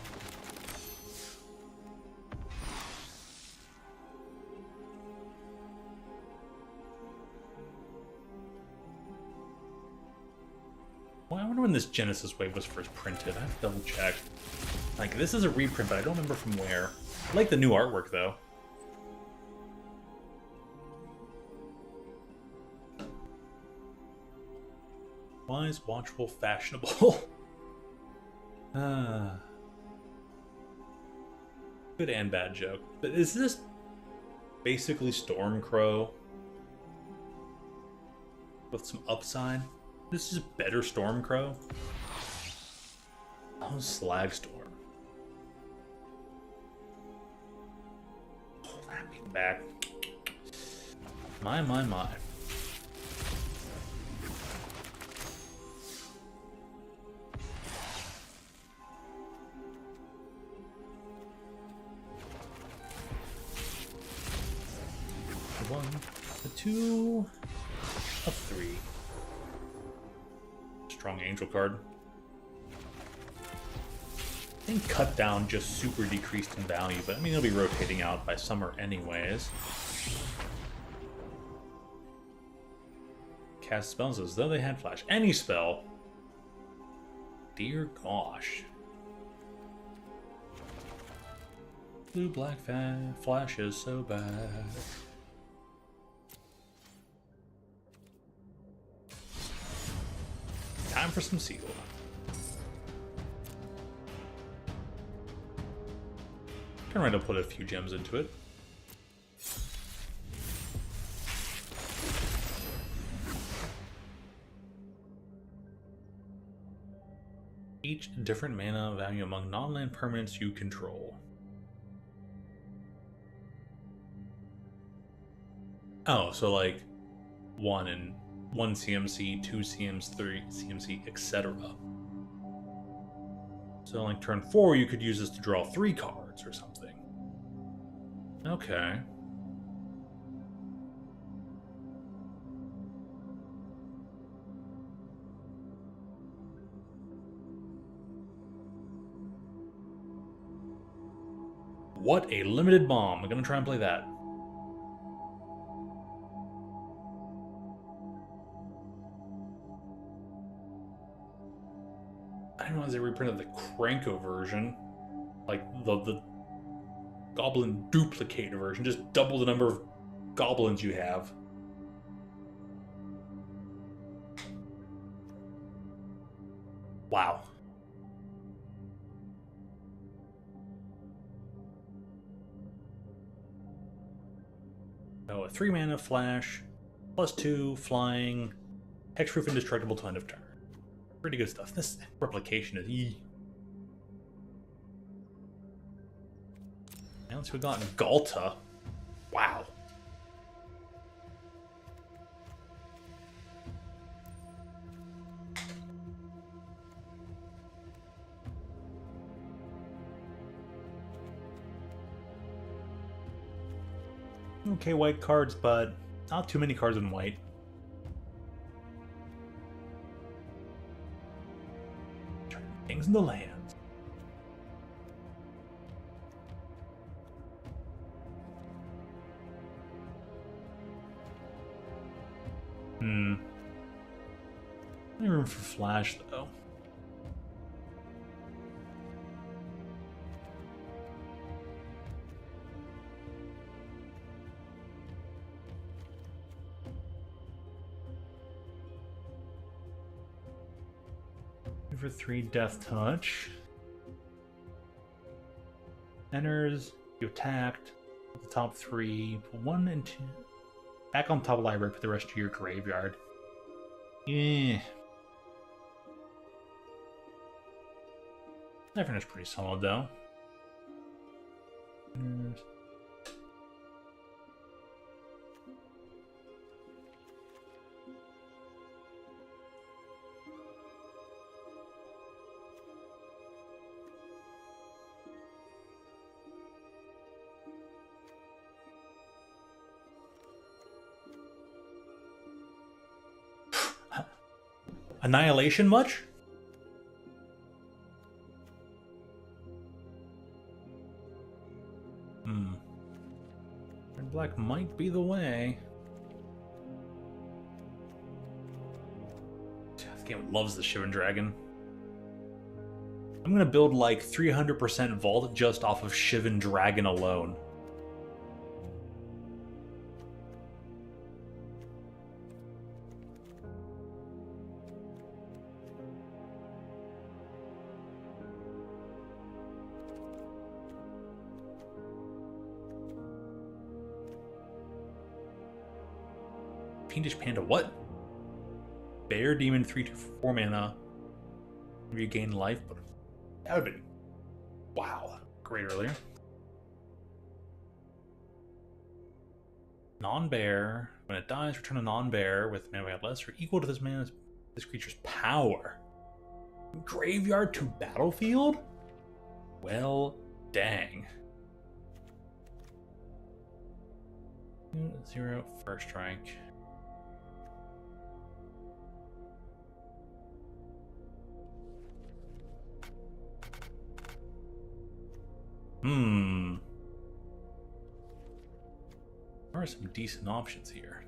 Well, I wonder when this Genesis wave was first printed. I have to double check. Like, this is a reprint, but I don't remember from where. I like the new artwork, though. Wise, watchful, fashionable. Good and bad joke. But is this basically Stormcrow with some upside? This is better Stormcrow. Oh, Slagstorm. Oh, that being back. My. 1, a 2, a 3. Strong Angel card. I think Cut Down just super decreased in value, but I mean, it'll be rotating out by summer anyways. Cast spells as though they had flash. Any spell. Dear gosh. Blue black flash is so bad. Time for some seal. Turn around and put a few gems into it. Each different mana value among non-land permanents you control. Oh, so like 1 CMC, 2 CMC, 3 CMC, etc. So like turn 4, you could use this to draw 3 cards or something. Okay. What a limited bomb. I'm gonna try and play that. I didn't realize they reprinted the Kranko version. Like the Goblin Duplicate version. Just double the number of goblins you have. Wow. So a 3 mana flash, +2 flying, Hexproof indestructible to end of turn. Pretty good stuff. This replication is Now let's see what we got in Galta. Wow. Okay, white cards, but not too many cards in white. Turn things into lands. Any room for flash, though? For 3 death touch. Enters, you attacked. The top 3, put 1 and 2. Back on top of library, put the rest of your graveyard. Yeah. Everything is pretty solid though. Annihilation much? Red black might be the way. This game loves the Shivan Dragon. I'm gonna build like 300% vault just off of Shivan Dragon alone. Fiendish Panda, what? Bear Demon 3/4 mana. Regain life, but that would have been wow. Great earlier. Non-bear. When it dies, return a non-bear with mana weight less or equal to this creature's power. Graveyard to battlefield? Well, dang. 0 first strike. There are some decent options here.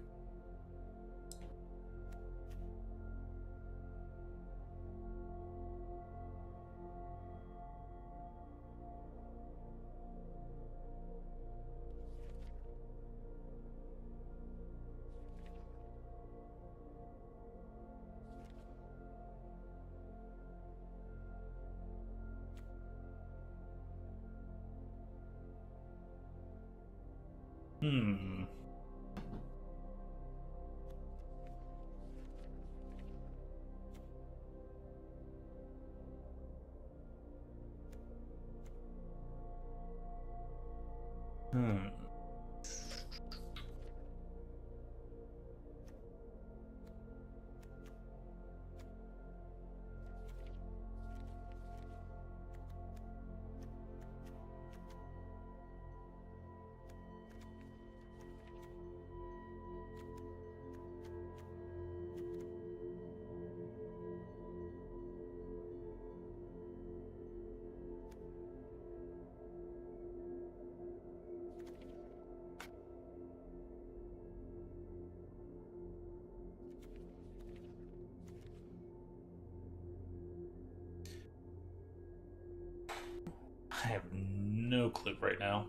I have no clue right now.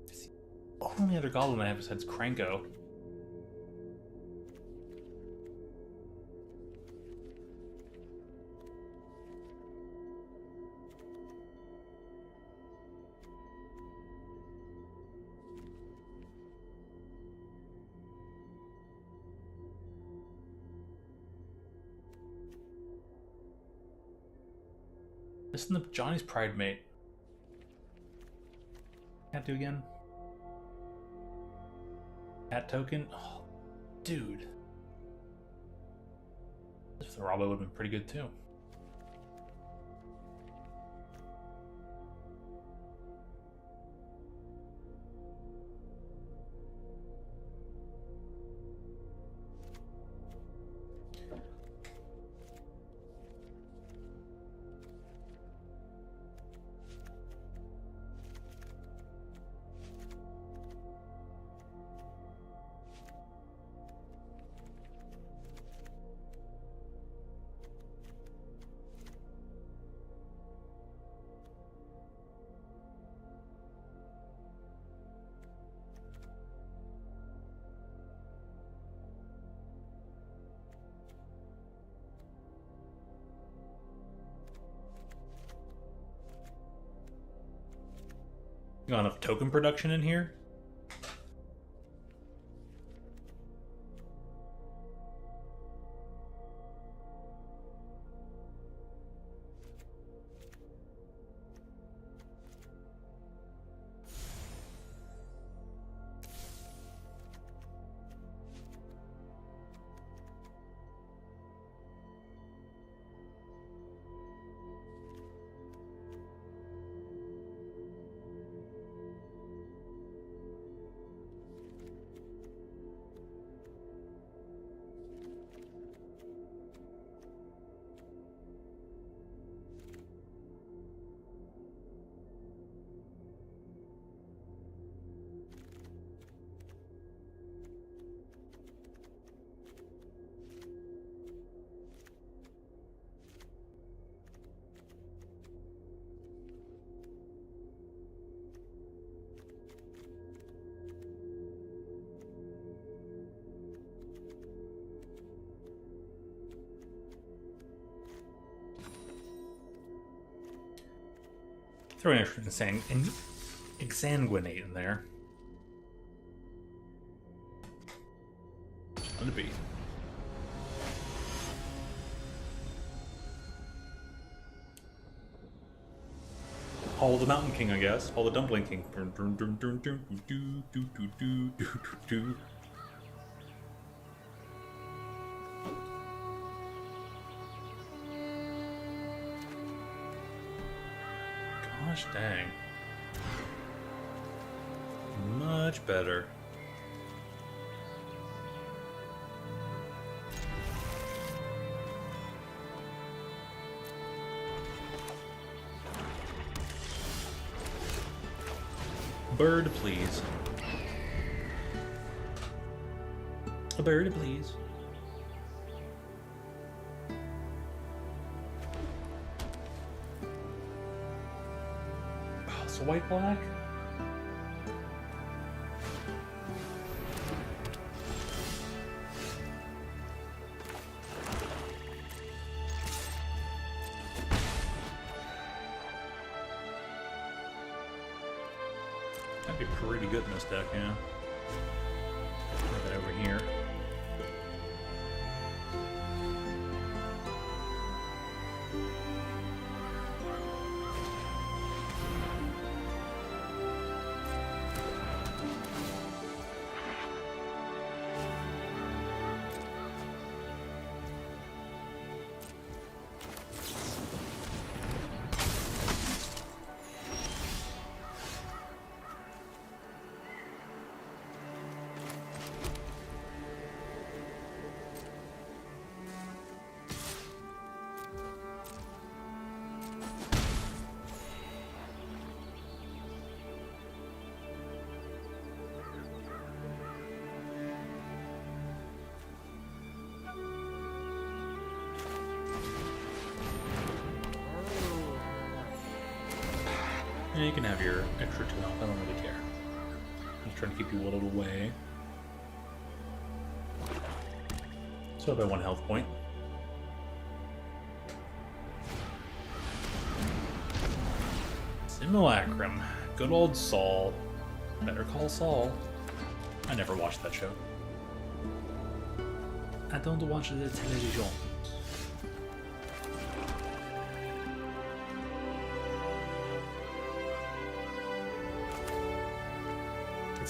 It's the only other goblin I have besides Kranko. Isn't the Johnny's Pride mate? Can't do again. Cat token? Oh, dude. This with Robbo would have been pretty good too. You got enough token production in here? Throw an extra exsanguinate in there. Let it be. Hall of the Mountain King, I guess. Hall of the Dumpling King. Gosh dang. Much better. Bird, please. A bird, please. Oh, it's a white black. That'd be pretty good in this deck, yeah. Put that over here. Yeah, you can have your extra 2 health, I don't really care. I'm just trying to keep you whittled away. So by 1 health point. Simulacrum. Good old Saul. Better Call Saul. I never watched that show. I don't watch the television.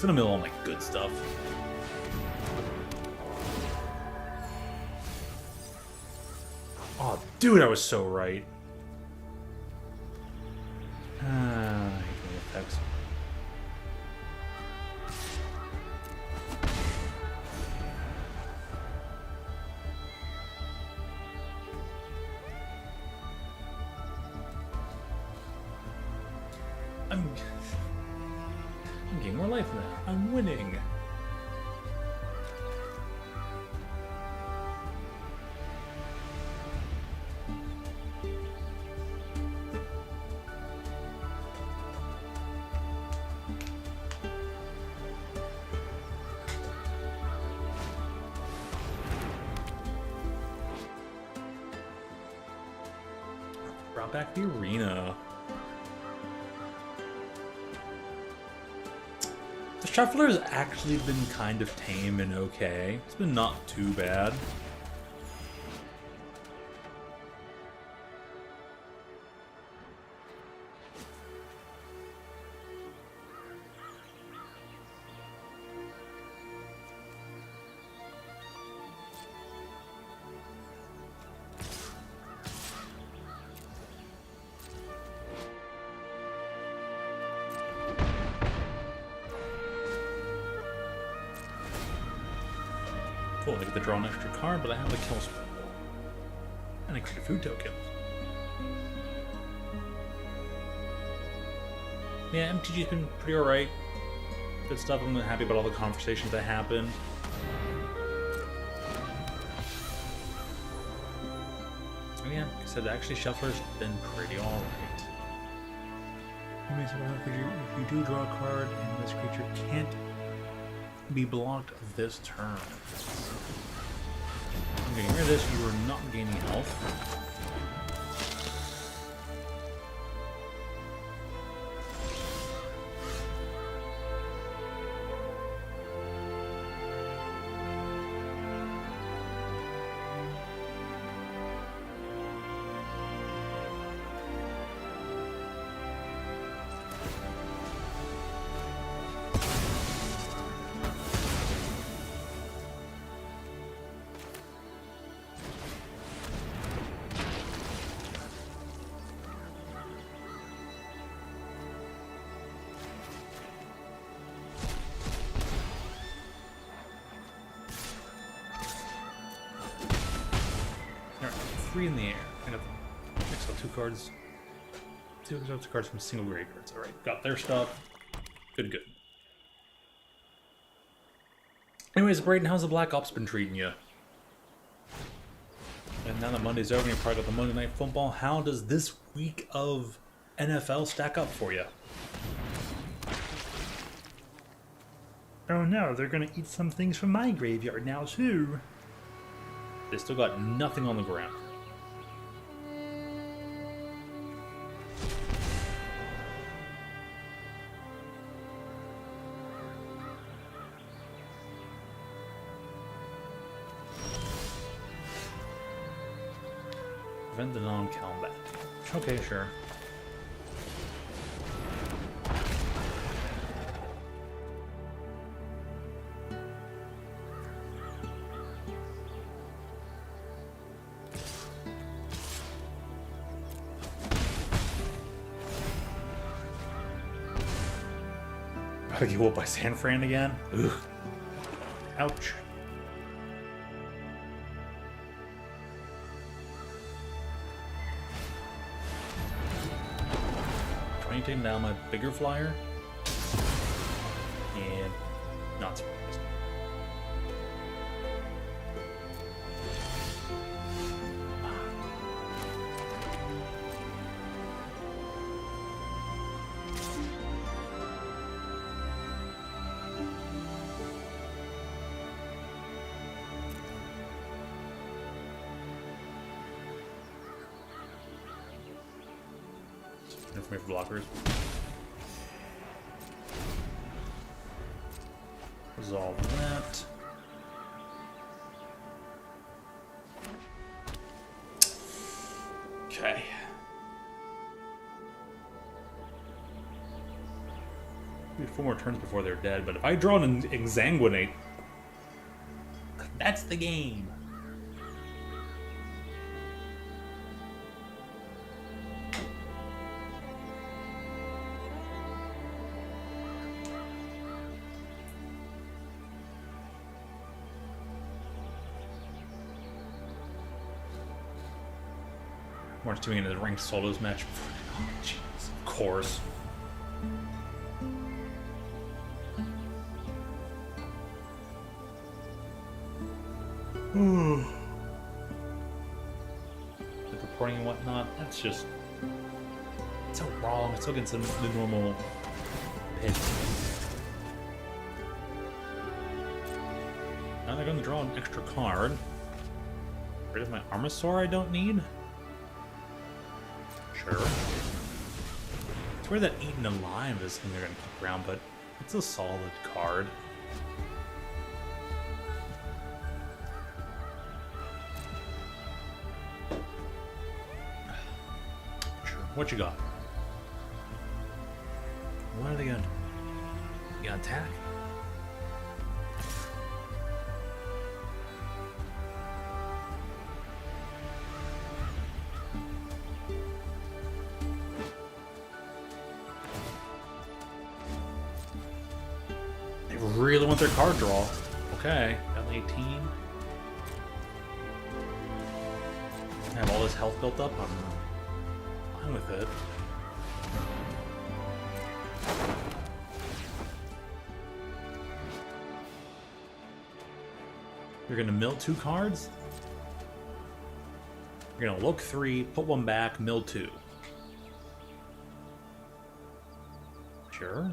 It's gonna mill on like good stuff. Oh, dude, I was so right. I hate the effects. I'm getting more life now. I'm winning. Brought back the arena. The shuffler has actually been kind of tame and okay. It's been not too bad. Cool, I get to draw an extra card, but I have the kill spell. And I create a food token. Yeah, MTG's been pretty alright. Good stuff. I'm happy about all the conversations that happened. Oh yeah, like I said, actually Shuffler's been pretty alright. If you do draw a card and this creature can't be blocked this turn. I'm getting rid of this, you are not gaining health. Three in the air. Kind of mix up two cards. Two cards from single graveyards. Alright, got their stuff. Good, good. Anyways, Brayden, how's the Black Ops been treating you? And now that Monday's over and you probably got the Monday Night Football, how does this week of NFL stack up for you? Oh no, they're gonna eat some things from my graveyard now too. They still got nothing on the ground. Prevent the non-combat. Okay, sure. Gotta get whooped by San Fran again? Ugh. Ouch. Taking down my bigger flyer, and not surprised. For blockers. Resolve that. Okay. 4 more turns before they're dead, but if I draw an Exsanguinate, that's the game. We're just doing it in a ranked solos match before. Oh, jeez. Of course. Like reporting and whatnot, that's just it's so wrong. It's so against the normal pitch. Now they're going to draw an extra card. Get rid of my Armasaur I don't need. Sure. It's weird that Eaten Alive is something they're going to keep around, but it's a solid card. Sure. What you got? What are they going to do? You got attack? Really want their card draw. Okay, got an 18. I have all this health built up. I'm fine with it. You're gonna mill 2 cards? You're gonna look 3, put 1 back, mill 2. Sure.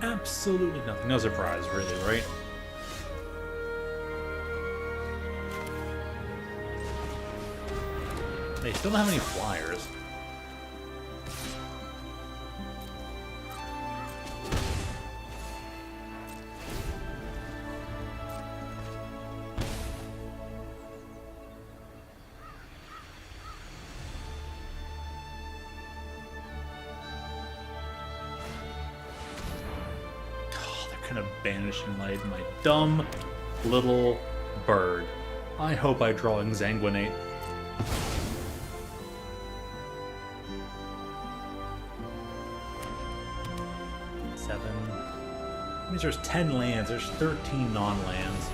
Absolutely nothing. No surprise, really, right? They still don't have any flyers. Kind of banishing light, my dumb little bird. I hope I draw Exsanguinate. Seven. That means there's 10 lands. There's 13 non-lands.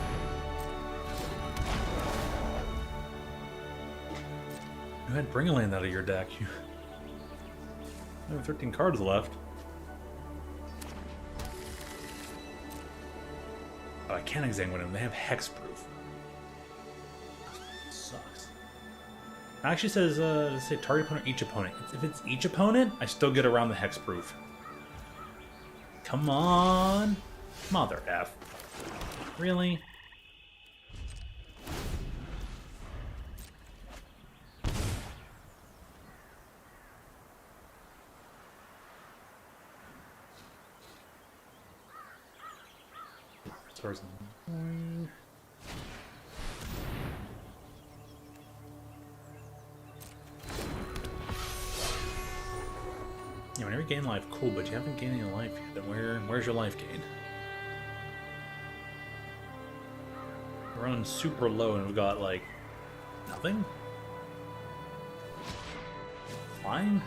Go ahead, bring a land out of your deck. You have 13 cards left. I can't Exsanguinate them. They have hexproof. Sucks. It actually says, let's say target opponent, each opponent. If it's each opponent, I still get around the hexproof. Come on. Mother F. Really? Yeah, whenever you gain life, cool, but you haven't gained any life yet. Then where's your life gain? We're running super low and we've got like nothing? Fine.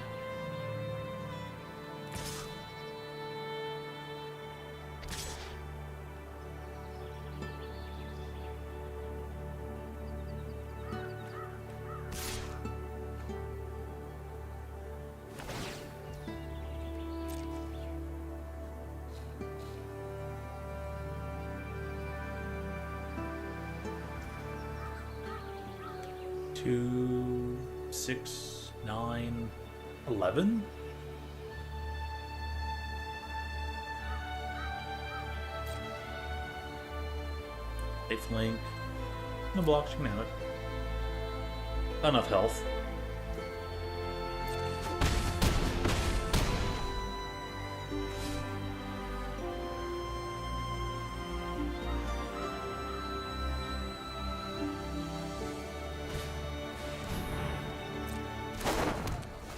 Two, 6, 9, 11? Life link. No blocks, you can have it. Not enough health.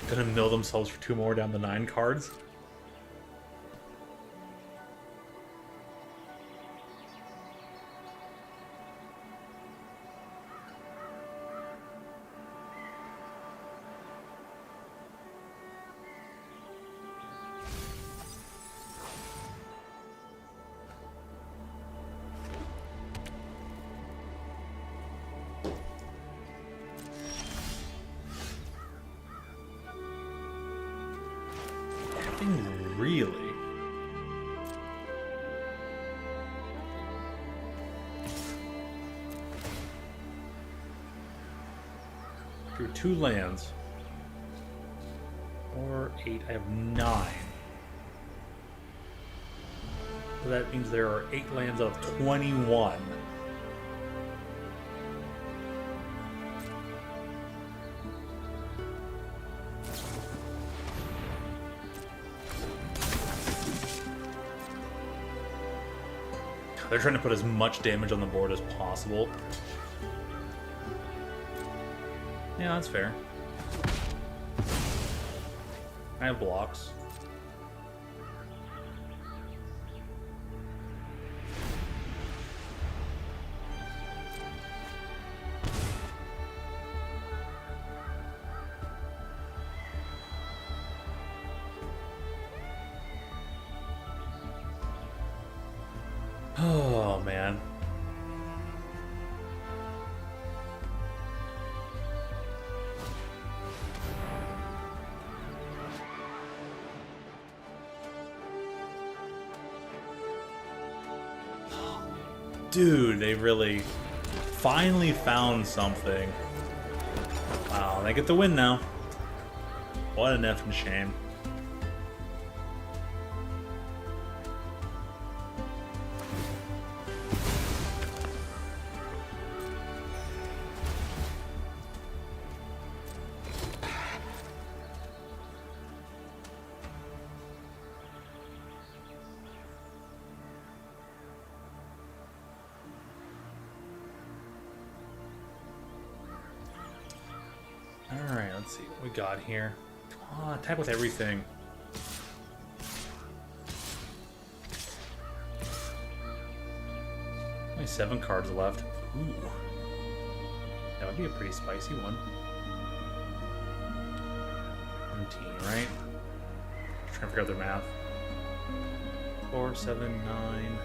Gonna mill themselves for 2 more down the 9 cards. Really? Drew 2 lands. 4, 8, I have 9. So that means there are 8 lands out of 21. They're trying to put as much damage on the board as possible. Yeah, that's fair. I have blocks. Oh, man. Dude, they really finally found something. Wow, they get the win now. What an effing shame. Alright, let's see what we got here. Come on, attack with everything. Only 7 cards left. Ooh. That would be a pretty spicy one. 17, right? Trying to figure out their math. 4, 7, 9.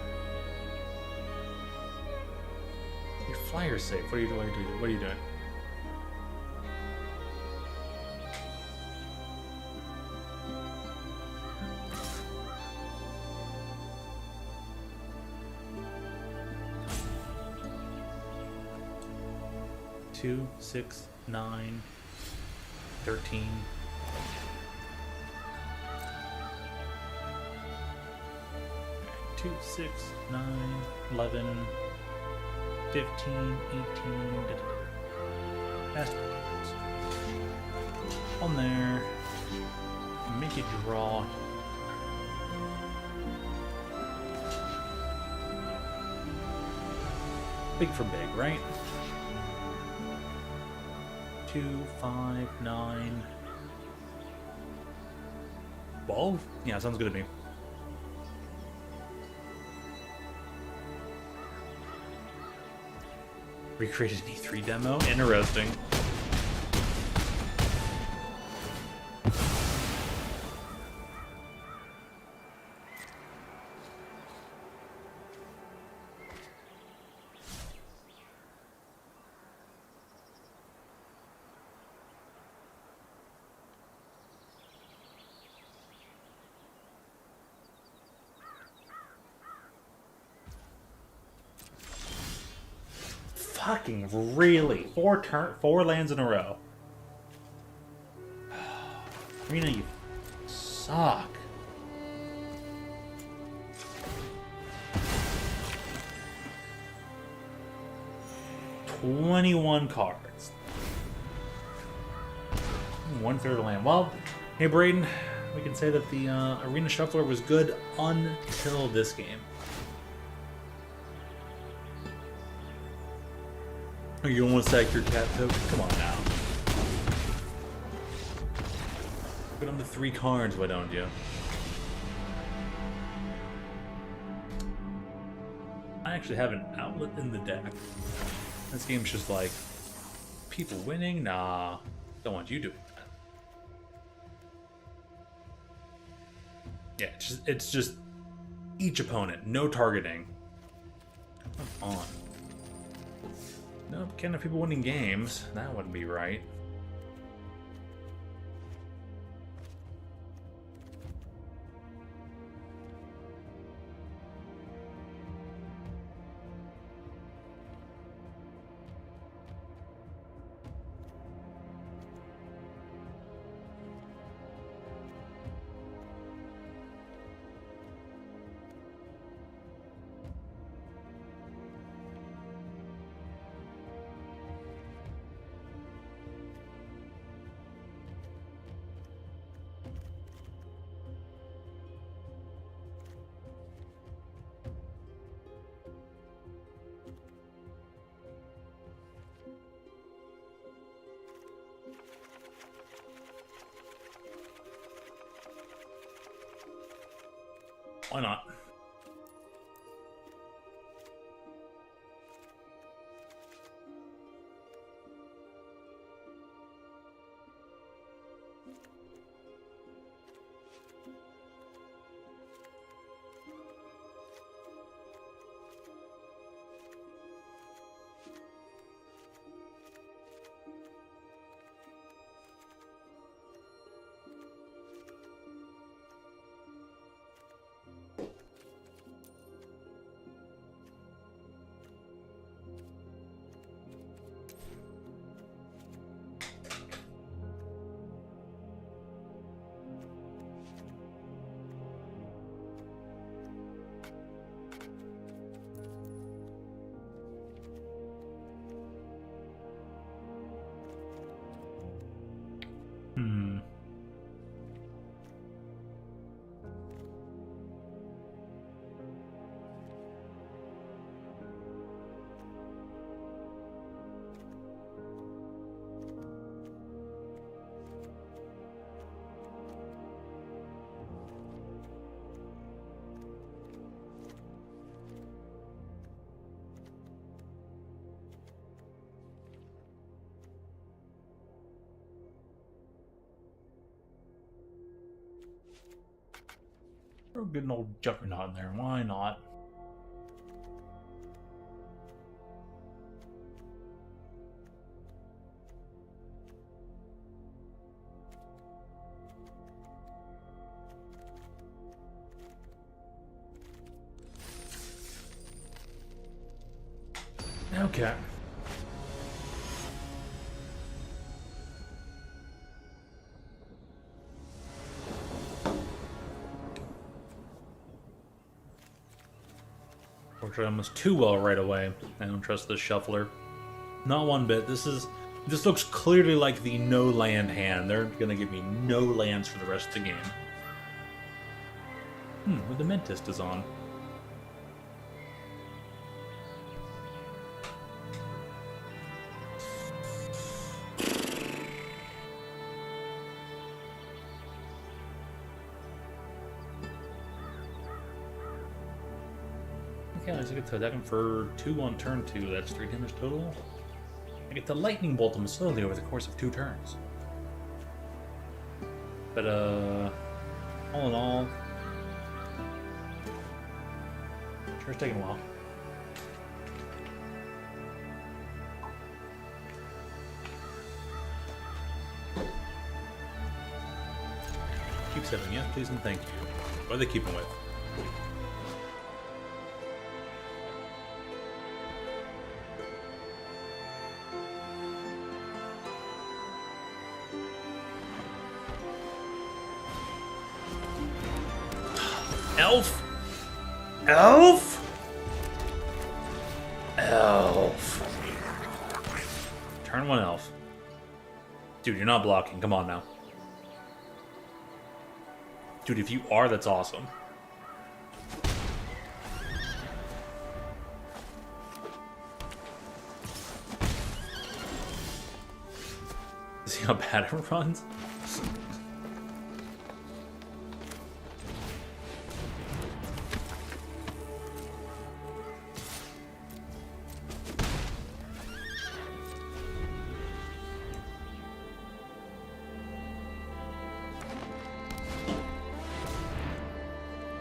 Your flyer's safe. What are you doing? What are you doing? Two, 6, 9, 13. Two, 6, 9, 11, 15, 18. Fast on there. Make it draw. Big for big, right? 2, 5, 9. 12? Yeah, sounds good to me. Recreated an E3 demo? Interesting. Fucking really? 4 lands in a row. Arena, you suck. 21 cards. 1/3 of the land. Well, hey Braden, we can say that the Arena Shuffler was good until this game. Oh, you don't want to sack your cat token? Come on now. Put on the 3 cards, why don't you? I actually have an outlet in the deck. This game's just like, people winning? Nah, don't want you doing that. Yeah, it's just each opponent, no targeting. Come on. Nope, can't have people winning games. That wouldn't be right. Why not? Throw a good old juggernaut in there. Why not? Okay. Unfortunately, almost too well right away. I don't trust this shuffler. Not one bit. This looks clearly like the no land hand. They're gonna give me no lands for the rest of the game. Well, the Mentist is on. Okay, I get to attack him for 2 on turn 2. That's 3 damage total. I get to lightning bolt him slowly over the course of 2 turns. But all in all, sure it's taking a while. Keep 7, yes, please and thank you. What are they keeping with? Elf? Elf? Elf. Turn 1 elf. Dude, you're not blocking. Come on now. Dude, if you are, that's awesome. See how bad it runs?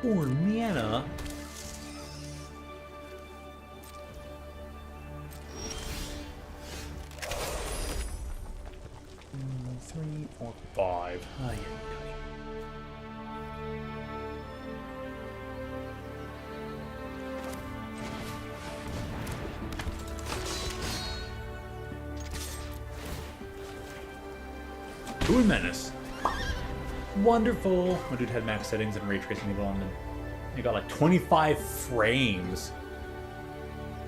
Or mana. 3 or 5. Oh, yeah. Ooh, Menace. Wonderful. My dude had max settings and ray tracing development. He got like 25 frames.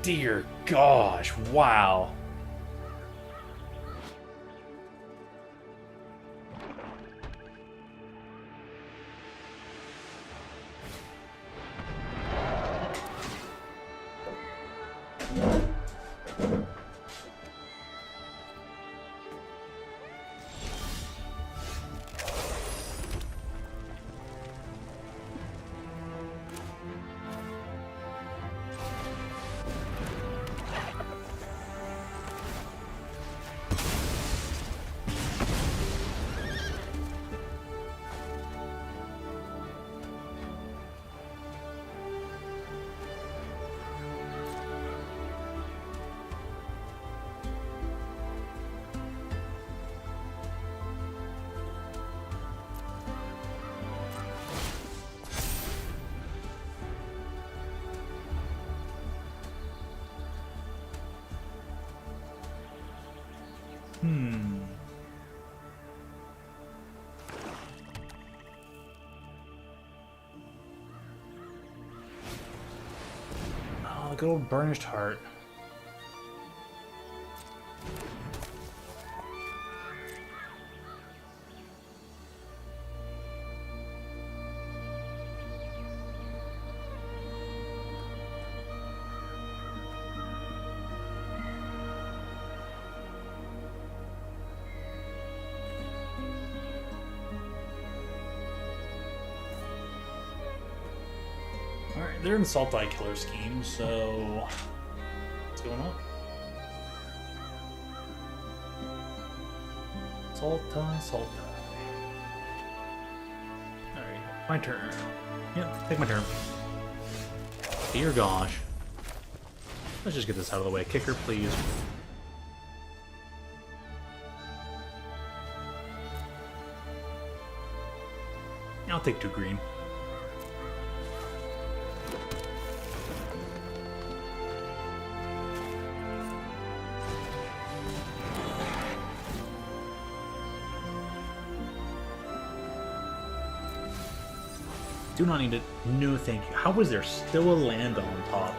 Dear gosh, wow. Oh, good old Burnished Heart. Alright, they're in Salt Eye Killer Scheme, so what's going on? Salt Eye, Salt Eye. Alright, my turn. Yep, take my turn. Dear gosh. Let's just get this out of the way. Kicker, please. I'll take 2 green. Do not need it. No, thank you. How is there still a land on top?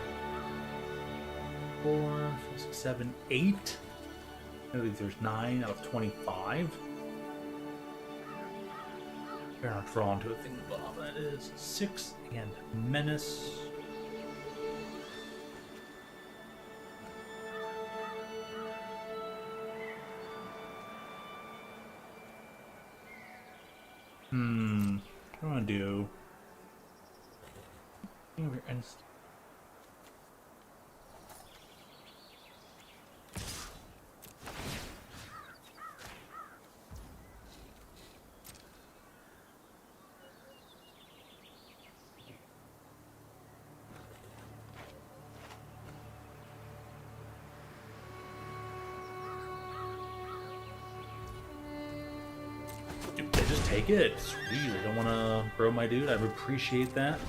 4, 5, 6, 7, 8. I think there's 9 out of 25. Better not draw into a thing above. That is 6 and Menace. What do I want to do? Over inst. Dude, they just take it. Sweet. I don't want to bro my dude. I would appreciate that.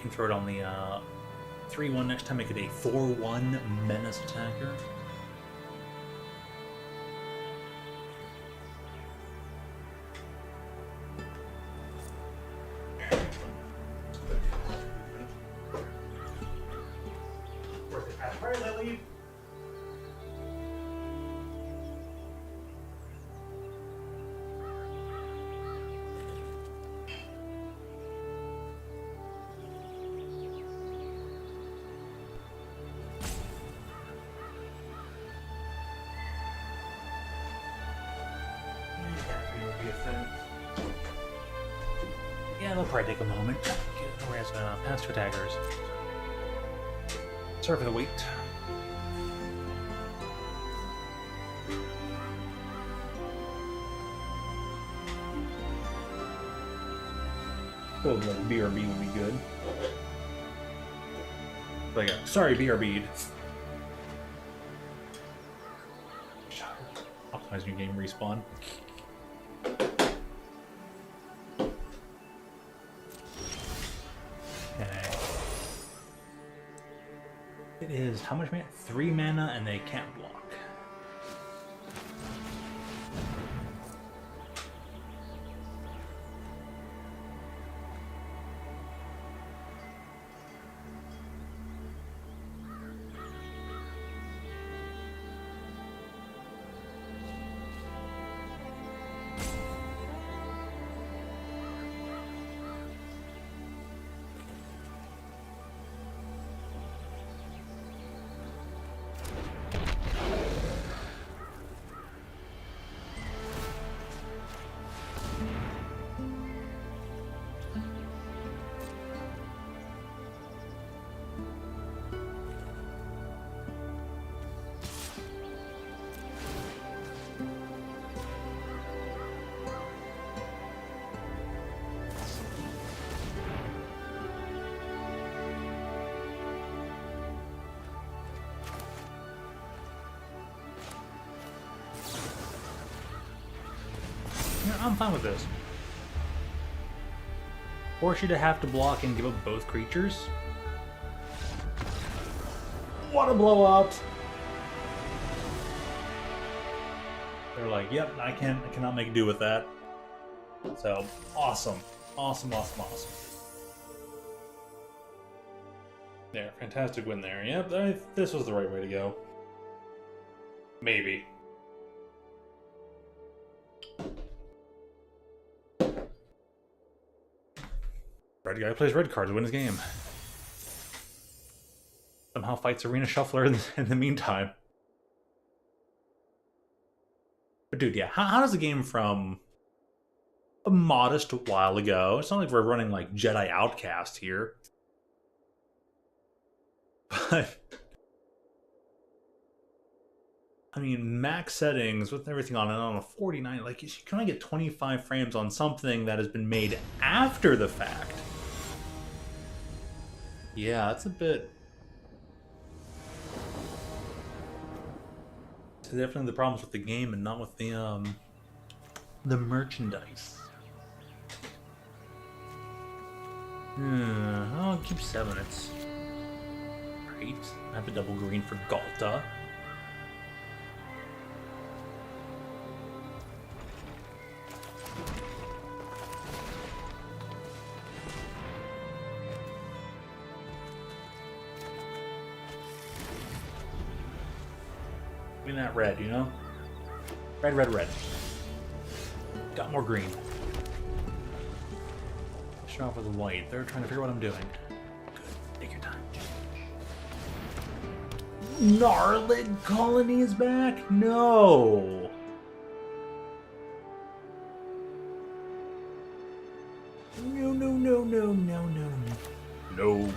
Can throw it on the 3-1 next time, make it a 4-1 Menace attacker. Alright, Lily. would be a thing. Yeah, they'll probably take a moment. Whereas pass to attackers. Sorry for the wait. Oh, like BRB would be good. But yeah, sorry, BRB. Optimize new game respawn. Okay. It is how much mana? 3 mana, and they can't block. I'm fine with this. Force you to have to block and give up both creatures. What a blowout! They're like, yep, I cannot make do with that. So awesome. Awesome. There, fantastic win there. Yep, this was the right way to go. Maybe. Red guy plays red cards to win his game. Somehow fights Arena Shuffler in the meantime. But dude, yeah, how does a game from a modest while ago, it's not like we're running like Jedi Outcast here, but I mean, max settings with everything on it on a 49, like you can only get 25 frames on something that has been made after the fact. Yeah, that's a bit... It's definitely the problems with the game and not with the merchandise. I'll keep 7. It's great. I have a double green for Galta. Give me that red, you know? Red. Got more green. Show off with the white. They're trying to figure out what I'm doing. Good. Take your time. Gnarlid Colony is back? No! No.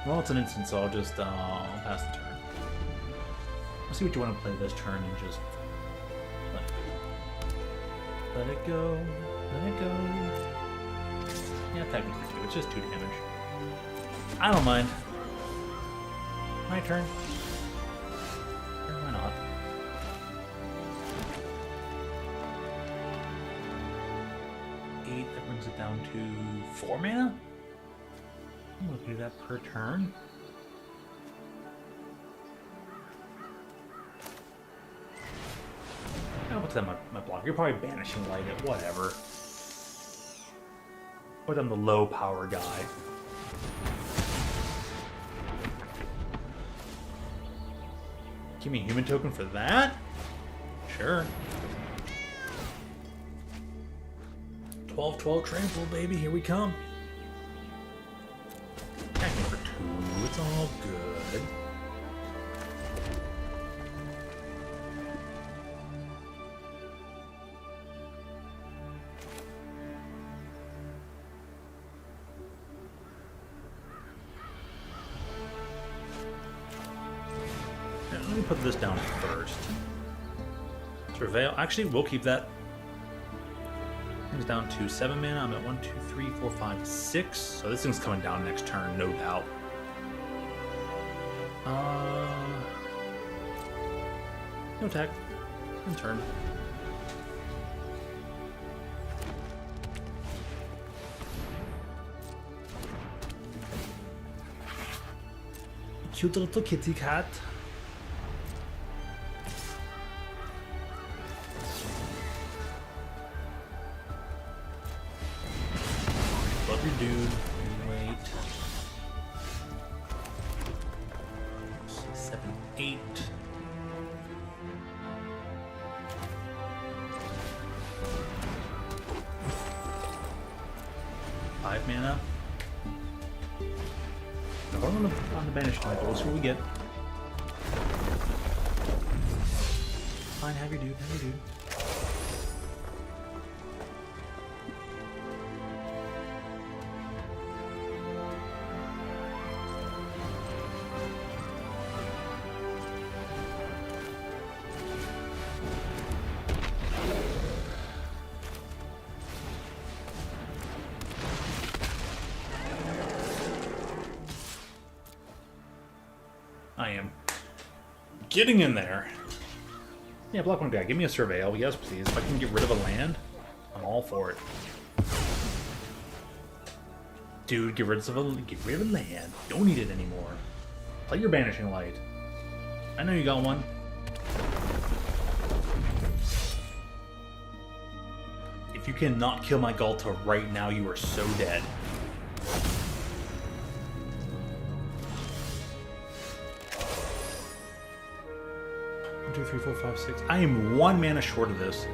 Well, it's an instant, so I'll just I'll pass the turn. Let's see what you want to play this turn and just let it go. Let it go. Yeah, technically 2. It's just 2 damage. I don't mind. My turn. Sure, why not? That brings it down to 4 mana? I'm going to do that per turn. Oh, what's that, my block? You're probably banishing light it, whatever. But I'm the low power guy. Give me a human token for that? Sure. 12-12 trample, baby, here we come. Attacking for 2, it's all good. put this down first. Surveil. Actually, we'll keep that. It's down to 7 mana. I'm at 1, 2, 3, 4, 5, 6. So this thing's coming down next turn, no doubt. No attack. In turn. Cute little kitty cat. Love your dude. Wait. 6, 7, 8. Five mana. No, on the banished table. We'll see what we get. Fine, have your dude, have your dude. I am getting in there. Yeah, block one guy. Give me a surveil. Yes, please. If I can get rid of a land, I'm all for it. Dude, get rid of a land. Don't need it anymore. Play your Banishing Light. I know you got one. If you cannot kill my Galta right now, you are so dead. 2, 3, 4, 5, 6. I am 1 mana short of this.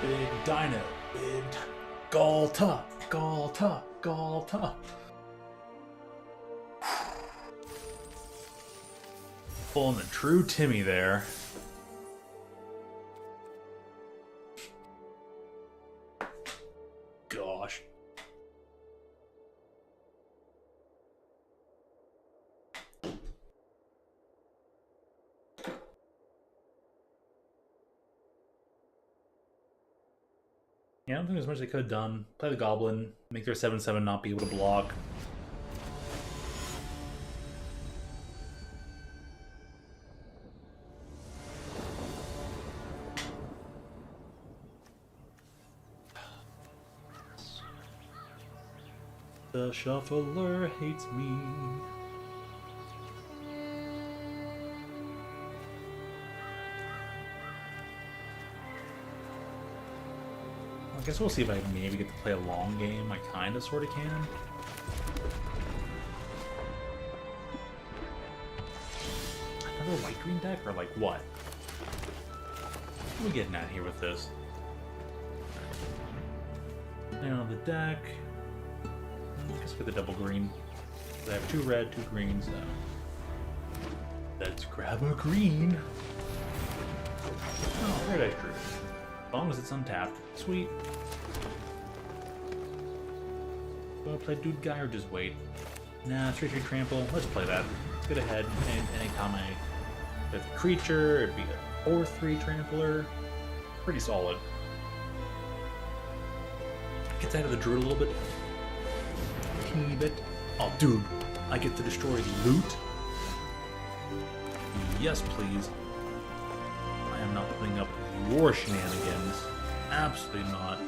Big Dino. Big Galta. Galta. Galta. Pulling the true Timmy there. Gosh. Yeah, I don't think there's much they could have done. Play the Goblin, make their 7/7 not be able to block. The shuffler hates me. I guess we'll see if I maybe get to play a long game. I kind of sort of can. Another white-green deck? Or like what? What are we getting at here with this? Now the deck. I guess get the double green. I have 2 red, 2 greens. Let's grab a green. Oh, Paradise Druid. As long as it's untapped. Sweet. Do I play Dude Guy or just wait? Nah, 3/3 trample. Let's play that. Let's get ahead. Anytime I have a creature, it'd be a 4/3 trampler. Pretty solid. Gets out of the Druid a little bit. Teeny bit. Oh, dude. I get to destroy loot? Yes, please. I am not putting up your shenanigans. Absolutely not.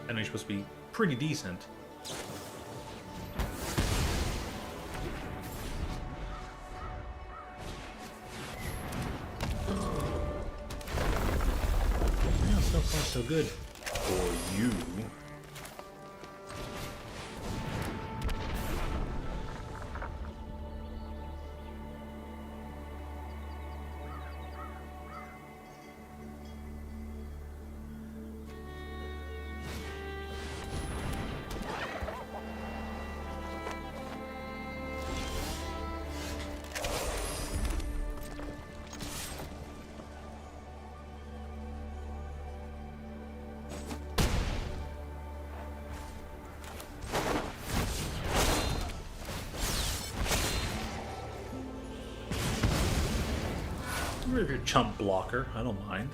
I know you're supposed to be pretty decent. Yeah, so far so good for you. Get rid of your chump blocker, I don't mind.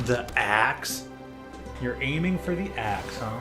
The axe? You're aiming for the axe, huh?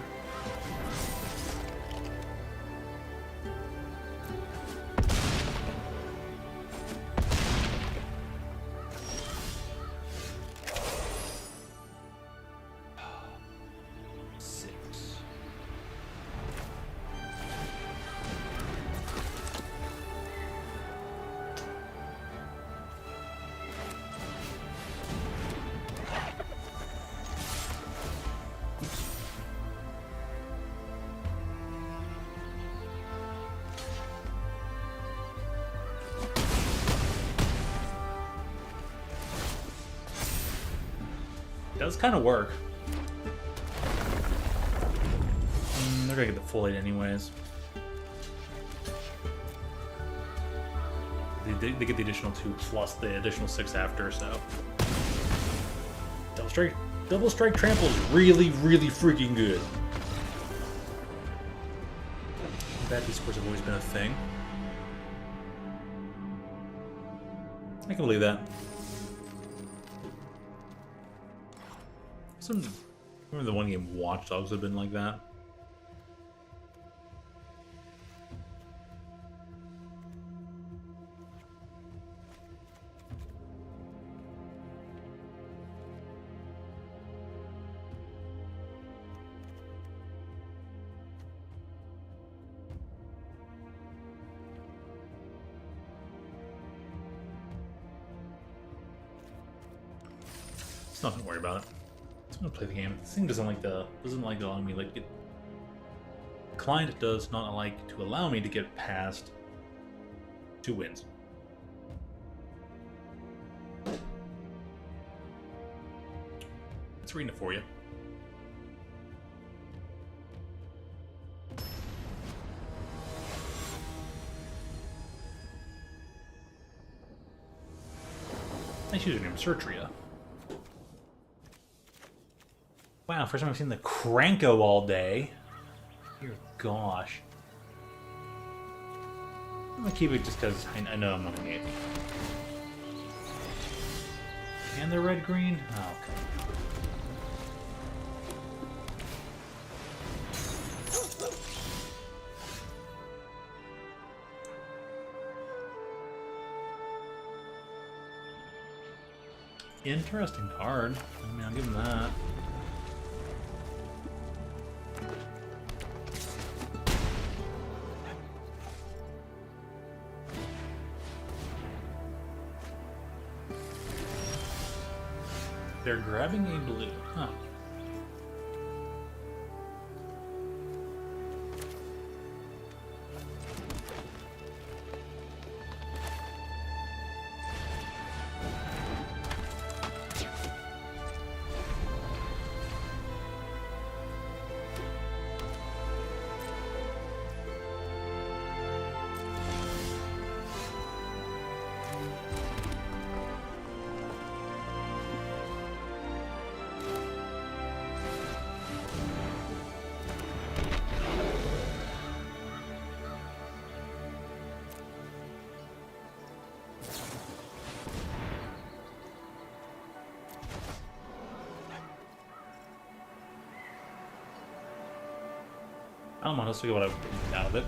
Does kind of work. They're gonna get the full 8 anyways. They get the additional 2 plus the additional 6 after, so. Double strike trample is really, really freaking good. Bad D-scores have always been a thing. I can believe that. Remember the one game Watch Dogs have been like that? It's nothing to worry about. I'm gonna play the game. This thing doesn't like allowing me like it. Client does not like to allow me to get past 2 wins. It's reading it for you. Nice username, Sertria. Wow, first time I've seen the Cranko all day. Dear gosh. I'm gonna keep it just because I know I'm not gonna get it. And the red-green? Oh, okay. Interesting card. I mean, I'll give him that. They're grabbing a blue, huh? I don't know, let's figure what I've out of it.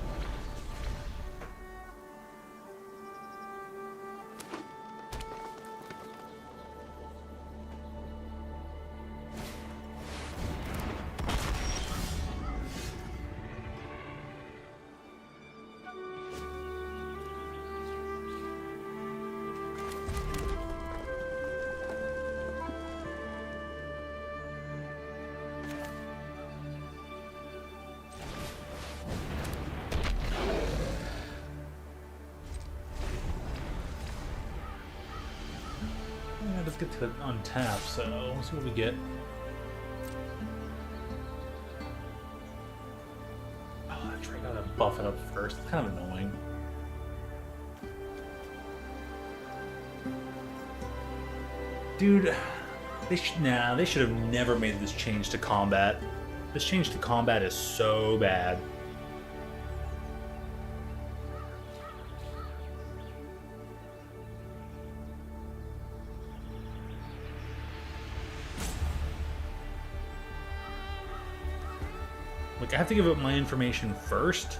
get to untap, so let's see what we get. Oh, that's right, I gotta buff it up first. It's kind of annoying. Dude, they should have never made this change to combat. This change to combat is so bad. Like, I have to give up my information first.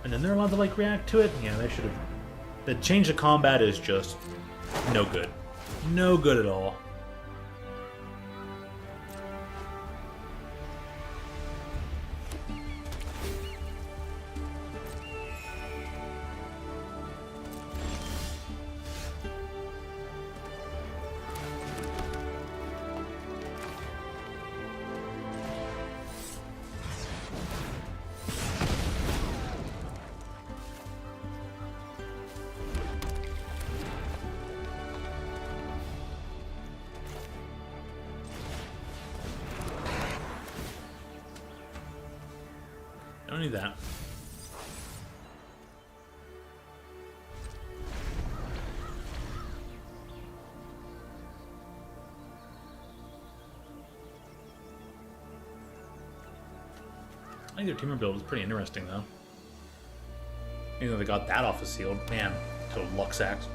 And then they're allowed to, like, react to it? Yeah, they should have... The change to combat is just no good. No good at all. Don't need that. I think their teamer build is pretty interesting, though. Even though they got that off the sealed, man, total luck sacks.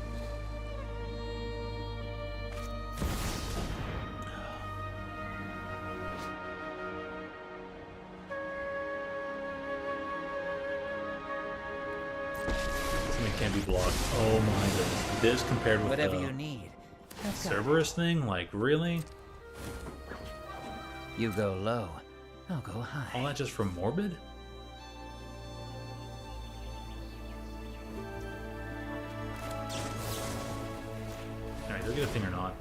Can't be blocked. Oh my goodness. This compared with whatever the you need. Cerberus thing? Like, really? You go low, I'll go high. All that just from Morbid? Alright, do I get a thing or not?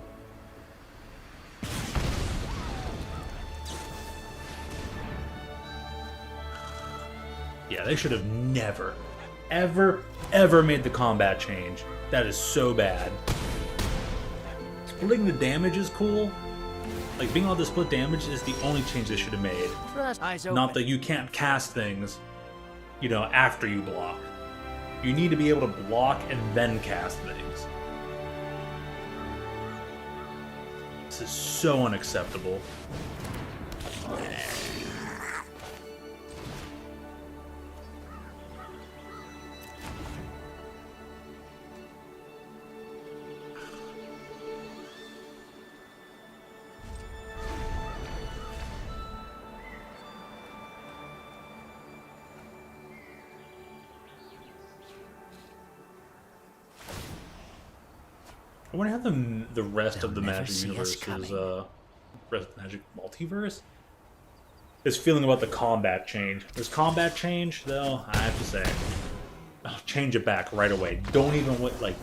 Yeah, they should have never, ever made the combat change. That is so bad. Splitting the damage is cool. Like, being able to split damage is the only change they should have made. Eyes open. Not that you can't cast things, you know, after you block. You need to be able to block and then cast things. This is so unacceptable. I wonder how the rest of the They'll never Magic see universe us coming. is, rest of the Magic multiverse? This feeling about the combat change. This combat change, though, I have to say, I'll change it back right away. Don't even, like,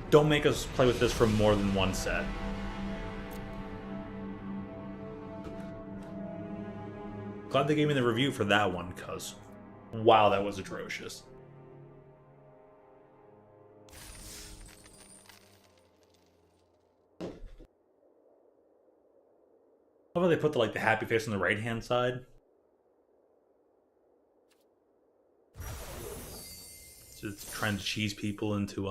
don't make us play with this for more than one set. Glad they gave me the review for that one, because, wow, that was atrocious. How about they put the happy face on the right hand side? Just trying to cheese people into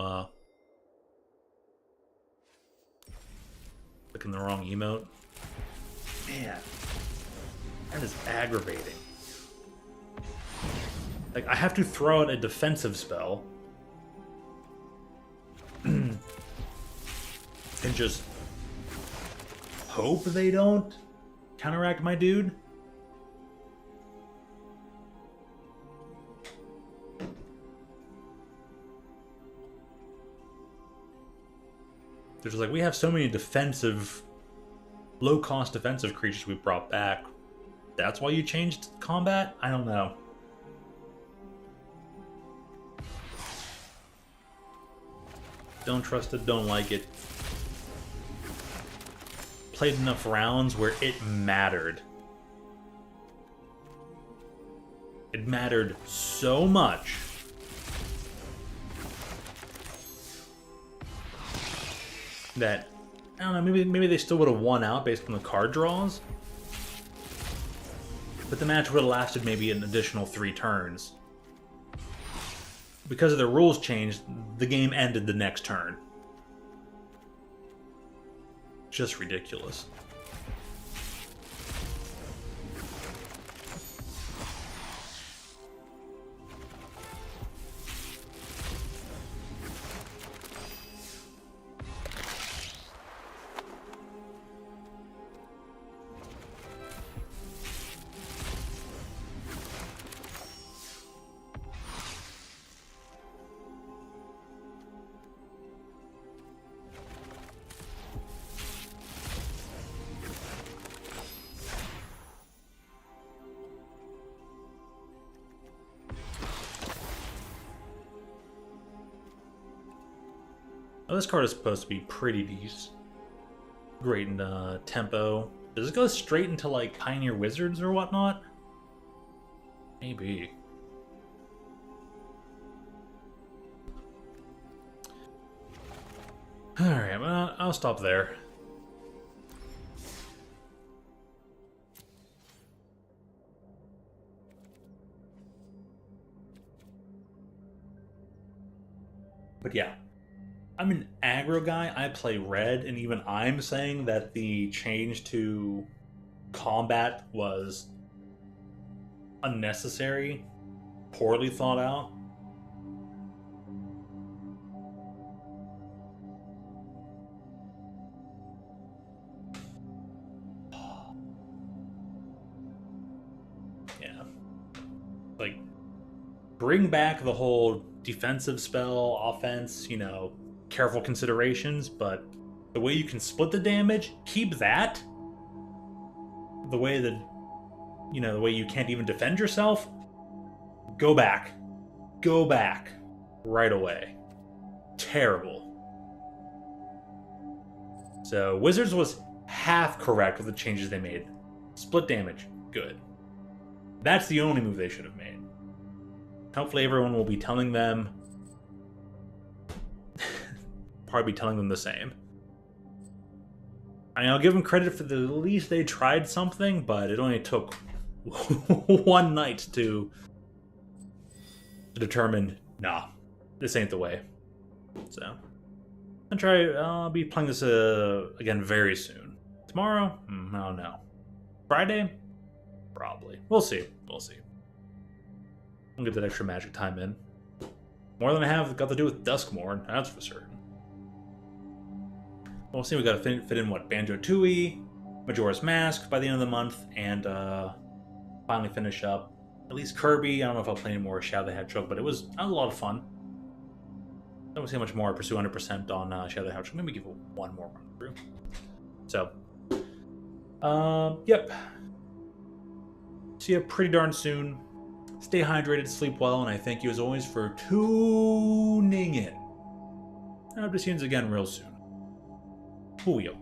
clicking the wrong emote. Man, that is aggravating. Like, I have to throw out a defensive spell and just hope they don't counteract my dude. There's like, we have so many defensive, low-cost defensive creatures we brought back. That's why you changed combat? I don't know. Don't trust it, don't like it. Played enough rounds where it mattered. It mattered so much that, I don't know, maybe they still would have won out based on the card draws. But the match would have lasted maybe an additional 3 turns. Because of the rules changed, the game ended the next turn. Just ridiculous. Oh, this card is supposed to be pretty decent. Great in tempo. Does it go straight into like Pioneer Wizards or whatnot? Maybe. Alright, well, I'll stop there. But yeah. I'm an aggro guy, I play red, and even I'm saying that the change to combat was unnecessary, poorly thought out. Yeah. Like, bring back the whole defensive spell, offense, you know, careful considerations, but the way you can split the damage, keep that. The way that, you know, the way you can't even defend yourself, go back. Go back right away. Terrible. So Wizards was half correct with the changes they made. Split damage, good. That's the only move they should have made. Hopefully everyone will be telling them, probably telling them the same. I mean, I'll give them credit for the least they tried something, but it only took one night to determine, nah, this ain't the way. So, I'll be playing this again very soon. Tomorrow? I don't know. Friday? Probably. We'll see. We'll see. I'll get that extra magic time in. More than I have got to do with Duskmourn, that's for certain. We'll see, we gotta fit in what? Banjo-Tooie, Majora's Mask by the end of the month, and finally finish up at least Kirby. I don't know if I'll play any more Shadow the Hedgehog, but it was a lot of fun. I don't see how much more I pursue 100% on Shadow the Hedgehog. Maybe give it one more run through. So, yep. See you pretty darn soon. Stay hydrated, sleep well, and I thank you as always for tuning in. I hope to see you again real soon. Julio.